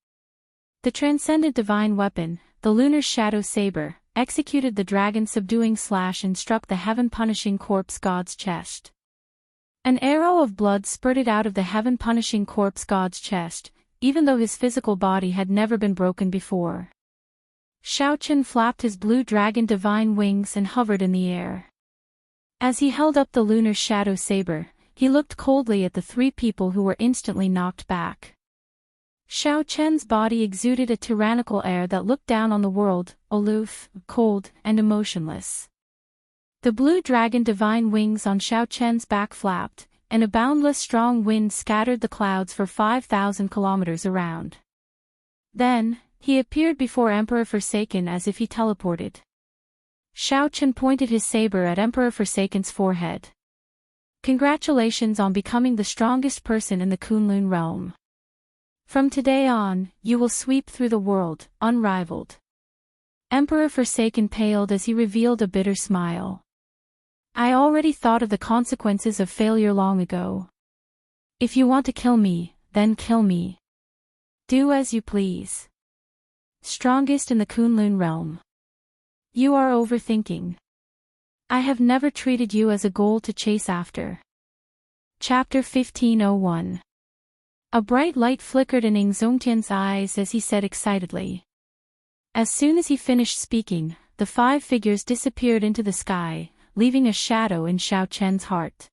The transcendent divine weapon, the lunar shadow saber, executed the dragon-subduing slash and struck the heaven-punishing corpse god's chest. An arrow of blood spurted out of the heaven-punishing corpse god's chest, even though his physical body had never been broken before. Xiao Chen flapped his blue dragon divine wings and hovered in the air. As he held up the lunar shadow saber, he looked coldly at the 3 people who were instantly knocked back. Xiao Chen's body exuded a tyrannical air that looked down on the world, aloof, cold, and emotionless. The blue dragon divine wings on Xiao Chen's back flapped, and a boundless strong wind scattered the clouds for 5,000 kilometers around. Then, he appeared before Emperor Forsaken as if he teleported. Xiao Chen pointed his saber at Emperor Forsaken's forehead. Congratulations on becoming the strongest person in the Kunlun realm. From today on, you will sweep through the world, unrivaled. Emperor Forsaken paled as he revealed a bitter smile. I already thought of the consequences of failure long ago. If you want to kill me, then kill me. Do as you please. Strongest in the Kunlun realm. You are overthinking. I have never treated you as a goal to chase after. Chapter 1501. A bright light flickered in Ing Zongtian's eyes as he said excitedly. As soon as he finished speaking, the 5 figures disappeared into the sky, leaving a shadow in Xiao Chen's heart.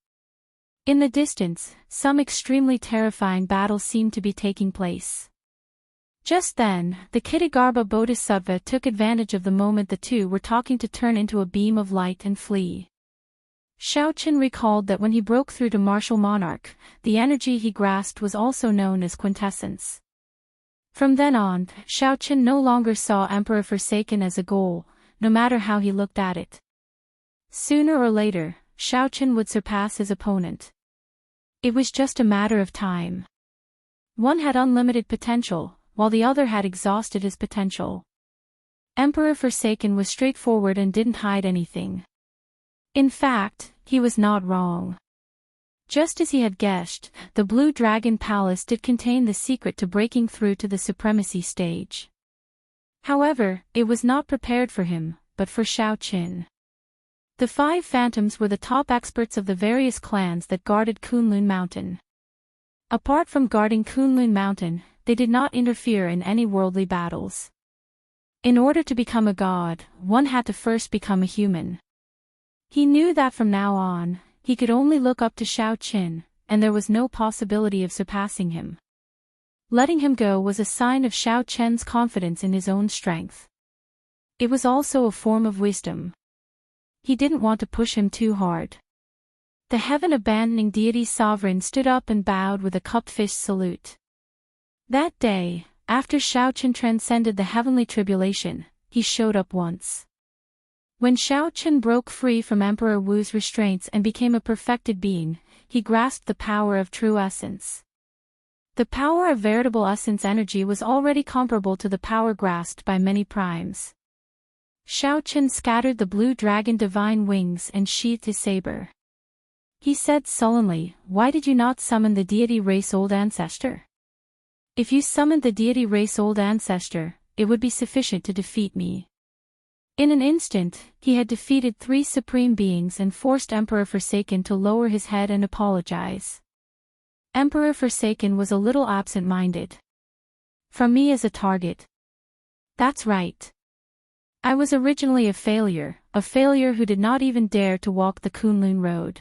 In the distance, some extremely terrifying battle seemed to be taking place. Just then, the Kitagarbha Bodhisattva took advantage of the moment the two were talking to turn into a beam of light and flee. Xiao Chen recalled that when he broke through to Martial Monarch, the energy he grasped was also known as quintessence. From then on, Xiao Chen no longer saw Emperor Forsaken as a goal, no matter how he looked at it. Sooner or later, Xiao Chen would surpass his opponent. It was just a matter of time. One had unlimited potential, while the other had exhausted his potential. Emperor Forsaken was straightforward and didn't hide anything. In fact, he was not wrong. Just as he had guessed, the Blue Dragon Palace did contain the secret to breaking through to the supremacy stage. However, it was not prepared for him, but for Xiao Chen. The 5 phantoms were the top experts of the various clans that guarded Kunlun Mountain. Apart from guarding Kunlun Mountain, they did not interfere in any worldly battles. In order to become a god, one had to first become a human. He knew that from now on, he could only look up to Xiao Chen, and there was no possibility of surpassing him. Letting him go was a sign of Xiao Chen's confidence in his own strength. It was also a form of wisdom. He didn't want to push him too hard. The heaven-abandoning deity sovereign stood up and bowed with a cup-fist salute. That day, after Xiao Chen transcended the heavenly tribulation, he showed up once. When Xiao Chen broke free from Emperor Wu's restraints and became a perfected being, he grasped the power of true essence. The power of veritable essence energy was already comparable to the power grasped by many primes. Xiao Chen scattered the blue dragon divine wings and sheathed his saber. He said sullenly, "Why did you not summon the deity race old ancestor? If you summoned the deity race old ancestor, it would be sufficient to defeat me." In an instant, he had defeated 3 supreme beings and forced Emperor Forsaken to lower his head and apologize. Emperor Forsaken was a little absent-minded. "From me as a target." "That's right. I was originally a failure who did not even dare to walk the Kunlun road."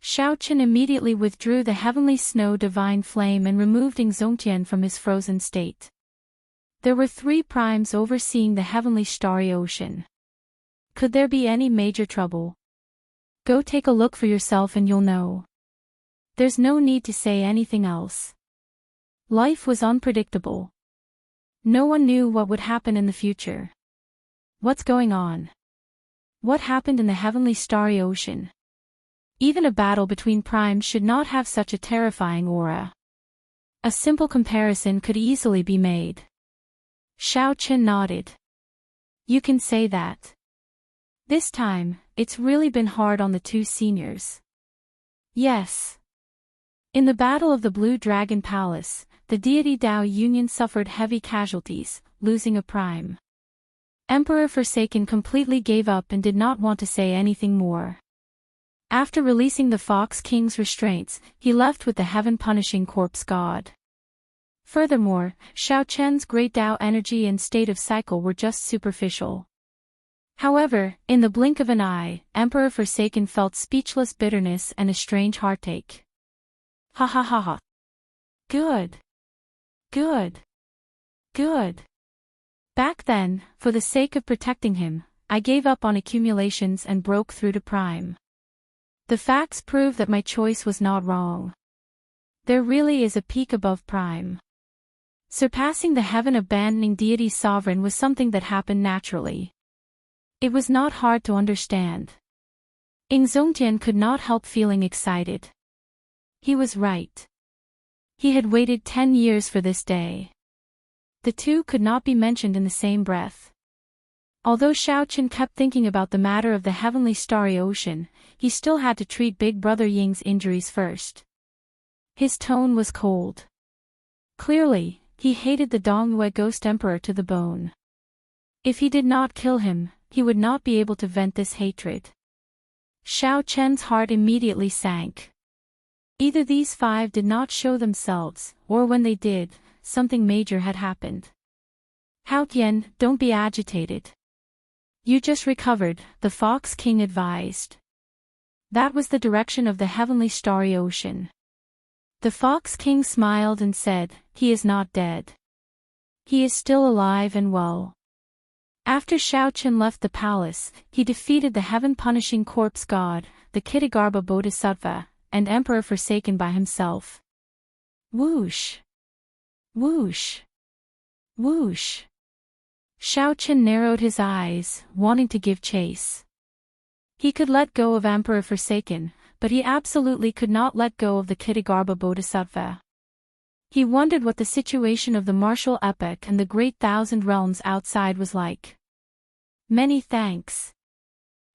Xiao Chen immediately withdrew the heavenly snow divine flame and removed Ing Zongtian from his frozen state. There were 3 primes overseeing the heavenly starry ocean. Could there be any major trouble? Go take a look for yourself and you'll know. There's no need to say anything else. Life was unpredictable. No one knew what would happen in the future. What's going on? What happened in the heavenly starry ocean? Even a battle between primes should not have such a terrifying aura. A simple comparison could easily be made. Xiao Chen nodded. "You can say that. This time, it's really been hard on the 2 seniors." "Yes." In the Battle of the Blue Dragon Palace, the deity Dao Union suffered heavy casualties, losing a prime. Emperor Forsaken completely gave up and did not want to say anything more. After releasing the Fox King's restraints, he left with the heaven-punishing corpse god. Furthermore, Xiao Chen's great Dao energy and state of cycle were just superficial. However, in the blink of an eye, Emperor Forsaken felt speechless bitterness and a strange heartache. Ha ha ha ha. Good. Good. Good. Back then, for the sake of protecting him, I gave up on accumulations and broke through to Prime. The facts prove that my choice was not wrong. There really is a peak above Prime. Surpassing the heaven-abandoning deity sovereign was something that happened naturally. It was not hard to understand. Ing Zongtian could not help feeling excited. He was right. He had waited 10 years for this day. The 2 could not be mentioned in the same breath. Although Xiao Chen kept thinking about the matter of the heavenly starry ocean, he still had to treat Big Brother Ying's injuries first. His tone was cold. Clearly, he hated the Dongyue Ghost Emperor to the bone. If he did not kill him, he would not be able to vent this hatred. Xiao Chen's heart immediately sank. Either these five did not show themselves, or when they did, something major had happened. Hao Tian, don't be agitated. You just recovered, the Fox King advised. That was the direction of the heavenly starry ocean. The Fox King smiled and said, he is not dead. He is still alive and well. After Xiao Chen left the palace, he defeated the heaven-punishing corpse god, the Kitagarbha Bodhisattva, and Emperor Forsaken by himself. Whoosh! Whoosh! Whoosh! Xiao Chen narrowed his eyes, wanting to give chase. He could let go of Emperor Forsaken, but he absolutely could not let go of the Kitagarbha Bodhisattva. He wondered what the situation of the martial epoch and the great thousand realms outside was like. Many thanks.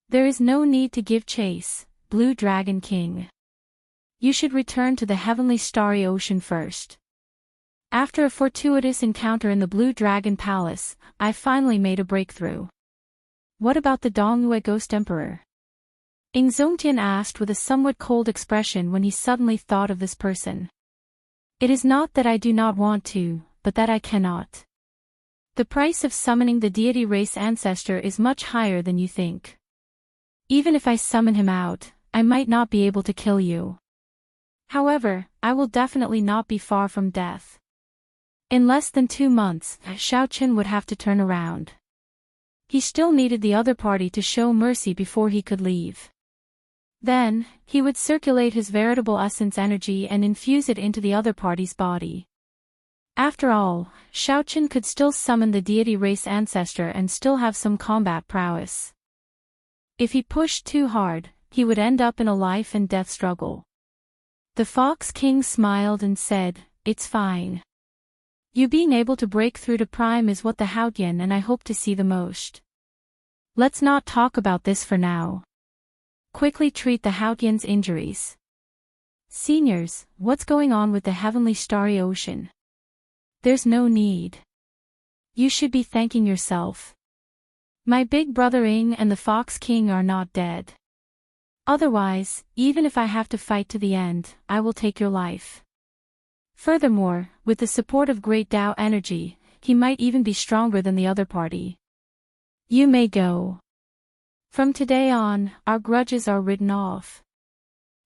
There is no need to give chase, Blue Dragon King. You should return to the heavenly starry ocean first. After a fortuitous encounter in the Blue Dragon Palace, I finally made a breakthrough. What about the Dongyue Ghost Emperor? Ing Zongtian asked with a somewhat cold expression when he suddenly thought of this person. It is not that I do not want to, but that I cannot. The price of summoning the deity race ancestor is much higher than you think. Even if I summon him out, I might not be able to kill you. However, I will definitely not be far from death. In less than 2 months, Xiao Chen would have to turn around. He still needed the other party to show mercy before he could leave. Then, he would circulate his veritable essence energy and infuse it into the other party's body. After all, Xiao Chen could still summon the deity race ancestor and still have some combat prowess. If he pushed too hard, he would end up in a life and death struggle. The Fox King smiled and said, it's fine. You being able to break through to Prime is what the Haotian and I hope to see the most. Let's not talk about this for now. Quickly treat the Haotian's injuries. Seniors, what's going on with the heavenly starry ocean? There's no need. You should be thanking yourself. My big brother Ing and the Fox King are not dead. Otherwise, even if I have to fight to the end, I will take your life. Furthermore, with the support of Great Tao energy, he might even be stronger than the other party. You may go. From today on, our grudges are written off.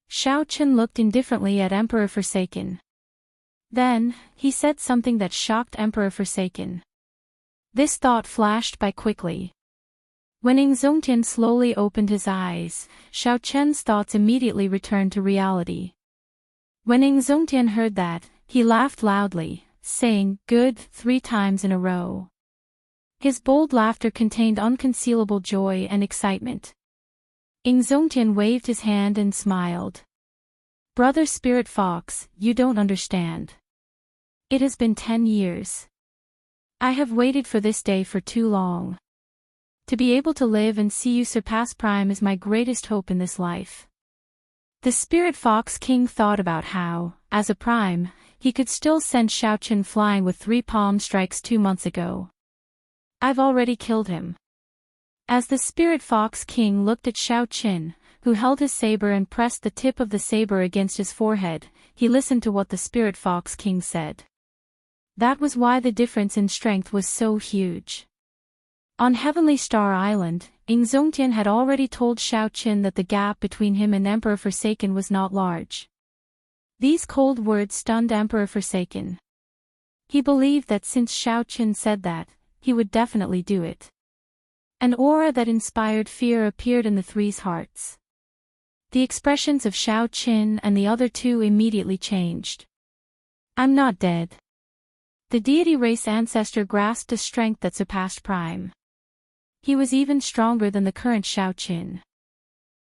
Xiao Chen looked indifferently at Emperor Forsaken. Then, he said something that shocked Emperor Forsaken. This thought flashed by quickly. When Ing Zongtian slowly opened his eyes, Xiao Chen's thoughts immediately returned to reality. When Ing Zongtian heard that, he laughed loudly, saying, "Good," 3 times in a row. His bold laughter contained unconcealable joy and excitement. Ing Zongtian waved his hand and smiled. Brother Spirit Fox, you don't understand. It has been 10 years. I have waited for this day for too long. To be able to live and see you surpass Prime is my greatest hope in this life. The Spirit Fox King thought about how, as a Prime, he could still send Xiao Chen flying with 3 palm strikes 2 months ago. I've already killed him. As the Spirit Fox King looked at Xiao Chen, who held his saber and pressed the tip of the saber against his forehead, he listened to what the Spirit Fox King said. That was why the difference in strength was so huge. On Heavenly Star Island, Ing Zongtian had already told Xiao Chen that the gap between him and Emperor Forsaken was not large. These cold words stunned Emperor Forsaken. He believed that since Xiao Chen said that, he would definitely do it. An aura that inspired fear appeared in the three's hearts. The expressions of Xiao Chen and the other 2 immediately changed. I'm not dead. The deity race ancestor grasped a strength that surpassed Prime. He was even stronger than the current Xiao Chen.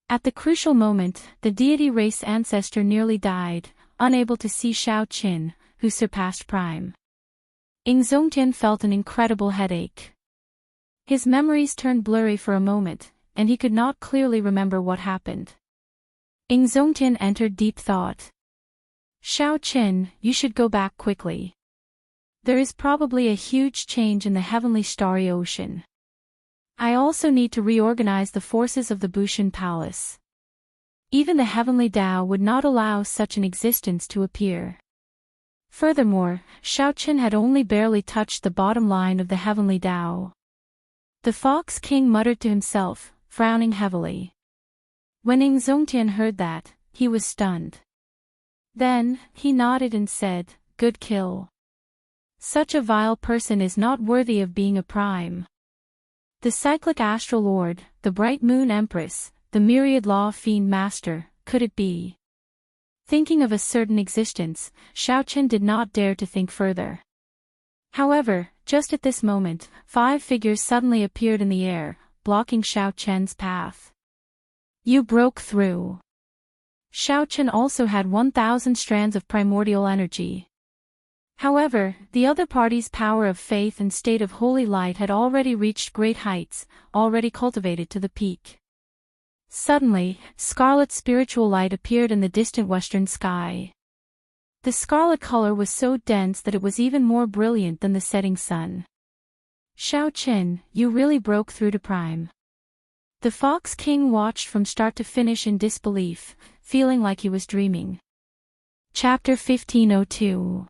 At the crucial moment, the deity race ancestor nearly died, unable to see Xiao Chen, who surpassed Prime. Ing Zongtian felt an incredible headache. His memories turned blurry for a moment, and he could not clearly remember what happened. Ing Zongtian entered deep thought. Shao Qin, you should go back quickly. There is probably a huge change in the heavenly starry ocean. I also need to reorganize the forces of the Bushan Palace. Even the heavenly Tao would not allow such an existence to appear. Furthermore, Shao Qin had only barely touched the bottom line of the heavenly Tao. The Fox King muttered to himself, frowning heavily. When Ing Zongtian heard that, he was stunned. Then, he nodded and said, "Good kill. Such a vile person is not worthy of being a prime." The cyclic astral lord, the bright moon empress, the myriad law fiend master, could it be? Thinking of a certain existence, Shao Qin did not dare to think further. However, just at this moment, 5 figures suddenly appeared in the air, blocking Shao Qin's path. You broke through. Shao Qin also had 1,000 strands of primordial energy. However, the other party's power of faith and state of holy light had already reached great heights, already cultivated to the peak. Suddenly, scarlet spiritual light appeared in the distant western sky. The scarlet color was so dense that it was even more brilliant than the setting sun. Shao Qin, you really broke through to prime. The Fox King watched from start to finish in disbelief, feeling like he was dreaming. Chapter 1502.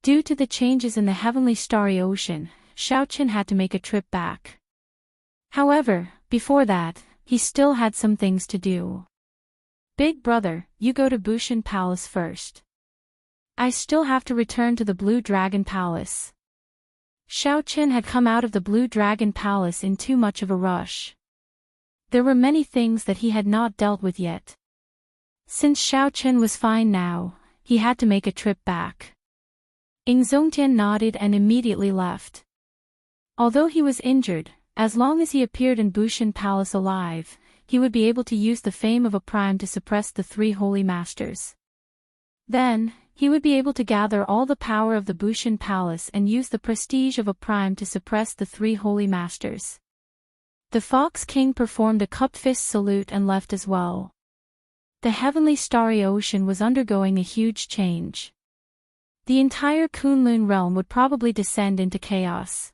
Due to the changes in the heavenly starry ocean, Shao Qin had to make a trip back. However, before that, he still had some things to do. Big brother, you go to Bushan Palace first. I still have to return to the Blue Dragon Palace. Shao Qin had come out of the Blue Dragon Palace in too much of a rush. There were many things that he had not dealt with yet. Since Shao Qin was fine now, he had to make a trip back. Ing Zongtian nodded and immediately left. Although he was injured, as long as he appeared in Bushan Palace alive, he would be able to use the fame of a prime to suppress the 3 holy masters. Then, he would be able to gather all the power of the Bushan Palace and use the prestige of a prime to suppress the 3 holy masters. The Fox King performed a cupped fist salute and left as well. The heavenly starry ocean was undergoing a huge change. The entire Kunlun realm would probably descend into chaos.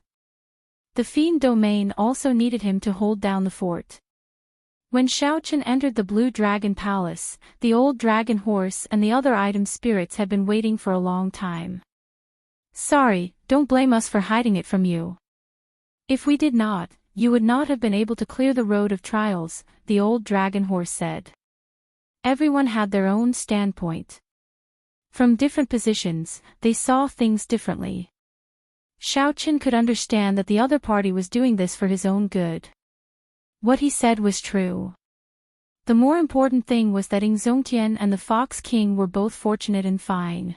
The fiend domain also needed him to hold down the fort. When Shao Qin entered the Blue Dragon Palace, the old dragon horse and the other item spirits had been waiting for a long time. Sorry, don't blame us for hiding it from you. If we did not, you would not have been able to clear the road of trials, the old dragon horse said. Everyone had their own standpoint. From different positions, they saw things differently. Shao Qin could understand that the other party was doing this for his own good. What he said was true. The more important thing was that Ing Zongtian and the Fox King were both fortunate and fine.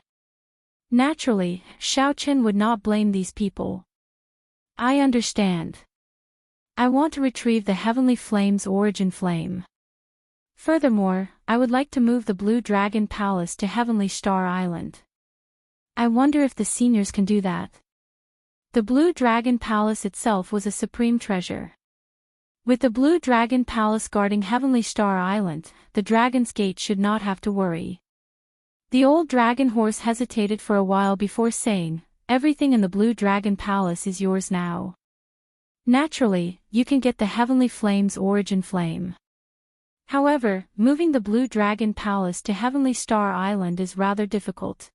Naturally, Shao Qin would not blame these people. I understand. I want to retrieve the Heavenly Flame's origin flame. Furthermore, I would like to move the Blue Dragon Palace to Heavenly Star Island. I wonder if the seniors can do that. The Blue Dragon Palace itself was a supreme treasure. With the Blue Dragon Palace guarding Heavenly Star Island, the Dragon's Gate should not have to worry. The old dragon horse hesitated for a while before saying, "Everything in the Blue Dragon Palace is yours now. Naturally, you can get the Heavenly Flame's origin flame. However, moving the Blue Dragon Palace to Heavenly Star Island is rather difficult.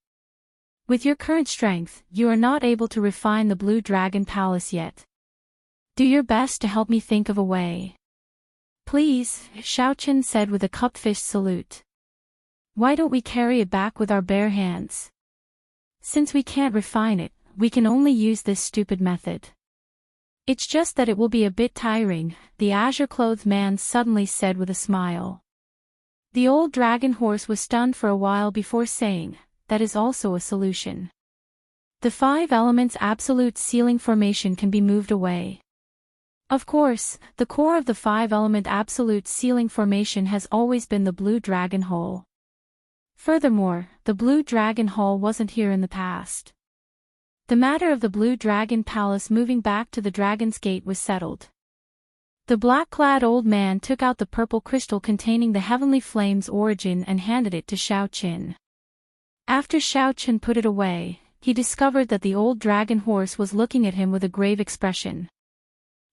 With your current strength, you are not able to refine the Blue Dragon Palace yet. Do your best to help me think of a way. Please," Shao Qin said with a cupped fist salute. Why don't we carry it back with our bare hands? Since we can't refine it, we can only use this stupid method. It's just that it will be a bit tiring, the azure-clothed man suddenly said with a smile. The old dragon horse was stunned for a while before saying, "That is also a solution. The 5 elements absolute sealing formation can be moved away." Of course, the core of the 5-element absolute sealing formation has always been the Blue Dragon Hole. Furthermore, the Blue Dragon Hall wasn't here in the past. The matter of the Blue Dragon Palace moving back to the Dragon's Gate was settled. The black-clad old man took out the purple crystal containing the heavenly flame's origin and handed it to Xiao Qin. After Xiao Qin put it away, he discovered that the old dragon horse was looking at him with a grave expression.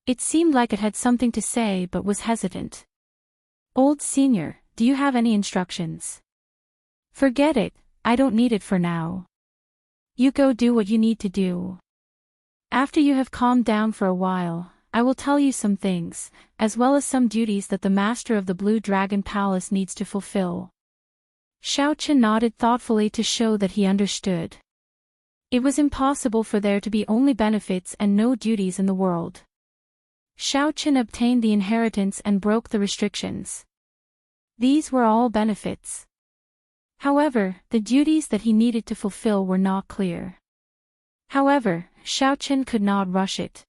It seemed like it had something to say but was hesitant. "Old senior, do you have any instructions?" "Forget it, I don't need it for now. You go do what you need to do. After you have calmed down for a while, I will tell you some things, as well as some duties that the master of the Blue Dragon Palace needs to fulfill." Xiao Qin nodded thoughtfully to show that he understood. It was impossible for there to be only benefits and no duties in the world. Xiao Qin obtained the inheritance and broke the restrictions. These were all benefits. However, the duties that he needed to fulfill were not clear. However, Xiao Qin could not rush it.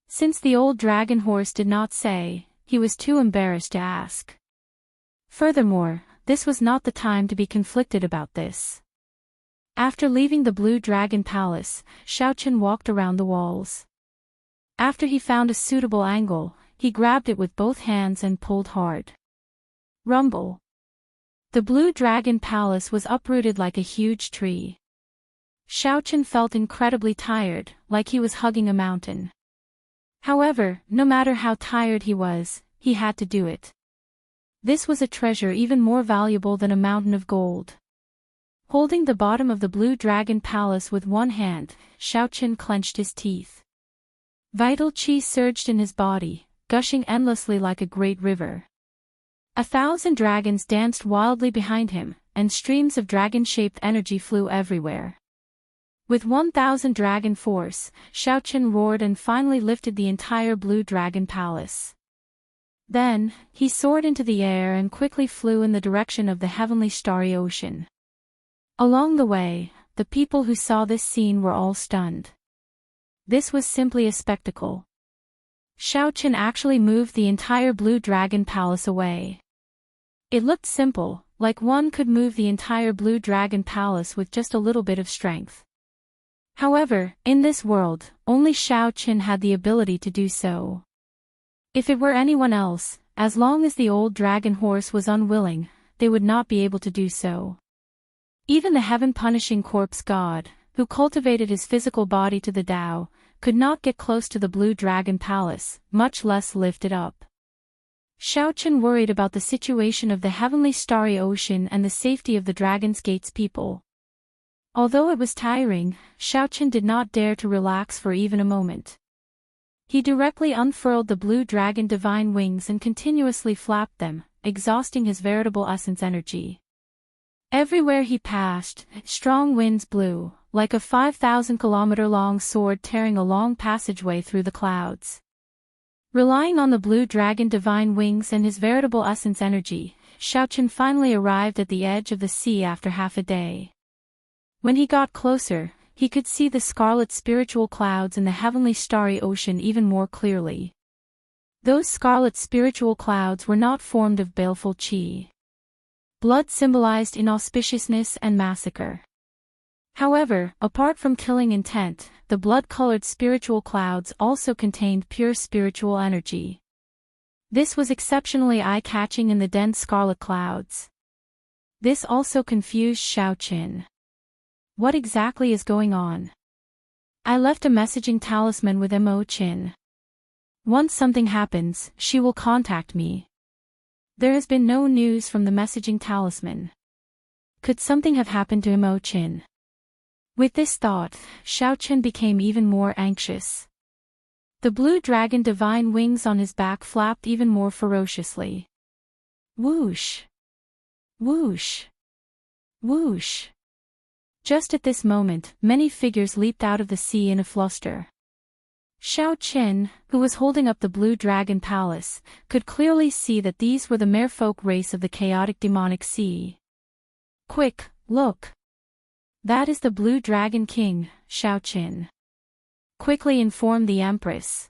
Since the old dragon horse did not say, he was too embarrassed to ask. Furthermore, this was not the time to be conflicted about this. After leaving the Blue Dragon Palace, Xiao Qin walked around the walls. After he found a suitable angle, he grabbed it with both hands and pulled hard. Rumble. The Blue Dragon Palace was uprooted like a huge tree. Xiao Qin felt incredibly tired, like he was hugging a mountain. However, no matter how tired he was, he had to do it. This was a treasure even more valuable than a mountain of gold. Holding the bottom of the Blue Dragon Palace with one hand, Xiao Qin clenched his teeth. Vital qi surged in his body, gushing endlessly like a great river. 1,000 dragons danced wildly behind him, and streams of dragon-shaped energy flew everywhere. With 1,000 dragon force, Xiao Qin roared and finally lifted the entire Blue Dragon Palace. Then, he soared into the air and quickly flew in the direction of the heavenly starry ocean. Along the way, the people who saw this scene were all stunned. This was simply a spectacle. Xiao Qin actually moved the entire Blue Dragon Palace away. It looked simple, like one could move the entire Blue Dragon Palace with just a little bit of strength. However, in this world, only Xiao Qin had the ability to do so. If it were anyone else, as long as the old dragon horse was unwilling, they would not be able to do so. Even the heaven-punishing corpse god, who cultivated his physical body to the Tao, could not get close to the Blue Dragon Palace, much less lift it up. Xiao Qin worried about the situation of the heavenly starry ocean and the safety of the Dragon's Gate's people. Although it was tiring, Xiao Qin did not dare to relax for even a moment. He directly unfurled the Blue Dragon divine wings and continuously flapped them, exhausting his veritable essence energy. Everywhere he passed, strong winds blew, like a 5,000-kilometer-long sword tearing a long passageway through the clouds. Relying on the Blue Dragon divine wings and his veritable essence energy, Xiao Qin finally arrived at the edge of the sea after half a day. When he got closer, he could see the scarlet spiritual clouds in the heavenly starry ocean even more clearly. Those scarlet spiritual clouds were not formed of baleful qi. Blood symbolized inauspiciousness and massacre. However, apart from killing intent, the blood-colored spiritual clouds also contained pure spiritual energy. This was exceptionally eye-catching in the dense scarlet clouds. This also confused Xiao Qin. What exactly is going on? I left a messaging talisman with Mo Qin. Once something happens, she will contact me. There has been no news from the messaging talisman. Could something have happened to Mo Qin? With this thought, Xiao Qin became even more anxious. The Blue Dragon divine wings on his back flapped even more ferociously. Whoosh! Whoosh! Whoosh! Just at this moment, many figures leaped out of the sea in a fluster. Xiao Qin, who was holding up the Blue Dragon Palace, could clearly see that these were the merfolk race of the chaotic demonic sea. Quick, look! That is the Blue Dragon King, Xiao Qin quickly informed the Empress.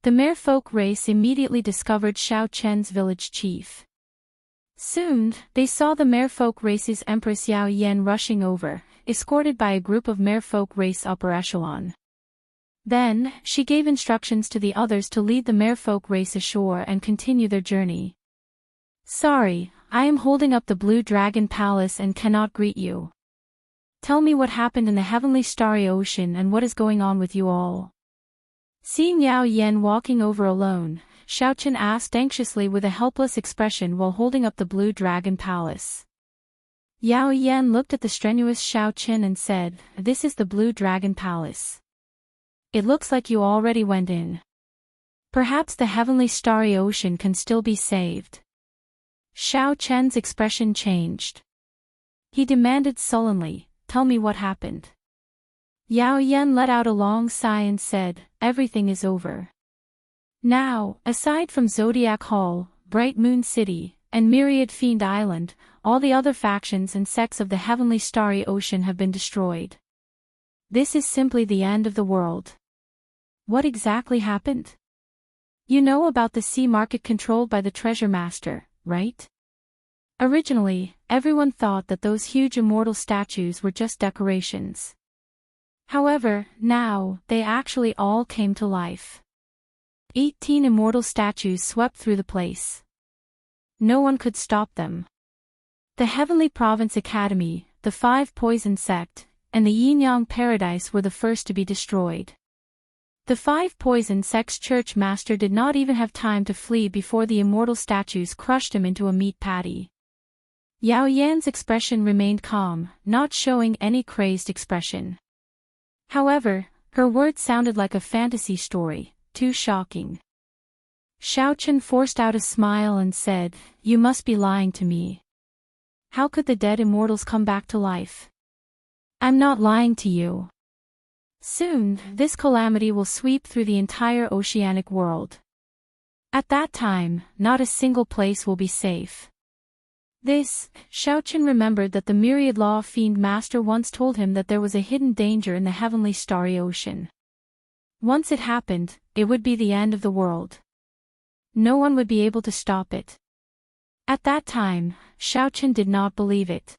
The merfolk race immediately discovered Xiao Qin's village chief. Soon, they saw the merfolk race's Empress Yao Yan rushing over, escorted by a group of merfolk race upper echelon. Then, she gave instructions to the others to lead the merfolk race ashore and continue their journey. "Sorry, I am holding up the Blue Dragon Palace and cannot greet you. Tell me what happened in the heavenly starry ocean and what is going on with you all." Seeing Yao Yan walking over alone, Xiaochen asked anxiously with a helpless expression while holding up the Blue Dragon Palace. Yao Yan looked at the strenuous Xiaochen and said, "This is the Blue Dragon Palace. It looks like you already went in. Perhaps the heavenly starry ocean can still be saved." Xiaochen's expression changed. He demanded sullenly, "Tell me what happened." Yao Yan let out a long sigh and said, "Everything is over. Now, aside from Zodiac Hall, Bright Moon City, and Myriad Fiend Island, all the other factions and sects of the heavenly starry ocean have been destroyed. This is simply the end of the world." "What exactly happened?" "You know about the sea market controlled by the Treasure Master, right? Originally, everyone thought that those huge immortal statues were just decorations. However, now, they actually all came to life. 18 immortal statues swept through the place. No one could stop them. The Heavenly Province Academy, the 5 Poison Sect, and the Yin-Yang Paradise were the first to be destroyed. The 5 Poison Sect's church master did not even have time to flee before the immortal statues crushed him into a meat patty." Yao Yan's expression remained calm, not showing any crazed expression. However, her words sounded like a fantasy story, too shocking. Xiaochen forced out a smile and said, "You must be lying to me. How could the dead immortals come back to life?" "I'm not lying to you. Soon, this calamity will sweep through the entire oceanic world. At that time, not a single place will be safe." Xiaochen remembered that the Myriad Law Fiend Master once told him that there was a hidden danger in the heavenly starry ocean. Once it happened, it would be the end of the world. No one would be able to stop it. At that time, Xiaochen did not believe it.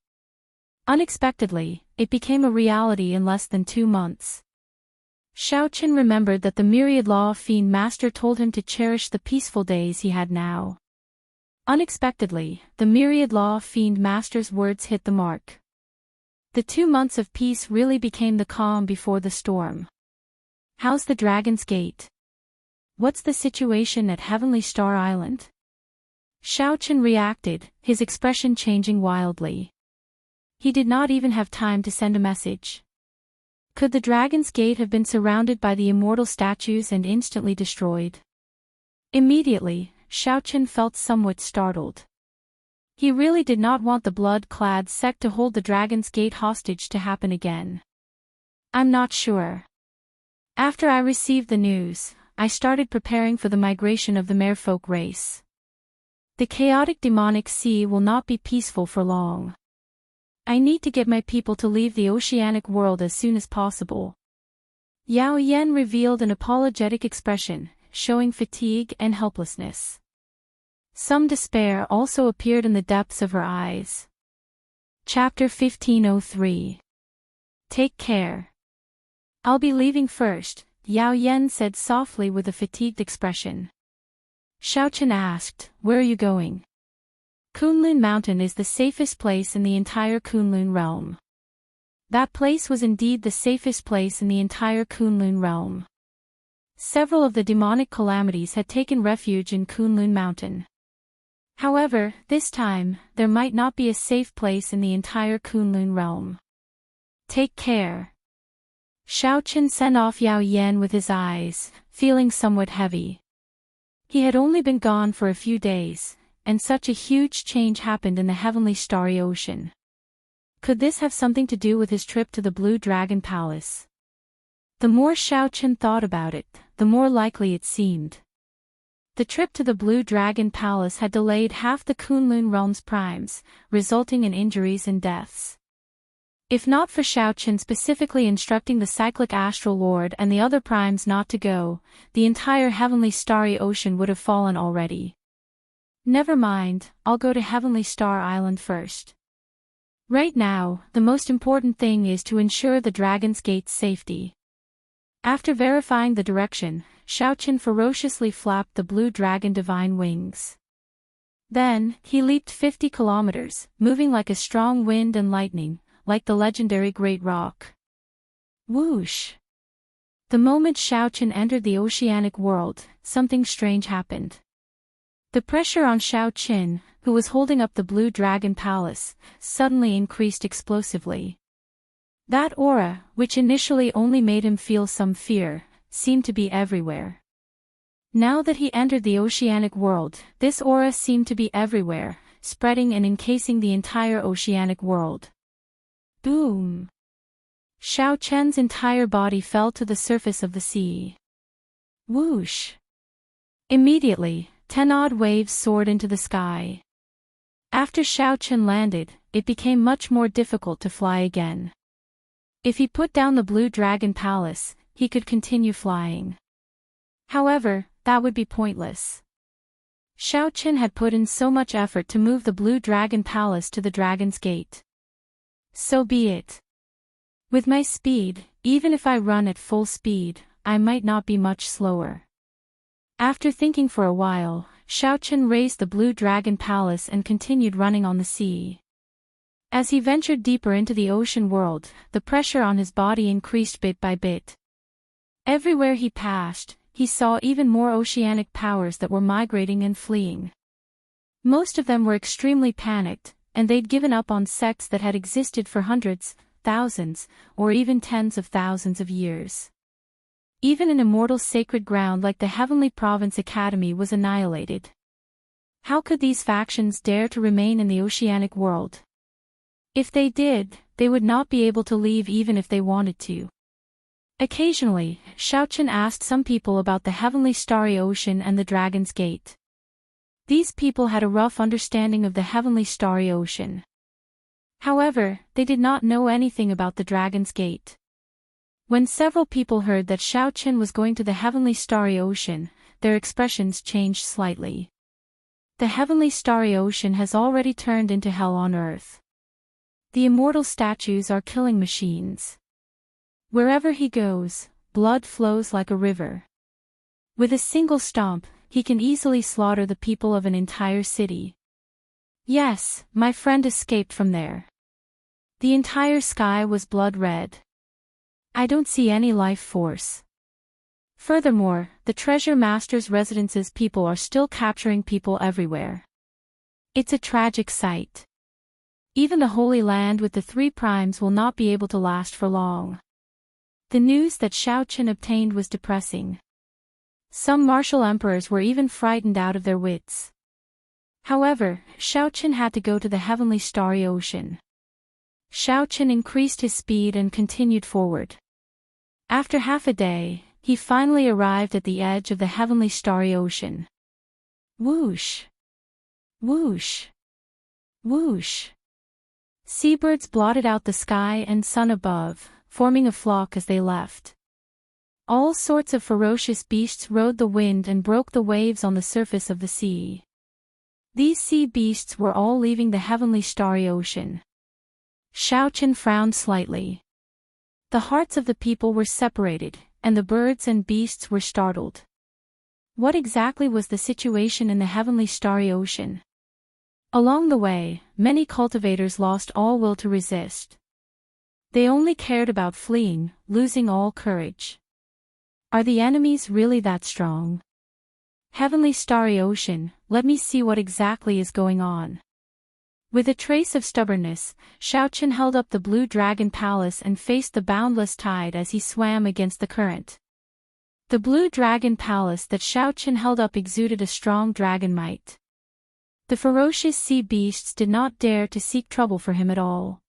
Unexpectedly, it became a reality in less than 2 months. Xiaochen remembered that the Myriad Law Fiend Master told him to cherish the peaceful days he had now. Unexpectedly, the Myriad Law Fiend Master's words hit the mark. The 2 months of peace really became the calm before the storm. "How's the Dragon's Gate? What's the situation at Heavenly Star Island?" Xiaochen reacted, his expression changing wildly. He did not even have time to send a message. Could the Dragon's Gate have been surrounded by the immortal statues and instantly destroyed? Immediately, Xiaochen felt somewhat startled. He really did not want the blood-clad sect to hold the Dragon's Gate hostage to happen again. "I'm not sure. After I received the news, I started preparing for the migration of the merfolk race. The chaotic demonic sea will not be peaceful for long. I need to get my people to leave the oceanic world as soon as possible." Yao Yan revealed an apologetic expression, showing fatigue and helplessness. Some despair also appeared in the depths of her eyes. Chapter 1503. Take care. "I'll be leaving first," Yao Yan said softly with a fatigued expression. Xiaochen asked, "Where are you going?" "Kunlun Mountain is the safest place in the entire Kunlun realm." That place was indeed the safest place in the entire Kunlun realm. Several of the demonic calamities had taken refuge in Kunlun Mountain. However, this time, there might not be a safe place in the entire Kunlun realm. "Take care." Xiaochen sent off Yao Yan with his eyes, feeling somewhat heavy. He had only been gone for a few days, and such a huge change happened in the heavenly starry ocean. Could this have something to do with his trip to the Blue Dragon Palace? The more Xiaochen thought about it, the more likely it seemed. The trip to the Blue Dragon Palace had delayed half the Kunlun realm's primes, resulting in injuries and deaths. If not for Xiaochen specifically instructing the Cyclic Astral Lord and the other primes not to go, the entire heavenly starry ocean would have fallen already. "Never mind, I'll go to Heavenly Star Island first." Right now, the most important thing is to ensure the dragon's gate's safety. After verifying the direction, Xiaoqian ferociously flapped the blue dragon divine wings. Then, he leaped 50 kilometers, moving like a strong wind and lightning, like the legendary Great Rock. Whoosh! The moment Xiaoqian entered the oceanic world, something strange happened. The pressure on Xiaoqian, who was holding up the blue dragon palace, suddenly increased explosively. That aura, which initially only made him feel some fear, seemed to be everywhere. Now that he entered the oceanic world, this aura seemed to be everywhere, spreading and encasing the entire oceanic world. Boom! Xiaoqian's entire body fell to the surface of the sea. Whoosh! Immediately, 10 odd waves soared into the sky. After Xiaoqian landed, it became much more difficult to fly again. If he put down the blue dragon palace, he could continue flying. However, that would be pointless. Xiaoqian had put in so much effort to move the blue dragon palace to the dragon's gate. So be it. With my speed, even if I run at full speed, I might not be much slower. After thinking for a while, Xiaoqian raised the blue dragon palace and continued running on the sea. As he ventured deeper into the ocean world, the pressure on his body increased bit by bit. Everywhere he passed, he saw even more oceanic powers that were migrating and fleeing. Most of them were extremely panicked, and they'd given up on sects that had existed for hundreds, thousands, or even tens of thousands of years. Even an immortal sacred ground like the Heavenly Province Academy was annihilated. How could these factions dare to remain in the oceanic world? If they did, they would not be able to leave even if they wanted to. Occasionally, Xiaoqian asked some people about the heavenly starry ocean and the Dragon's Gate. These people had a rough understanding of the heavenly starry ocean. However, they did not know anything about the Dragon's Gate. When several people heard that Xiaoqian was going to the heavenly starry ocean, their expressions changed slightly. The heavenly starry ocean has already turned into hell on earth. The immortal statues are killing machines. Wherever he goes, blood flows like a river. With a single stomp, he can easily slaughter the people of an entire city. Yes, my friend escaped from there. The entire sky was blood red. I don't see any life force. Furthermore, the treasure master's residence's people are still capturing people everywhere. It's a tragic sight. Even the Holy Land with the 3 primes will not be able to last for long. The news that Xiaoqian obtained was depressing. Some martial emperors were even frightened out of their wits. However, Xiaoqian had to go to the heavenly starry ocean. Xiaoqian increased his speed and continued forward. After half a day, he finally arrived at the edge of the heavenly starry ocean. Whoosh! Whoosh! Whoosh! Seabirds blotted out the sky and sun above, forming a flock as they left. All sorts of ferocious beasts rode the wind and broke the waves on the surface of the sea. These sea beasts were all leaving the heavenly starry ocean. Xiaoqian frowned slightly. The hearts of the people were separated, and the birds and beasts were startled. What exactly was the situation in the heavenly starry ocean? Along the way, many cultivators lost all will to resist. They only cared about fleeing, losing all courage. Are the enemies really that strong? Heavenly starry ocean, let me see what exactly is going on. With a trace of stubbornness, Xiaoqian held up the blue dragon palace and faced the boundless tide as he swam against the current. The blue dragon palace that Xiaoqian held up exuded a strong dragon might. The ferocious sea beasts did not dare to seek trouble for him at all.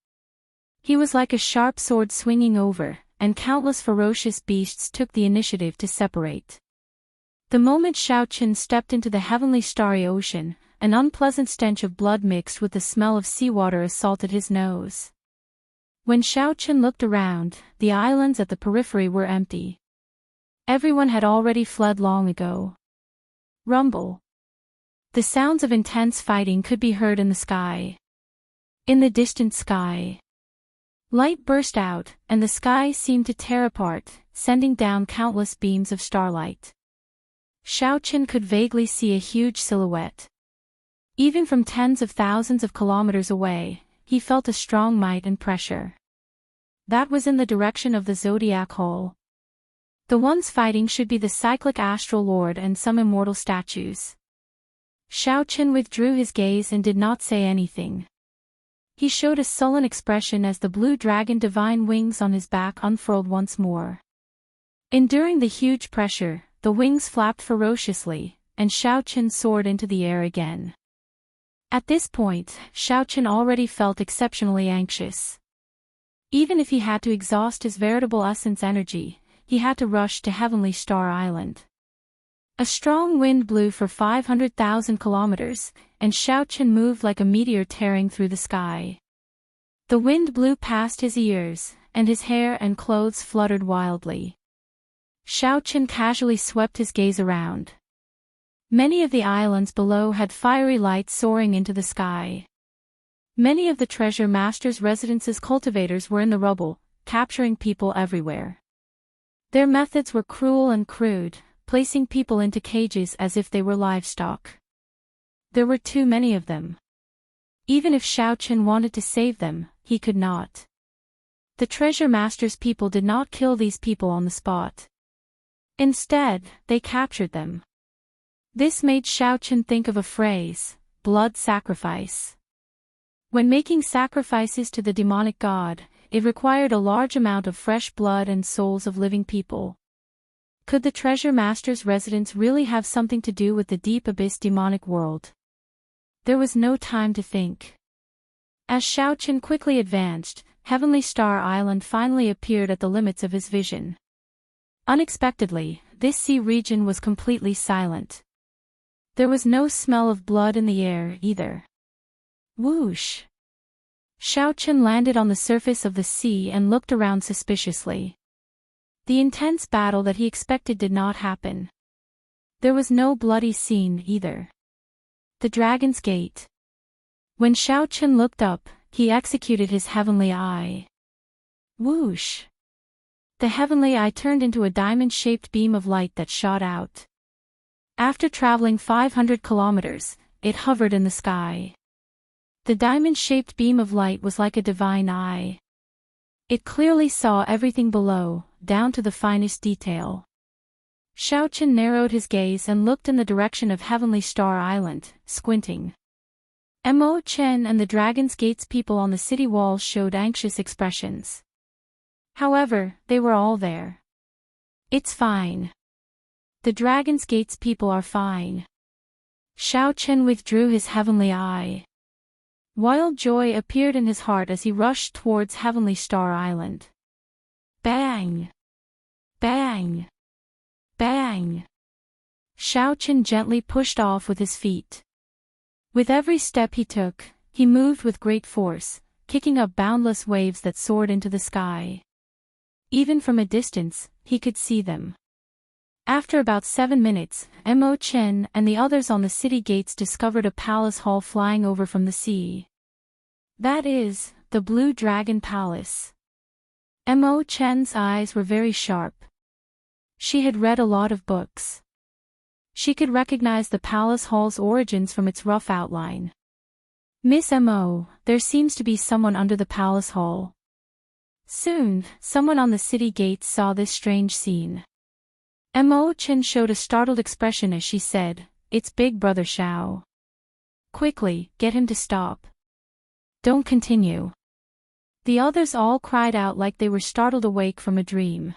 He was like a sharp sword swinging over, and countless ferocious beasts took the initiative to separate. The moment Xiaoqian stepped into the heavenly starry ocean, an unpleasant stench of blood mixed with the smell of seawater assaulted his nose. When Xiaoqian looked around, the islands at the periphery were empty. Everyone had already fled long ago. Rumble. The sounds of intense fighting could be heard in the sky. In the distant sky, light burst out, and the sky seemed to tear apart, sending down countless beams of starlight. Xiaochen could vaguely see a huge silhouette. Even from tens of thousands of kilometers away, he felt a strong might and pressure. That was in the direction of the Zodiac Hole. The ones fighting should be the cyclic astral lord and some immortal statues. Xiaochen withdrew his gaze and did not say anything. He showed a sullen expression as the blue dragon divine wings on his back unfurled once more. Enduring the huge pressure, the wings flapped ferociously, and Xiaochen soared into the air again. At this point, Xiaochen already felt exceptionally anxious. Even if he had to exhaust his veritable essence energy, he had to rush to Heavenly Star Island. A strong wind blew for 500,000 kilometers, and Xiaochen moved like a meteor tearing through the sky. The wind blew past his ears, and his hair and clothes fluttered wildly. Xiaochen casually swept his gaze around. Many of the islands below had fiery lights soaring into the sky. Many of the treasure master's residence's cultivators were in the rubble, capturing people everywhere. Their methods were cruel and crude, placing people into cages as if they were livestock. There were too many of them. Even if Xiaochen wanted to save them, he could not. The treasure master's people did not kill these people on the spot. Instead, they captured them. This made Xiaochen think of a phrase, blood sacrifice. When making sacrifices to the demonic god, it required a large amount of fresh blood and souls of living people. Could the treasure master's residence really have something to do with the deep abyss demonic world? There was no time to think. As Xiaochen quickly advanced, Heavenly Star Island finally appeared at the limits of his vision. Unexpectedly, this sea region was completely silent. There was no smell of blood in the air either. Whoosh! Xiaochen landed on the surface of the sea and looked around suspiciously. The intense battle that he expected did not happen. There was no bloody scene either. The Dragon's Gate. When Xiaochen looked up, he executed his heavenly eye. Whoosh! The heavenly eye turned into a diamond-shaped beam of light that shot out. After traveling 500 kilometers, it hovered in the sky. The diamond-shaped beam of light was like a divine eye. It clearly saw everything below, down to the finest detail. Xiaochen narrowed his gaze and looked in the direction of Heavenly Star Island, squinting. Mo Chen and the Dragon's Gate's people on the city walls showed anxious expressions. However, they were all there. It's fine. The Dragon's Gate's people are fine. Xiaochen withdrew his heavenly eye. Wild joy appeared in his heart as he rushed towards Heavenly Star Island. Bang! Bang! Bang! Xiaochen gently pushed off with his feet. With every step he took, he moved with great force, kicking up boundless waves that soared into the sky. Even from a distance, he could see them. After about 7 minutes, Mo Chen and the others on the city gates discovered a palace hall flying over from the sea. That is, the Blue Dragon Palace. Mo Chen's eyes were very sharp. She had read a lot of books. She could recognize the palace hall's origins from its rough outline. Miss Mo, there seems to be someone under the palace hall. Soon, someone on the city gates saw this strange scene. Mo Chen showed a startled expression as she said, "It's Big Brother Xiao. Quickly, get him to stop. Don't continue." The others all cried out like they were startled awake from a dream.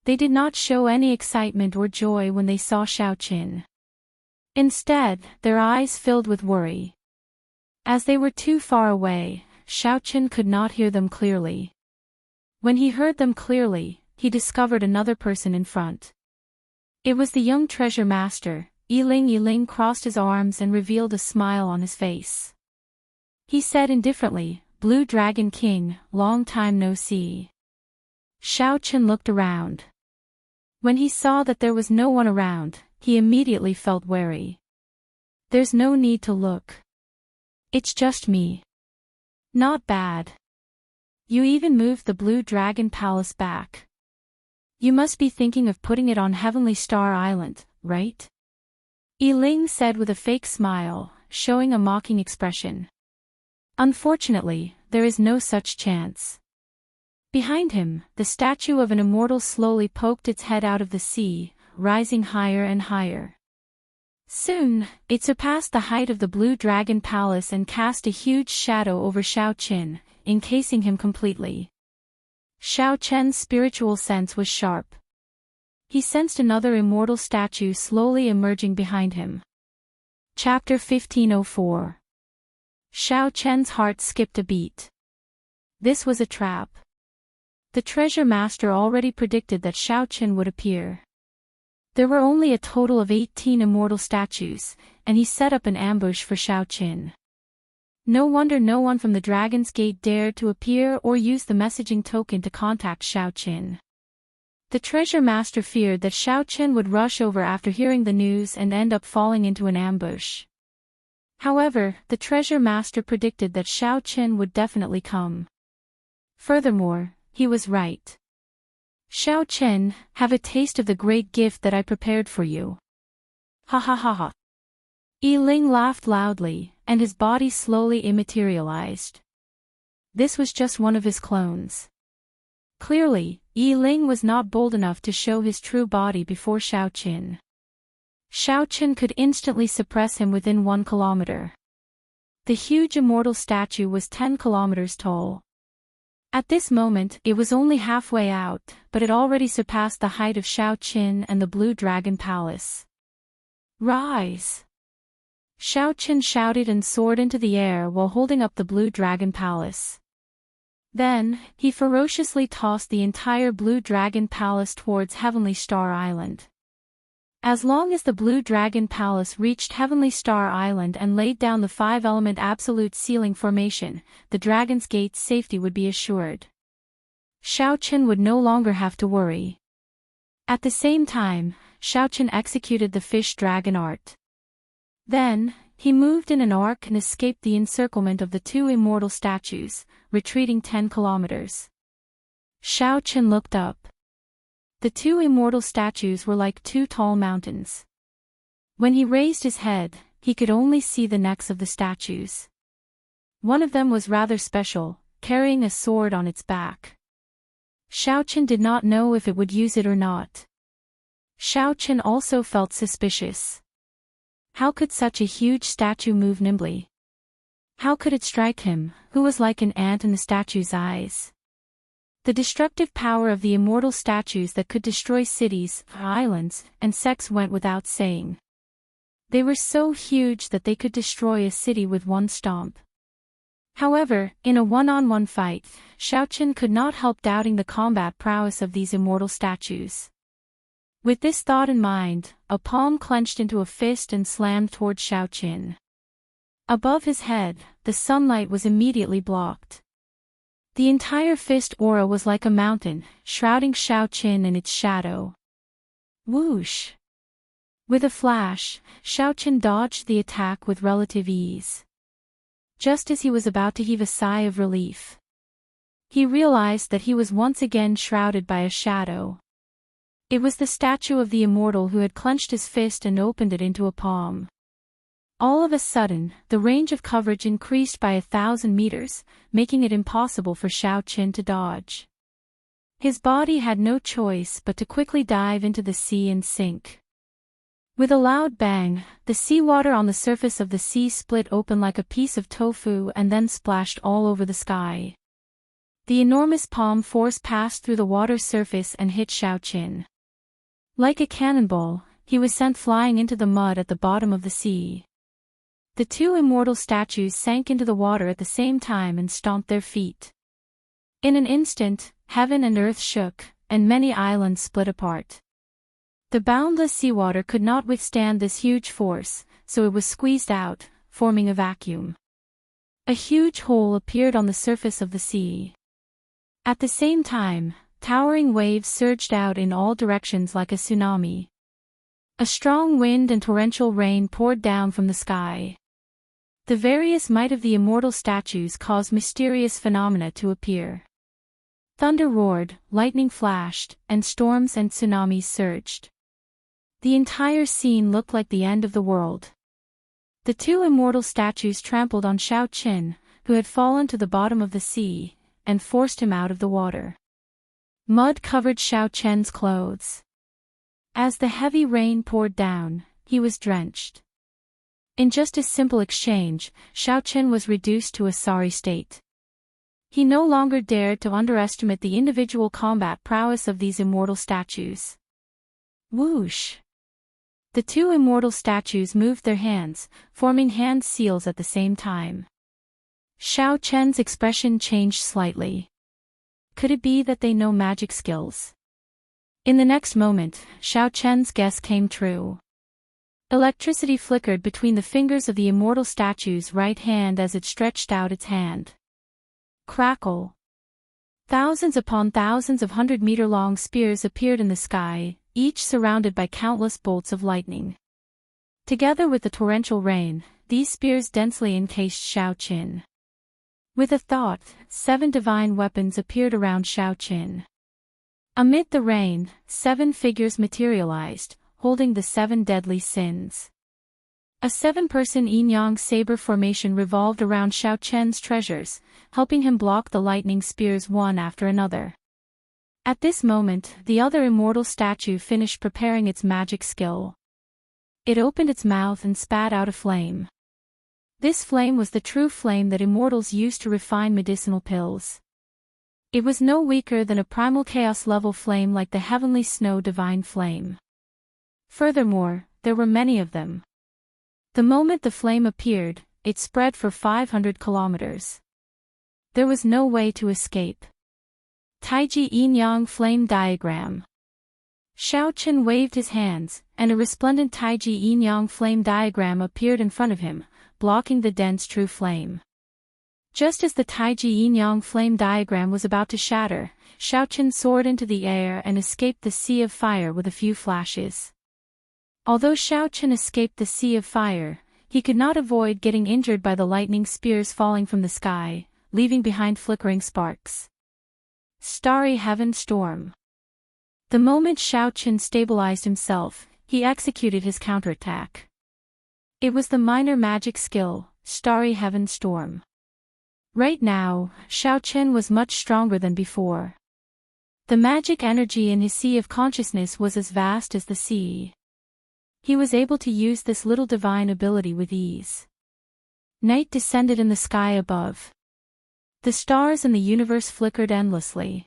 They did not show any excitement or joy when they saw Xiaochen. Instead, their eyes filled with worry. As they were too far away, Xiaochen could not hear them clearly. When he heard them clearly, he discovered another person in front. It was the young treasure master. Yiling crossed his arms and revealed a smile on his face. He said indifferently, "Blue Dragon King, long time no see." Xiaochen looked around. When he saw that there was no one around, he immediately felt wary. "There's no need to look. It's just me." Not bad. You even moved the Blue Dragon Palace back. You must be thinking of putting it on Heavenly Star Island, right? Yi Ling said with a fake smile, showing a mocking expression. Unfortunately, there is no such chance. Behind him, the statue of an immortal slowly poked its head out of the sea, rising higher and higher. Soon, it surpassed the height of the Blue Dragon Palace and cast a huge shadow over Xiao Qin, encasing him completely. Xiao Qian's spiritual sense was sharp. He sensed another immortal statue slowly emerging behind him. Chapter 1504. Xiao Qian's heart skipped a beat. This was a trap. The treasure master already predicted that Xiao Qian would appear. There were only a total of 18 immortal statues, and he set up an ambush for Xiao Qian. No wonder no one from the Dragon's Gate dared to appear or use the messaging token to contact Xiao Qian. The treasure master feared that Xiao Qian would rush over after hearing the news and end up falling into an ambush. However, the treasure master predicted that Xiao Qian would definitely come. Furthermore, he was right. Xiao Qian, have a taste of the great gift that I prepared for you. Ha ha ha ha. Yi Ling laughed loudly, and his body slowly immaterialized. This was just one of his clones. Clearly, Yi Ling was not bold enough to show his true body before Xiao Qian. Xiao Qian could instantly suppress him within 1 kilometer. The huge immortal statue was 10 kilometers tall. At this moment, it was only halfway out, but it already surpassed the height of Xiao Qian and the Blue Dragon Palace. Rise! Xiao Qian shouted and soared into the air while holding up the Blue Dragon Palace. Then, he ferociously tossed the entire Blue Dragon Palace towards Heavenly Star Island. As long as the Blue Dragon Palace reached Heavenly Star Island and laid down the 5-element absolute sealing formation, the Dragon's Gate's safety would be assured. Xiao Qian would no longer have to worry. At the same time, Xiao Qian executed the fish dragon art. Then, he moved in an arc and escaped the encirclement of the 2 immortal statues, retreating 10 kilometers. Xiao Qian looked up. The 2 immortal statues were like 2 tall mountains. When he raised his head, he could only see the necks of the statues. One of them was rather special, carrying a sword on its back. Xiao Qian did not know if it would use it or not. Xiao Qian also felt suspicious. How could such a huge statue move nimbly? How could it strike him, who was like an ant in the statue's eyes? The destructive power of the immortal statues that could destroy cities, islands, and sects went without saying. They were so huge that they could destroy a city with one stomp. However, in a one-on-one fight, Xiao Qian could not help doubting the combat prowess of these immortal statues. With this thought in mind, a palm clenched into a fist and slammed toward Xiao Qian. Above his head, the sunlight was immediately blocked. The entire fist aura was like a mountain, shrouding Xiao Qian in its shadow. Whoosh! With a flash, Xiao Qian dodged the attack with relative ease. Just as he was about to heave a sigh of relief, he realized that he was once again shrouded by a shadow. It was the statue of the immortal who had clenched his fist and opened it into a palm. All of a sudden, the range of coverage increased by 1,000 meters, making it impossible for Xiao Qian to dodge. His body had no choice but to quickly dive into the sea and sink. With a loud bang, the seawater on the surface of the sea split open like a piece of tofu and then splashed all over the sky. The enormous palm force passed through the water's surface and hit Xiao Qian. Like a cannonball, he was sent flying into the mud at the bottom of the sea. The 2 immortal statues sank into the water at the same time and stomped their feet. In an instant, heaven and earth shook, and many islands split apart. The boundless seawater could not withstand this huge force, so it was squeezed out, forming a vacuum. A huge hole appeared on the surface of the sea. At the same time, towering waves surged out in all directions like a tsunami. A strong wind and torrential rain poured down from the sky. The various might of the immortal statues caused mysterious phenomena to appear. Thunder roared, lightning flashed, and storms and tsunamis surged. The entire scene looked like the end of the world. The two immortal statues trampled on Xiao Qin, who had fallen to the bottom of the sea, and forced him out of the water. Mud covered Xiao Qian's clothes. As the heavy rain poured down, he was drenched. In just a simple exchange, Xiao Qian was reduced to a sorry state. He no longer dared to underestimate the individual combat prowess of these immortal statues. Whoosh! The two immortal statues moved their hands, forming hand seals at the same time. Xiao Qian's expression changed slightly. Could it be that they know magic skills? In the next moment, Xiao Qian's guess came true. Electricity flickered between the fingers of the immortal statue's right hand as it stretched out its hand. Crackle! Thousands upon thousands of 100-meter-long spears appeared in the sky, each surrounded by countless bolts of lightning. Together with the torrential rain, these spears densely encased Xiao Qin. With a thought, 7 divine weapons appeared around Xiao Qin. Amid the rain, 7 figures materialized, holding the 7 deadly sins. A 7-person yin-yang saber formation revolved around Xiao Qian's treasures, helping him block the lightning spears one after another. At this moment, the other immortal statue finished preparing its magic skill. It opened its mouth and spat out a flame. This flame was the true flame that immortals use to refine medicinal pills. It was no weaker than a primal chaos-level flame like the heavenly snow divine flame. Furthermore, there were many of them. The moment the flame appeared, it spread for 500 kilometers. There was no way to escape. Taiji Yin-Yang Flame Diagram. Xiao Qin waved his hands, and a resplendent Taiji Yin-Yang Flame Diagram appeared in front of him, blocking the dense true flame. Just as the Taiji Yin-Yang Flame Diagram was about to shatter, Xiao Qin soared into the air and escaped the sea of fire with a few flashes. Although Xiao Qin escaped the sea of fire, he could not avoid getting injured by the lightning spears falling from the sky, leaving behind flickering sparks. Starry Heaven Storm. The moment Xiao Qin stabilized himself, he executed his counterattack. It was the minor magic skill, Starry Heaven Storm. Right now, Xiao Qin was much stronger than before. The magic energy in his sea of consciousness was as vast as the sea. He was able to use this little divine ability with ease. Night descended in the sky above. The stars in the universe flickered endlessly.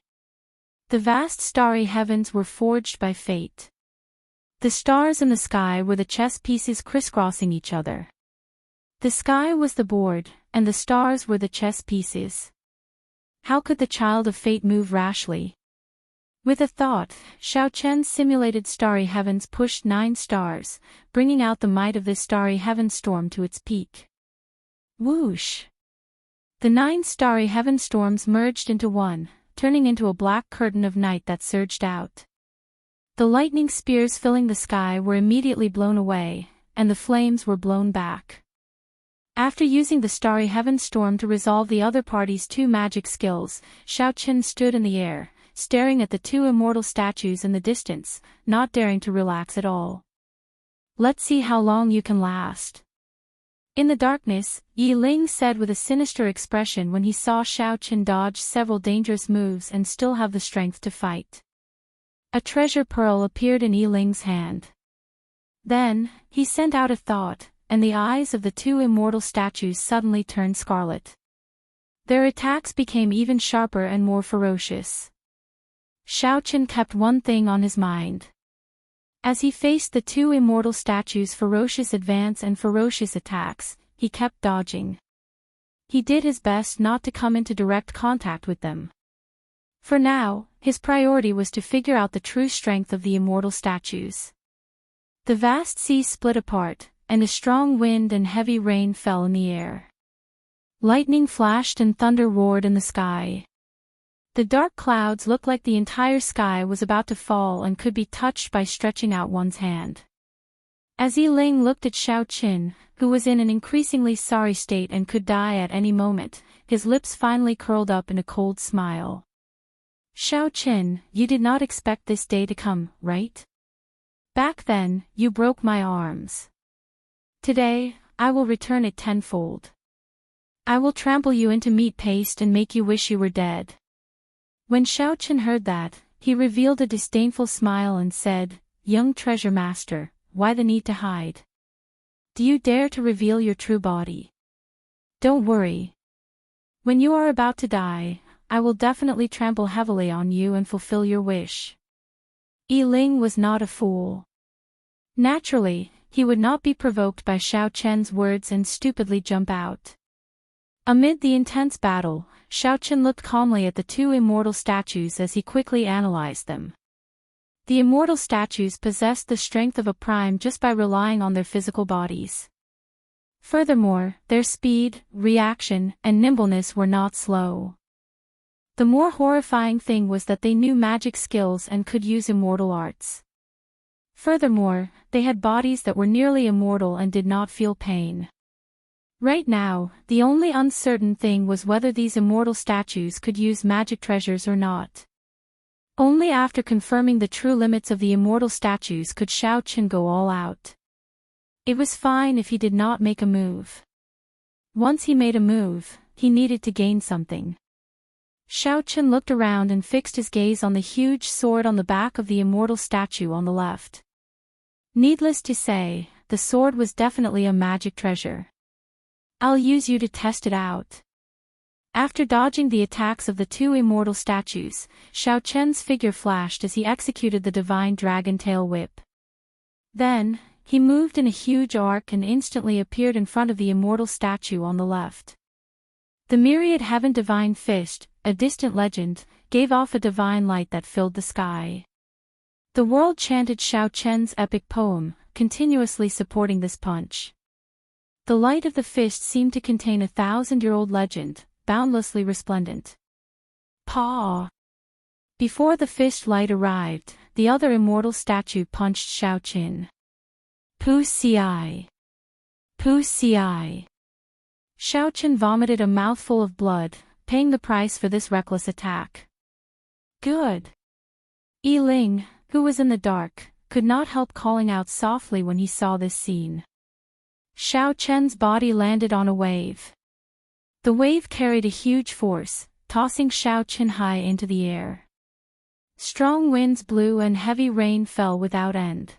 The vast starry heavens were forged by fate. The stars in the sky were the chess pieces crisscrossing each other. The sky was the board, and the stars were the chess pieces. How could the child of fate move rashly? With a thought, Xiao Qian's simulated starry heavens pushed 9 stars, bringing out the might of this starry heaven storm to its peak. Whoosh! The 9 starry heaven storms merged into one, turning into a black curtain of night that surged out. The lightning spears filling the sky were immediately blown away, and the flames were blown back. After using the starry heaven storm to resolve the other party's 2 magic skills, Xiao Qin stood in the air, staring at the 2 immortal statues in the distance, not daring to relax at all. Let's see how long you can last. In the darkness, Yi Ling said with a sinister expression when he saw Xiao Qin dodge several dangerous moves and still have the strength to fight. A treasure pearl appeared in Yi Ling's hand. Then, he sent out a thought, and the eyes of the 2 immortal statues suddenly turned scarlet. Their attacks became even sharper and more ferocious. Xiao Qin kept one thing on his mind. As he faced the 2 immortal statues' ferocious advance and ferocious attacks, he kept dodging. He did his best not to come into direct contact with them. For now, his priority was to figure out the true strength of the immortal statues. The vast sea split apart, and a strong wind and heavy rain fell in the air. Lightning flashed and thunder roared in the sky. The dark clouds looked like the entire sky was about to fall and could be touched by stretching out one's hand. As Ling looked at Xiao Qin, who was in an increasingly sorry state and could die at any moment, his lips finally curled up in a cold smile. Xiao Qin, you did not expect this day to come, right? Back then, you broke my arms. Today, I will return it tenfold. I will trample you into meat paste and make you wish you were dead. When Xiao Qin heard that, he revealed a disdainful smile and said, Young treasure master, why the need to hide? Do you dare to reveal your true body? Don't worry. When you are about to die, I will definitely trample heavily on you and fulfill your wish. Ling was not a fool. Naturally, he would not be provoked by Xiao Qian's words and stupidly jump out. Amid the intense battle, Xiao Qin looked calmly at the two immortal statues as he quickly analyzed them. The immortal statues possessed the strength of a prime just by relying on their physical bodies. Furthermore, their speed, reaction, and nimbleness were not slow. The more horrifying thing was that they knew magic skills and could use immortal arts. Furthermore, they had bodies that were nearly immortal and did not feel pain. Right now, the only uncertain thing was whether these immortal statues could use magic treasures or not. Only after confirming the true limits of the immortal statues could Xiao Qin go all out. It was fine if he did not make a move. Once he made a move, he needed to gain something. Xiao Qin looked around and fixed his gaze on the huge sword on the back of the immortal statue on the left. Needless to say, the sword was definitely a magic treasure. I'll use you to test it out. After dodging the attacks of the two immortal statues, Xiao Qian's figure flashed as he executed the divine dragon tail whip. Then, he moved in a huge arc and instantly appeared in front of the immortal statue on the left. The myriad heaven divine fist, a distant legend, gave off a divine light that filled the sky. The world chanted Xiao Qian's epic poem, continuously supporting this punch. The light of the fist seemed to contain a 1,000-year-old legend, boundlessly resplendent. Paw! Before the fist light arrived, the other immortal statue punched Xiao Qin. Pu-ci! Pu-ci! Xiao Qin vomited a mouthful of blood, paying the price for this reckless attack. Good! Ling, who was in the dark, could not help calling out softly when he saw this scene. Xiao Qian's body landed on a wave. The wave carried a huge force, tossing Xiao Qin high into the air. Strong winds blew and heavy rain fell without end.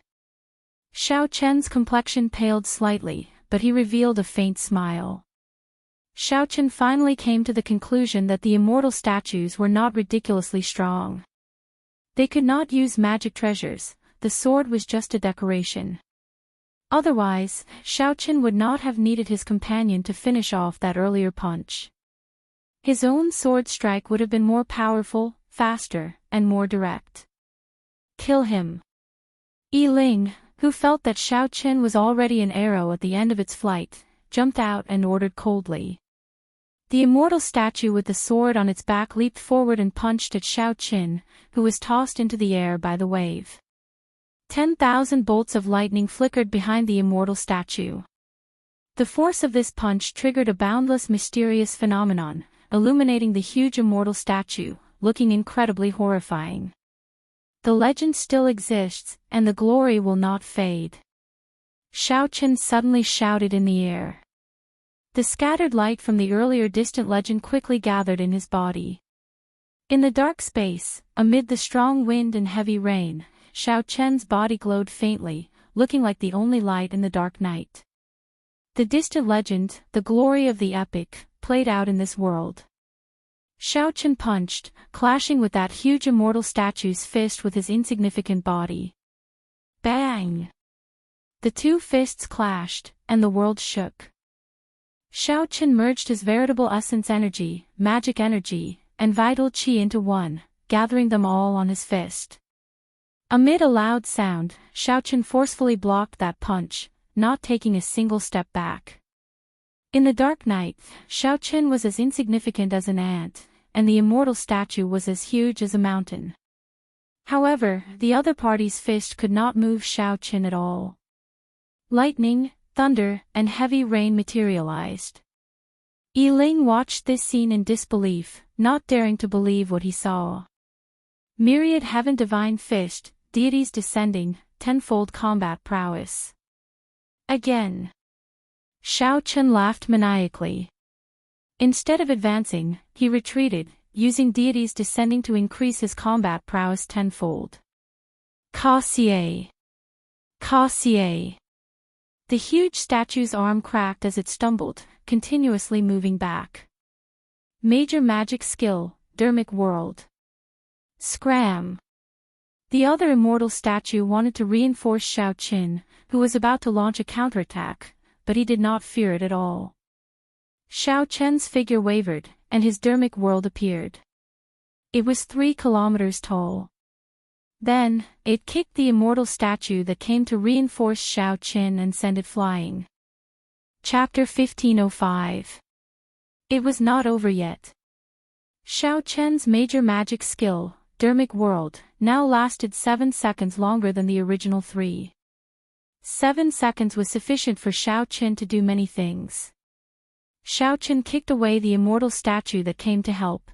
Xiao Qian's complexion paled slightly, but he revealed a faint smile. Xiao Qin finally came to the conclusion that the immortal statues were not ridiculously strong. They could not use magic treasures, the sword was just a decoration. Otherwise, Xiao Qin would not have needed his companion to finish off that earlier punch. His own sword strike would have been more powerful, faster, and more direct. Kill him. Ling, who felt that Xiao Qin was already an arrow at the end of its flight, jumped out and ordered coldly. The immortal statue with the sword on its back leaped forward and punched at Xiao Qin, who was tossed into the air by the wave. 10,000 bolts of lightning flickered behind the immortal statue. The force of this punch triggered a boundless mysterious phenomenon, illuminating the huge immortal statue, looking incredibly horrifying. The legend still exists, and the glory will not fade. Xiao Qin suddenly shouted in the air. The scattered light from the earlier distant legend quickly gathered in his body. In the dark space, amid the strong wind and heavy rain, Xiao Qian's body glowed faintly, looking like the only light in the dark night. The distant legend, the glory of the epic, played out in this world. Xiao Qin punched, clashing with that huge immortal statue's fist with his insignificant body. Bang! The two fists clashed, and the world shook. Xiao Qin merged his veritable essence energy, magic energy, and vital qi into one, gathering them all on his fist. Amid a loud sound, Xiao Qin forcefully blocked that punch, not taking a single step back. In the dark night, Xiao Qin was as insignificant as an ant, and the immortal statue was as huge as a mountain. However, the other party's fist could not move Xiao Qin at all. Lightning, thunder, and heavy rain materialized. Yi Ling watched this scene in disbelief, not daring to believe what he saw. Myriad heaven divine fist, deities descending, tenfold combat prowess. Again. Xiao Chen laughed maniacally. Instead of advancing, he retreated, using deities descending to increase his combat prowess tenfold. Ka Xie. Ka Xie. The huge statue's arm cracked as it stumbled, continuously moving back. Major magic skill, Dermic World. Scram. The other immortal statue wanted to reinforce Xiao Qin, who was about to launch a counterattack, but he did not fear it at all. Xiao Chen's figure wavered, and his Dermic World appeared. It was 3 kilometers tall. Then, it kicked the immortal statue that came to reinforce Xiao Qin and sent it flying. Chapter 1505. It was not over yet. Xiao Chen's major magic skill, Dermic World, now lasted 7 seconds longer than the original 3. 7 seconds was sufficient for Xiao Qin to do many things. Xiao Qin kicked away the immortal statue that came to help.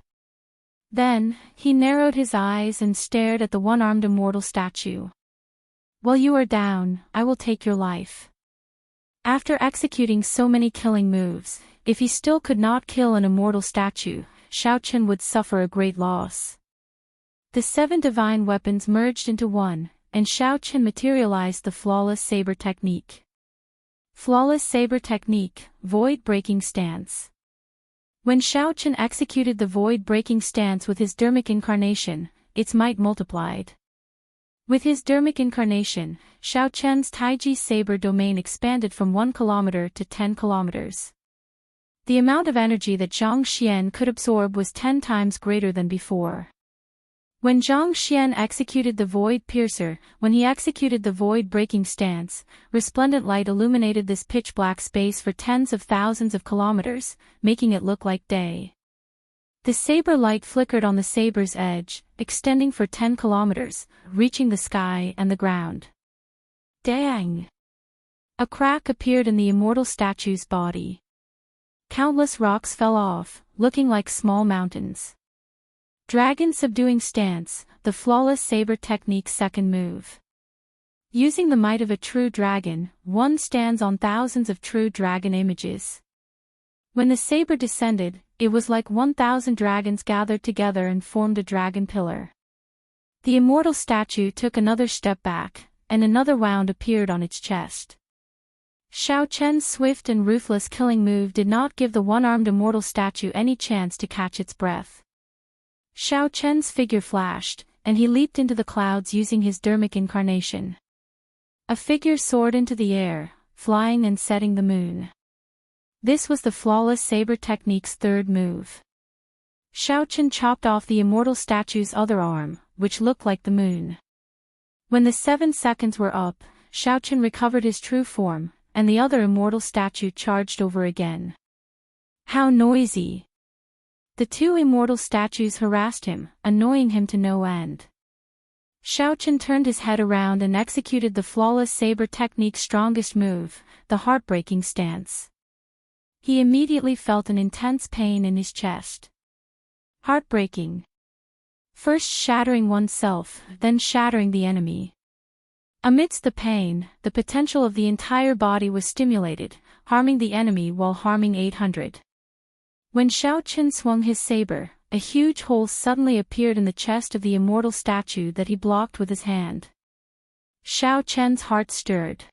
Then, he narrowed his eyes and stared at the one-armed immortal statue. While you are down, I will take your life. After executing so many killing moves, if he still could not kill an immortal statue, Xiao Qin would suffer a great loss. The 7 divine weapons merged into one, and Xiao Qin materialized the flawless saber technique. Flawless saber technique, void-breaking stance. When Xiao Qin executed the void-breaking stance with his Dermic incarnation, its might multiplied. With his Dermic incarnation, Xiao Chen's Taiji saber domain expanded from 1 kilometer to 10 kilometers. The amount of energy that Zhang Xian could absorb was 10 times greater than before. When Zhang Xian executed the Void Piercer, when he executed the void-breaking stance, resplendent light illuminated this pitch-black space for tens of thousands of kilometers, making it look like day. The saber light flickered on the saber's edge, extending for 10 kilometers, reaching the sky and the ground. Dang! A crack appeared in the immortal statue's body. Countless rocks fell off, looking like small mountains. Dragon subduing stance, the flawless saber technique's second move. Using the might of a true dragon, one stands on thousands of true dragon images. When the saber descended, it was like 1,000 dragons gathered together and formed a dragon pillar. The immortal statue took another step back, and another wound appeared on its chest. Xiao Chen's swift and ruthless killing move did not give the one-armed immortal statue any chance to catch its breath. Xiao Chen's figure flashed, and he leaped into the clouds using his Dermic incarnation. A figure soared into the air, flying and setting the moon. This was the flawless saber technique's third move. Xiao Chen chopped off the immortal statue's other arm, which looked like the moon. When the 7 seconds were up, Xiao Chen recovered his true form, and the other immortal statue charged over again. How noisy! The 2 immortal statues harassed him, annoying him to no end. Xiao Chen turned his head around and executed the flawless saber technique's strongest move, the heartbreaking stance. He immediately felt an intense pain in his chest. Heartbreaking. First shattering oneself, then shattering the enemy. Amidst the pain, the potential of the entire body was stimulated, harming the enemy while harming 800. When Xiao Chen swung his saber, a huge hole suddenly appeared in the chest of the immortal statue that he blocked with his hand. Xiao Chen's heart stirred.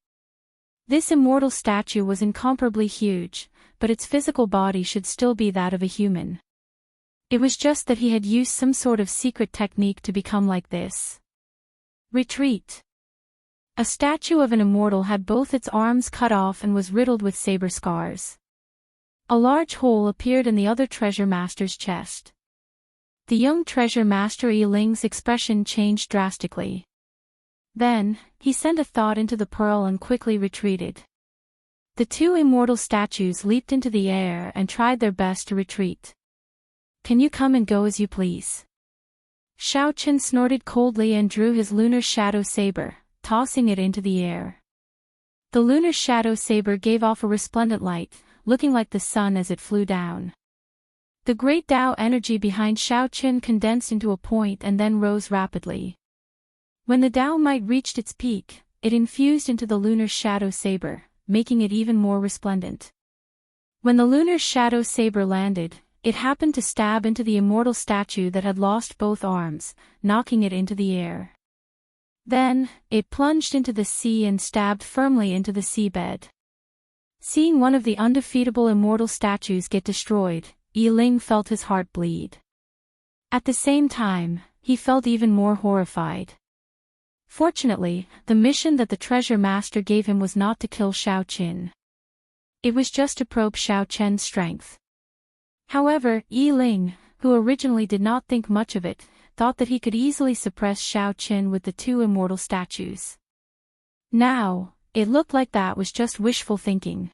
This immortal statue was incomparably huge, but its physical body should still be that of a human. It was just that he had used some sort of secret technique to become like this. Retreat. A statue of an immortal had both its arms cut off and was riddled with saber scars. A large hole appeared in the other treasure master's chest. The young treasure master Yi Ling's expression changed drastically. Then, he sent a thought into the pearl and quickly retreated. The 2 immortal statues leaped into the air and tried their best to retreat. Can you come and go as you please? Xiao Chen snorted coldly and drew his lunar shadow saber, tossing it into the air. The lunar shadow saber gave off a resplendent light, looking like the sun as it flew down. The great Tao energy behind Xiaoqin condensed into a point and then rose rapidly. When the Tao might reached its peak, it infused into the lunar shadow saber, making it even more resplendent. When the lunar shadow saber landed, it happened to stab into the immortal statue that had lost both arms, knocking it into the air. Then, it plunged into the sea and stabbed firmly into the seabed. Seeing one of the undefeatable immortal statues get destroyed, Yi Ling felt his heart bleed. At the same time, he felt even more horrified. Fortunately, the mission that the treasure master gave him was not to kill Xiaoqin. It was just to probe Xiaoqian's strength. However, Yi Ling, who originally did not think much of it, thought that he could easily suppress Xiaoqin with the two immortal statues. Now, it looked like that was just wishful thinking.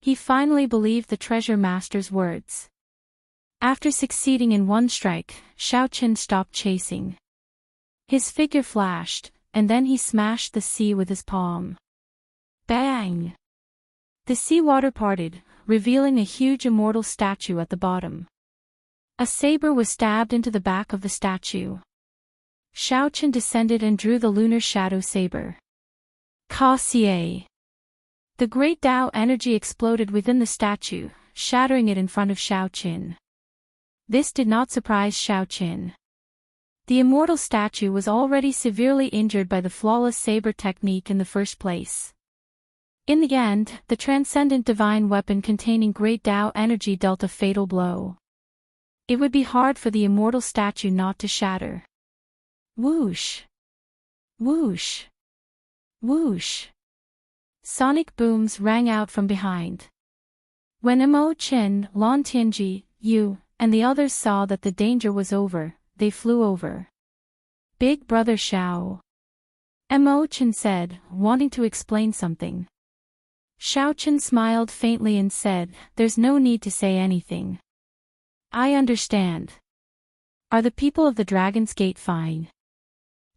He finally believed the treasure master's words. After succeeding in one strike, Xiaoqin stopped chasing. His figure flashed, and then he smashed the sea with his palm. Bang! The seawater parted, revealing a huge immortal statue at the bottom. A saber was stabbed into the back of the statue. Xiaoqin descended and drew the lunar shadow saber. Ka-xie! The great Tao energy exploded within the statue, shattering it in front of Xiaoqin. This did not surprise Xiaoqin. The immortal statue was already severely injured by the flawless saber technique in the first place. In the end, the transcendent divine weapon containing great Tao energy dealt a fatal blow. It would be hard for the immortal statue not to shatter. Whoosh! Whoosh! Whoosh! Sonic booms rang out from behind. When Mo Chen, Lan Tianji, Yu, and the others saw that the danger was over, they flew over. Big Brother Xiao. Mo Chen said, wanting to explain something. Xiaoqin smiled faintly and said, "There's no need to say anything. I understand. Are the people of the Dragon's Gate fine?"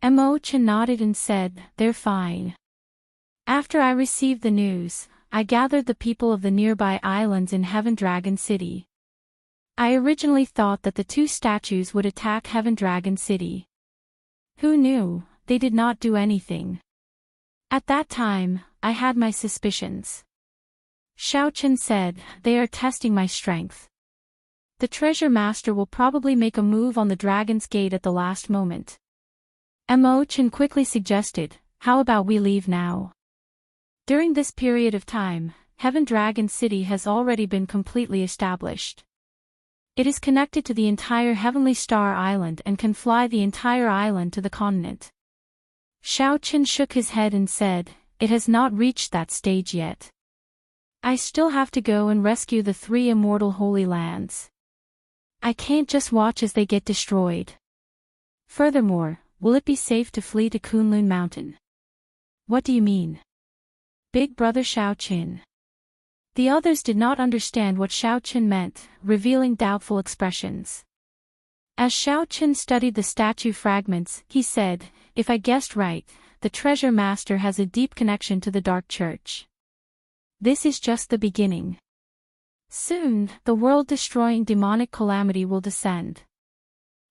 Mo Chen nodded and said, "They're fine. After I received the news, I gathered the people of the nearby islands in Heaven Dragon City. I originally thought that the two statues would attack Heaven Dragon City. Who knew, they did not do anything. At that time, I had my suspicions." Xiaoqin said, "They are testing my strength. The treasure master will probably make a move on the Dragon's Gate at the last moment." Mo Chen quickly suggested, "How about we leave now?" During this period of time, Heaven Dragon City has already been completely established. It is connected to the entire Heavenly Star Island and can fly the entire island to the continent. Xiaoqin shook his head and said, "It has not reached that stage yet. I still have to go and rescue the three immortal holy lands. I can't just watch as they get destroyed. Furthermore, will it be safe to flee to Kunlun Mountain?" "What do you mean?" Big Brother Xiaoqin. The others did not understand what Xiaoqin meant, revealing doubtful expressions. As Xiaoqin studied the statue fragments, he said, "If I guessed right, the treasure master has a deep connection to the Dark Church. This is just the beginning. Soon, the world-destroying demonic calamity will descend.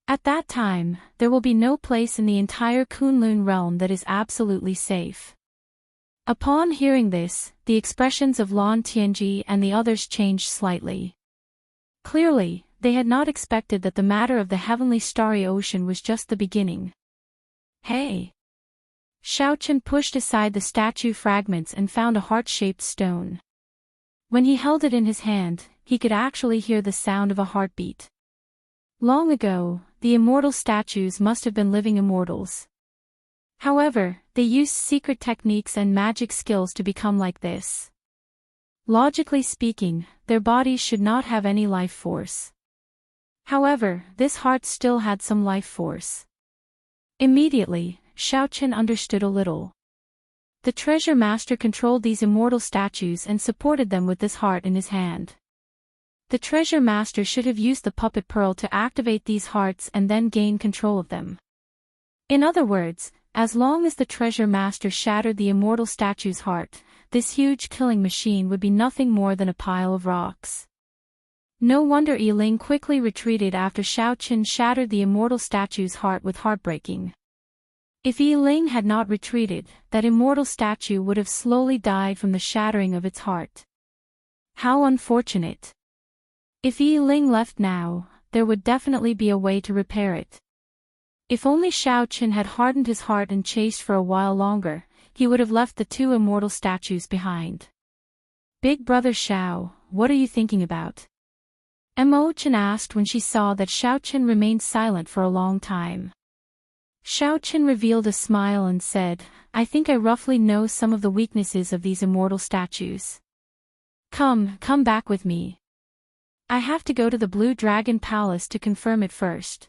At that time, there will be no place in the entire Kunlun realm that is absolutely safe." Upon hearing this, the expressions of Lan Tianji and the others changed slightly. Clearly, they had not expected that the matter of the heavenly starry ocean was just the beginning. "Hey!" Xiaoqin pushed aside the statue fragments and found a heart-shaped stone. When he held it in his hand, he could actually hear the sound of a heartbeat. Long ago, the immortal statues must have been living immortals. However, they used secret techniques and magic skills to become like this. Logically speaking, their bodies should not have any life force. However, this heart still had some life force. Immediately, Xiaoqin understood a little. The treasure master controlled these immortal statues and supported them with this heart in his hand. The treasure master should have used the puppet pearl to activate these hearts and then gain control of them. In other words, as long as the treasure master shattered the immortal statue's heart, this huge killing machine would be nothing more than a pile of rocks. No wonder Ling quickly retreated after Xiaoqin shattered the immortal statue's heart with heartbreaking. If Ling had not retreated, that immortal statue would have slowly died from the shattering of its heart. How unfortunate. If Ling left now, there would definitely be a way to repair it. If only Xiaoqin had hardened his heart and chased for a while longer, he would have left the two immortal statues behind. Big brother Xiao, what are you thinking about? Imochen asked when she saw that Xiaoqin remained silent for a long time. Xiaoqin revealed a smile and said, I think I roughly know some of the weaknesses of these immortal statues. Come back with me. I have to go to the Blue Dragon Palace to confirm it first.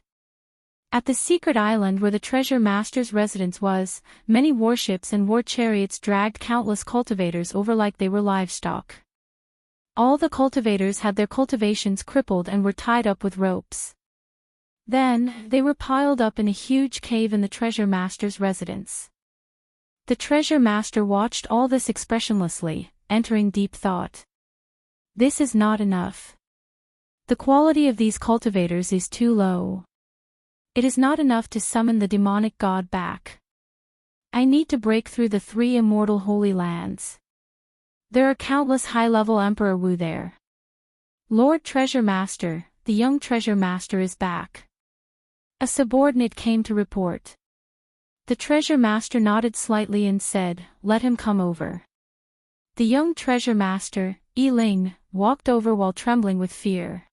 At the secret island where the treasure master's residence was, many warships and war chariots dragged countless cultivators over like they were livestock. All the cultivators had their cultivations crippled and were tied up with ropes. Then, they were piled up in a huge cave in the treasure master's residence. The treasure master watched all this expressionlessly, entering deep thought. This is not enough. The quality of these cultivators is too low. It is not enough to summon the demonic god back. I need to break through the 3 immortal holy lands. There are countless high-level Emperor Wu there. Lord Treasure Master, the young Treasure Master is back. A subordinate came to report. The Treasure Master nodded slightly and said, let him come over. The young Treasure Master, Ling, walked over while trembling with fear.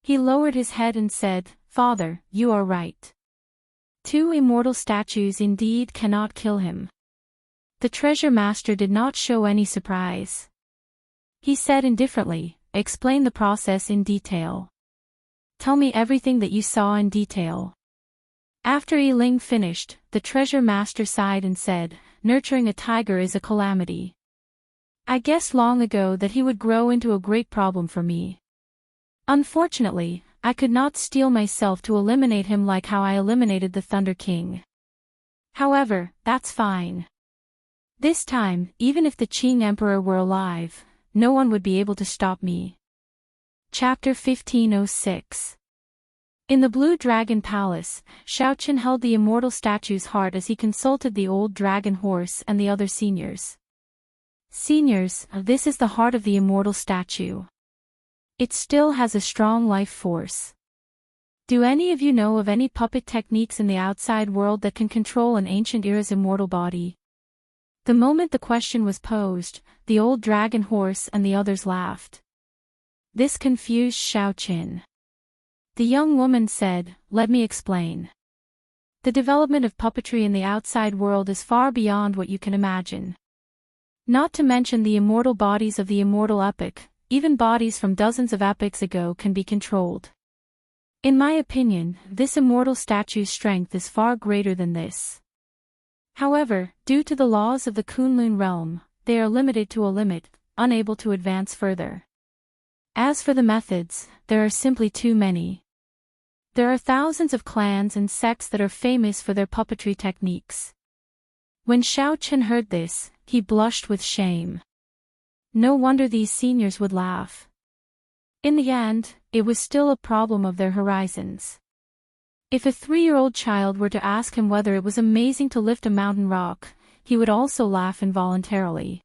He lowered his head and said, Father, you are right. 2 immortal statues indeed cannot kill him. The Treasure Master did not show any surprise. He said indifferently, explain the process in detail. Tell me everything that you saw in detail. After Ling finished, the Treasure Master sighed and said, nurturing a tiger is a calamity. I guessed long ago that he would grow into a great problem for me. Unfortunately, I could not steel myself to eliminate him like how I eliminated the Thunder King. However, that's fine. This time, even if the Qing Emperor were alive, no one would be able to stop me. Chapter 1506. In the Blue Dragon Palace, Xiaoqin held the immortal statue's heart as he consulted the old dragon horse and the other seniors. Seniors, this is the heart of the immortal statue. It still has a strong life force. Do any of you know of any puppet techniques in the outside world that can control an ancient era's immortal body? The moment the question was posed, the old dragon horse and the others laughed. This confused Xiaoqin. The young woman said, let me explain. The development of puppetry in the outside world is far beyond what you can imagine. Not to mention the immortal bodies of the immortal epic, even bodies from dozens of epochs ago can be controlled. In my opinion, this immortal statue's strength is far greater than this. However, due to the laws of the Kunlun realm, they are limited to a limit, unable to advance further. As for the methods, there are simply too many. There are thousands of clans and sects that are famous for their puppetry techniques. When Xiaoqin heard this, he blushed with shame. No wonder these seniors would laugh. In the end, it was still a problem of their horizons. If a 3-year-old child were to ask him whether it was amazing to lift a mountain rock, he would also laugh involuntarily.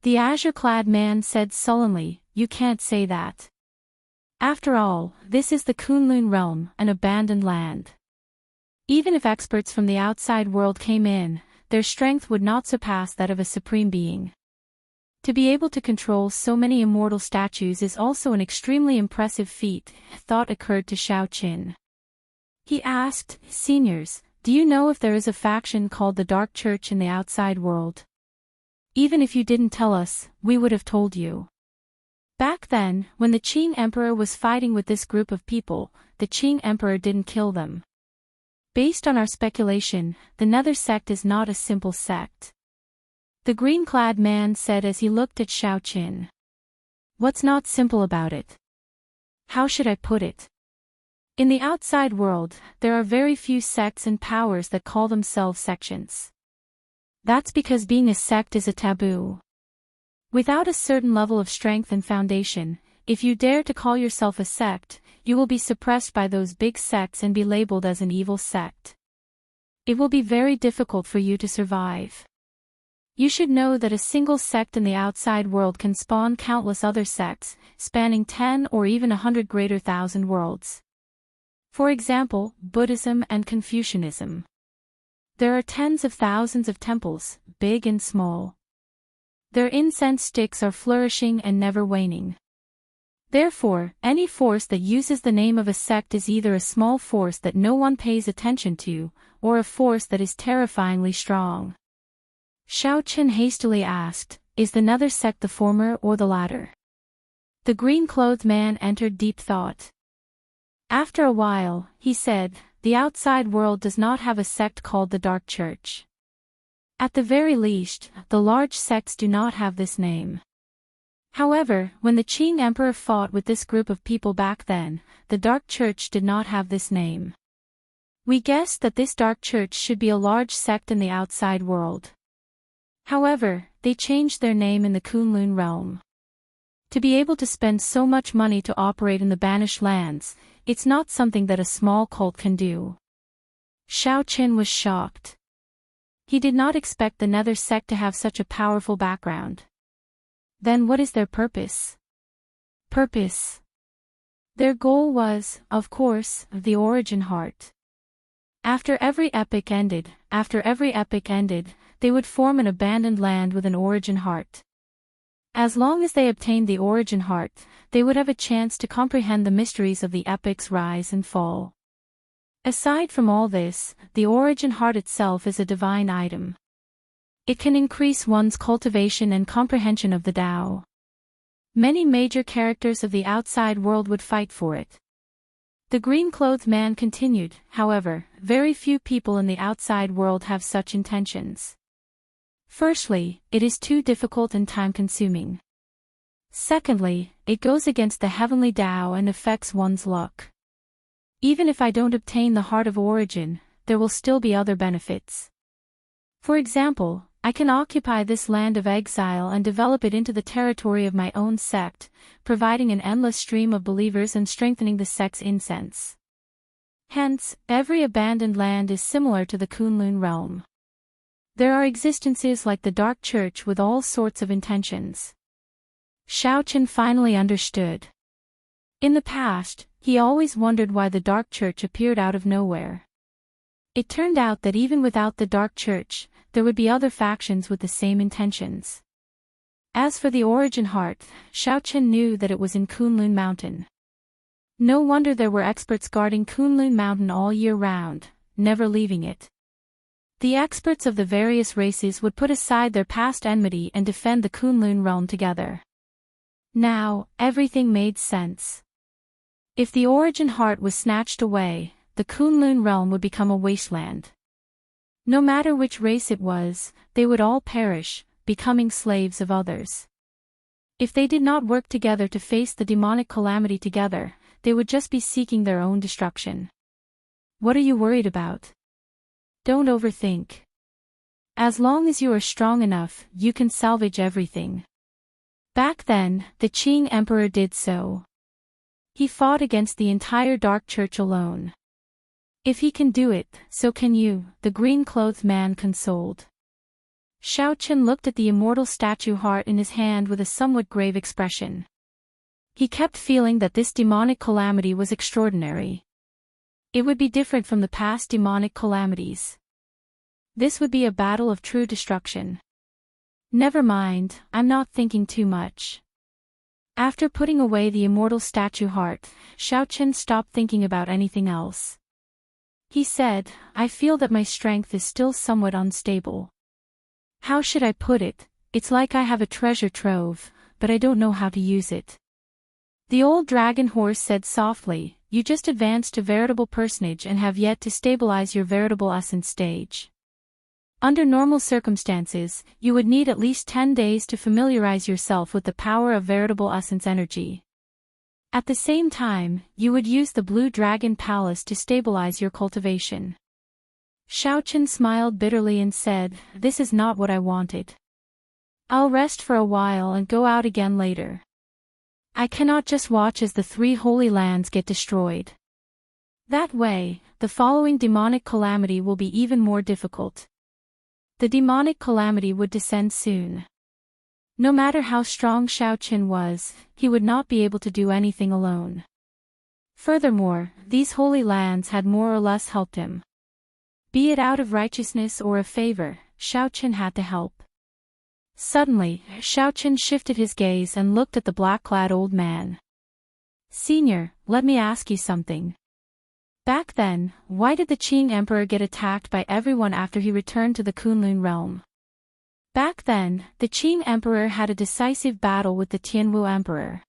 The azure-clad man said sullenly, you can't say that. After all, this is the Kunlun realm, an abandoned land. Even if experts from the outside world came in, their strength would not surpass that of a supreme being. To be able to control so many immortal statues is also an extremely impressive feat, thought occurred to Xiaoqin. He asked, Seniors, do you know if there is a faction called the Dark Church in the outside world? Even if you didn't tell us, we would have told you. Back then, when the Qing Emperor was fighting with this group of people, the Qing Emperor didn't kill them. Based on our speculation, the Nether sect is not a simple sect. The green-clad man said as he looked at Xiaoqin. What's not simple about it? How should I put it? In the outside world, there are very few sects and powers that call themselves sections. That's because being a sect is a taboo. Without a certain level of strength and foundation, if you dare to call yourself a sect, you will be suppressed by those big sects and be labeled as an evil sect. It will be very difficult for you to survive. You should know that a single sect in the outside world can spawn countless other sects, spanning 10 or even 100 greater thousand worlds. For example, Buddhism and Confucianism. There are tens of thousands of temples, big and small. Their incense sticks are flourishing and never waning. Therefore, any force that uses the name of a sect is either a small force that no one pays attention to, or a force that is terrifyingly strong. Xiao Qin hastily asked, "Is the nether sect the former or the latter?" The green-clothed man entered deep thought. After a while, he said, "The outside world does not have a sect called the Dark Church. At the very least, the large sects do not have this name. However, when the Qing Emperor fought with this group of people back then, the Dark Church did not have this name. We guessed that this Dark Church should be a large sect in the outside world. However, they changed their name in the Kunlun realm. To be able to spend so much money to operate in the banished lands, it's not something that a small cult can do." Xiao Qin was shocked. He did not expect the Nether sect to have such a powerful background. Then what is their purpose? Purpose. Their goal was, of course, the origin heart. After every epic ended, they would form an abandoned land with an origin heart. As long as they obtained the origin heart, they would have a chance to comprehend the mysteries of the epic's rise and fall. Aside from all this, the origin heart itself is a divine item. It can increase one's cultivation and comprehension of the Tao. Many major characters of the outside world would fight for it. The green-clothed man continued, "However, very few people in the outside world have such intentions. Firstly, it is too difficult and time-consuming. Secondly, it goes against the heavenly Tao and affects one's luck. Even if I don't obtain the heart of origin, there will still be other benefits. For example, I can occupy this land of exile and develop it into the territory of my own sect, providing an endless stream of believers and strengthening the sect's incense. Hence, every abandoned land is similar to the Kunlun realm. There are existences like the Dark Church with all sorts of intentions." Xiao Qin finally understood. In the past, he always wondered why the Dark Church appeared out of nowhere. It turned out that even without the Dark Church, there would be other factions with the same intentions. As for the origin heart, Xiao Qin knew that it was in Kunlun Mountain. No wonder there were experts guarding Kunlun Mountain all year round, never leaving it. The experts of the various races would put aside their past enmity and defend the Kunlun realm together. Now, everything made sense. If the origin heart was snatched away, the Kunlun realm would become a wasteland. No matter which race it was, they would all perish, becoming slaves of others. If they did not work together to face the demonic calamity together, they would just be seeking their own destruction. What are you worried about? Don't overthink. As long as you are strong enough, you can salvage everything. Back then, the Qing Emperor did so. He fought against the entire Dark Church alone. If he can do it, so can you, the green-clothed man consoled. Xiao Qin looked at the immortal statue heart in his hand with a somewhat grave expression. He kept feeling that this demonic calamity was extraordinary. It would be different from the past demonic calamities. This would be a battle of true destruction. Never mind, I'm not thinking too much. After putting away the immortal statue heart, Xiao Qin stopped thinking about anything else. He said, "I feel that my strength is still somewhat unstable. How should I put it? It's like I have a treasure trove, but I don't know how to use it." The old dragon horse said softly, "You just advanced to veritable personage and have yet to stabilize your veritable essence stage. Under normal circumstances, you would need at least 10 days to familiarize yourself with the power of veritable essence energy. At the same time, you would use the Blue Dragon Palace to stabilize your cultivation." Xiao Qin smiled bitterly and said, "This is not what I wanted." I'll rest for a while and go out again later. I cannot just watch as the 3 holy lands get destroyed. That way, the following demonic calamity will be even more difficult. The demonic calamity would descend soon. No matter how strong Xiaoqin was, he would not be able to do anything alone. Furthermore, these holy lands had more or less helped him. Be it out of righteousness or a favor, Xiaoqin had to help. Suddenly, Xiaoqin shifted his gaze and looked at the black-clad old man. Senior, let me ask you something. Back then, why did the Qing Emperor get attacked by everyone after he returned to the Kunlun realm? Back then, the Qing Emperor had a decisive battle with the Tianwu Emperor.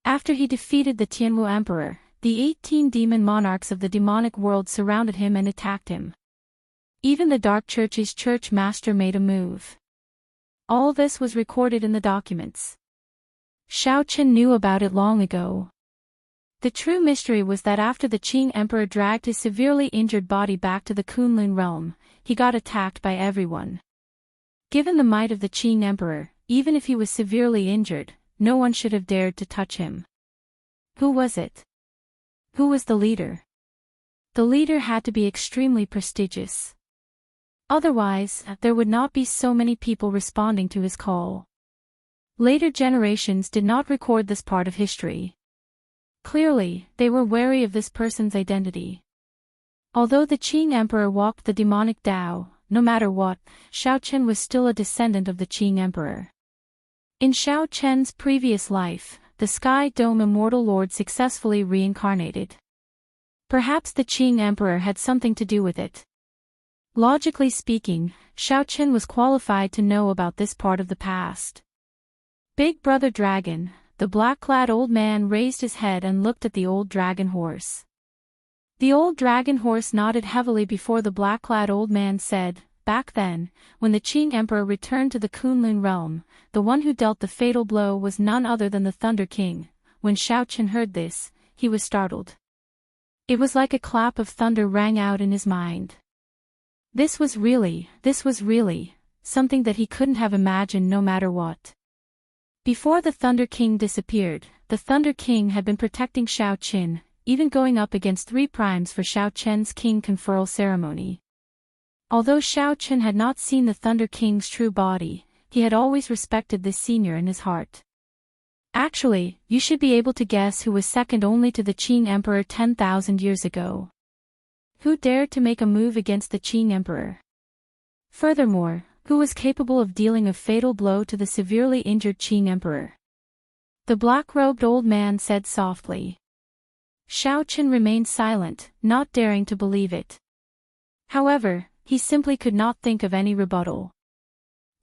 After he defeated the Tianwu Emperor, the 18 demon monarchs of the demonic world surrounded him and attacked him. Even the Dark Church's church master made a move. All this was recorded in the documents. Xiaoqin knew about it long ago. The true mystery was that after the Qing Emperor dragged his severely injured body back to the Kunlun realm, he got attacked by everyone. Given the might of the Qing Emperor, even if he was severely injured, no one should have dared to touch him. Who was it? Who was the leader? The leader had to be extremely prestigious. Otherwise, there would not be so many people responding to his call. Later generations did not record this part of history. Clearly, they were wary of this person's identity. Although the Qing Emperor walked the demonic Tao, no matter what, Xiaoqin was still a descendant of the Qing Emperor. In Xiaoqin's previous life, the Sky Dome Immortal Lord successfully reincarnated. Perhaps the Qing Emperor had something to do with it. Logically speaking, Xiaoqin was qualified to know about this part of the past. Big Brother Dragon, the black-clad old man raised his head and looked at the old dragon horse. The old dragon horse nodded heavily before the black-clad old man said, back then, when the Qing Emperor returned to the Kunlun realm, the one who dealt the fatal blow was none other than the Thunder King. When Xiaoqin heard this, he was startled. It was like a clap of thunder rang out in his mind. This was really, something that he couldn't have imagined no matter what. Before the Thunder King disappeared, the Thunder King had been protecting Xiaoqin, even going up against 3 primes for Xiaoqin's king conferral ceremony. Although Xiaoqin had not seen the Thunder King's true body, he had always respected this senior in his heart. Actually, you should be able to guess who was second only to the Qing Emperor 10,000 years ago. Who dared to make a move against the Qing Emperor? Furthermore, who was capable of dealing a fatal blow to the severely injured Qing Emperor? The black-robed old man said softly. Xiaoqin remained silent, not daring to believe it. However, he simply could not think of any rebuttal.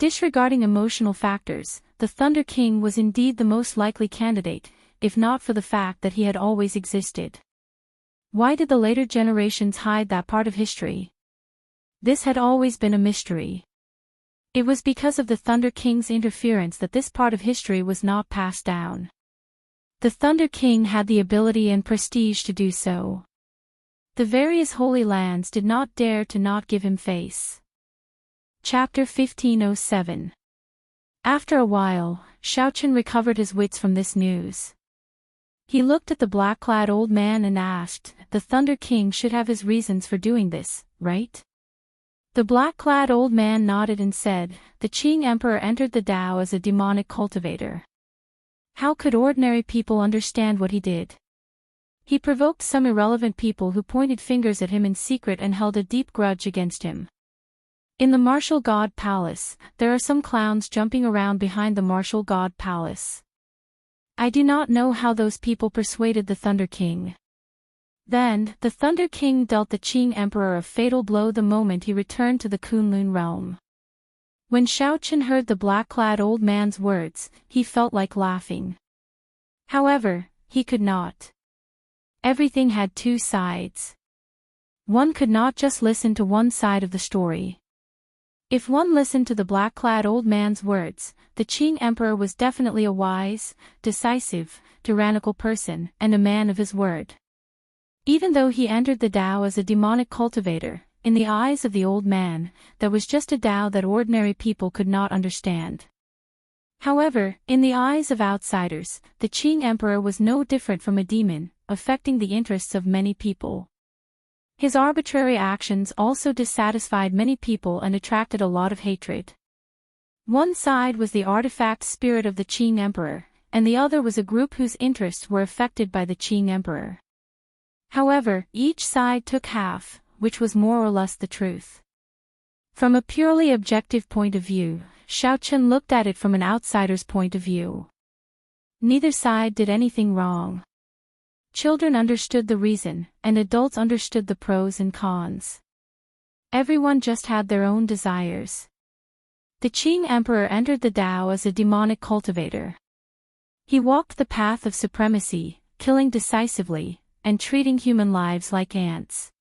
Disregarding emotional factors, the Thunder King was indeed the most likely candidate, if not for the fact that he had always existed. Why did the later generations hide that part of history? This had always been a mystery. It was because of the Thunder King's interference that this part of history was not passed down. The Thunder King had the ability and prestige to do so. The various holy lands did not dare to not give him face. Chapter 1507. After a while, Xiaoqin recovered his wits from this news. He looked at the black-clad old man and asked, the Thunder King should have his reasons for doing this, right? The black-clad old man nodded and said, the Qing Emperor entered the Tao as a demonic cultivator. How could ordinary people understand what he did? He provoked some irrelevant people who pointed fingers at him in secret and held a deep grudge against him. In the Martial God Palace, there are some clowns jumping around behind the Martial God Palace. I do not know how those people persuaded the Thunder King. Then, the Thunder King dealt the Qing Emperor a fatal blow the moment he returned to the Kunlun realm. When Xiaoqin heard the black-clad old man's words, he felt like laughing. However, he could not. Everything had 2 sides. One could not just listen to one side of the story. If one listened to the black-clad old man's words, the Qing Emperor was definitely a wise, decisive, tyrannical person, and a man of his word. Even though he entered the Tao as a demonic cultivator, in the eyes of the old man, that was just a Tao that ordinary people could not understand. However, in the eyes of outsiders, the Qing emperor was no different from a demon, affecting the interests of many people. His arbitrary actions also dissatisfied many people and attracted a lot of hatred. One side was the artifact spirit of the Qing emperor, and the other was a group whose interests were affected by the Qing emperor. However, each side took half, which was more or less the truth. From a purely objective point of view, Xiaochen looked at it from an outsider's point of view. Neither side did anything wrong. Children understood the reason, and adults understood the pros and cons. Everyone just had their own desires. The Qing emperor entered the Tao as a demonic cultivator. He walked the path of supremacy, killing decisively, and treating human lives like ants.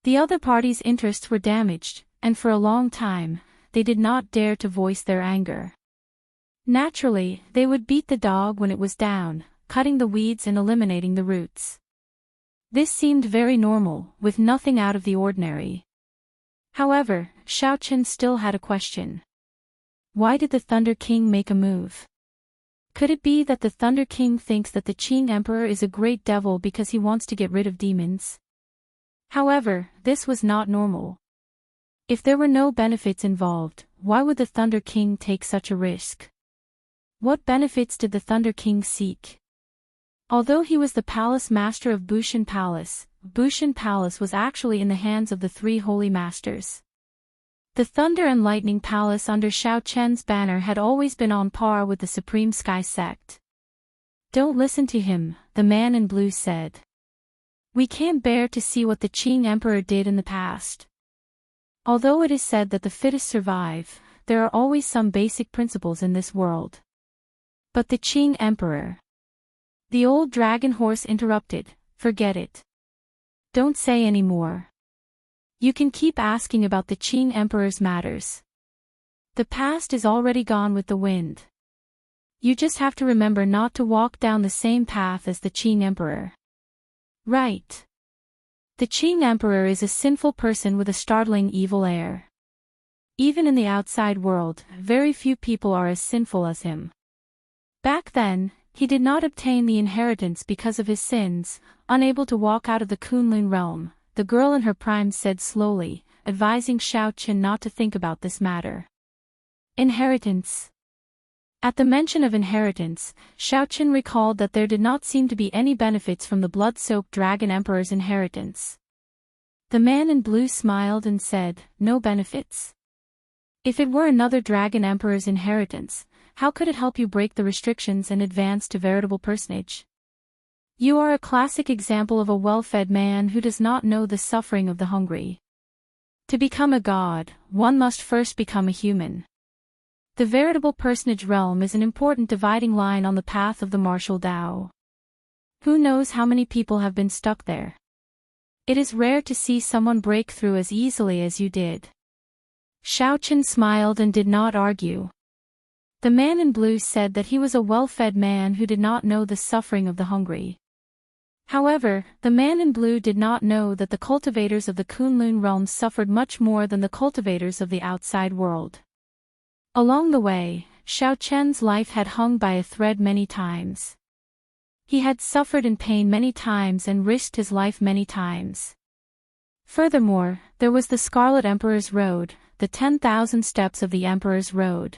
The other party's interests were damaged, and for a long time, they did not dare to voice their anger. Naturally, they would beat the dog when it was down, cutting the weeds and eliminating the roots. This seemed very normal, with nothing out of the ordinary. However, Xiaochen still had a question. Why did the Thunder King make a move? Could it be that the Thunder King thinks that the Qing Emperor is a great devil because he wants to get rid of demons? However, this was not normal. If there were no benefits involved, why would the Thunder King take such a risk? What benefits did the Thunder King seek? Although he was the palace master of Bushan Palace was actually in the hands of the three holy masters. The Thunder and Lightning Palace under Xiaochen's banner had always been on par with the Supreme Sky Sect. Don't listen to him, the man in blue said. We can't bear to see what the Qing Emperor did in the past. Although it is said that the fittest survive, there are always some basic principles in this world. But the Qing Emperor. The old dragon horse interrupted, forget it. Don't say any more. You can keep asking about the Qing Emperor's matters. The past is already gone with the wind. You just have to remember not to walk down the same path as the Qing Emperor. Right. The Qing Emperor is a sinful person with a startling evil air. Even in the outside world, very few people are as sinful as him. Back then, he did not obtain the inheritance because of his sins, unable to walk out of the Kunlun realm, the girl in her prime said slowly, advising Xiaochen not to think about this matter. Inheritance. At the mention of inheritance, Xiaochen recalled that there did not seem to be any benefits from the blood-soaked Dragon Emperor's inheritance. The man in blue smiled and said, no benefits. If it were another Dragon Emperor's inheritance, how could it help you break the restrictions and advance to veritable personage? You are a classic example of a well-fed man who does not know the suffering of the hungry. To become a god, one must first become a human. The veritable personage realm is an important dividing line on the path of the martial Tao. Who knows how many people have been stuck there? It is rare to see someone break through as easily as you did. Xiaochen smiled and did not argue. The man in blue said that he was a well-fed man who did not know the suffering of the hungry. However, the man in blue did not know that the cultivators of the Kunlun realm suffered much more than the cultivators of the outside world. Along the way, Xiaochen's life had hung by a thread many times. He had suffered in pain many times and risked his life many times. Furthermore, there was the Scarlet Emperor's Road, the 10,000 steps of the Emperor's Road.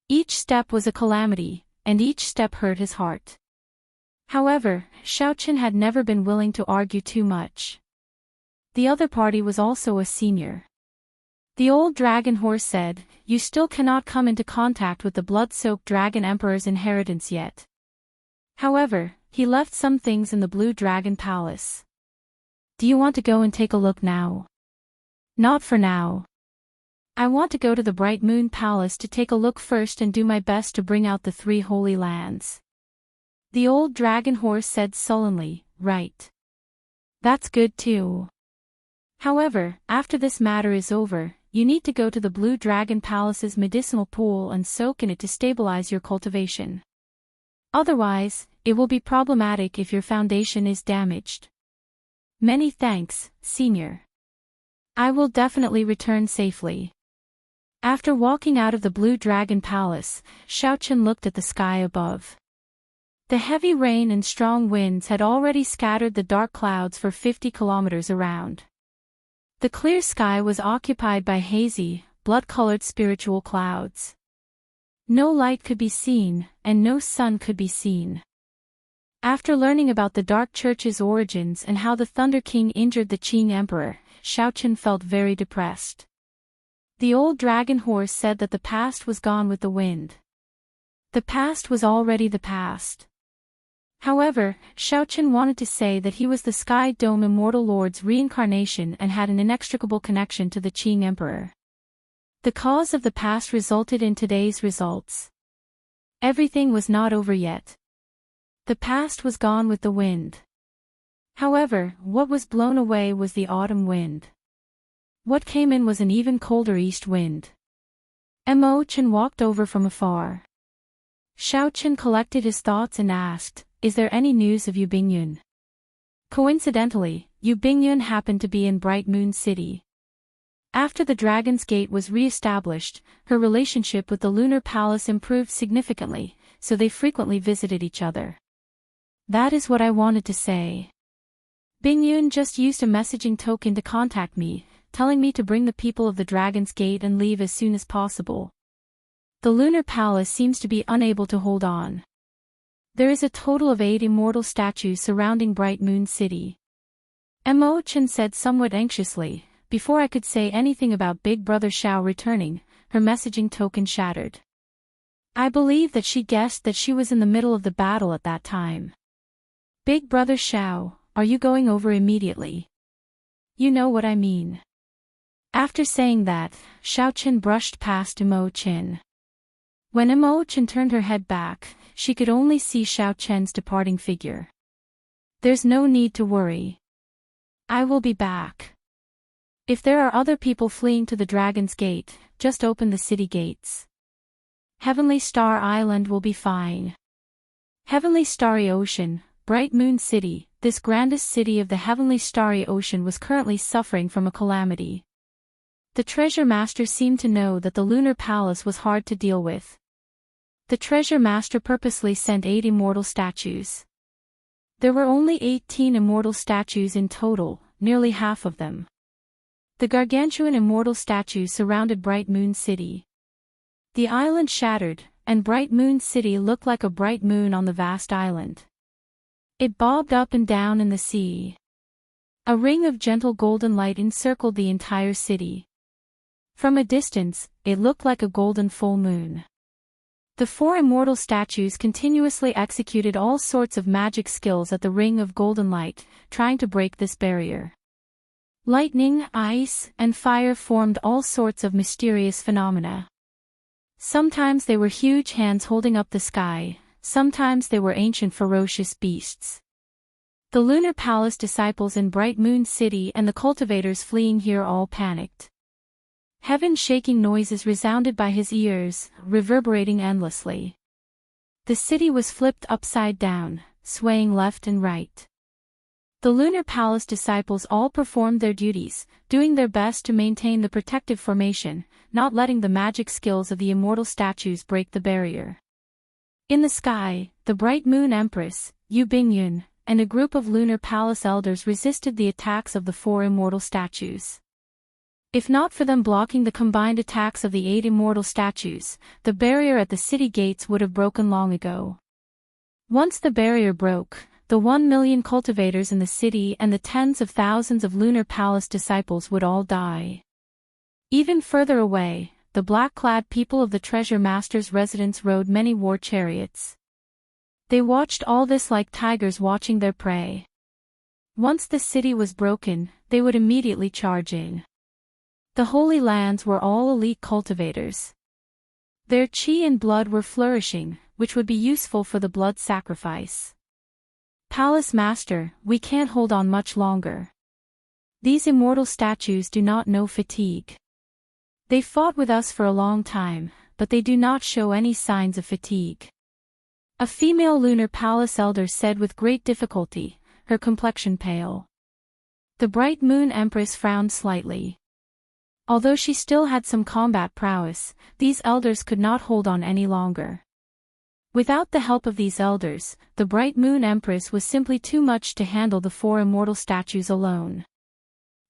Each step was a calamity, and each step hurt his heart. However, Xiaochen had never been willing to argue too much. The other party was also a senior. The old dragon horse said, you still cannot come into contact with the blood-soaked Dragon Emperor's inheritance yet. However, he left some things in the Blue Dragon Palace. Do you want to go and take a look now? Not for now. I want to go to the Bright Moon Palace to take a look first and do my best to bring out the three holy lands. The old dragon horse said sullenly, right. That's good too. However, after this matter is over, you need to go to the Blue Dragon Palace's medicinal pool and soak in it to stabilize your cultivation. Otherwise, it will be problematic if your foundation is damaged. Many thanks, Senior. I will definitely return safely. After walking out of the Blue Dragon Palace, Xiaochen looked at the sky above. The heavy rain and strong winds had already scattered the dark clouds for 50 kilometers around. The clear sky was occupied by hazy, blood-colored spiritual clouds. No light could be seen, and no sun could be seen. After learning about the Dark Church's origins and how the Thunder King injured the Qing Emperor, Xiaochen felt very depressed. The old dragon horse said that the past was gone with the wind. The past was already the past. However, Xiaochen wanted to say that he was the Sky Dome Immortal Lord's reincarnation and had an inextricable connection to the Qing Emperor. The cause of the past resulted in today's results. Everything was not over yet. The past was gone with the wind. However, what was blown away was the autumn wind. What came in was an even colder east wind. Chen walked over from afar. Xiaochen collected his thoughts and asked, "Is there any news of Yu Bingyun?" Coincidentally, Yu Bingyun happened to be in Bright Moon City. After the Dragon's Gate was re-established, her relationship with the Lunar Palace improved significantly, so they frequently visited each other. That is what I wanted to say. Bingyun just used a messaging token to contact me, telling me to bring the people of the Dragon's Gate and leave as soon as possible. The Lunar Palace seems to be unable to hold on. There is a total of 8 immortal statues surrounding Bright Moon City. Chen said somewhat anxiously. Before I could say anything about Big Brother Xiao returning, her messaging token shattered. I believe that she guessed that she was in the middle of the battle at that time. Big Brother Xiao, are you going over immediately? You know what I mean. After saying that, Xiaochen brushed past Chen. When Chen turned her head back, she could only see Xiaochen's departing figure. There's no need to worry. I will be back. If there are other people fleeing to the Dragon's Gate, just open the city gates. Heavenly Star Island will be fine. Heavenly Starry Ocean, Bright Moon City, this grandest city of the Heavenly Starry Ocean was currently suffering from a calamity. The Treasure Master seemed to know that the Lunar Palace was hard to deal with. The Treasure Master purposely sent 8 immortal statues. There were only 18 immortal statues in total, nearly half of them. The gargantuan immortal statues surrounded Bright Moon City. The island shattered, and Bright Moon City looked like a bright moon on the vast island. It bobbed up and down in the sea. A ring of gentle golden light encircled the entire city. From a distance, it looked like a golden full moon. The 4 immortal statues continuously executed all sorts of magic skills at the ring of golden light, trying to break this barrier. Lightning, ice, and fire formed all sorts of mysterious phenomena. Sometimes they were huge hands holding up the sky, sometimes they were ancient ferocious beasts. The Lunar Palace disciples in Bright Moon City and the cultivators fleeing here all panicked. Heaven-shaking noises resounded by his ears, reverberating endlessly. The city was flipped upside down, swaying left and right. The Lunar Palace disciples all performed their duties, doing their best to maintain the protective formation, not letting the magic skills of the immortal statues break the barrier. In the sky, the Bright Moon Empress, Yu Bingyun, and a group of Lunar Palace elders resisted the attacks of the 4 immortal statues. If not for them blocking the combined attacks of the 8 immortal statues, the barrier at the city gates would have broken long ago. Once the barrier broke, the 1 million cultivators in the city and the tens of thousands of Lunar Palace disciples would all die. Even further away, the black-clad people of the Treasure Master's residence rode many war chariots. They watched all this like tigers watching their prey. Once the city was broken, they would immediately charge in. The Holy Lands were all elite cultivators. Their qi and blood were flourishing, which would be useful for the blood sacrifice. Palace Master, we can't hold on much longer. These immortal statues do not know fatigue. They fought with us for a long time, but they do not show any signs of fatigue. A female Lunar Palace elder said with great difficulty, her complexion pale. The Bright Moon Empress frowned slightly. Although she still had some combat prowess, these elders could not hold on any longer. Without the help of these elders, the Bright Moon Empress was simply too much to handle the 4 immortal statues alone.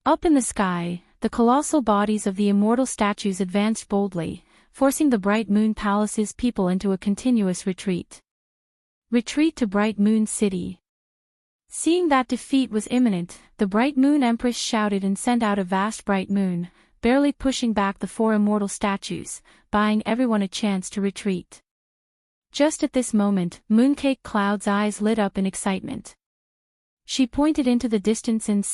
Up in the sky, the colossal bodies of the immortal statues advanced boldly, forcing the Bright Moon Palace's people into a continuous retreat. Retreat to Bright Moon City. Seeing that defeat was imminent, the Bright Moon Empress shouted and sent out a vast bright moon, barely pushing back the 4 immortal statues, buying everyone a chance to retreat. Just at this moment, Mooncake Cloud's eyes lit up in excitement. She pointed into the distance and